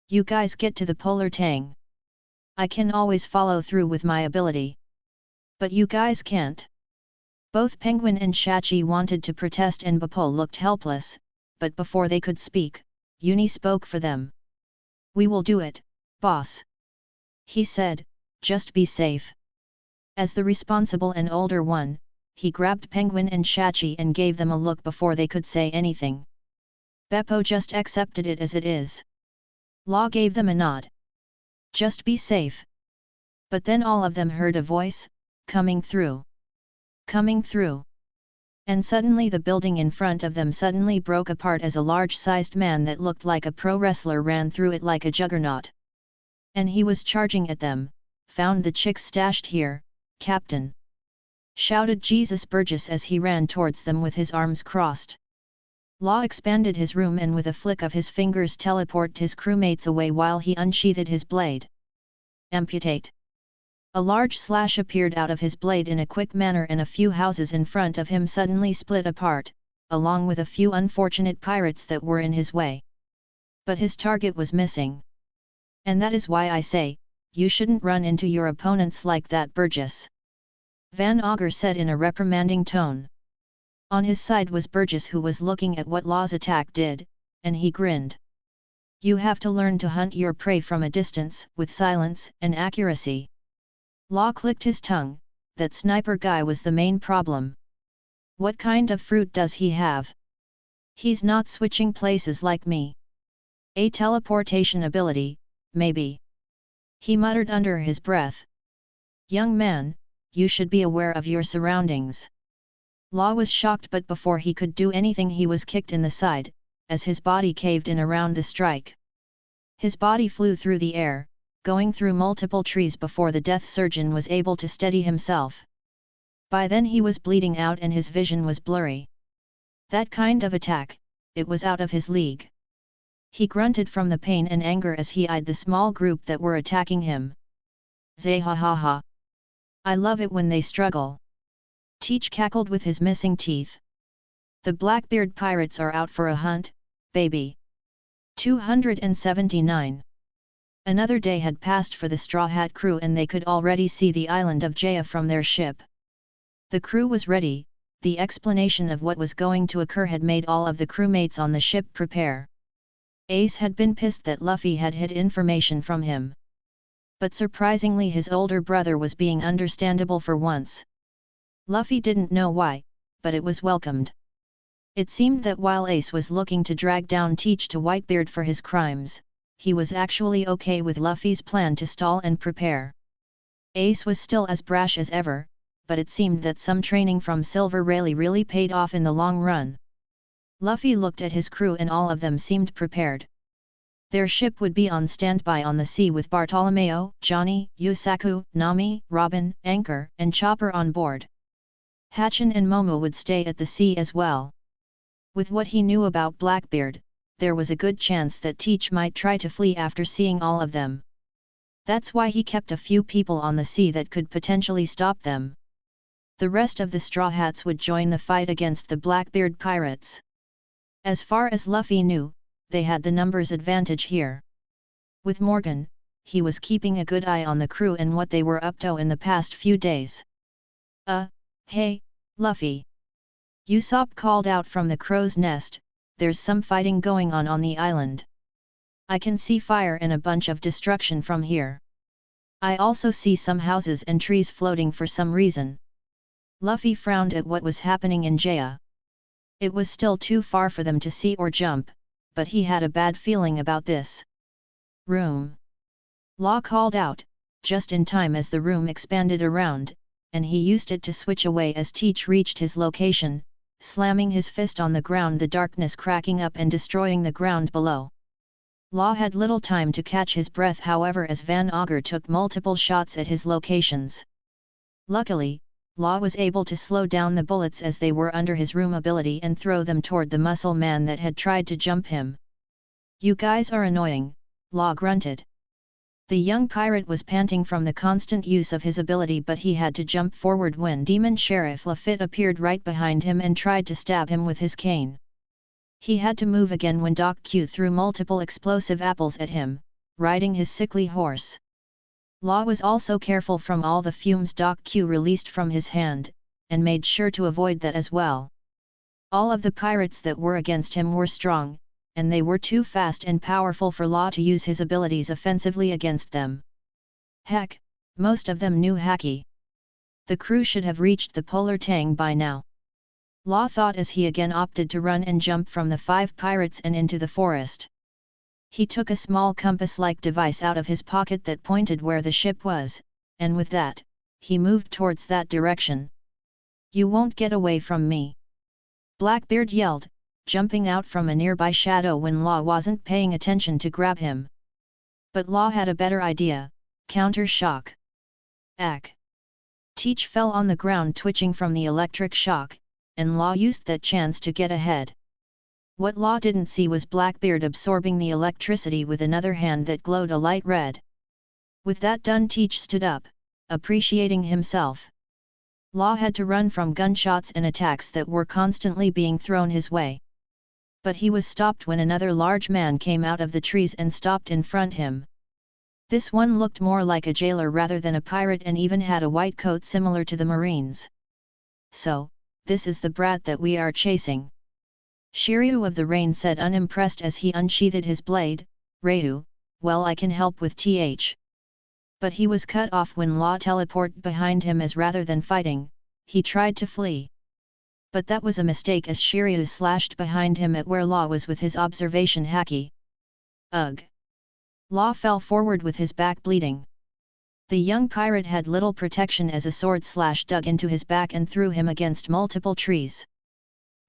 You guys get to the polar tang. I can always follow through with my ability. But you guys can't. Both Penguin and Shachi wanted to protest and Bapol looked helpless, but before they could speak, Uni spoke for them. We will do it, boss. He said, just be safe. As the responsible and older one, he grabbed Penguin and Shachi and gave them a look before they could say anything. Beppo just accepted it as it is. Law gave them a nod. Just be safe. But then all of them heard a voice, coming through. Coming through. And suddenly the building in front of them suddenly broke apart as a large-sized man that looked like a pro wrestler ran through it like a juggernaut. And he was charging at them. Found the chicks stashed here, Captain! Shouted Jesus Burgess as he ran towards them with his arms crossed. Law expanded his room and with a flick of his fingers teleported his crewmates away while he unsheathed his blade. Amputate! A large slash appeared out of his blade in a quick manner and a few houses in front of him suddenly split apart, along with a few unfortunate pirates that were in his way. But his target was missing. And that is why I say, you shouldn't run into your opponents like that, Burgess. Van Augur said in a reprimanding tone. On his side was Burgess, who was looking at what Law's attack did, and he grinned. You have to learn to hunt your prey from a distance, with silence and accuracy. Law clicked his tongue, that sniper guy was the main problem. What kind of fruit does he have? He's not switching places like me. A teleportation ability, maybe. He muttered under his breath. Young man, you should be aware of your surroundings. Law was shocked, but before he could do anything he was kicked in the side, as his body caved in around the strike. His body flew through the air, going through multiple trees before the death surgeon was able to steady himself. By then he was bleeding out and his vision was blurry. That kind of attack, it was out of his league. He grunted from the pain and anger as he eyed the small group that were attacking him. Zay-ha-ha-ha. I love it when they struggle. Teach cackled with his missing teeth. The Blackbeard pirates are out for a hunt, baby. 279. Another day had passed for the Straw Hat crew and they could already see the island of Jaya from their ship. The crew was ready, the explanation of what was going to occur had made all of the crewmates on the ship prepare. Ace had been pissed that Luffy had hid information from him. But surprisingly his older brother was being understandable for once. Luffy didn't know why, but it was welcomed. It seemed that while Ace was looking to drag down Teach to Whitebeard for his crimes, he was actually okay with Luffy's plan to stall and prepare. Ace was still as brash as ever, but it seemed that some training from Silver Rayleigh really paid off in the long run. Luffy looked at his crew and all of them seemed prepared. Their ship would be on standby on the sea with Bartolomeo, Johnny, Yusaku, Nami, Robin, Anchor, and Chopper on board. Hatchin and Momo would stay at the sea as well. With what he knew about Blackbeard, there was a good chance that Teach might try to flee after seeing all of them. That's why he kept a few people on the sea that could potentially stop them. The rest of the Straw Hats would join the fight against the Blackbeard pirates. As far as Luffy knew, they had the numbers advantage here. With Morgan, he was keeping a good eye on the crew and what they were up to in the past few days. Hey, Luffy! Usopp called out from the crow's nest, there's some fighting going on the island. I can see fire and a bunch of destruction from here. I also see some houses and trees floating for some reason. Luffy frowned at what was happening in Jaya. It was still too far for them to see or jump, but he had a bad feeling about this. Room! Law called out, just in time as the room expanded around, and he used it to switch away as Teach reached his location, slamming his fist on the ground, the darkness cracking up and destroying the ground below. Law had little time to catch his breath, however, as Van Augur took multiple shots at his locations. Luckily, Law was able to slow down the bullets as they were under his room ability and throw them toward the muscle man that had tried to jump him. You guys are annoying, Law grunted. The young pirate was panting from the constant use of his ability, but he had to jump forward when Demon Sheriff Lafitte appeared right behind him and tried to stab him with his cane. He had to move again when Doc Q threw multiple explosive apples at him, riding his sickly horse. Law was also careful from all the fumes Doc Q released from his hand, and made sure to avoid that as well. All of the pirates that were against him were strong, and they were too fast and powerful for Law to use his abilities offensively against them. Heck, most of them knew Haki. The crew should have reached the Polar Tang by now. Law thought as he again opted to run and jump from the 5 pirates and into the forest. He took a small compass-like device out of his pocket that pointed where the ship was, and with that, he moved towards that direction. You won't get away from me! Blackbeard yelled, jumping out from a nearby shadow when Law wasn't paying attention to grab him. But Law had a better idea: counter shock. Ack! Teach fell on the ground twitching from the electric shock, and Law used that chance to get ahead. What Law didn't see was Blackbeard absorbing the electricity with another hand that glowed a light red. With that done, Teach stood up, appreciating himself. Law had to run from gunshots and attacks that were constantly being thrown his way. But he was stopped when another large man came out of the trees and stopped in front him. This one looked more like a jailer rather than a pirate and even had a white coat similar to the Marines. So, this is the brat that we are chasing. Shiryu of the Rain said, unimpressed as he unsheathed his blade. Ryu, well, I can help with th. But he was cut off when Law teleported behind him as rather than fighting, he tried to flee. But that was a mistake as Shiryu slashed behind him at where Law was with his observation haki. Ugh! Law fell forward with his back bleeding. The young pirate had little protection as a sword slash dug into his back and threw him against multiple trees.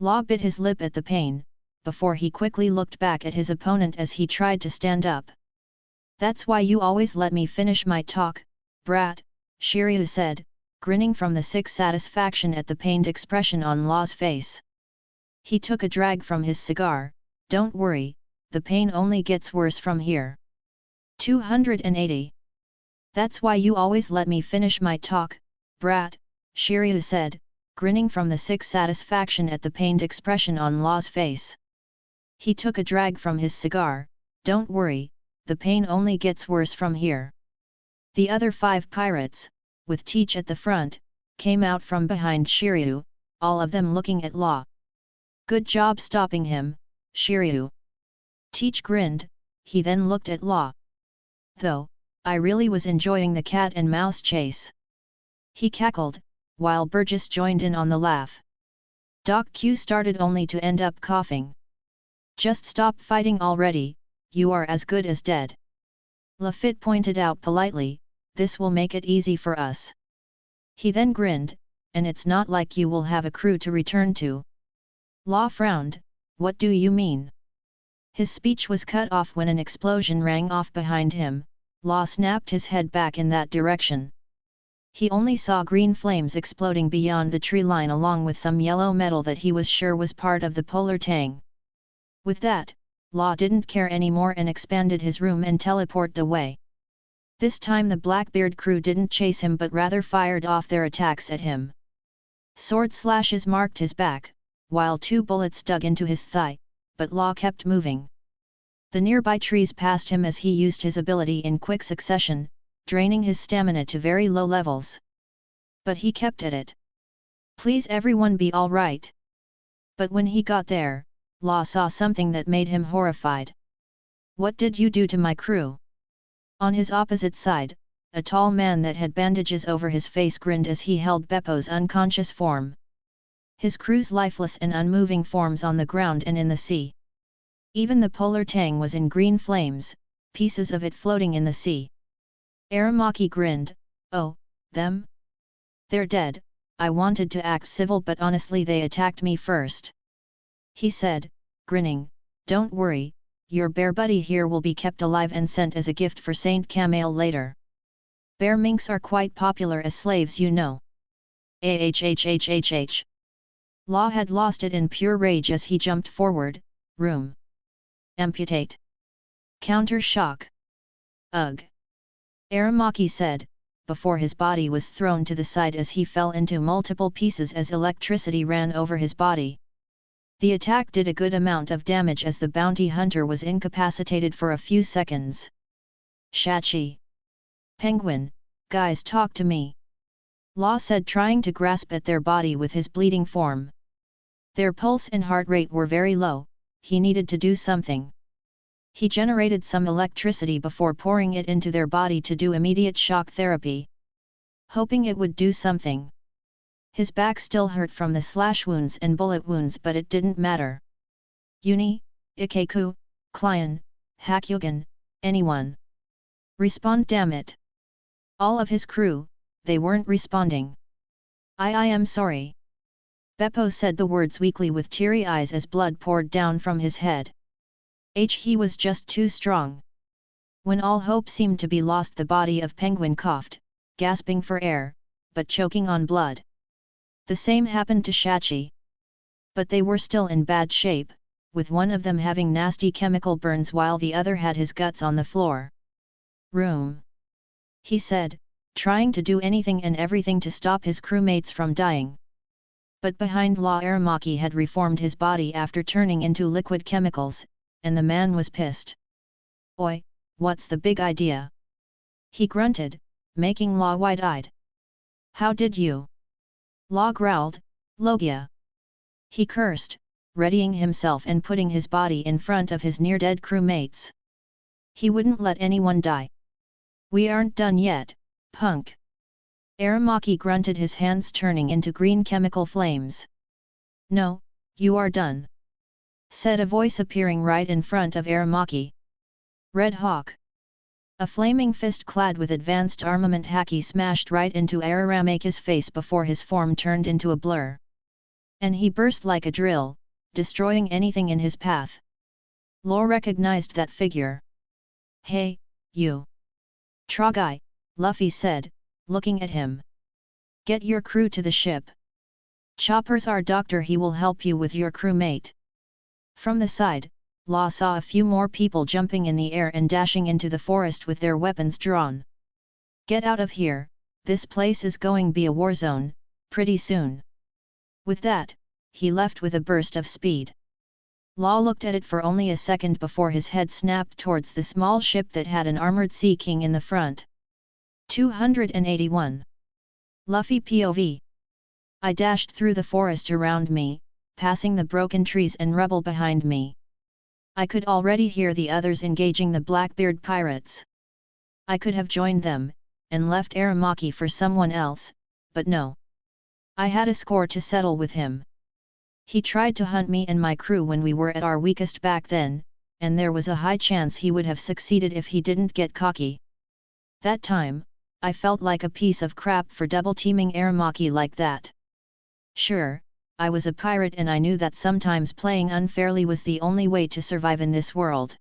Law bit his lip at the pain, before he quickly looked back at his opponent as he tried to stand up. That's why you always let me finish my talk, brat, Shiryu said, grinning from the sick satisfaction at the pained expression on Law's face. He took a drag from his cigar. Don't worry, the pain only gets worse from here. 280. That's why you always let me finish my talk, brat, Shiryu said, grinning from the sick satisfaction at the pained expression on Law's face. He took a drag from his cigar. Don't worry, the pain only gets worse from here. The other 5 pirates, with Teach at the front, came out from behind Shiryu, all of them looking at Law. Good job stopping him, Shiryu. Teach grinned. He then looked at Law. Though, I really was enjoying the cat and mouse chase. He cackled, while Burgess joined in on the laugh. Doc Q started only to end up coughing. Just stop fighting already, you are as good as dead. Lafitte pointed out politely, this will make it easy for us. He then grinned, and it's not like you will have a crew to return to. Law frowned, what do you mean? His speech was cut off when an explosion rang off behind him. Law snapped his head back in that direction. He only saw green flames exploding beyond the tree line along with some yellow metal that he was sure was part of the Polar Tang. With that, Law didn't care anymore and expanded his room and teleported away. This time the Blackbeard crew didn't chase him but rather fired off their attacks at him. Sword slashes marked his back, while 2 bullets dug into his thigh. but Law kept moving. The nearby trees passed him as he used his ability in quick succession, draining his stamina to very low levels. But he kept at it. Please everyone be alright. But when he got there, Law saw something that made him horrified. What did you do to my crew? On his opposite side, a tall man that had bandages over his face grinned as he held Beppo's unconscious form. His crew's lifeless and unmoving forms on the ground and in the sea. Even the polar tang was in green flames, pieces of it floating in the sea. Aramaki grinned, "Oh, them? They're dead. I wanted to act civil but honestly they attacked me first." He said, grinning, "Don't worry, your bear buddy here will be kept alive and sent as a gift for Saint Camille later. Bear minks are quite popular as slaves, you know." Ahhhhhh. Law had lost it in pure rage as he jumped forward. Room. Amputate. Counter shock. Ugh. Aramaki said, before his body was thrown to the side as he fell into multiple pieces as electricity ran over his body. The attack did a good amount of damage as the bounty hunter was incapacitated for a few seconds. Shachi. Penguin, guys, talk to me. Law said, trying to grasp at their body with his bleeding form. Their pulse and heart rate were very low, he needed to do something. He generated some electricity before pouring it into their body to do immediate shock therapy. Hoping it would do something. His back still hurt from the slash wounds and bullet wounds, but it didn't matter. Uni, Ikeku, Clion, Hakyugen, anyone. Respond, damn it. All of his crew, they weren't responding. I am sorry. Beppo said the words weakly with teary eyes as blood poured down from his head. He was just too strong. When all hope seemed to be lost, the body of Penguin coughed, gasping for air, but choking on blood. The same happened to Shachi. But they were still in bad shape, with one of them having nasty chemical burns while the other had his guts on the floor. Room. He said, trying to do anything and everything to stop his crewmates from dying. But behind Law, Aramaki had reformed his body after turning into liquid chemicals, and the man was pissed. Oi, what's the big idea? He grunted, making Law wide-eyed. How did you? Law growled, Logia. He cursed, readying himself and putting his body in front of his near-dead crewmates. He wouldn't let anyone die. We aren't done yet, punk. Aramaki grunted, his hands turning into green chemical flames. No, you are done, said a voice appearing right in front of Aramaki. Red Hawk. A flaming fist clad with advanced armament haki smashed right into Araramaki's face before his form turned into a blur. And he burst like a drill, destroying anything in his path. Law recognized that figure. Hey, you. Trogai, Luffy said, looking at him. Get your crew to the ship. Chopper's our doctor, he will help you with your crewmate. From the side, Law saw a few more people jumping in the air and dashing into the forest with their weapons drawn. Get out of here, this place is going to be a war zone, pretty soon. With that, he left with a burst of speed. Law looked at it for only a second before his head snapped towards the small ship that had an armored Sea King in the front. 281. Luffy POV. I dashed through the forest around me, passing the broken trees and rubble behind me. I could already hear the others engaging the Blackbeard pirates. I could have joined them, and left Aramaki for someone else, but no. I had a score to settle with him. He tried to hunt me and my crew when we were at our weakest back then, and there was a high chance he would have succeeded if he didn't get cocky. That time, I felt like a piece of crap for double-teaming Aramaki like that. Sure, I was a pirate and I knew that sometimes playing unfairly was the only way to survive in this world.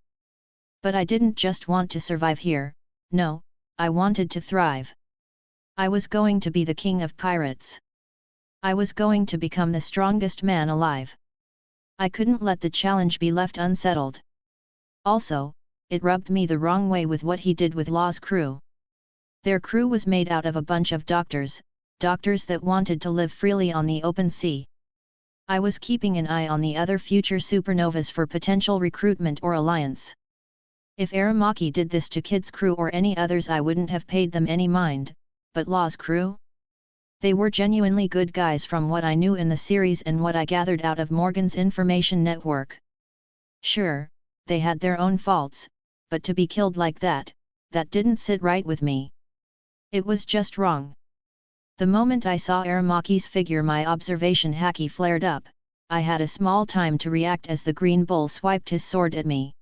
But I didn't just want to survive here, no, I wanted to thrive. I was going to be the king of pirates. I was going to become the strongest man alive. I couldn't let the challenge be left unsettled. Also, it rubbed me the wrong way with what he did with Law's crew. Their crew was made out of a bunch of doctors that wanted to live freely on the open sea. I was keeping an eye on the other future supernovas for potential recruitment or alliance. If Aramaki did this to Kid's crew or any others, I wouldn't have paid them any mind, but Law's crew? They were genuinely good guys from what I knew in the series and what I gathered out of Morgan's information network. Sure, they had their own faults, but to be killed like that didn't sit right with me. It was just wrong. The moment I saw Aramaki's figure, my observation haki flared up. I had a small time to react as the green bull swiped his sword at me.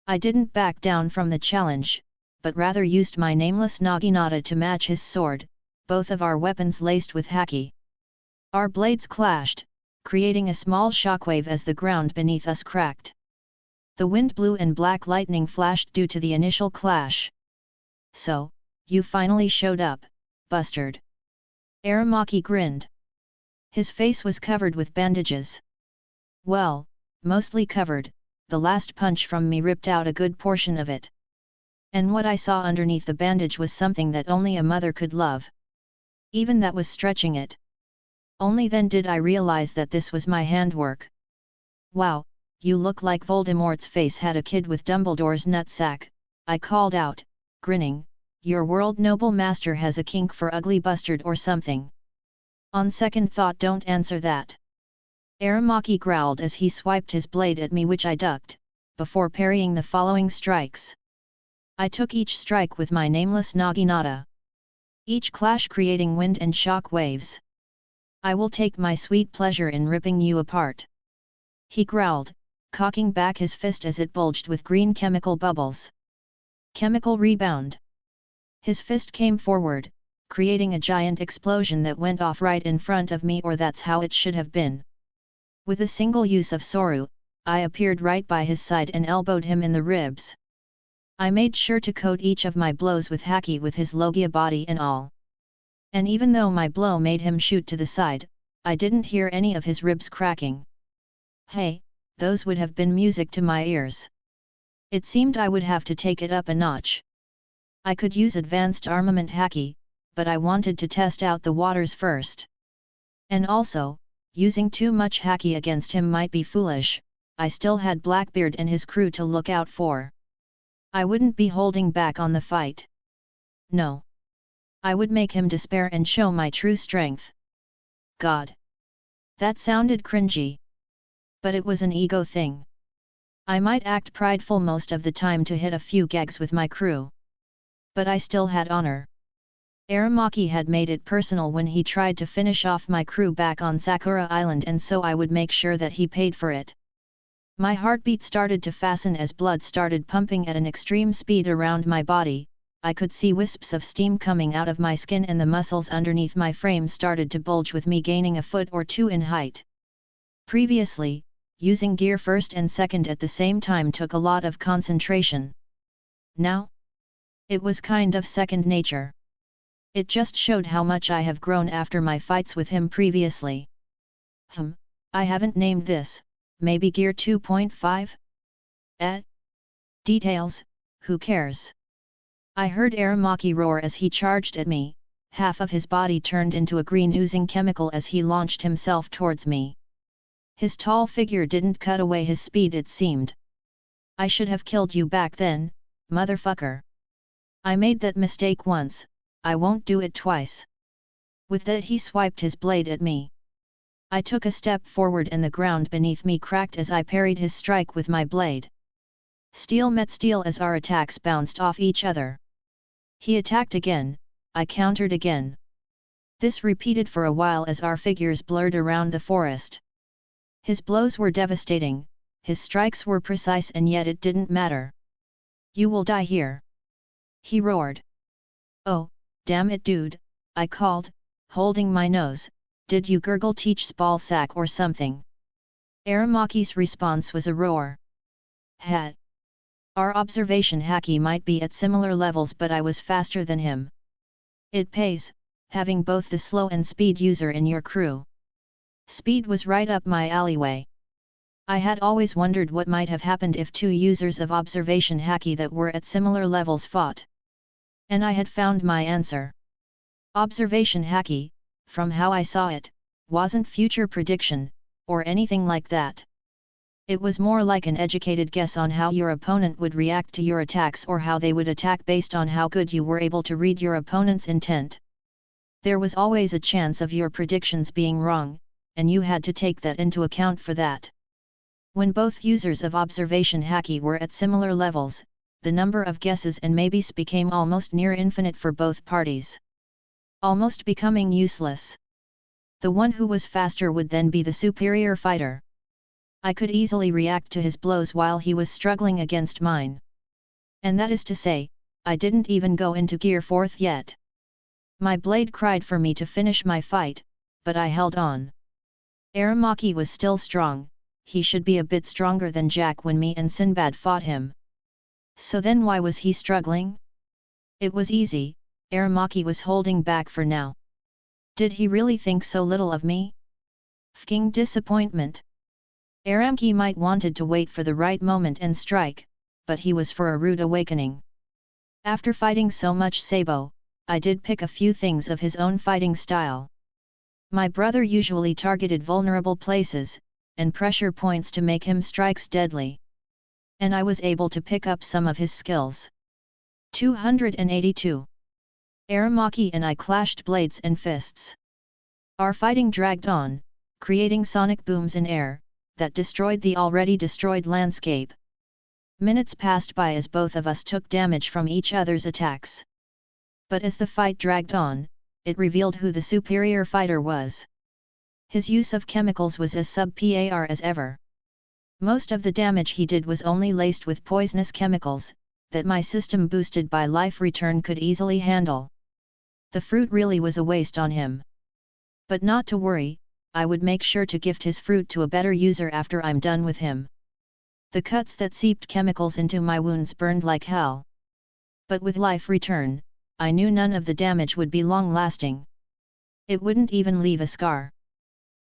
I didn't back down from the challenge, but rather used my nameless naginata to match his sword, both of our weapons laced with haki. Our blades clashed, creating a small shockwave as the ground beneath us cracked. The wind blew and black lightning flashed due to the initial clash. So, you finally showed up, bastard. Aramaki grinned. His face was covered with bandages. Well, mostly covered, the last punch from me ripped out a good portion of it. And what I saw underneath the bandage was something that only a mother could love. Even that was stretching it. Only then did I realize that this was my handwork. Wow, you look like Voldemort's face had a kid with Dumbledore's nutsack, I called out, grinning. Your world noble master has a kink for ugly bastard or something. On second thought, don't answer that. Aramaki growled as he swiped his blade at me, which I ducked, before parrying the following strikes. I took each strike with my nameless naginata. Each clash creating wind and shock waves. I will take my sweet pleasure in ripping you apart. He growled, cocking back his fist as it bulged with green chemical bubbles. Chemical rebound. His fist came forward, creating a giant explosion that went off right in front of me, or that's how it should have been. With a single use of Soru, I appeared right by his side and elbowed him in the ribs. I made sure to coat each of my blows with haki with his Logia body and all. And even though my blow made him shoot to the side, I didn't hear any of his ribs cracking. Hey, those would have been music to my ears. It seemed I would have to take it up a notch. I could use advanced armament haki, but I wanted to test out the waters first. And also, using too much haki against him might be foolish. I still had Blackbeard and his crew to look out for. I wouldn't be holding back on the fight. No. I would make him despair and show my true strength. God. That sounded cringy. But it was an ego thing. I might act prideful most of the time to hit a few gags with my crew. But I still had honor. Aramaki had made it personal when he tried to finish off my crew back on Sakura Island, and so I would make sure that he paid for it. My heartbeat started to fasten as blood started pumping at an extreme speed around my body. I could see wisps of steam coming out of my skin, and the muscles underneath my frame started to bulge with me gaining a foot or two in height. Previously, using gear first and second at the same time took a lot of concentration. Now? It was kind of second nature. It just showed how much I have grown after my fights with him previously. I haven't named this, maybe Gear 2.5? Details, who cares? I heard Aramaki roar as he charged at me, half of his body turned into a green oozing chemical as he launched himself towards me. His tall figure didn't cut away his speed, it seemed. I should have killed you back then, motherfucker. I made that mistake once, I won't do it twice. With that he swiped his blade at me. I took a step forward and the ground beneath me cracked as I parried his strike with my blade. Steel met steel as our attacks bounced off each other. He attacked again, I countered again. This repeated for a while as our figures blurred around the forest. His blows were devastating, his strikes were precise, and yet it didn't matter. You will die here. He roared. Oh, damn it dude, I called, holding my nose, did you gurgle teach ball sack or something? Aramaki's response was a roar. Had. Our observation haki might be at similar levels, but I was faster than him. It pays, having both the slow and speed user in your crew. Speed was right up my alleyway. I had always wondered what might have happened if two users of observation haki that were at similar levels fought. And I had found my answer. Observation haki, from how I saw it, wasn't future prediction, or anything like that. It was more like an educated guess on how your opponent would react to your attacks or how they would attack based on how good you were able to read your opponent's intent. There was always a chance of your predictions being wrong, and you had to take that into account for that. When both users of observation haki were at similar levels, the number of guesses and maybes became almost near infinite for both parties. Almost becoming useless. The one who was faster would then be the superior fighter. I could easily react to his blows while he was struggling against mine. And that is to say, I didn't even go into Gear 4th yet. My blade cried for me to finish my fight, but I held on. Aramaki was still strong, he should be a bit stronger than Jack when me and Sinbad fought him. So then why was he struggling? It was easy, Aramaki was holding back for now. Did he really think so little of me? Fking disappointment. Aramaki might wanted to wait for the right moment and strike, but he was for a rude awakening. After fighting so much Sabo, I did pick a few things of his own fighting style. My brother usually targeted vulnerable places, and pressure points to make him strikes deadly. And I was able to pick up some of his skills. 282. Aramaki and I clashed blades and fists. Our fighting dragged on, creating sonic booms in air, that destroyed the already destroyed landscape. Minutes passed by as both of us took damage from each other's attacks. But as the fight dragged on, it revealed who the superior fighter was. His use of chemicals was as sub-par as ever. Most of the damage he did was only laced with poisonous chemicals, that my system boosted by life return could easily handle. The fruit really was a waste on him. But not to worry, I would make sure to gift his fruit to a better user after I'm done with him. The cuts that seeped chemicals into my wounds burned like hell. But with life return, I knew none of the damage would be long-lasting. It wouldn't even leave a scar.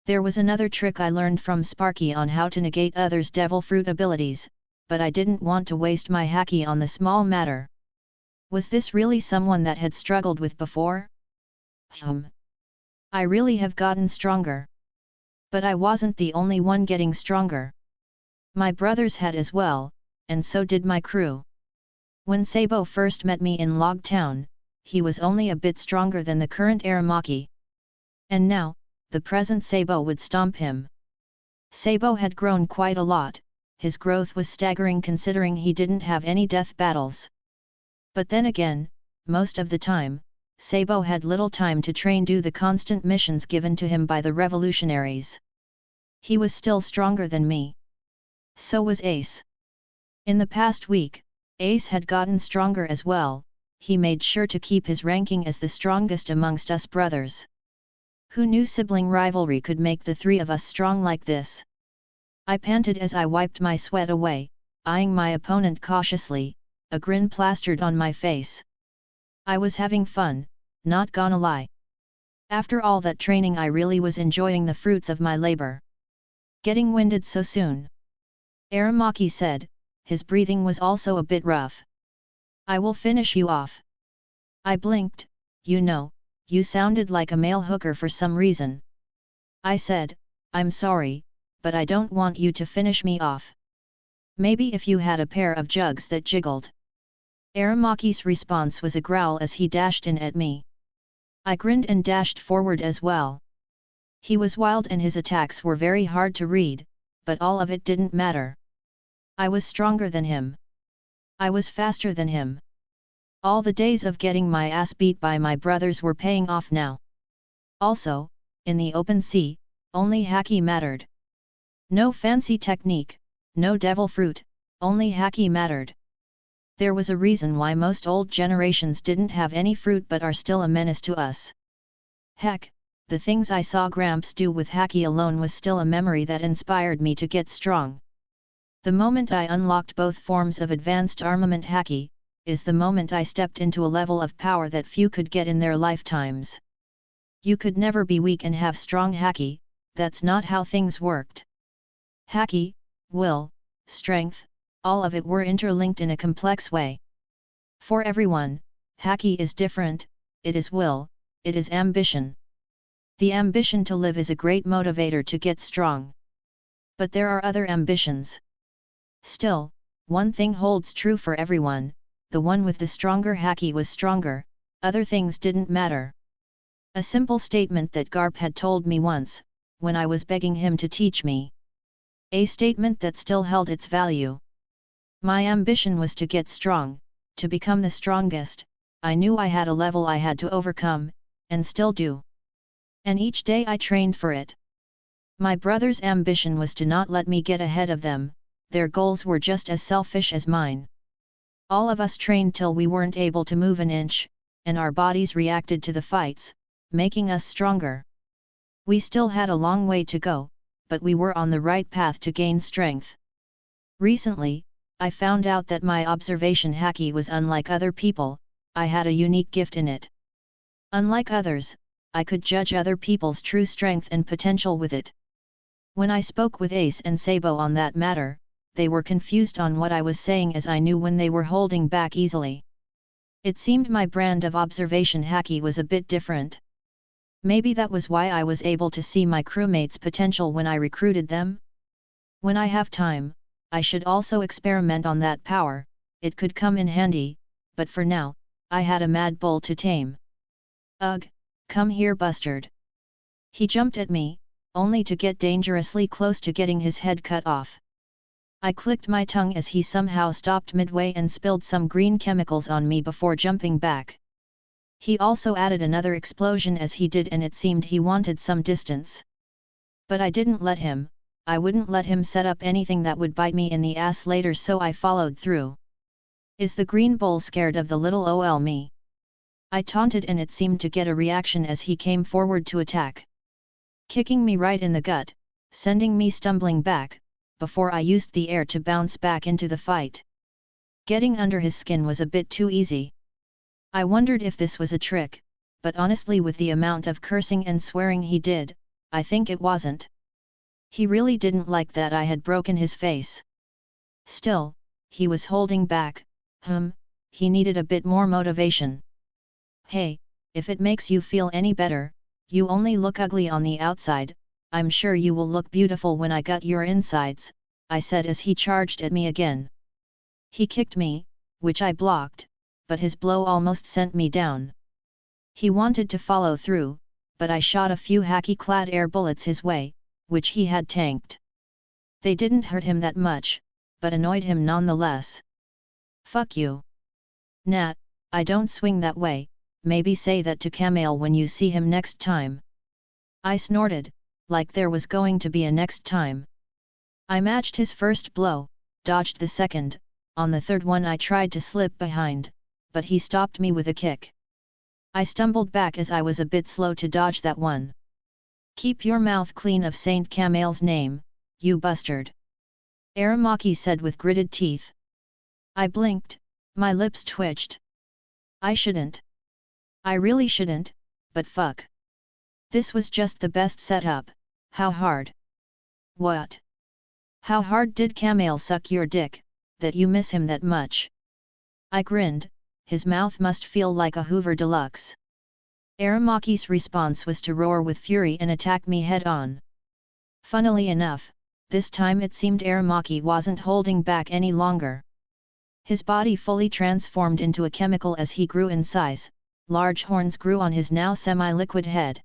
There was another trick I learned from Sparky on how to negate others' devil fruit abilities, but I didn't want to waste my haki on the small matter. Was this really someone that had struggled with before? I really have gotten stronger. But I wasn't the only one getting stronger. My brothers had as well, and so did my crew. When Sabo first met me in Log Town, he was only a bit stronger than the current Aramaki. And now, the present Sabo would stomp him. Sabo had grown quite a lot, his growth was staggering considering he didn't have any death battles. But then again, most of the time, Sabo had little time to train do the constant missions given to him by the revolutionaries. He was still stronger than me. So was Ace. In the past week, Ace had gotten stronger as well, he made sure to keep his ranking as the strongest amongst us brothers. Who knew sibling rivalry could make the three of us strong like this? I panted as I wiped my sweat away, eyeing my opponent cautiously, a grin plastered on my face. I was having fun, not gonna lie. After all that training I really was enjoying the fruits of my labor. Getting winded so soon? Aramaki said, his breathing was also a bit rough. I will finish you off. I blinked, you sounded like a male hooker for some reason. I said, I'm sorry, but I don't want you to finish me off. Maybe if you had a pair of jugs that jiggled. Aramaki's response was a growl as he dashed in at me. I grinned and dashed forward as well. He was wild and his attacks were very hard to read, but all of it didn't matter. I was stronger than him. I was faster than him. All the days of getting my ass beat by my brothers were paying off now. Also, in the open sea, only haki mattered. No fancy technique, no devil fruit, only haki mattered. There was a reason why most old generations didn't have any fruit but are still a menace to us. Heck, the things I saw Gramps do with haki alone was still a memory that inspired me to get strong. The moment I unlocked both forms of advanced armament haki, is the moment I stepped into a level of power that few could get in their lifetimes. You could never be weak and have strong haki, that's not how things worked. Haki, will, strength, all of it were interlinked in a complex way. For everyone, haki is different, it is will, it is ambition. The ambition to live is a great motivator to get strong. But there are other ambitions. Still, one thing holds true for everyone, the one with the stronger haki was stronger, other things didn't matter. A simple statement that Garp had told me once, when I was begging him to teach me. A statement that still held its value. My ambition was to get strong, to become the strongest. I knew I had a level I had to overcome, and still do. And each day I trained for it. My brother's ambition was to not let me get ahead of them, their goals were just as selfish as mine. All of us trained till we weren't able to move an inch, and our bodies reacted to the fights, making us stronger. We still had a long way to go, but we were on the right path to gain strength. Recently, I found out that my observation haki was unlike other people, I had a unique gift in it. Unlike others, I could judge other people's true strength and potential with it. When I spoke with Ace and Sabo on that matter, they were confused on what I was saying as I knew when they were holding back easily. It seemed my brand of observation haki was a bit different. Maybe that was why I was able to see my crewmates' potential when I recruited them? When I have time, I should also experiment on that power, it could come in handy, but for now, I had a mad bull to tame. Ugh, come here bustard. He jumped at me, only to get dangerously close to getting his head cut off. I clicked my tongue as he somehow stopped midway and spilled some green chemicals on me before jumping back. He also added another explosion as he did, and it seemed he wanted some distance. But I didn't let him, I wouldn't let him set up anything that would bite me in the ass later, so I followed through. Is the green bull scared of the little ol me? I taunted, and it seemed to get a reaction as he came forward to attack. Kicking me right in the gut, sending me stumbling back, before I used the air to bounce back into the fight. Getting under his skin was a bit too easy. I wondered if this was a trick, but honestly with the amount of cursing and swearing he did, I think it wasn't. He really didn't like that I had broken his face. Still, he was holding back, he needed a bit more motivation. Hey, if it makes you feel any better, you only look ugly on the outside, I'm sure you will look beautiful when I gut your insides, I said as he charged at me again. He kicked me, which I blocked, but his blow almost sent me down. He wanted to follow through, but I shot a few haki-clad air bullets his way, which he had tanked. They didn't hurt him that much, but annoyed him nonetheless. Fuck you. Nah, I don't swing that way, maybe say that to Kamale when you see him next time. I snorted, like there was going to be a next time. I matched his first blow, dodged the second, on the third one I tried to slip behind, but he stopped me with a kick. I stumbled back as I was a bit slow to dodge that one. Keep your mouth clean of Saint Kamale's name, you bastard. Aramaki said with gritted teeth. I blinked, my lips twitched. I shouldn't. I really shouldn't, but fuck. This was just the best setup, how hard? What? How hard did Kamale suck your dick, that you miss him that much? I grinned, his mouth must feel like a Hoover Deluxe. Aramaki's response was to roar with fury and attack me head-on. Funnily enough, this time it seemed Aramaki wasn't holding back any longer. His body fully transformed into a chemical as he grew in size, large horns grew on his now semi-liquid head.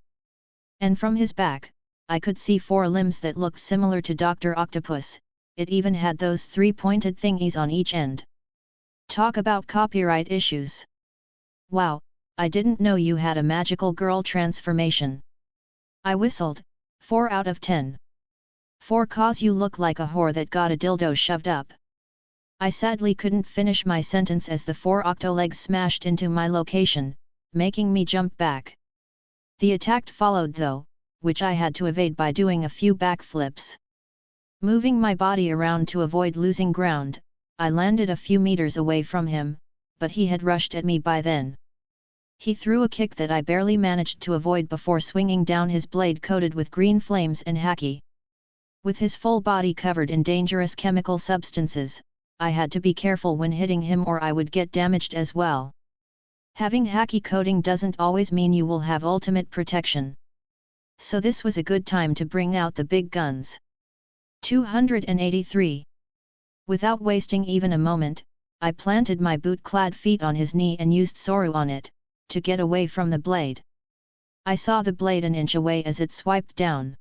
And from his back, I could see 4 limbs that looked similar to Dr. Octopus, it even had those 3 pointed thingies on each end. Talk about copyright issues. Wow, I didn't know you had a magical girl transformation. I whistled, 4 out of 10. 4 cause you look like a whore that got a dildo shoved up. I sadly couldn't finish my sentence as the 4 octolegs smashed into my location, making me jump back. The attack followed though, which I had to evade by doing a few backflips. Moving my body around to avoid losing ground, I landed a few meters away from him, but he had rushed at me by then. He threw a kick that I barely managed to avoid before swinging down his blade coated with green flames and haki. With his full body covered in dangerous chemical substances, I had to be careful when hitting him or I would get damaged as well. Having haki coating doesn't always mean you will have ultimate protection. So this was a good time to bring out the big guns. 283. Without wasting even a moment, I planted my boot-clad feet on his knee and used Soru on it, to get away from the blade. I saw the blade an inch away as it swiped down.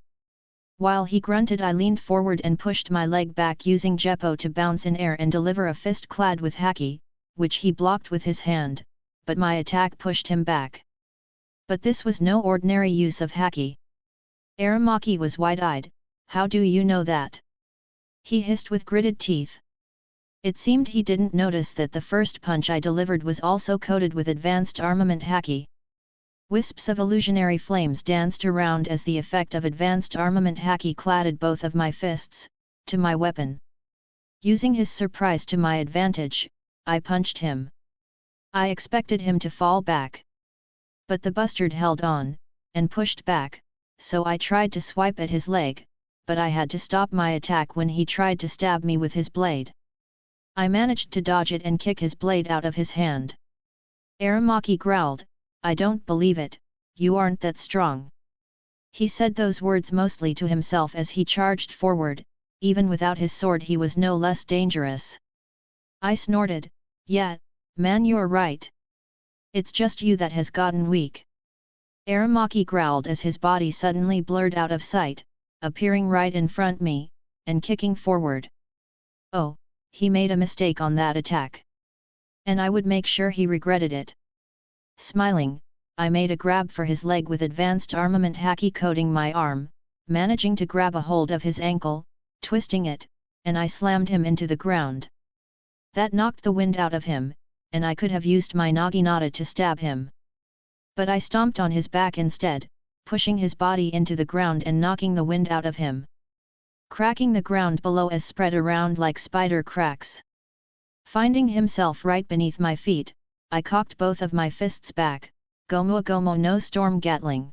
While he grunted, I leaned forward and pushed my leg back using Geppo to bounce in air and deliver a fist clad with haki, which he blocked with his hand, but my attack pushed him back. But this was no ordinary use of haki. Aramaki was wide-eyed. How do you know that? He hissed with gritted teeth. It seemed he didn't notice that the first punch I delivered was also coated with advanced armament haki. Wisps of illusionary flames danced around as the effect of advanced armament haki cladded both of my fists to my weapon. Using his surprise to my advantage, I punched him. I expected him to fall back. But the bastard held on, and pushed back, so I tried to swipe at his leg, but I had to stop my attack when he tried to stab me with his blade. I managed to dodge it and kick his blade out of his hand. Aramaki growled, "I don't believe it, you aren't that strong." He said those words mostly to himself as he charged forward. Even without his sword he was no less dangerous. I snorted, "Yeah, man, you're right. It's just you that has gotten weak." Aramaki growled as his body suddenly blurred out of sight, appearing right in front me, and kicking forward. Oh, he made a mistake on that attack. And I would make sure he regretted it. Smiling, I made a grab for his leg with advanced armament haki coating my arm, managing to grab a hold of his ankle, twisting it, and I slammed him into the ground. That knocked the wind out of him, and I could have used my naginata to stab him. But I stomped on his back instead, pushing his body into the ground and knocking the wind out of him. Cracking the ground below as spread around like spider cracks. Finding himself right beneath my feet, I cocked both of my fists back, Gomu Gomu no Storm Gatling.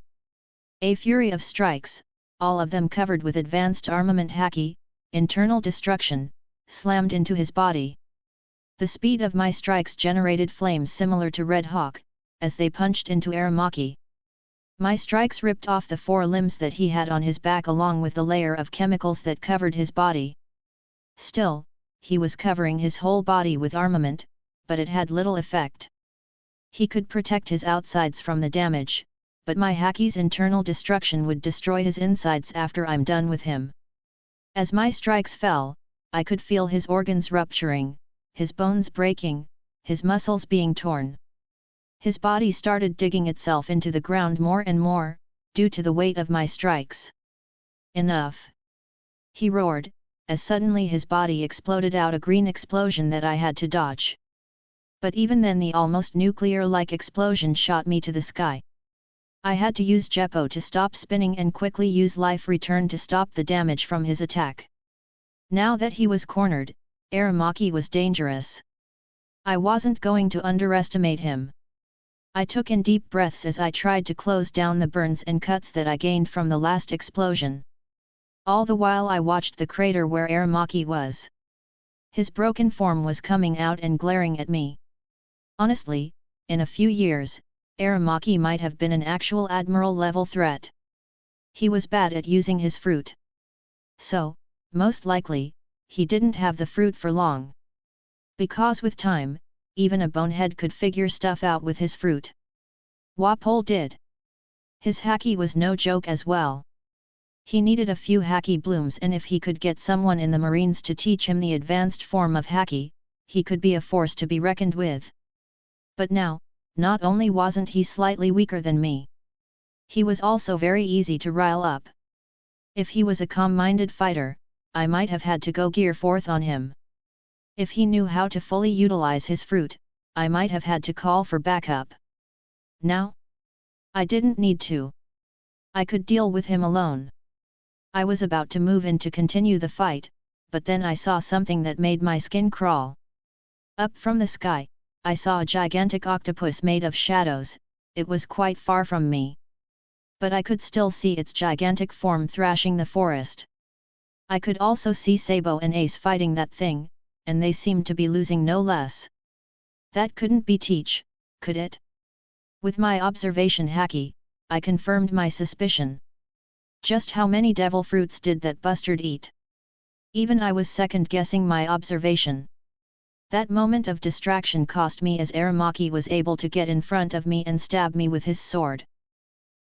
A fury of strikes, all of them covered with advanced armament haki, internal destruction, slammed into his body. The speed of my strikes generated flames similar to Red Hawk, as they punched into Aramaki. My strikes ripped off the 4 limbs that he had on his back along with the layer of chemicals that covered his body. Still, he was covering his whole body with armament, but it had little effect. He could protect his outsides from the damage, but my haki's internal destruction would destroy his insides after I'm done with him. As my strikes fell, I could feel his organs rupturing, his bones breaking, his muscles being torn. His body started digging itself into the ground more and more, due to the weight of my strikes. Enough! He roared, as suddenly his body exploded out a green explosion that I had to dodge. But even then the almost nuclear-like explosion shot me to the sky. I had to use Geppo to stop spinning and quickly use Life Return to stop the damage from his attack. Now that he was cornered, Aramaki was dangerous. I wasn't going to underestimate him. I took in deep breaths as I tried to close down the burns and cuts that I gained from the last explosion. All the while I watched the crater where Aramaki was. His broken form was coming out and glaring at me. Honestly, in a few years, Aramaki might have been an actual admiral-level threat. He was bad at using his fruit. So, most likely, he didn't have the fruit for long. Because with time, even a bonehead could figure stuff out with his fruit. Wapol did. His haki was no joke as well. He needed a few haki blooms, and if he could get someone in the Marines to teach him the advanced form of haki, he could be a force to be reckoned with. But now, not only wasn't he slightly weaker than me, he was also very easy to rile up. If he was a calm-minded fighter, I might have had to go gear 4th on him. If he knew how to fully utilize his fruit, I might have had to call for backup. Now? I didn't need to. I could deal with him alone. I was about to move in to continue the fight, but then I saw something that made my skin crawl. Up from the sky, I saw a gigantic octopus made of shadows. It was quite far from me. But I could still see its gigantic form thrashing the forest. I could also see Sabo and Ace fighting that thing, and they seemed to be losing no less. That couldn't be Teach, could it? With my observation haki, I confirmed my suspicion. Just how many devil fruits did that bastard eat? Even I was second-guessing my observation. That moment of distraction cost me, as Aramaki was able to get in front of me and stab me with his sword.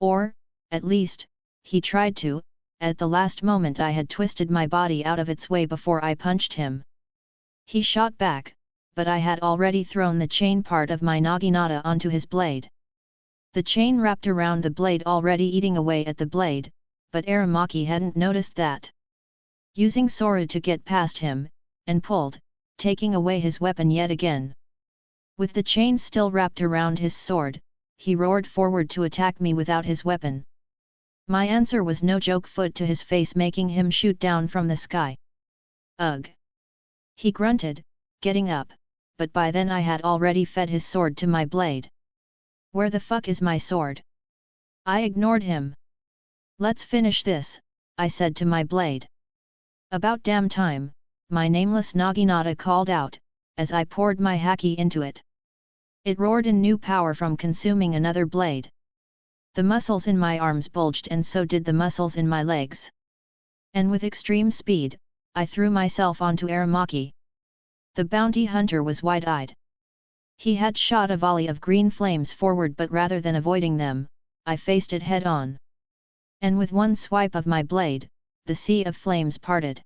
Or, at least, he tried to. At the last moment I had twisted my body out of its way before I punched him. He shot back, but I had already thrown the chain part of my naginata onto his blade. The chain wrapped around the blade, already eating away at the blade, but Aramaki hadn't noticed that. Using Sora to get past him, and pulled, taking away his weapon yet again. With the chain still wrapped around his sword, he roared forward to attack me without his weapon. My answer was no joke, foot to his face, making him shoot down from the sky. Ugh! He grunted, getting up, but by then I had already fed his sword to my blade. Where the fuck is my sword? I ignored him. Let's finish this, I said to my blade. About damn time, my nameless naginata called out, as I poured my haki into it. It roared in new power from consuming another blade. The muscles in my arms bulged, and so did the muscles in my legs. And with extreme speed, I threw myself onto Aramaki. The bounty hunter was wide-eyed. He had shot a volley of green flames forward, but rather than avoiding them, I faced it head-on. And with one swipe of my blade, the sea of flames parted.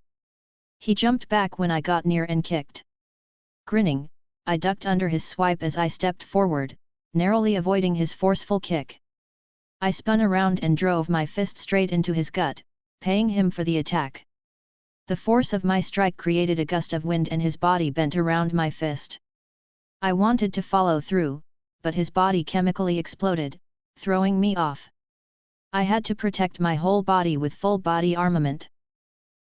He jumped back when I got near and kicked. Grinning, I ducked under his swipe as I stepped forward, narrowly avoiding his forceful kick. I spun around and drove my fist straight into his gut, paying him for the attack. The force of my strike created a gust of wind and his body bent around my fist. I wanted to follow through, but his body chemically exploded, throwing me off. I had to protect my whole body with full body armament.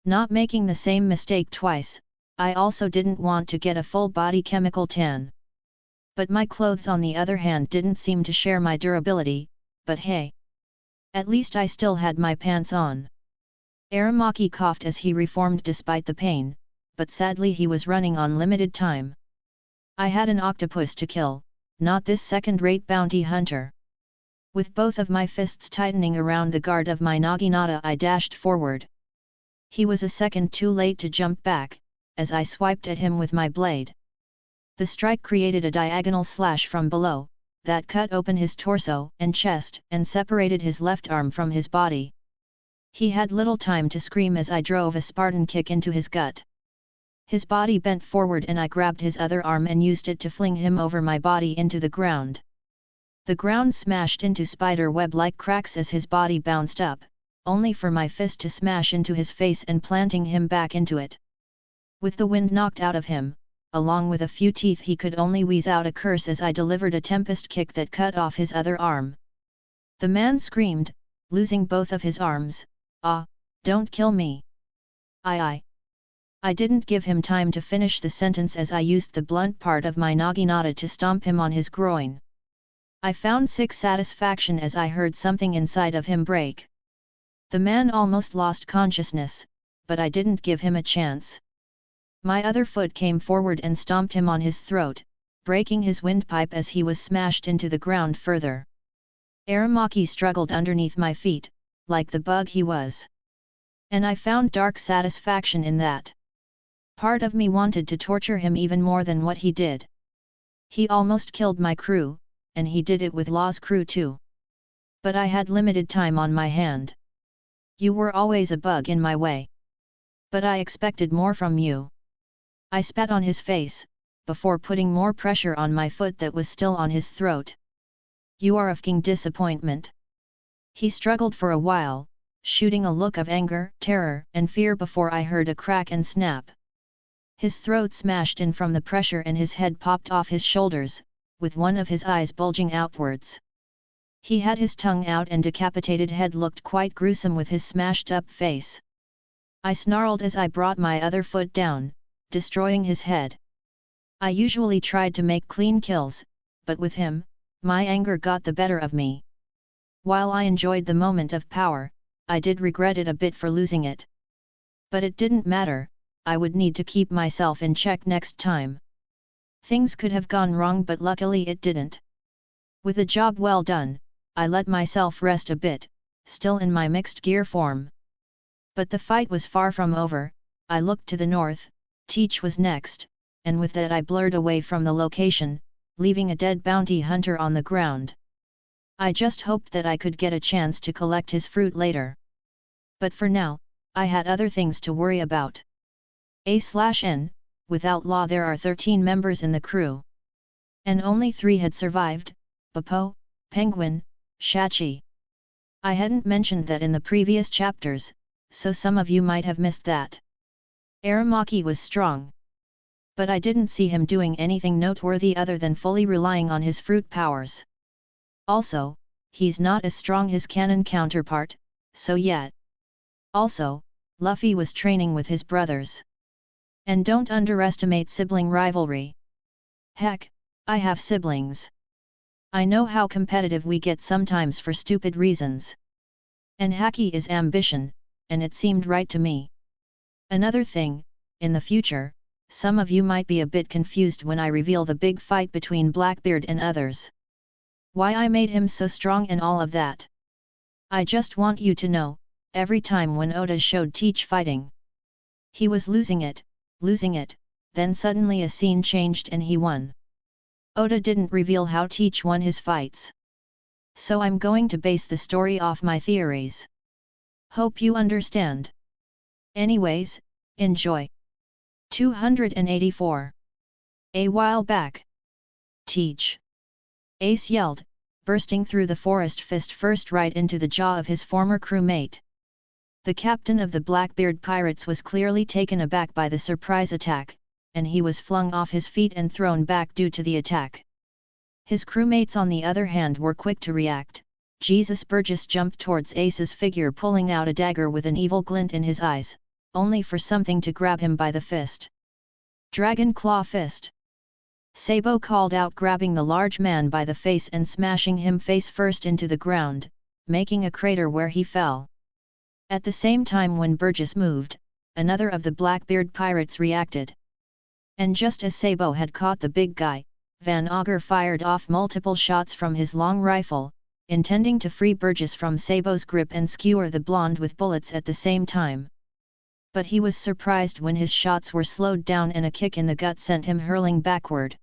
Not making the same mistake twice, I also didn't want to get a full body chemical tan. But my clothes, on the other hand, didn't seem to share my durability, but hey! At least I still had my pants on. Aramaki coughed as he reformed despite the pain, but sadly he was running on limited time. I had an octopus to kill, not this second-rate bounty hunter. With both of my fists tightening around the guard of my naginata, I dashed forward. He was a second too late to jump back, as I swiped at him with my blade. The strike created a diagonal slash from below, that cut open his torso and chest and separated his left arm from his body. He had little time to scream as I drove a Spartan kick into his gut. His body bent forward and I grabbed his other arm and used it to fling him over my body into the ground. The ground smashed into spider web-like cracks as his body bounced up, only for my fist to smash into his face and planting him back into it. With the wind knocked out of him, along with a few teeth, he could only wheeze out a curse as I delivered a tempest kick that cut off his other arm. The man screamed, losing both of his arms, "Ah, don't kill me! I didn't give him time to finish the sentence as I used the blunt part of my naginata to stomp him on his groin. I found sick satisfaction as I heard something inside of him break. The man almost lost consciousness, but I didn't give him a chance. My other foot came forward and stomped him on his throat, breaking his windpipe as he was smashed into the ground further. Aramaki struggled underneath my feet, like the bug he was. And I found dark satisfaction in that. Part of me wanted to torture him even more than what he did. He almost killed my crew, and he did it with Law's crew too. But I had limited time on my hand. You were always a bug in my way. But I expected more from you. I spat on his face, before putting more pressure on my foot that was still on his throat. You are a fucking disappointment. He struggled for a while, shooting a look of anger, terror, and fear before I heard a crack and snap. His throat smashed in from the pressure and his head popped off his shoulders, with one of his eyes bulging outwards. He had his tongue out and decapitated head looked quite gruesome with his smashed up face. I snarled as I brought my other foot down, destroying his head. I usually tried to make clean kills, but with him, my anger got the better of me. While I enjoyed the moment of power, I did regret it a bit for losing it. But it didn't matter, I would need to keep myself in check next time. Things could have gone wrong, but luckily it didn't. With the job well done, I let myself rest a bit, still in my mixed gear form. But the fight was far from over, I looked to the north, Teach was next, and with that I blurred away from the location, leaving a dead bounty hunter on the ground. I just hoped that I could get a chance to collect his fruit later. But for now, I had other things to worry about. A/N, without law there are 13 members in the crew. And only 3 had survived, Bappo, Penguin, Shachi. I hadn't mentioned that in the previous chapters, so some of you might have missed that. Aramaki was strong. But I didn't see him doing anything noteworthy other than fully relying on his fruit powers. Also, he's not as strong his canon counterpart, so yet. Also, Luffy was training with his brothers. And don't underestimate sibling rivalry. Heck, I have siblings. I know how competitive we get sometimes for stupid reasons. And Haki is ambition, and it seemed right to me. Another thing, in the future, some of you might be a bit confused when I reveal the big fight between Blackbeard and others. Why I made him so strong and all of that. I just want you to know, every time when Oda showed Teach fighting, he was losing it, then suddenly a scene changed and he won. Oda didn't reveal how Teach won his fights. So I'm going to base the story off my theories. Hope you understand. Anyways, enjoy. 284. A while back. Teach. Ace yelled, bursting through the forest fist first right into the jaw of his former crewmate. The captain of the Blackbeard pirates was clearly taken aback by the surprise attack, and he was flung off his feet and thrown back due to the attack. His crewmates on the other hand were quick to react. Jesus Burgess jumped towards Ace's figure pulling out a dagger with an evil glint in his eyes, only for something to grab him by the fist. Dragon Claw Fist. Sabo called out, grabbing the large man by the face and smashing him face first into the ground, making a crater where he fell. At the same time when Burgess moved, another of the Blackbeard pirates reacted. And just as Sabo had caught the big guy, Van Augur fired off multiple shots from his long rifle, intending to free Burgess from Sabo's grip and skewer the blonde with bullets at the same time. But he was surprised when his shots were slowed down and a kick in the gut sent him hurling backward.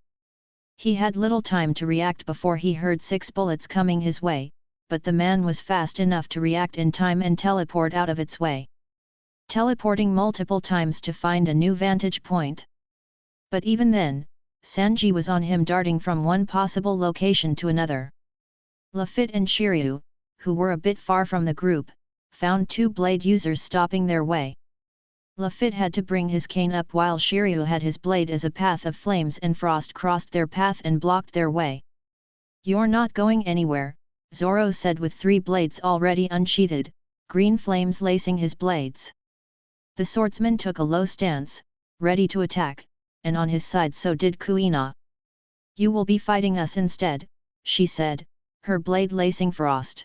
He had little time to react before he heard 6 bullets coming his way, but the man was fast enough to react in time and teleport out of its way. Teleporting multiple times to find a new vantage point. But even then, Sanji was on him, darting from one possible location to another. Luffy and Shiryu, who were a bit far from the group, found 2 blade users stopping their way. Luffy had to bring his cane up while Shiryu had his blade as a path of flames and frost crossed their path and blocked their way. "You're not going anywhere," Zoro said with 3 blades already unsheathed, green flames lacing his blades. The swordsman took a low stance, ready to attack, and on his side so did Kuina. "You will be fighting us instead," she said, her blade lacing frost.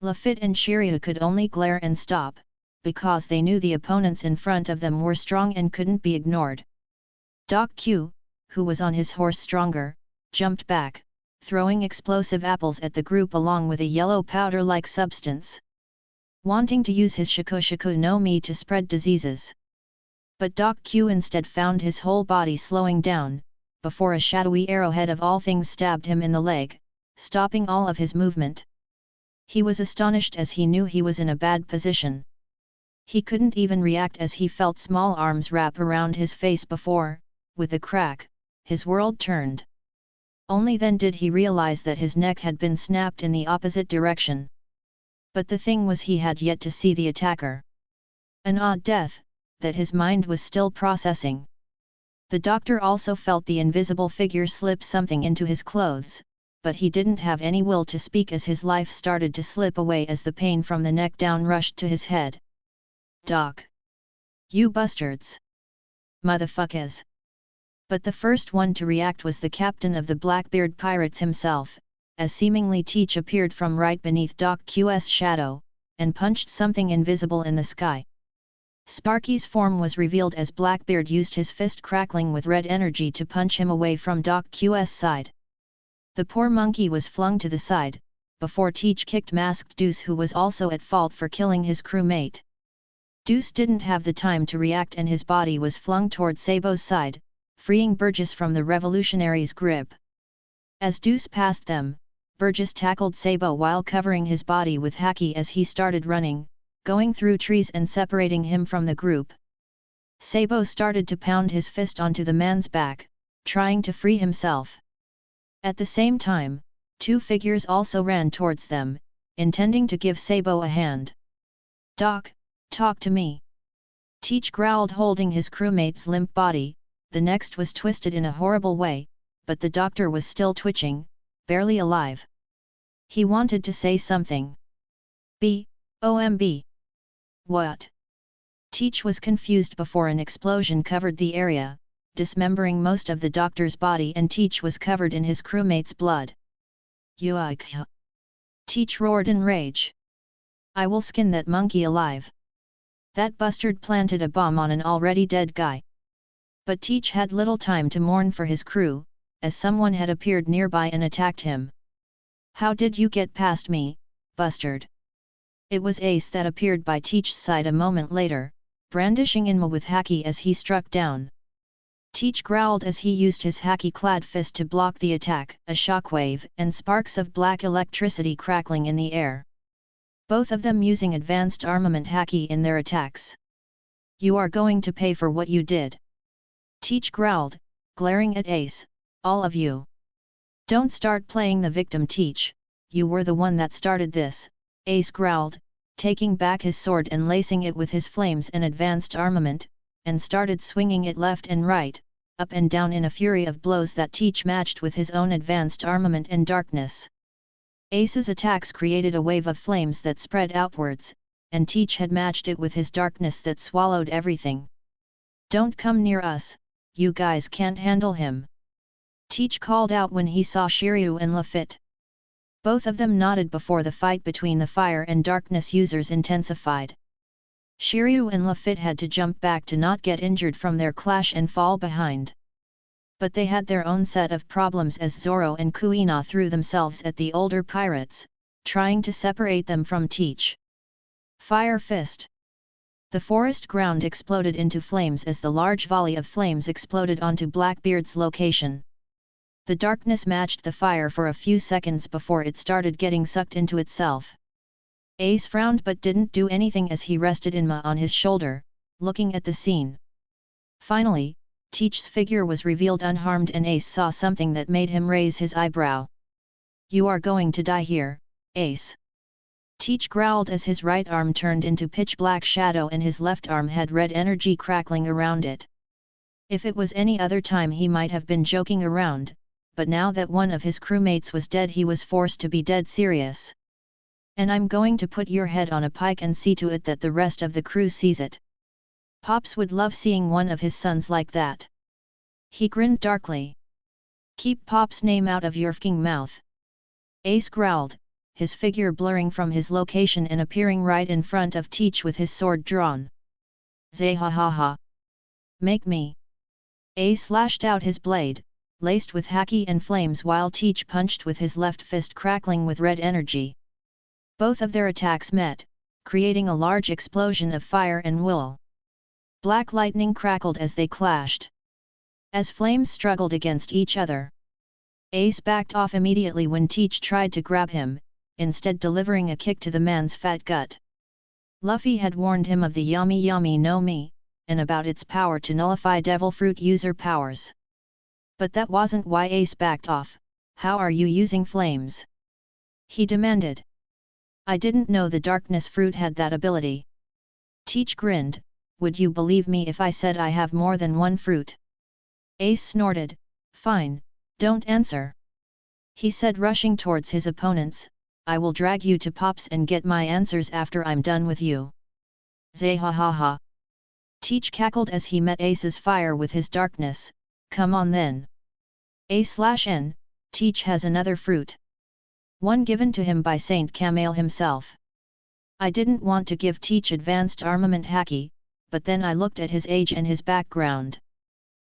Luffy and Shiryu could only glare and stop, because they knew the opponents in front of them were strong and couldn't be ignored. Doc Q, who was on his horse stronger, jumped back, throwing explosive apples at the group along with a yellow powder-like substance. Wanting to use his Shakushaku no Mi to spread diseases. But Doc Q instead found his whole body slowing down, before a shadowy arrowhead of all things stabbed him in the leg, stopping all of his movement. He was astonished as he knew he was in a bad position. He couldn't even react as he felt small arms wrap around his face before, with a crack, his world turned. Only then did he realize that his neck had been snapped in the opposite direction. But the thing was, he had yet to see the attacker. An odd death, that his mind was still processing. The doctor also felt the invisible figure slip something into his clothes, but he didn't have any will to speak as his life started to slip away as the pain from the neck down rushed to his head. "Doc! You bastards! Motherfuckers!" But the first one to react was the captain of the Blackbeard pirates himself, as seemingly Teach appeared from right beneath Doc Q's shadow, and punched something invisible in the sky. Sparky's form was revealed as Blackbeard used his fist crackling with red energy to punch him away from Doc Q's side. The poor monkey was flung to the side, before Teach kicked Masked Deuce, who was also at fault for killing his crewmate. Deuce didn't have the time to react and his body was flung toward Sabo's side, freeing Burgess from the revolutionary's grip. As Deuce passed them, Burgess tackled Sabo while covering his body with haki as he started running, going through trees and separating him from the group. Sabo started to pound his fist onto the man's back, trying to free himself. At the same time, two figures also ran towards them, intending to give Sabo a hand. "Doc, talk to me." Teach growled, holding his crewmate's limp body. The next was twisted in a horrible way, but the doctor was still twitching, barely alive. He wanted to say something. "B-O-M-B. What?" Teach was confused before an explosion covered the area, dismembering most of the doctor's body, and Teach was covered in his crewmate's blood. "Yuck!" Teach roared in rage. "I will skin that monkey alive." That bastard planted a bomb on an already dead guy. But Teach had little time to mourn for his crew, as someone had appeared nearby and attacked him. "How did you get past me, bastard?" It was Ace that appeared by Teach's side a moment later, brandishing Inma with haki as he struck down. Teach growled as he used his haki-clad fist to block the attack, a shockwave and sparks of black electricity crackling in the air. Both of them using advanced armament haki in their attacks. "You are going to pay for what you did." Teach growled, glaring at Ace, "All of you. Don't start playing the victim, Teach, you were the one that started this," Ace growled, taking back his sword and lacing it with his flames and advanced armament, and started swinging it left and right, up and down in a fury of blows that Teach matched with his own advanced armament and darkness. Ace's attacks created a wave of flames that spread outwards, and Teach had matched it with his darkness that swallowed everything. "Don't come near us, you guys can't handle him," Teach called out when he saw Shiryu and Luffy. Both of them nodded before the fight between the fire and darkness users intensified. Shiryu and Luffy had to jump back to not get injured from their clash and fall behind. But they had their own set of problems as Zoro and Kuina threw themselves at the older pirates, trying to separate them from Teach. Fire Fist. The forest ground exploded into flames as the large volley of flames exploded onto Blackbeard's location. The darkness matched the fire for a few seconds before it started getting sucked into itself. Ace frowned but didn't do anything as he rested Inma on his shoulder, looking at the scene. Finally, Teach's figure was revealed unharmed and Ace saw something that made him raise his eyebrow. "You are going to die here, Ace." Teach growled as his right arm turned into pitch-black shadow and his left arm had red energy crackling around it. If it was any other time he might have been joking around, but now that one of his crewmates was dead he was forced to be dead serious. "And I'm going to put your head on a pike and see to it that the rest of the crew sees it." Pops would love seeing one of his sons like that. He grinned darkly. "Keep Pop's name out of your fking mouth." Ace growled, his figure blurring from his location and appearing right in front of Teach with his sword drawn. "Zay-ha-ha-ha. Make me." Ace lashed out his blade, laced with haki and flames while Teach punched with his left fist crackling with red energy. Both of their attacks met, creating a large explosion of fire and wool. Black lightning crackled as they clashed. As flames struggled against each other, Ace backed off immediately when Teach tried to grab him, instead delivering a kick to the man's fat gut. Luffy had warned him of the Yami Yami no Mi, and about its power to nullify Devil Fruit user powers. But that wasn't why Ace backed off. "How are you using flames?" he demanded. "I didn't know the Darkness Fruit had that ability." Teach grinned, "Would you believe me if I said I have more than one fruit?" Ace snorted, "Fine, don't answer," he said, rushing towards his opponents. "I will drag you to Pops and get my answers after I'm done with you." "Zay-ha-ha-ha." Teach cackled as he met Ace's fire with his darkness. "Come on then." A/N, Teach has another fruit. One given to him by Saint Camille himself. I didn't want to give Teach advanced armament haki, but then I looked at his age and his background.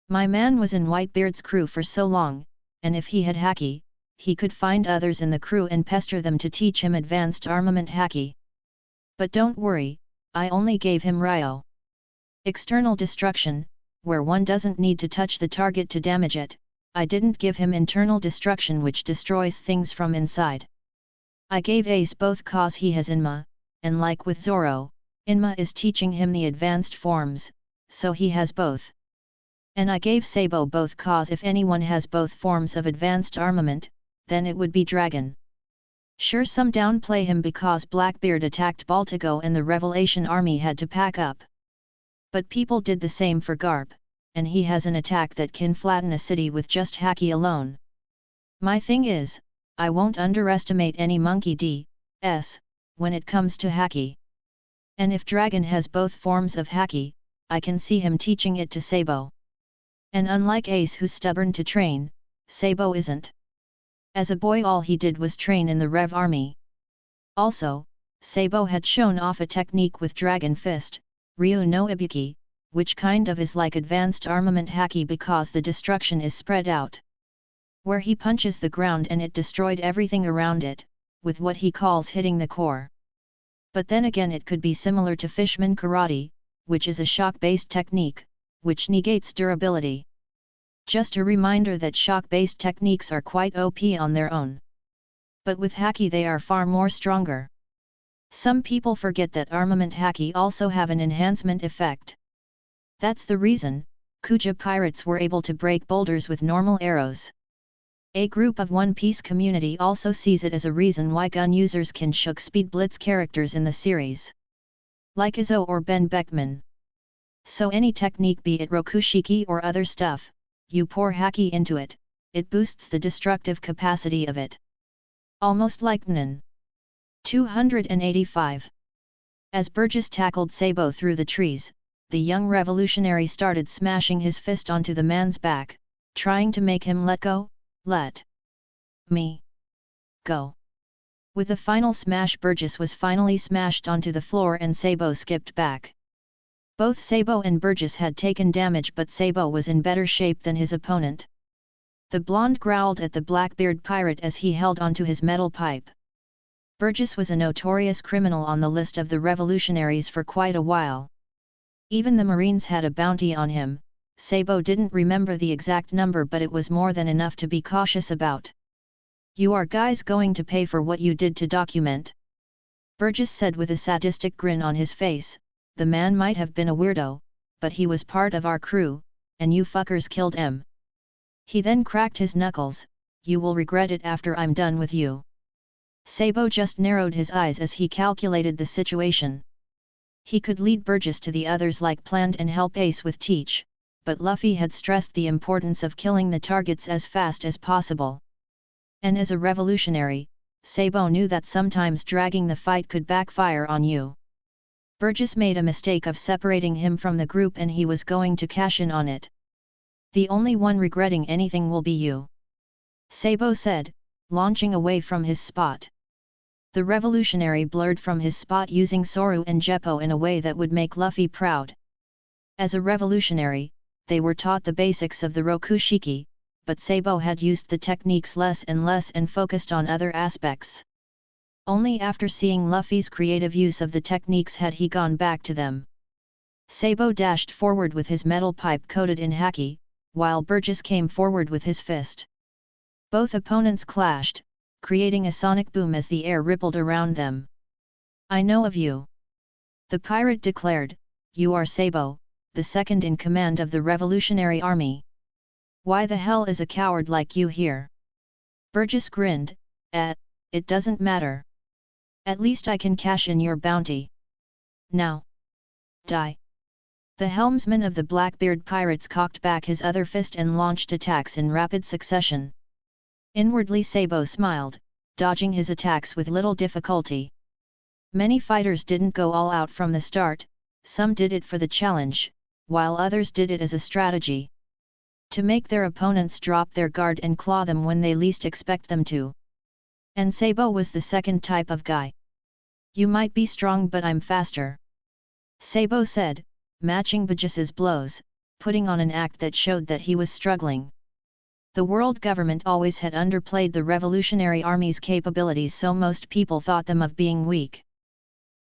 My man was in Whitebeard's crew for so long, and if he had haki, he could find others in the crew and pester them to teach him advanced armament haki. But don't worry, I only gave him Ryo. External destruction, where one doesn't need to touch the target to damage it. I didn't give him internal destruction which destroys things from inside. I gave Ace both cause he has Inma, and like with Zoro, Inma is teaching him the advanced forms, so he has both. And I gave Sabo both cause if anyone has both forms of advanced armament, then it would be Dragon. Sure, some downplay him because Blackbeard attacked Baltigo and the Revelation army had to pack up. But people did the same for Garp, and he has an attack that can flatten a city with just Haki alone. My thing is, I won't underestimate any monkey D.S. when it comes to Haki. And if Dragon has both forms of Haki, I can see him teaching it to Sabo. And unlike Ace who's stubborn to train, Sabo isn't. As a boy all he did was train in the Rev army. Also, Sabo had shown off a technique with Dragon Fist, Ryu no Ibuki, which kind of is like advanced armament Haki because the destruction is spread out. Where he punches the ground and it destroyed everything around it, with what he calls hitting the core. But then again it could be similar to Fishman Karate, which is a shock-based technique, which negates durability. Just a reminder that shock-based techniques are quite OP on their own. But with Haki they are far more stronger. Some people forget that armament Haki also have an enhancement effect. That's the reason, Kuja pirates were able to break boulders with normal arrows. A group of One Piece community also sees it as a reason why gun users can shook speed blitz characters in the series. Like Izo or Ben Beckman. So any technique, be it Rokushiki or other stuff, you pour Haki into it, it boosts the destructive capacity of it. Almost like Nen. 285. As Burgess tackled Sabo through the trees, the young revolutionary started smashing his fist onto the man's back, trying to make him let go. Let me go. With a final smash, Burgess was finally smashed onto the floor and Sabo skipped back. Both Sabo and Burgess had taken damage, but Sabo was in better shape than his opponent. The blonde growled at the Blackbeard pirate as he held onto his metal pipe. Burgess was a notorious criminal on the list of the revolutionaries for quite a while. Even the Marines had a bounty on him. Sabo didn't remember the exact number, but it was more than enough to be cautious about. "You are guys going to pay for what you did to document?" Burgess said with a sadistic grin on his face. The man might have been a weirdo, but he was part of our crew, and you fuckers killed him. He then cracked his knuckles. "You will regret it after I'm done with you." Sabo just narrowed his eyes as he calculated the situation. He could lead Burgess to the others like planned and help Ace with Teach, but Luffy had stressed the importance of killing the targets as fast as possible. And as a revolutionary, Sabo knew that sometimes dragging the fight could backfire on you. Burgess made a mistake of separating him from the group and he was going to cash in on it. "The only one regretting anything will be you," Sabo said, launching away from his spot. The revolutionary blurred from his spot using Soru and Jeppo in a way that would make Luffy proud. As a revolutionary, they were taught the basics of the Rokushiki, but Sabo had used the techniques less and less and focused on other aspects. Only after seeing Luffy's creative use of the techniques had he gone back to them. Sabo dashed forward with his metal pipe coated in Haki, while Burgess came forward with his fist. Both opponents clashed, creating a sonic boom as the air rippled around them. "I know of you," the pirate declared. "You are Sabo, the second in command of the Revolutionary Army. Why the hell is a coward like you here?" Burgess grinned. It doesn't matter. At least I can cash in your bounty. Now, die." The helmsman of the Blackbeard pirates cocked back his other fist and launched attacks in rapid succession. Inwardly Sabo smiled, dodging his attacks with little difficulty. Many fighters didn't go all out from the start, some did it for the challenge, while others did it as a strategy. To make their opponents drop their guard and claw them when they least expect them to. And Sabo was the second type of guy. "You might be strong but I'm faster," Sabo said, matching Burgess's blows, putting on an act that showed that he was struggling. The world government always had underplayed the Revolutionary Army's capabilities, so most people thought them of being weak.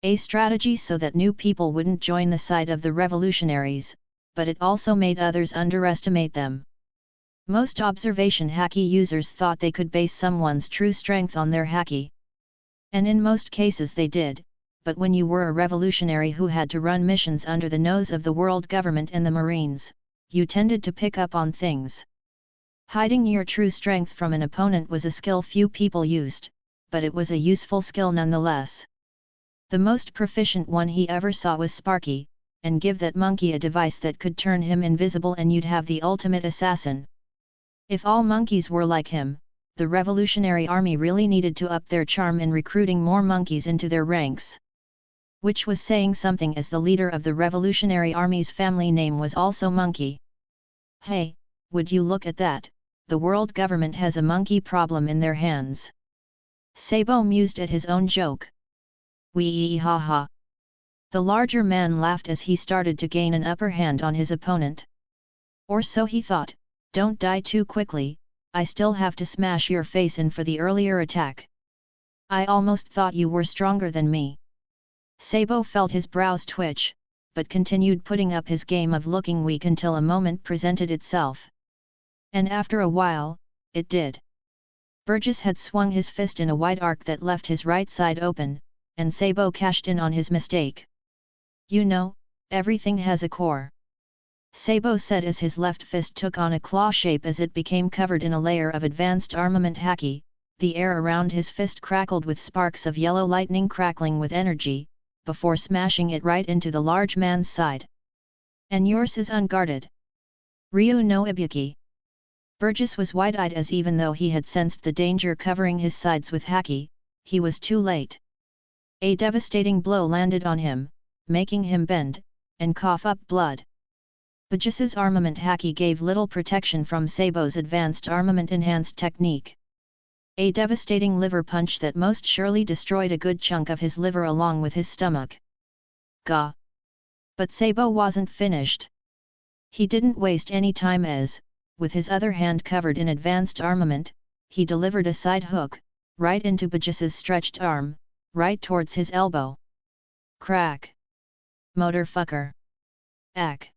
A strategy so that new people wouldn't join the side of the revolutionaries, but it also made others underestimate them. Most observation haki users thought they could base someone's true strength on their haki. And in most cases they did, but when you were a revolutionary who had to run missions under the nose of the world government and the Marines, you tended to pick up on things. Hiding your true strength from an opponent was a skill few people used, but it was a useful skill nonetheless. The most proficient one he ever saw was Sparky, and give that monkey a device that could turn him invisible and you'd have the ultimate assassin. If all monkeys were like him, the Revolutionary Army really needed to up their charm in recruiting more monkeys into their ranks. Which was saying something, as the leader of the Revolutionary Army's family name was also Monkey. Hey, would you look at that, the world government has a monkey problem in their hands. Sabo mused at his own joke. Wee ha ha. The larger man laughed as he started to gain an upper hand on his opponent. Or so he thought. Don't die too quickly, I still have to smash your face in for the earlier attack. I almost thought you were stronger than me. Sabo felt his brows twitch, but continued putting up his game of looking weak until a moment presented itself. And after a while, it did. Burgess had swung his fist in a wide arc that left his right side open, and Sabo cashed in on his mistake. You know, everything has a core. Sabo said as his left fist took on a claw shape as it became covered in a layer of advanced armament haki. The air around his fist crackled with sparks of yellow lightning crackling with energy, before smashing it right into the large man's side. And yours is unguarded. Ryu no Ibuki. Burgess was wide-eyed as even though he had sensed the danger covering his sides with haki, he was too late. A devastating blow landed on him, making him bend, and cough up blood. Burgess's armament haki gave little protection from Sabo's advanced armament-enhanced technique. A devastating liver punch that most surely destroyed a good chunk of his liver along with his stomach. Gah! But Sabo wasn't finished. He didn't waste any time as, with his other hand covered in advanced armament, he delivered a side hook, right into Burgess's stretched arm, right towards his elbow. Crack! Motorfucker! Ack!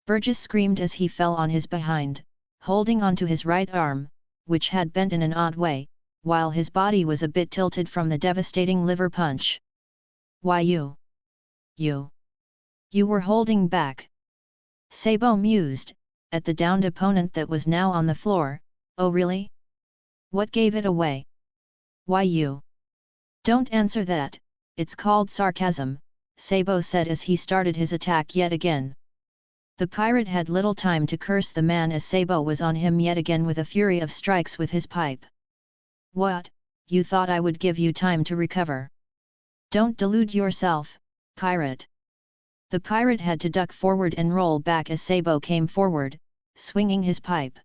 Burgess screamed as he fell on his behind, holding onto his right arm, which had bent in an odd way, while his body was a bit tilted from the devastating liver punch. Why you were holding back. Sabo mused, at the downed opponent that was now on the floor. Oh really? What gave it away? Why you? Don't answer that, it's called sarcasm, Sabo said as he started his attack yet again. The pirate had little time to curse the man as Sabo was on him yet again with a fury of strikes with his pipe. What, you thought I would give you time to recover? Don't delude yourself, pirate. The pirate had to duck forward and roll back as Sabo came forward, swinging his pipe.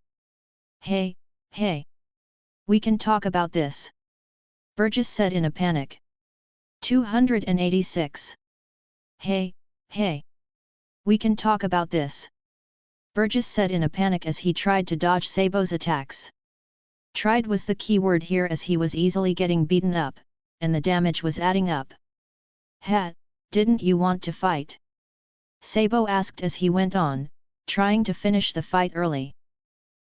Hey, hey! We can talk about this. Burgess said in a panic. 286. Hey, hey! We can talk about this. Burgess said in a panic as he tried to dodge Sabo's attacks. Tried was the key word here as he was easily getting beaten up, and the damage was adding up. Didn't you want to fight? Sabo asked as he went on, trying to finish the fight early.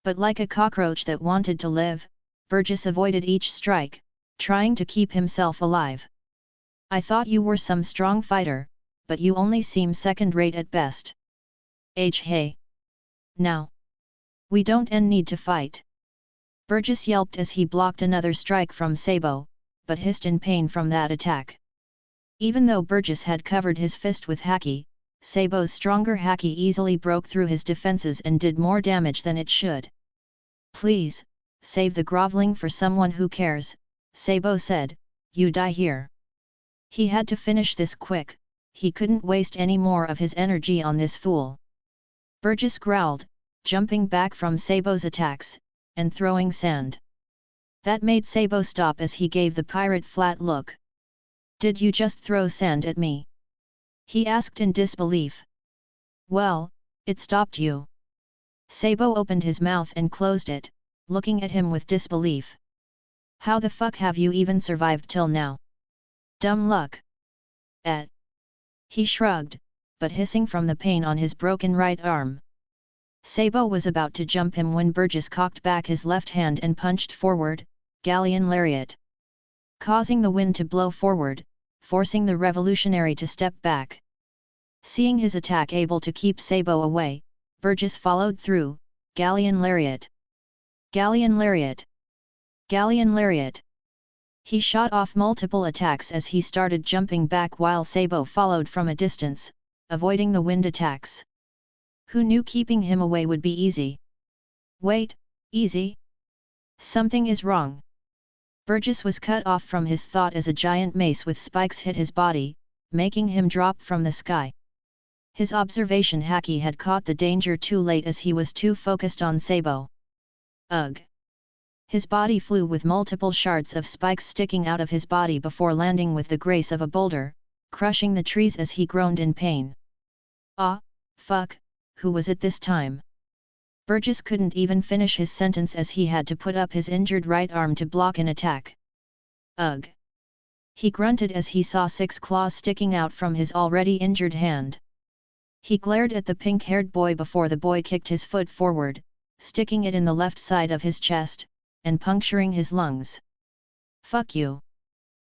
But like a cockroach that wanted to live, Burgess avoided each strike, trying to keep himself alive. I thought you were some strong fighter, but you only seem second-rate at best. Hey! Now! We don't need to fight. Burgess yelped as he blocked another strike from Sabo, but hissed in pain from that attack. Even though Burgess had covered his fist with haki, Sabo's stronger haki easily broke through his defenses and did more damage than it should. Please, save the groveling for someone who cares, Sabo said, you die here. He had to finish this quick. He couldn't waste any more of his energy on this fool. Burgess growled, jumping back from Sabo's attacks, and throwing sand. That made Sabo stop as he gave the pirate flat look. Did you just throw sand at me? He asked in disbelief. Well, it stopped you. Sabo opened his mouth and closed it, looking at him with disbelief. How the fuck have you even survived till now? Dumb luck. "Eh." He shrugged, but hissing from the pain on his broken right arm. Sabo was about to jump him when Burgess cocked back his left hand and punched forward, galleon lariat, causing the wind to blow forward, forcing the revolutionary to step back. Seeing his attack able to keep Sabo away, Burgess followed through, galleon lariat. Galleon lariat. Galleon lariat. He shot off multiple attacks as he started jumping back while Sabo followed from a distance, avoiding the wind attacks. Who knew keeping him away would be easy? Wait, easy? Something is wrong. Burgess was cut off from his thought as a giant mace with spikes hit his body, making him drop from the sky. His observation haki had caught the danger too late as he was too focused on Sabo. Ugh! His body flew with multiple shards of spikes sticking out of his body before landing with the grace of a boulder, crushing the trees as he groaned in pain. Ah, fuck, who was it this time? Burgess couldn't even finish his sentence as he had to put up his injured right arm to block an attack. Ugh! He grunted as he saw 6 claws sticking out from his already injured hand. He glared at the pink-haired boy before the boy kicked his foot forward, sticking it in the left side of his chest, and puncturing his lungs. Fuck you!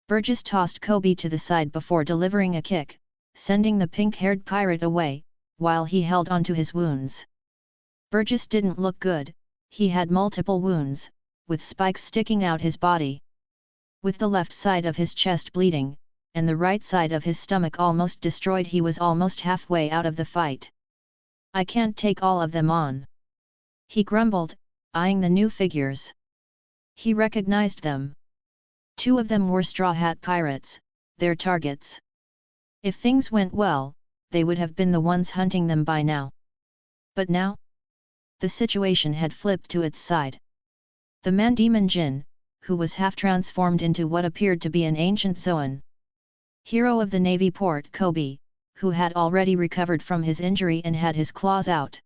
Burgess tossed Kobe to the side before delivering a kick, sending the pink-haired pirate away, while he held onto his wounds. Burgess didn't look good, he had multiple wounds, with spikes sticking out his body. With the left side of his chest bleeding, and the right side of his stomach almost destroyed, he was almost halfway out of the fight. I can't take all of them on. He grumbled, eyeing the new figures. He recognized them. 2 of them were Straw Hat Pirates, their targets. If things went well, they would have been the ones hunting them by now. But now? The situation had flipped to its side. The man-demon Jin, who was half-transformed into what appeared to be an ancient Zoan hero of the Navy port Kobe, who had already recovered from his injury and had his claws out.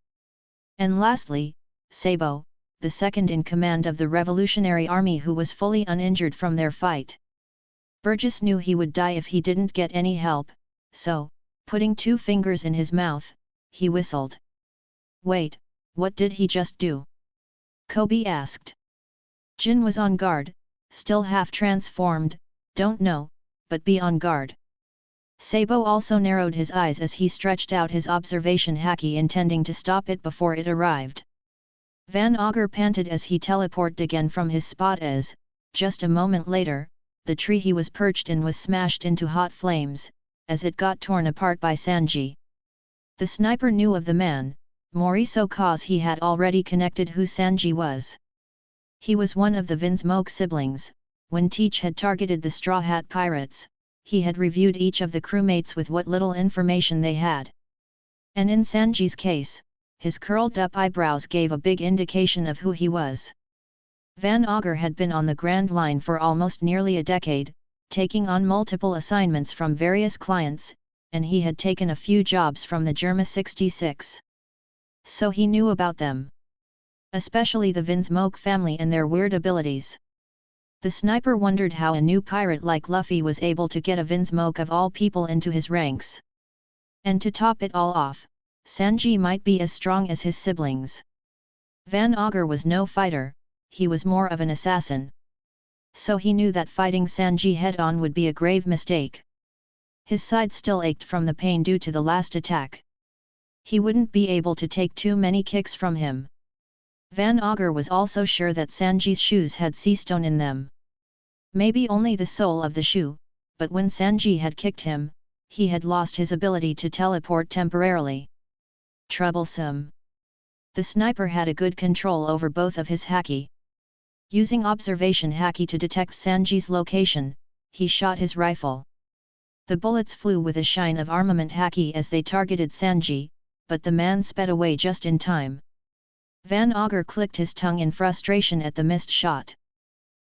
And lastly, Sabo, the second in command of the Revolutionary Army, who was fully uninjured from their fight. Burgess knew he would die if he didn't get any help, so, putting 2 fingers in his mouth, he whistled. Wait, what did he just do? Kobe asked. Jin was on guard, still half-transformed, don't know, but be on guard. Sabo also narrowed his eyes as he stretched out his observation haki, intending to stop it before it arrived. Van Augur panted as he teleported again from his spot as, just a moment later, the tree he was perched in was smashed into hot flames, as it got torn apart by Sanji. The sniper knew of the man, Moriso, cause he had already connected who Sanji was. He was one of the Vinsmoke siblings. When Teach had targeted the Straw Hat Pirates, he had reviewed each of the crewmates with what little information they had. And in Sanji's case, his curled-up eyebrows gave a big indication of who he was. Van Augur had been on the Grand Line for almost nearly a decade, taking on multiple assignments from various clients, and he had taken a few jobs from the Germa 66. So he knew about them. Especially the Vinsmoke family and their weird abilities. The sniper wondered how a new pirate like Luffy was able to get a Vinsmoke of all people into his ranks. And to top it all off, Sanji might be as strong as his siblings. Van Augur was no fighter, he was more of an assassin. So he knew that fighting Sanji head-on would be a grave mistake. His side still ached from the pain due to the last attack. He wouldn't be able to take too many kicks from him. Van Augur was also sure that Sanji's shoes had sea stone in them. Maybe only the sole of the shoe, but when Sanji had kicked him, he had lost his ability to teleport temporarily. Troublesome. The sniper had a good control over both of his haki. Using observation haki to detect Sanji's location, he shot his rifle. The bullets flew with a shine of armament haki as they targeted Sanji, but the man sped away just in time. Van Augur clicked his tongue in frustration at the missed shot.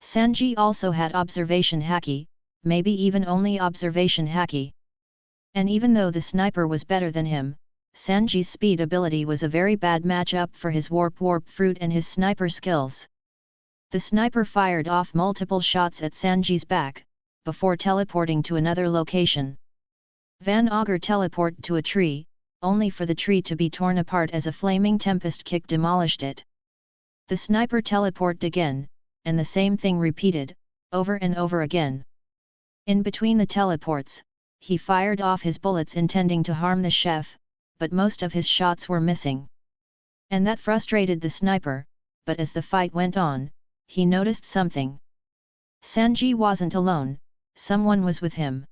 Sanji also had observation haki, maybe even only observation haki. And even though the sniper was better than him, Sanji's speed ability was a very bad match-up for his warp fruit and his sniper skills. The sniper fired off multiple shots at Sanji's back, before teleporting to another location. Van Augur teleported to a tree, only for the tree to be torn apart as a flaming tempest kick demolished it. The sniper teleported again, and the same thing repeated, over and over again. In between the teleports, he fired off his bullets intending to harm the chef, but most of his shots were missing. And that frustrated the sniper, but as the fight went on, he noticed something. Sanji wasn't alone, someone was with him.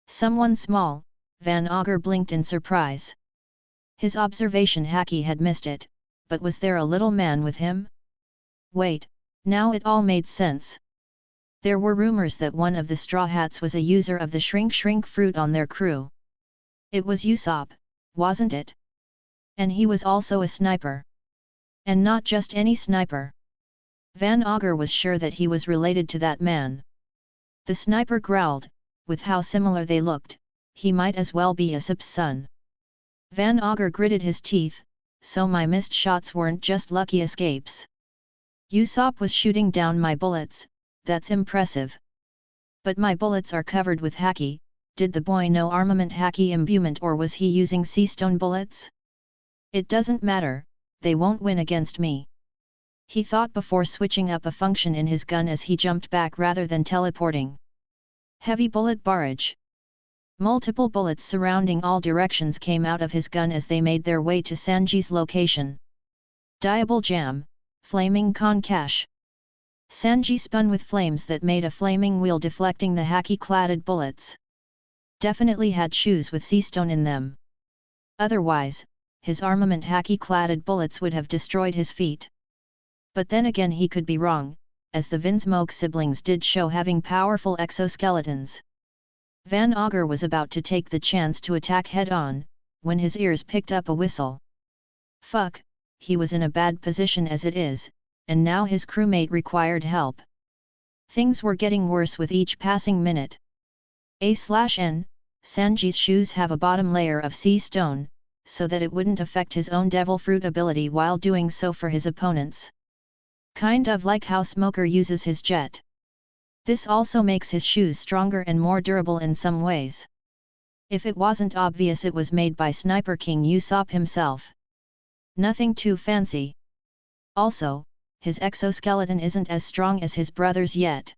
Someone small. Van Augur blinked in surprise. His observation haki had missed it, but was there a little man with him? Wait, now it all made sense. There were rumors that one of the Straw Hats was a user of the shrink fruit on their crew. It was Usopp, wasn't it? And he was also a sniper. And not just any sniper. Van Augur was sure that he was related to that man. The sniper growled, with how similar they looked, he might as well be Usopp's son. Van Augur gritted his teeth, so my missed shots weren't just lucky escapes. Usopp was shooting down my bullets, that's impressive. But my bullets are covered with haki, did the boy know armament haki imbuement or was he using sea stone bullets? It doesn't matter, they won't win against me. He thought before switching up a function in his gun as he jumped back rather than teleporting. Heavy bullet barrage. Multiple bullets surrounding all directions came out of his gun as they made their way to Sanji's location. Diable jam, flaming concash. Sanji spun with flames that made a flaming wheel deflecting the haki-cladded bullets. Definitely had shoes with sea stone in them. Otherwise, his armament haki-cladded bullets would have destroyed his feet. But then again he could be wrong, as the Vinsmoke siblings did show having powerful exoskeletons. Van Augur was about to take the chance to attack head-on, when his ears picked up a whistle. Fuck, he was in a bad position as it is, and now his crewmate required help. Things were getting worse with each passing minute. A/N, Sanji's shoes have a bottom layer of sea stone, so that it wouldn't affect his own devil fruit ability while doing so for his opponents. Kind of like how Smoker uses his jet. This also makes his shoes stronger and more durable in some ways. If it wasn't obvious, it was made by Sniper King Usopp himself. Nothing too fancy. Also, his exoskeleton isn't as strong as his brother's yet.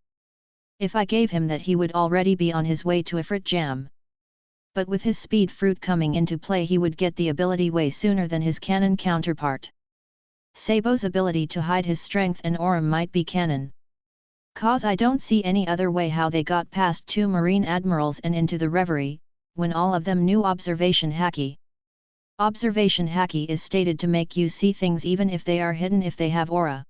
If I gave him that, he would already be on his way to Ifrit Jam. But with his speed fruit coming into play, he would get the ability way sooner than his canon counterpart. Sabo's ability to hide his strength and aura might be canon. Cause I don't see any other way how they got past 2 Marine Admirals and into the Reverie, when all of them knew observation haki. Observation haki is stated to make you see things even if they are hidden if they have aura.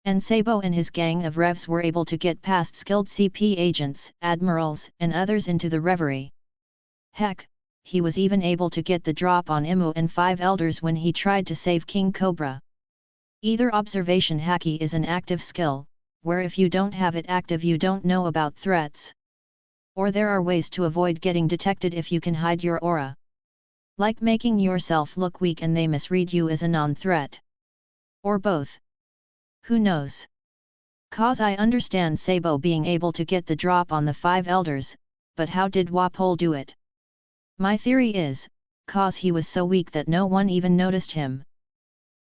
And Sabo and his gang of Revs were able to get past skilled CP agents, admirals, and others into the Reverie. Heck, he was even able to get the drop on Imu and 5 Elders when he tried to save King Cobra. Either observation haki is an active skill, where if you don't have it active you don't know about threats. Or there are ways to avoid getting detected if you can hide your aura. Like making yourself look weak and they misread you as a non-threat. Or both. Who knows? Cause I understand Sabo being able to get the drop on the 5 Elders, but how did Wapol do it? My theory is, cause he was so weak that no one even noticed him.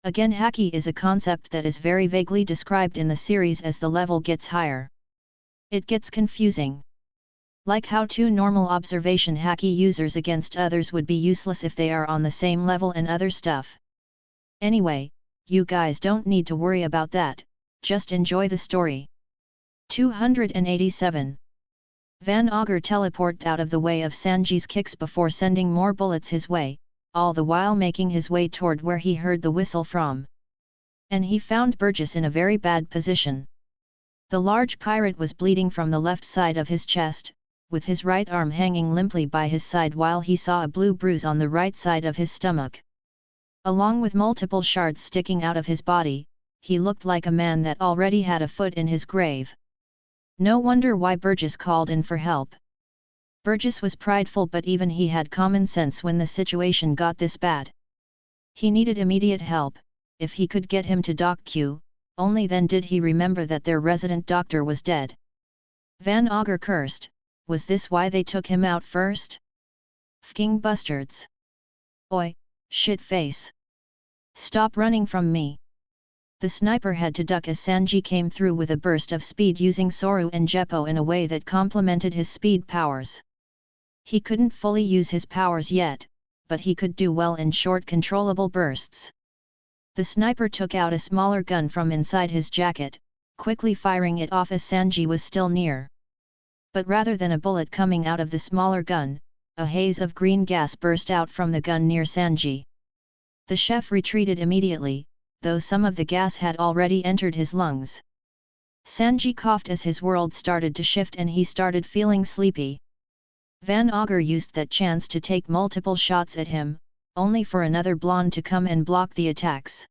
Again, haki is a concept that is very vaguely described in the series as the level gets higher. It gets confusing. Like how 2 normal observation haki users against others would be useless if they are on the same level and other stuff. Anyway, you guys don't need to worry about that, just enjoy the story. 287. Van Augur teleported out of the way of Sanji's kicks before sending more bullets his way, all the while making his way toward where he heard the whistle from. And he found Burgess in a very bad position. The large pirate was bleeding from the left side of his chest, with his right arm hanging limply by his side while he saw a blue bruise on the right side of his stomach. Along with multiple shards sticking out of his body, he looked like a man that already had a foot in his grave. No wonder why Burgess called in for help. Burgess was prideful, but even he had common sense when the situation got this bad. He needed immediate help, if he could get him to Doc Q, only then did he remember that their resident doctor was dead. Van Augur cursed, was this why they took him out first? Fking bustards! Oi, shit face! Stop running from me! The sniper had to duck as Sanji came through with a burst of speed using Soru and Geppo in a way that complemented his speed powers. He couldn't fully use his powers yet, but he could do well in short controllable bursts. The sniper took out a smaller gun from inside his jacket, quickly firing it off as Sanji was still near. But rather than a bullet coming out of the smaller gun, a haze of green gas burst out from the gun near Sanji. The chef retreated immediately, though some of the gas had already entered his lungs. Sanji coughed as his world started to shift and he started feeling sleepy. Van Augur used that chance to take multiple shots at him, only for another blonde to come and block the attacks.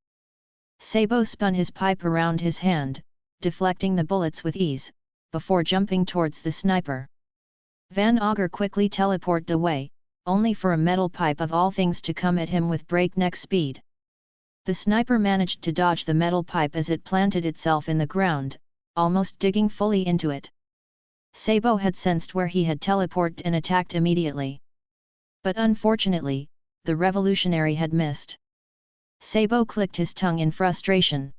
Sabo spun his pipe around his hand, deflecting the bullets with ease, before jumping towards the sniper. Van Augur quickly teleported away, only for a metal pipe of all things to come at him with breakneck speed. The sniper managed to dodge the metal pipe as it planted itself in the ground, almost digging fully into it. Sabo had sensed where he had teleported and attacked immediately. But unfortunately, the revolutionary had missed. Sabo clicked his tongue in frustration.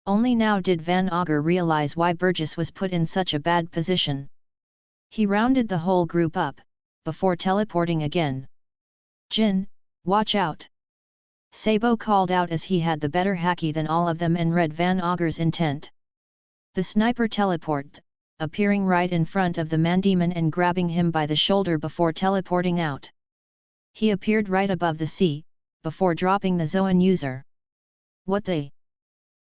Only now did Van Augur realize why Burgess was put in such a bad position. He rounded the whole group up, before teleporting again. "Jin, watch out!" Sabo called out as he had the better haki than all of them and read Van Augur's intent. The sniper teleported, appearing right in front of the man-demon and grabbing him by the shoulder before teleporting out. He appeared right above the sea, before dropping the Zoan user. What the?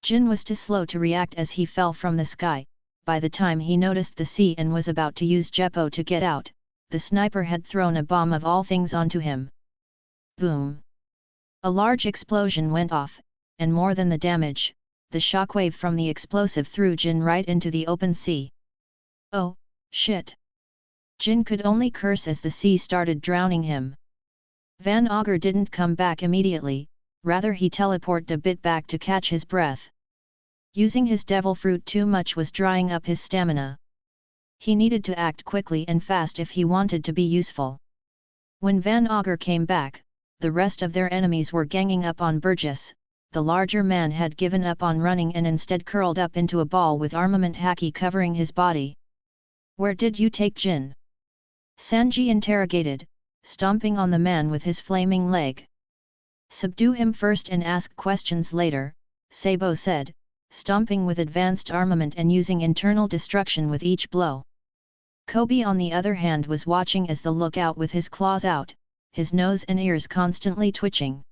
Jin was too slow to react as he fell from the sky. By the time he noticed the sea and was about to use Geppo to get out, the sniper had thrown a bomb of all things onto him. Boom! A large explosion went off, and more than the damage, the shockwave from the explosive threw Jin right into the open sea. Oh, shit! Jin could only curse as the sea started drowning him. Van Augur didn't come back immediately, rather he teleported a bit back to catch his breath. Using his devil fruit too much was drying up his stamina. He needed to act quickly and fast if he wanted to be useful. When Van Augur came back, the rest of their enemies were ganging up on Burgess. The larger man had given up on running and instead curled up into a ball with armament haki covering his body. "Where did you take Jin?" Sanji interrogated, stomping on the man with his flaming leg. "Subdue him first and ask questions later," Sabo said, stomping with advanced armament and using internal destruction with each blow. Kobe on the other hand was watching as the lookout with his claws out, his nose and ears constantly twitching.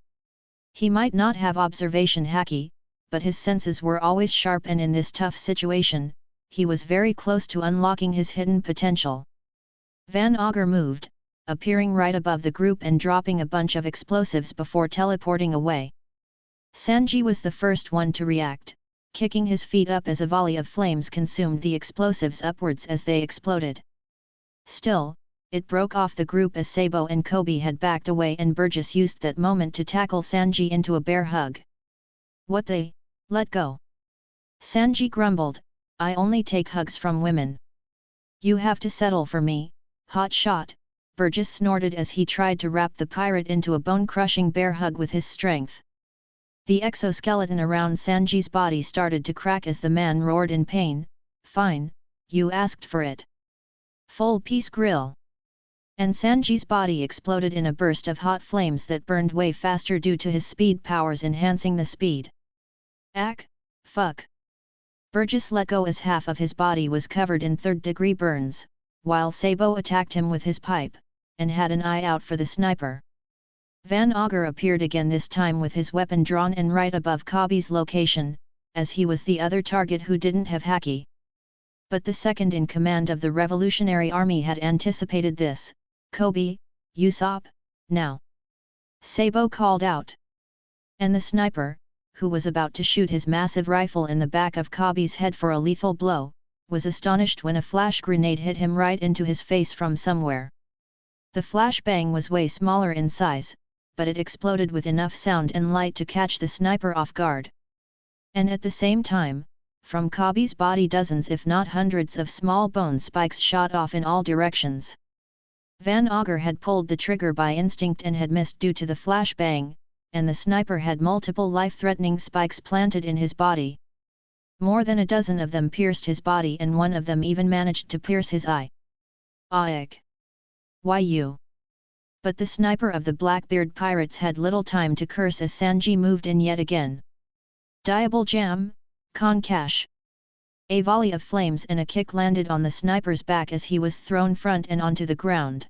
He might not have observation haki, but his senses were always sharp and in this tough situation, he was very close to unlocking his hidden potential. Van Augur moved, appearing right above the group and dropping a bunch of explosives before teleporting away. Sanji was the first one to react, kicking his feet up as a volley of flames consumed the explosives upwards as they exploded. Still, it broke off the group as Sabo and Kobe had backed away and Burgess used that moment to tackle Sanji into a bear hug. "What the? Let go!" Sanji grumbled, "I only take hugs from women." "You have to settle for me, hot shot," Burgess snorted as he tried to wrap the pirate into a bone-crushing bear hug with his strength. The exoskeleton around Sanji's body started to crack as the man roared in pain, "Fine, you asked for it. Full piece grill." And Sanji's body exploded in a burst of hot flames that burned way faster due to his speed powers enhancing the speed. "Ack, fuck." Burgess let go as half of his body was covered in third-degree burns, while Sabo attacked him with his pipe, and had an eye out for the sniper. Van Augur appeared again this time with his weapon drawn and right above Kobe's location, as he was the other target who didn't have haki. But the second in command of the Revolutionary Army had anticipated this. "Kobe, Usopp, now!" Sabo called out. And the sniper, who was about to shoot his massive rifle in the back of Kobe's head for a lethal blow, was astonished when a flash grenade hit him right into his face from somewhere. The flashbang was way smaller in size, but it exploded with enough sound and light to catch the sniper off guard. And at the same time, from Kobe's body dozens if not hundreds of small bone spikes shot off in all directions. Van Augur had pulled the trigger by instinct and had missed due to the flashbang, and the sniper had multiple life-threatening spikes planted in his body. More than a dozen of them pierced his body and one of them even managed to pierce his eye. Aik! Why you? But the sniper of the Blackbeard pirates had little time to curse as Sanji moved in yet again. Diable jam, Concash! A volley of flames and a kick landed on the sniper's back as he was thrown front and onto the ground.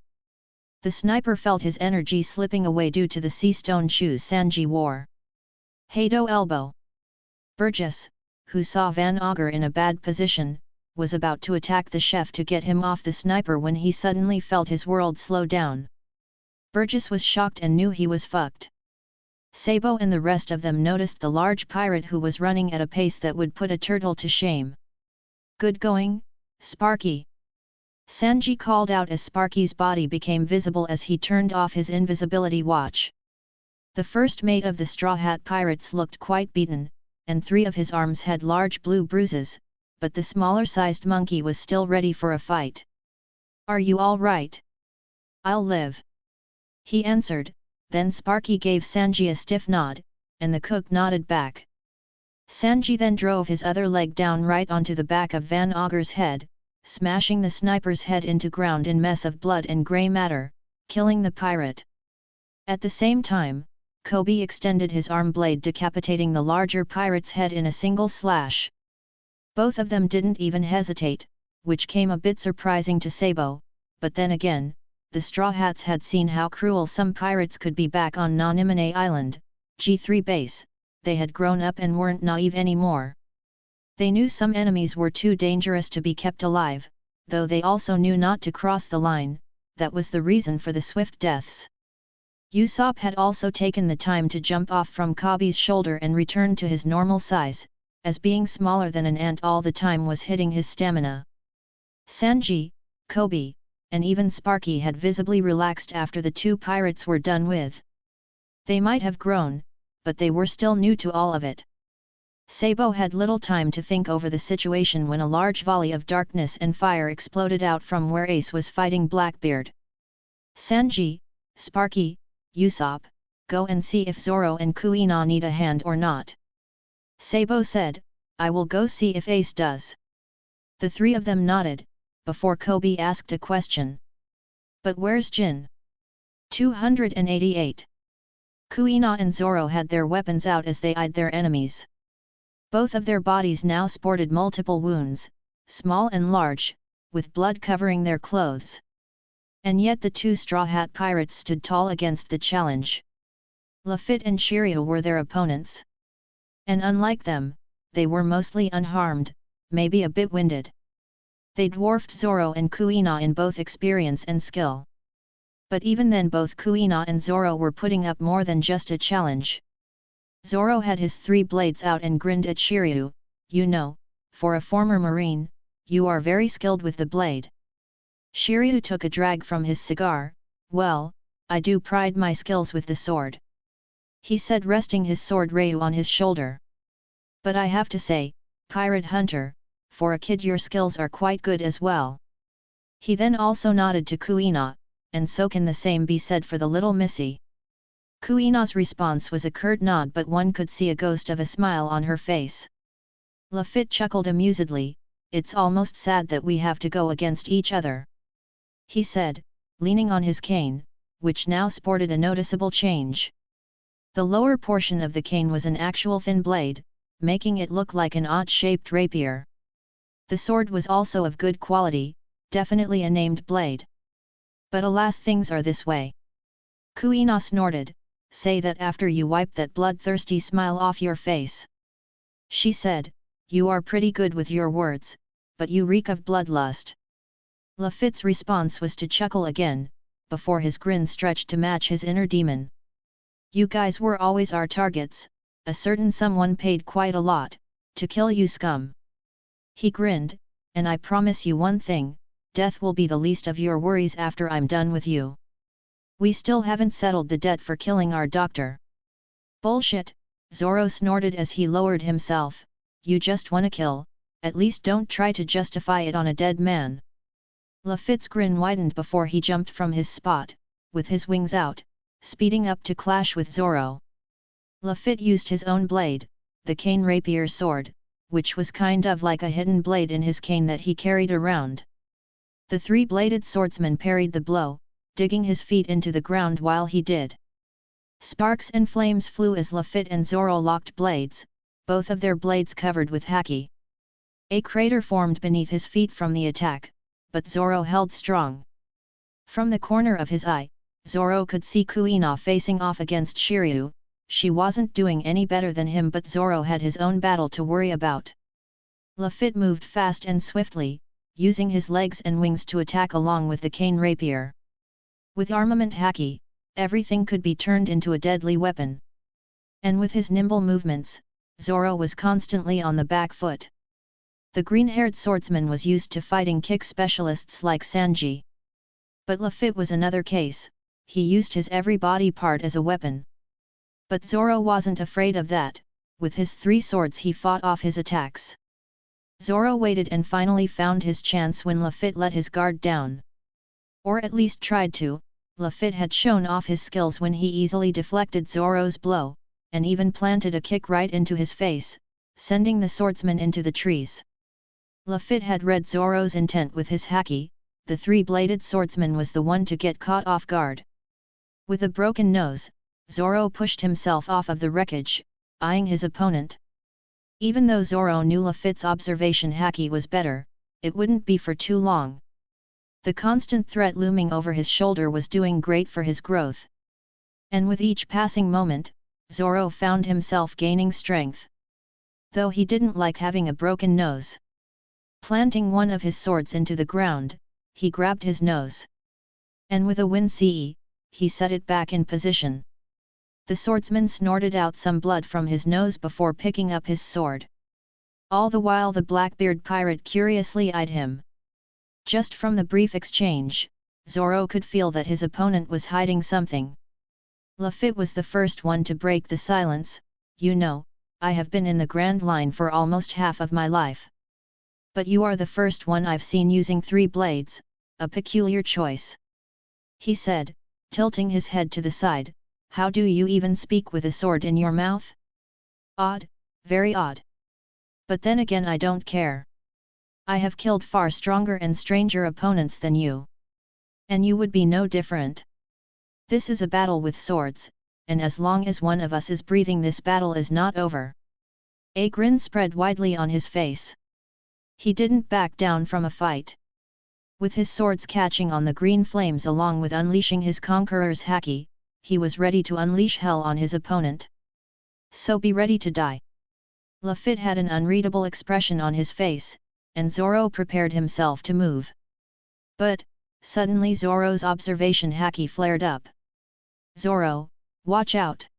The sniper felt his energy slipping away due to the sea stone shoes Sanji wore. Hado elbow! Burgess, who saw Van Augur in a bad position, was about to attack the chef to get him off the sniper when he suddenly felt his world slow down. Burgess was shocked and knew he was fucked. Sabo and the rest of them noticed the large pirate who was running at a pace that would put a turtle to shame. Good going, Sparky! Sanji called out as Sparky's body became visible as he turned off his invisibility watch. The first mate of the Straw Hat Pirates looked quite beaten, and 3 of his arms had large blue bruises, but the smaller-sized monkey was still ready for a fight. Are you all right? I'll live. He answered, then Sparky gave Sanji a stiff nod, and the cook nodded back. Sanji then drove his other leg down right onto the back of Van Augur's head, smashing the sniper's head into ground in mess of blood and grey matter, killing the pirate. At the same time, Kobe extended his arm blade decapitating the larger pirate's head in a single slash. Both of them didn't even hesitate, which came a bit surprising to Sabo, but then again, the Straw Hats had seen how cruel some pirates could be back on Nanimane Island, G3 base. They had grown up and weren't naive anymore. They knew some enemies were too dangerous to be kept alive, though they also knew not to cross the line. That was the reason for the swift deaths. Usopp had also taken the time to jump off from Kobe's shoulder and return to his normal size, as being smaller than an ant all the time was hitting his stamina. Sanji, Kobe, and even Sparky had visibly relaxed after the 2 pirates were done with. They might have grown, but they were still new to all of it. Sabo had little time to think over the situation when a large volley of darkness and fire exploded out from where Ace was fighting Blackbeard. Sanji, Sparky, Usopp, go and see if Zoro and Kuina need a hand or not. Sabo said, I will go see if Ace does. The 3 of them nodded, before Kobe asked a question. But where's Jin? 288. Kuina and Zoro had their weapons out as they eyed their enemies. Both of their bodies now sported multiple wounds, small and large, with blood covering their clothes. And yet the 2 Straw Hat Pirates stood tall against the challenge. Luffy and Shiryu were their opponents. And unlike them, they were mostly unharmed, maybe a bit winded. They dwarfed Zoro and Kuina in both experience and skill. But even then both Kuina and Zoro were putting up more than just a challenge. Zoro had his 3 blades out and grinned at Shiryu, you know, for a former marine, you are very skilled with the blade. Shiryu took a drag from his cigar, well, I do pride my skills with the sword. He said resting his sword Ryu on his shoulder. But I have to say, Pirate Hunter, for a kid your skills are quite good as well. He then also nodded to Kuina, and so can the same be said for the little missy. Kuina's response was a curt nod but one could see a ghost of a smile on her face. Luffy chuckled amusedly, it's almost sad that we have to go against each other. He said, leaning on his cane, which now sported a noticeable change. The lower portion of the cane was an actual thin blade, making it look like an odd-shaped rapier. The sword was also of good quality, definitely a named blade. But alas, things are this way. Kuina snorted, say that after you wipe that bloodthirsty smile off your face. She said, you are pretty good with your words, but you reek of bloodlust. Luffy's response was to chuckle again, before his grin stretched to match his inner demon. You guys were always our targets, a certain someone paid quite a lot, to kill you scum. He grinned, and I promise you one thing, death will be the least of your worries after I'm done with you. We still haven't settled the debt for killing our doctor. Bullshit, Zoro snorted as he lowered himself, you just wanna kill, at least don't try to justify it on a dead man. Luffy's grin widened before he jumped from his spot, with his wings out, speeding up to clash with Zoro. Luffy used his own blade, the cane rapier sword, which was kind of like a hidden blade in his cane that he carried around. The three-bladed swordsman parried the blow, digging his feet into the ground while he did. Sparks and flames flew as Luffy and Zoro locked blades, both of their blades covered with haki. A crater formed beneath his feet from the attack, but Zoro held strong. From the corner of his eye, Zoro could see Kuina facing off against Shiryu. She wasn't doing any better than him, but Zoro had his own battle to worry about. Luffy moved fast and swiftly, using his legs and wings to attack along with the cane rapier. With armament haki, everything could be turned into a deadly weapon. And with his nimble movements, Zoro was constantly on the back foot. The green-haired swordsman was used to fighting kick specialists like Sanji. But Luffy was another case, he used his every body part as a weapon. But Zoro wasn't afraid of that, with his three swords he fought off his attacks. Zoro waited and finally found his chance when Luffy let his guard down. Or at least tried to. Luffy had shown off his skills when he easily deflected Zoro's blow, and even planted a kick right into his face, sending the swordsman into the trees. Luffy had read Zoro's intent with his haki. The three-bladed swordsman was the one to get caught off guard. With a broken nose, Zoro pushed himself off of the wreckage, eyeing his opponent. Even though Zoro knew Luffy's observation haki was better, it wouldn't be for too long. The constant threat looming over his shoulder was doing great for his growth. And with each passing moment, Zoro found himself gaining strength. Though he didn't like having a broken nose. Planting one of his swords into the ground, he grabbed his nose. And with a wince, he set it back in position. The swordsman snorted out some blood from his nose before picking up his sword. All the while the Blackbeard pirate curiously eyed him. Just from the brief exchange, Zoro could feel that his opponent was hiding something. Luffy was the first one to break the silence. You know, I have been in the Grand Line for almost half of my life. But you are the first one I've seen using three blades, a peculiar choice. He said, tilting his head to the side. How do you even speak with a sword in your mouth? Odd, very odd. But then again, I don't care. I have killed far stronger and stranger opponents than you. And you would be no different. This is a battle with swords, and as long as one of us is breathing, this battle is not over. A grin spread widely on his face. He didn't back down from a fight. With his swords catching on the green flames along with unleashing his conqueror's haki, he was ready to unleash hell on his opponent. So be ready to die. Luffy had an unreadable expression on his face, and Zoro prepared himself to move. But, suddenly Zoro's observation haki flared up. Zoro, watch out!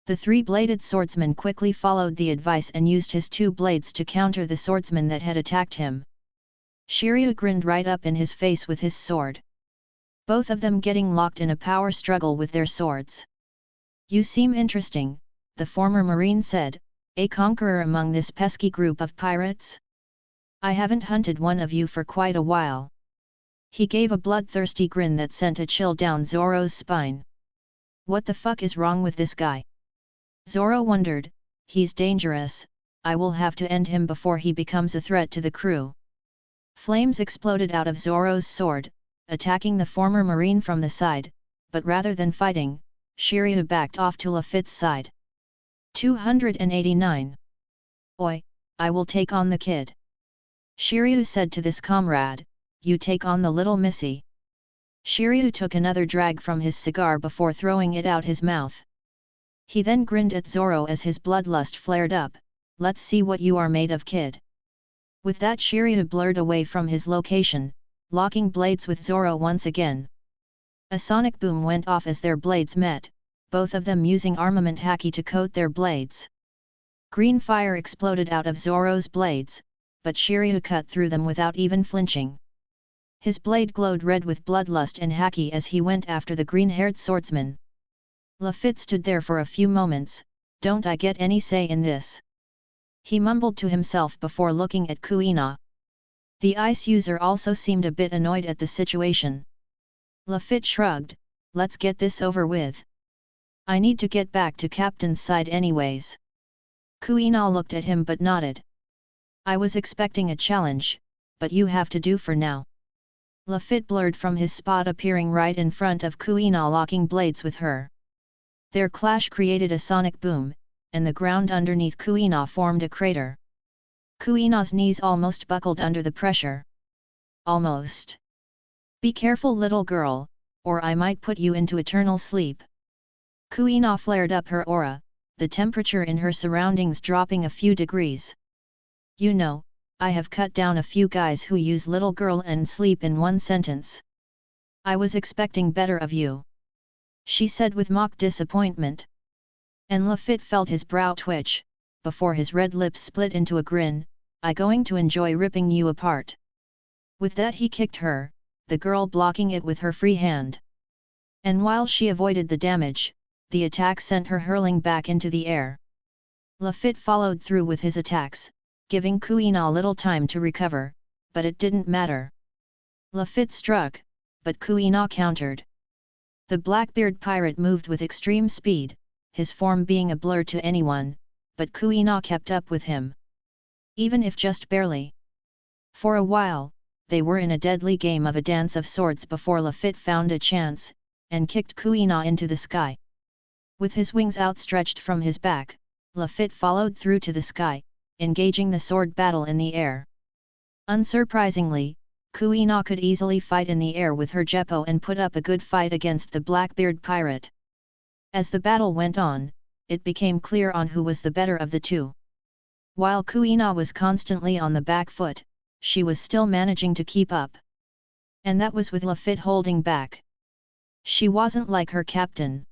The three-bladed swordsman quickly followed the advice and used his two blades to counter the swordsman that had attacked him. Shiryu grinned right up in his face with his sword. Both of them getting locked in a power struggle with their swords. You seem interesting, the former marine said, a conqueror among this pesky group of pirates? I haven't hunted one of you for quite a while. He gave a bloodthirsty grin that sent a chill down Zoro's spine. What the fuck is wrong with this guy? Zoro wondered. He's dangerous, I will have to end him before he becomes a threat to the crew. Flames exploded out of Zoro's sword, attacking the former marine from the side, but rather than fighting, Shiryu backed off to Luffy's side. 289. Oi, I will take on the kid. Shiryu said to this comrade, you take on the little missy. Shiryu took another drag from his cigar before throwing it out his mouth. He then grinned at Zoro as his bloodlust flared up. Let's see what you are made of, kid. With that, Shiryu blurred away from his location, locking blades with Zoro once again. A sonic boom went off as their blades met, both of them using armament haki to coat their blades. Green fire exploded out of Zoro's blades, but Shiryu cut through them without even flinching. His blade glowed red with bloodlust and haki as he went after the green-haired swordsman. Luffy stood there for a few moments. Don't I get any say in this? He mumbled to himself before looking at Kuina. The ice user also seemed a bit annoyed at the situation. Luffy shrugged, let's get this over with. I need to get back to captain's side anyways. Kuina looked at him but nodded. I was expecting a challenge, but you have to do for now. Luffy blurred from his spot, appearing right in front of Kuina, locking blades with her. Their clash created a sonic boom, and the ground underneath Kuina formed a crater. Kuina's knees almost buckled under the pressure. Almost. Be careful, little girl, or I might put you into eternal sleep. Kuina flared up her aura, the temperature in her surroundings dropping a few degrees. You know, I have cut down a few guys who use little girl and sleep in one sentence. I was expecting better of you. She said with mock disappointment. And Luffy felt his brow twitch, before his red lips split into a grin. I going to enjoy ripping you apart. With that he kicked her, the girl blocking it with her free hand. And while she avoided the damage, the attack sent her hurling back into the air. Luffy followed through with his attacks, giving Kuina little time to recover, but it didn't matter. Luffy struck, but Kuina countered. The Blackbeard pirate moved with extreme speed, his form being a blur to anyone, but Kuina kept up with him. Even if just barely. For a while, they were in a deadly game of a dance of swords before Luffy found a chance, and kicked Kuina into the sky. With his wings outstretched from his back, Luffy followed through to the sky, engaging the sword battle in the air. Unsurprisingly, Kuina could easily fight in the air with her Jeppo and put up a good fight against the Blackbeard pirate. As the battle went on, it became clear on who was the better of the two. While Kuina was constantly on the back foot, she was still managing to keep up. And that was with Luffy holding back. She wasn't like her captain.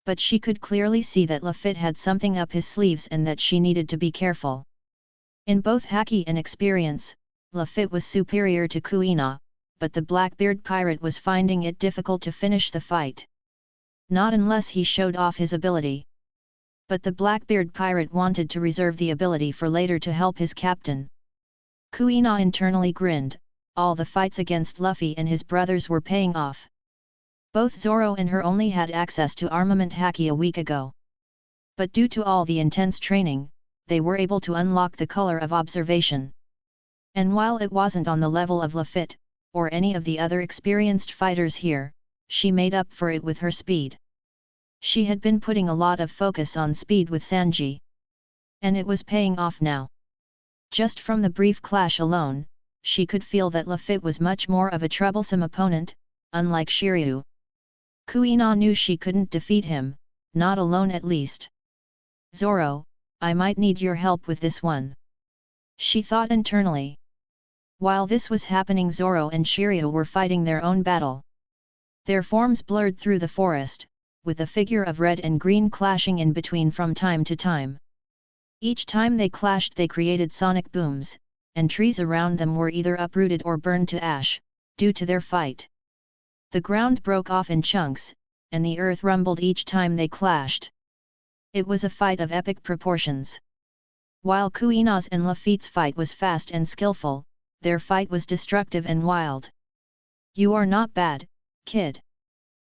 But she could clearly see that Luffy had something up his sleeves and that she needed to be careful. In both haki and experience, Luffy was superior to Kuina, but the Blackbeard pirate was finding it difficult to finish the fight. Not unless he showed off his ability. But the Blackbeard pirate wanted to reserve the ability for later to help his captain. Kuina internally grinned, all the fights against Luffy and his brothers were paying off. Both Zoro and her only had access to armament haki a week ago. But due to all the intense training, they were able to unlock the color of observation. And while it wasn't on the level of Luffy, or any of the other experienced fighters here, she made up for it with her speed. She had been putting a lot of focus on speed with Sanji. And it was paying off now. Just from the brief clash alone, she could feel that Luffy was much more of a troublesome opponent, unlike Shiryu. Kuina knew she couldn't defeat him, not alone at least. Zoro, I might need your help with this one. She thought internally. While this was happening, Zoro and Shiryu were fighting their own battle. Their forms blurred through the forest, with a figure of red and green clashing in between from time to time. Each time they clashed they created sonic booms, and trees around them were either uprooted or burned to ash, due to their fight. The ground broke off in chunks, and the earth rumbled each time they clashed. It was a fight of epic proportions. While Kuina's and Luffy's fight was fast and skillful, their fight was destructive and wild. You are not bad, kid.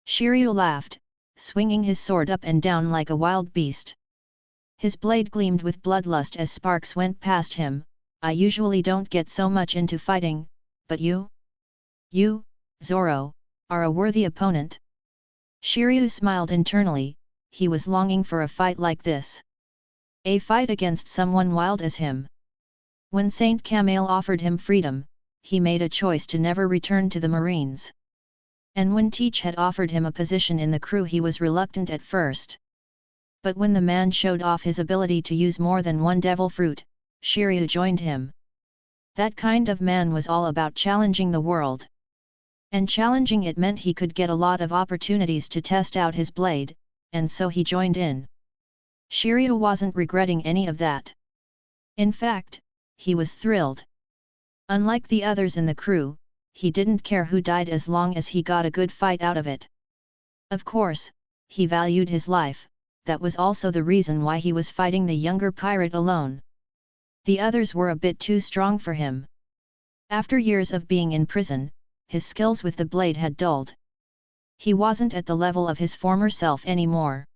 Shiryu laughed, swinging his sword up and down like a wild beast. His blade gleamed with bloodlust as sparks went past him. I usually don't get so much into fighting, but you, Zoro, are a worthy opponent. Shiryu smiled internally, he was longing for a fight like this. A fight against someone wild as him. When Saint Camille offered him freedom, he made a choice to never return to the Marines. And when Teach had offered him a position in the crew he was reluctant at first. But when the man showed off his ability to use more than one devil fruit, Shiryu joined him. That kind of man was all about challenging the world. And challenging it meant he could get a lot of opportunities to test out his blade, and so he joined in. Shiryu wasn't regretting any of that. In fact, he was thrilled. Unlike the others in the crew, he didn't care who died as long as he got a good fight out of it. Of course, he valued his life, that was also the reason why he was fighting the younger pirate alone. The others were a bit too strong for him. After years of being in prison, his skills with the blade had dulled. He wasn't at the level of his former self anymore.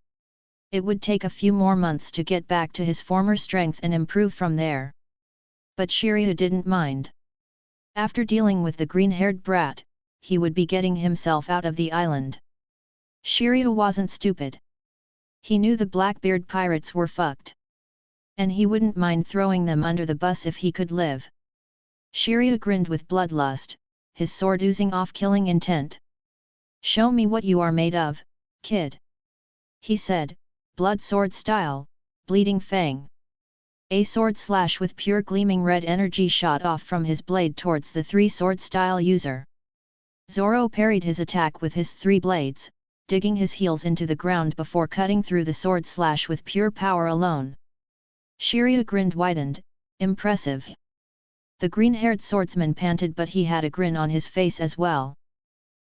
It would take a few more months to get back to his former strength and improve from there. But Shiryu didn't mind. After dealing with the green-haired brat, he would be getting himself out of the island. Shiryu wasn't stupid. He knew the Blackbeard pirates were fucked. And he wouldn't mind throwing them under the bus if he could live. Shiryu grinned with bloodlust, his sword oozing off killing intent. "Show me what you are made of, kid," he said, blood sword style, bleeding fang. A sword slash with pure gleaming red energy shot off from his blade towards the three sword style user. Zoro parried his attack with his three blades, digging his heels into the ground before cutting through the sword slash with pure power alone. Shiryu grinned widened, impressive. The green-haired swordsman panted, but he had a grin on his face as well.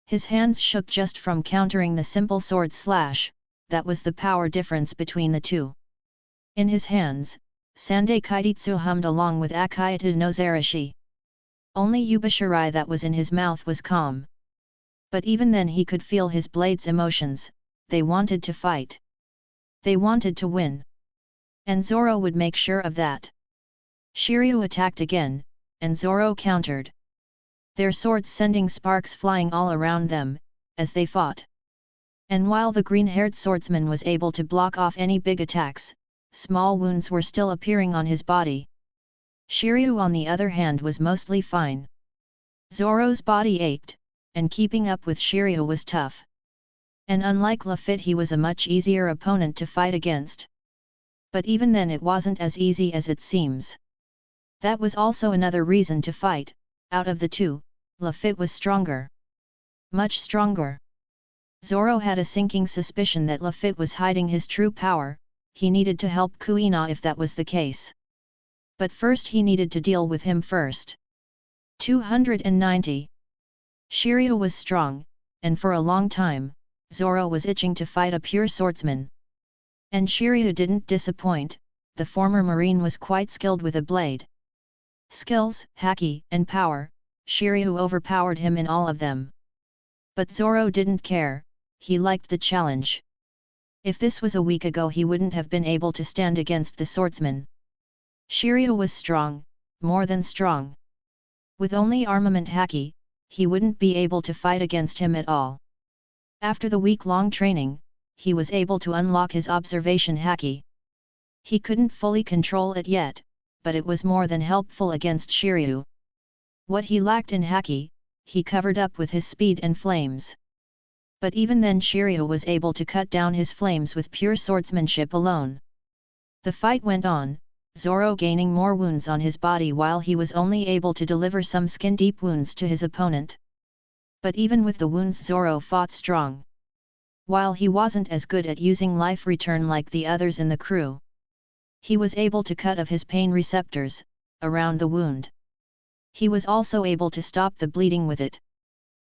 His hands shook just from countering the simple sword slash, that was the power difference between the two. In his hands, Sandai Kaititsu hummed along with Akayata no Zarashi. Only Yubashirai that was in his mouth was calm. But even then he could feel his blade's emotions. They wanted to fight. They wanted to win. And Zoro would make sure of that. Shiryu attacked again, and Zoro countered. Their swords sending sparks flying all around them, as they fought. And while the green-haired swordsman was able to block off any big attacks, small wounds were still appearing on his body. Shiryu on the other hand was mostly fine. Zoro's body ached, and keeping up with Shiryu was tough. And unlike Luffy, he was a much easier opponent to fight against. But even then it wasn't as easy as it seems. That was also another reason to fight. Out of the two, Luffy was stronger. Much stronger. Zoro had a sinking suspicion that Luffy was hiding his true power. He needed to help Kuina if that was the case. But first he needed to deal with him first. 290. Shiryu was strong, and for a long time, Zoro was itching to fight a pure swordsman. And Shiryu didn't disappoint. The former marine was quite skilled with a blade. Skills, haki, and power, Shiryu overpowered him in all of them. But Zoro didn't care, he liked the challenge. If this was a week ago he wouldn't have been able to stand against the swordsman. Shiryu was strong, more than strong. With only armament haki, he wouldn't be able to fight against him at all. After the week-long training, he was able to unlock his observation haki. He couldn't fully control it yet, but it was more than helpful against Shiryu. What he lacked in haki, he covered up with his speed and flames. But even then Shiryu was able to cut down his flames with pure swordsmanship alone. The fight went on, Zoro gaining more wounds on his body while he was only able to deliver some skin-deep wounds to his opponent. But even with the wounds Zoro fought strong. While he wasn't as good at using life return like the others in the crew, he was able to cut off his pain receptors, around the wound. He was also able to stop the bleeding with it.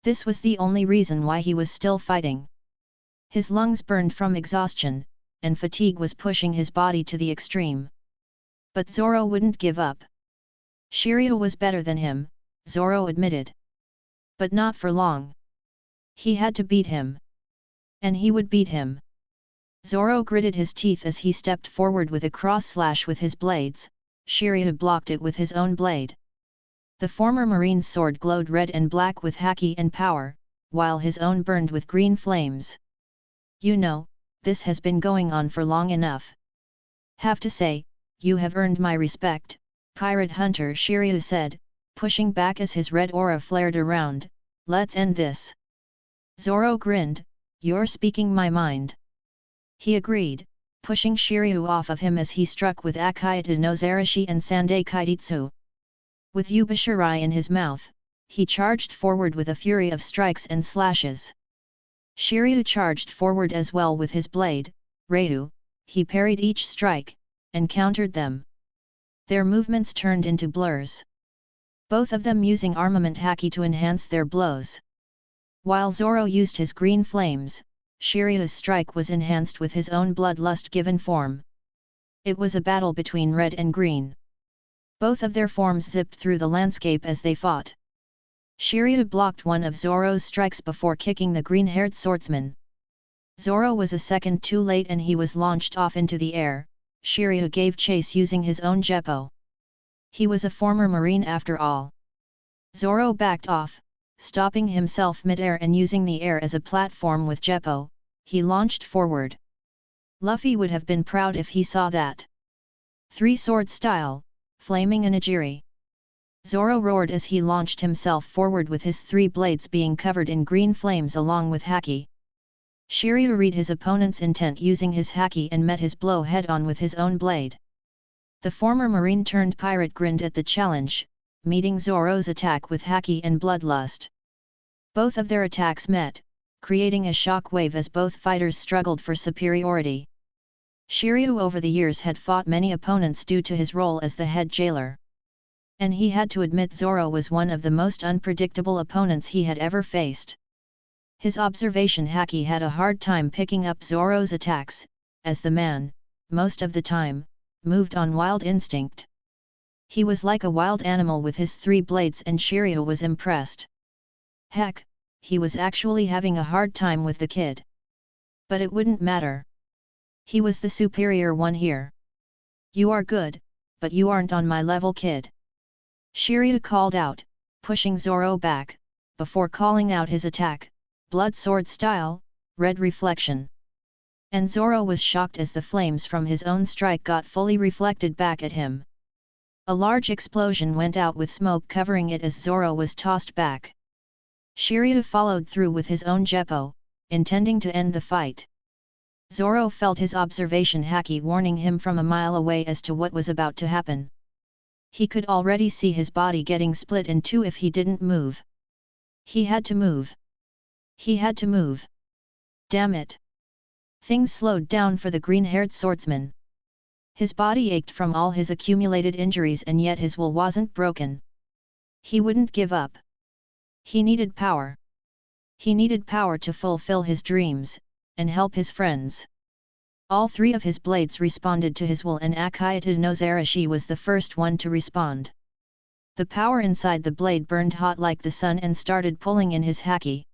This was the only reason why he was still fighting. His lungs burned from exhaustion, and fatigue was pushing his body to the extreme. But Zoro wouldn't give up. Shiryu was better than him, Zoro admitted. But not for long. He had to beat him. And he would beat him. Zoro gritted his teeth as he stepped forward with a cross slash with his blades. Shiryu blocked it with his own blade. The former marine's sword glowed red and black with haki and power, while his own burned with green flames. "You know, this has been going on for long enough. Have to say, you have earned my respect," Pirate Hunter Shiryu said, pushing back as his red aura flared around. "Let's end this." Zoro grinned, "You're speaking my mind." He agreed, pushing Shiryu off of him as he struck with Akayata no Zarashi and Sandai Kaititsu. With Yubashirai in his mouth, he charged forward with a fury of strikes and slashes. Shiryu charged forward as well with his blade, Ryu. He parried each strike, and countered them. Their movements turned into blurs. Both of them using armament haki to enhance their blows. While Zoro used his green flames, Shiryu's strike was enhanced with his own bloodlust given form. It was a battle between red and green. Both of their forms zipped through the landscape as they fought. Shiryu blocked one of Zoro's strikes before kicking the green-haired swordsman. Zoro was a second too late and he was launched off into the air. Shiryu gave chase using his own Geppo. He was a former marine after all. Zoro backed off, stopping himself mid-air and using the air as a platform with Geppo. He launched forward. Luffy would have been proud if he saw that. Three-sword style, flaming onigiri. Zoro roared as he launched himself forward with his three blades being covered in green flames along with haki. Shiryu read his opponent's intent using his haki and met his blow head-on with his own blade. The former marine turned pirate grinned at the challenge, meeting Zoro's attack with haki and bloodlust. Both of their attacks met, creating a shock wave as both fighters struggled for superiority. Shiryu over the years had fought many opponents due to his role as the head jailer. And he had to admit Zoro was one of the most unpredictable opponents he had ever faced. His observation haki had a hard time picking up Zoro's attacks, as the man, most of the time, moved on wild instinct. He was like a wild animal with his three blades and Shiryu was impressed. Heck, he was actually having a hard time with the kid. But it wouldn't matter. He was the superior one here. You are good, but you aren't on my level, kid. Shiryu called out, pushing Zoro back, before calling out his attack, blood sword style, red reflection. And Zoro was shocked as the flames from his own strike got fully reflected back at him. A large explosion went out with smoke covering it as Zoro was tossed back. Shiryu followed through with his own Geppo, intending to end the fight. Zoro felt his observation haki warning him from a mile away as to what was about to happen. He could already see his body getting split in two if he didn't move. He had to move. He had to move. Damn it! Things slowed down for the green-haired swordsman. His body ached from all his accumulated injuries and yet his will wasn't broken. He wouldn't give up. He needed power. He needed power to fulfill his dreams, and help his friends. All three of his blades responded to his will and Akayata no Zarashi was the first one to respond. The power inside the blade burned hot like the sun and started pulling in his haki.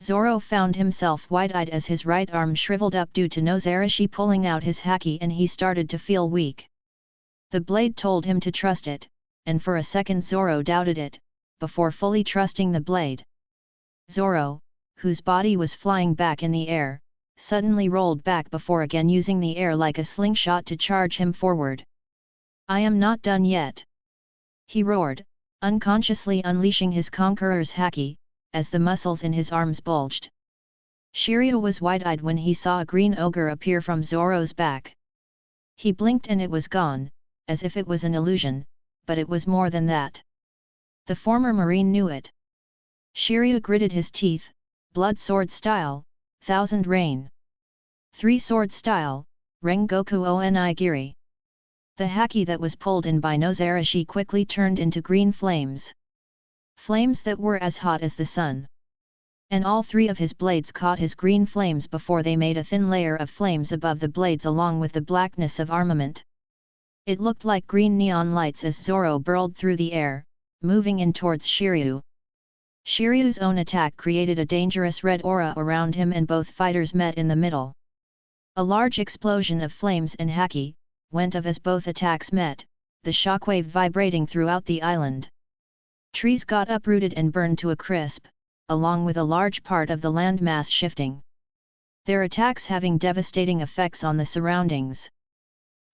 Zoro found himself wide-eyed as his right arm shriveled up due to no Zarashi pulling out his haki and he started to feel weak. The blade told him to trust it, and for a second Zoro doubted it, before fully trusting the blade. Zoro, whose body was flying back in the air, suddenly rolled back before again using the air like a slingshot to charge him forward. I am not done yet! He roared, unconsciously unleashing his conqueror's haki, as the muscles in his arms bulged. Shiryu was wide-eyed when he saw a green ogre appear from Zoro's back. He blinked and it was gone, as if it was an illusion, but it was more than that. The former marine knew it. Shiryu gritted his teeth, blood sword style, thousand rain. Three sword style, Rengoku Onigiri. The haki that was pulled in by no Zarashi quickly turned into green flames. Flames that were as hot as the sun. And all three of his blades caught his green flames before they made a thin layer of flames above the blades along with the blackness of armament. It looked like green neon lights as Zoro burled through the air, moving in towards Shiryu. Shiryu's own attack created a dangerous red aura around him and both fighters met in the middle. A large explosion of flames and haki went off as both attacks met, the shockwave vibrating throughout the island. Trees got uprooted and burned to a crisp, along with a large part of the landmass shifting. Their attacks having devastating effects on the surroundings.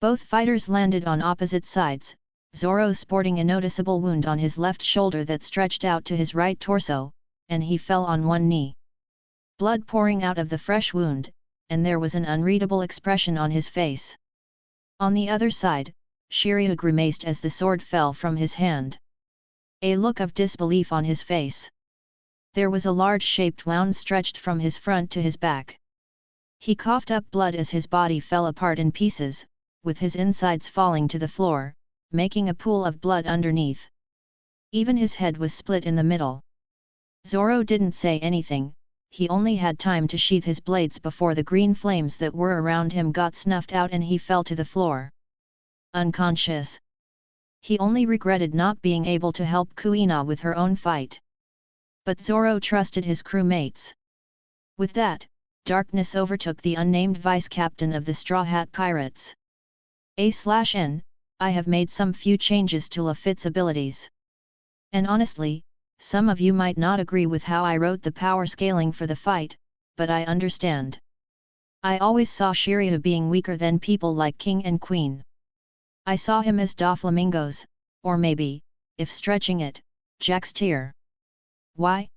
Both fighters landed on opposite sides, Zoro sporting a noticeable wound on his left shoulder that stretched out to his right torso, and he fell on one knee. Blood pouring out of the fresh wound, and there was an unreadable expression on his face. On the other side, Shiryu grimaced as the sword fell from his hand. A look of disbelief on his face. There was a large-shaped wound stretched from his front to his back. He coughed up blood as his body fell apart in pieces, with his insides falling to the floor, making a pool of blood underneath. Even his head was split in the middle. Zoro didn't say anything, he only had time to sheath his blades before the green flames that were around him got snuffed out and he fell to the floor. Unconscious. He only regretted not being able to help Kuina with her own fight. But Zoro trusted his crewmates. With that, darkness overtook the unnamed vice-captain of the Straw Hat Pirates. A/N, I have made some few changes to Luffy's abilities. And honestly, some of you might not agree with how I wrote the power scaling for the fight, but I understand. I always saw Shiryu being weaker than people like King and Queen. I saw him as Doflamingos, or maybe, if stretching it, Jack's tier. Why?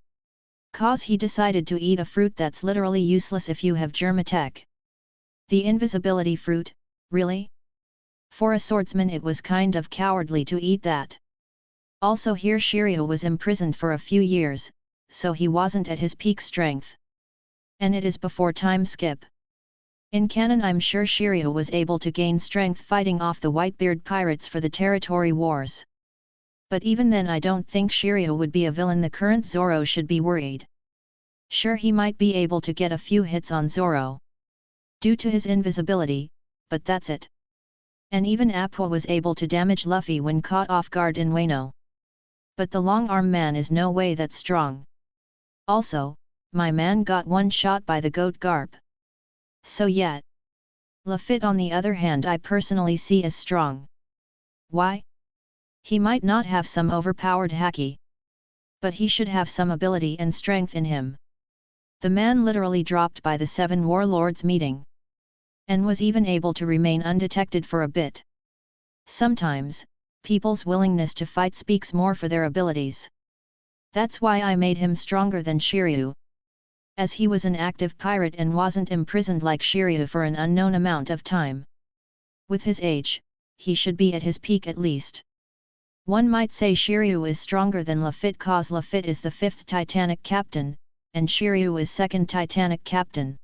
'Cause he decided to eat a fruit that's literally useless if you have Germatech. The invisibility fruit, really? For a swordsman it was kind of cowardly to eat that. Also here Shiryu was imprisoned for a few years, so he wasn't at his peak strength. And it is before time skip. In canon I'm sure Shiryu was able to gain strength fighting off the Whitebeard pirates for the territory wars. But even then I don't think Shiryu would be a villain. The current Zoro should be worried. Sure, he might be able to get a few hits on Zoro due to his invisibility, but that's it. And even Appa was able to damage Luffy when caught off guard in Wano. But the long arm man is no way that strong. Also, my man got one shot by the goat Garp. So yeah. Luffy on the other hand I personally see as strong. Why? He might not have some overpowered haki, but he should have some ability and strength in him. The man literally dropped by the 7 warlords meeting, and was even able to remain undetected for a bit. Sometimes, people's willingness to fight speaks more for their abilities. That's why I made him stronger than Shiryu. As he was an active pirate and wasn't imprisoned like Shiryu for an unknown amount of time. With his age, he should be at his peak at least. One might say Shiryu is stronger than Luffy cause Luffy is the 5th Titanic captain, and Shiryu is 2nd Titanic captain.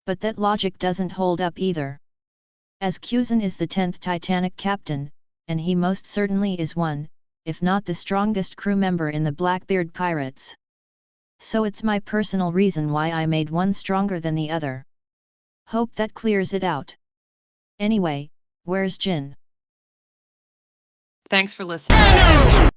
But that logic doesn't hold up either. As Kuzan is the 10th Titanic captain, and he most certainly is one, if not the strongest crew member in the Blackbeard Pirates. So it's my personal reason why I made one stronger than the other. Hope that clears it out. Anyway, where's Jin? Thanks for listening.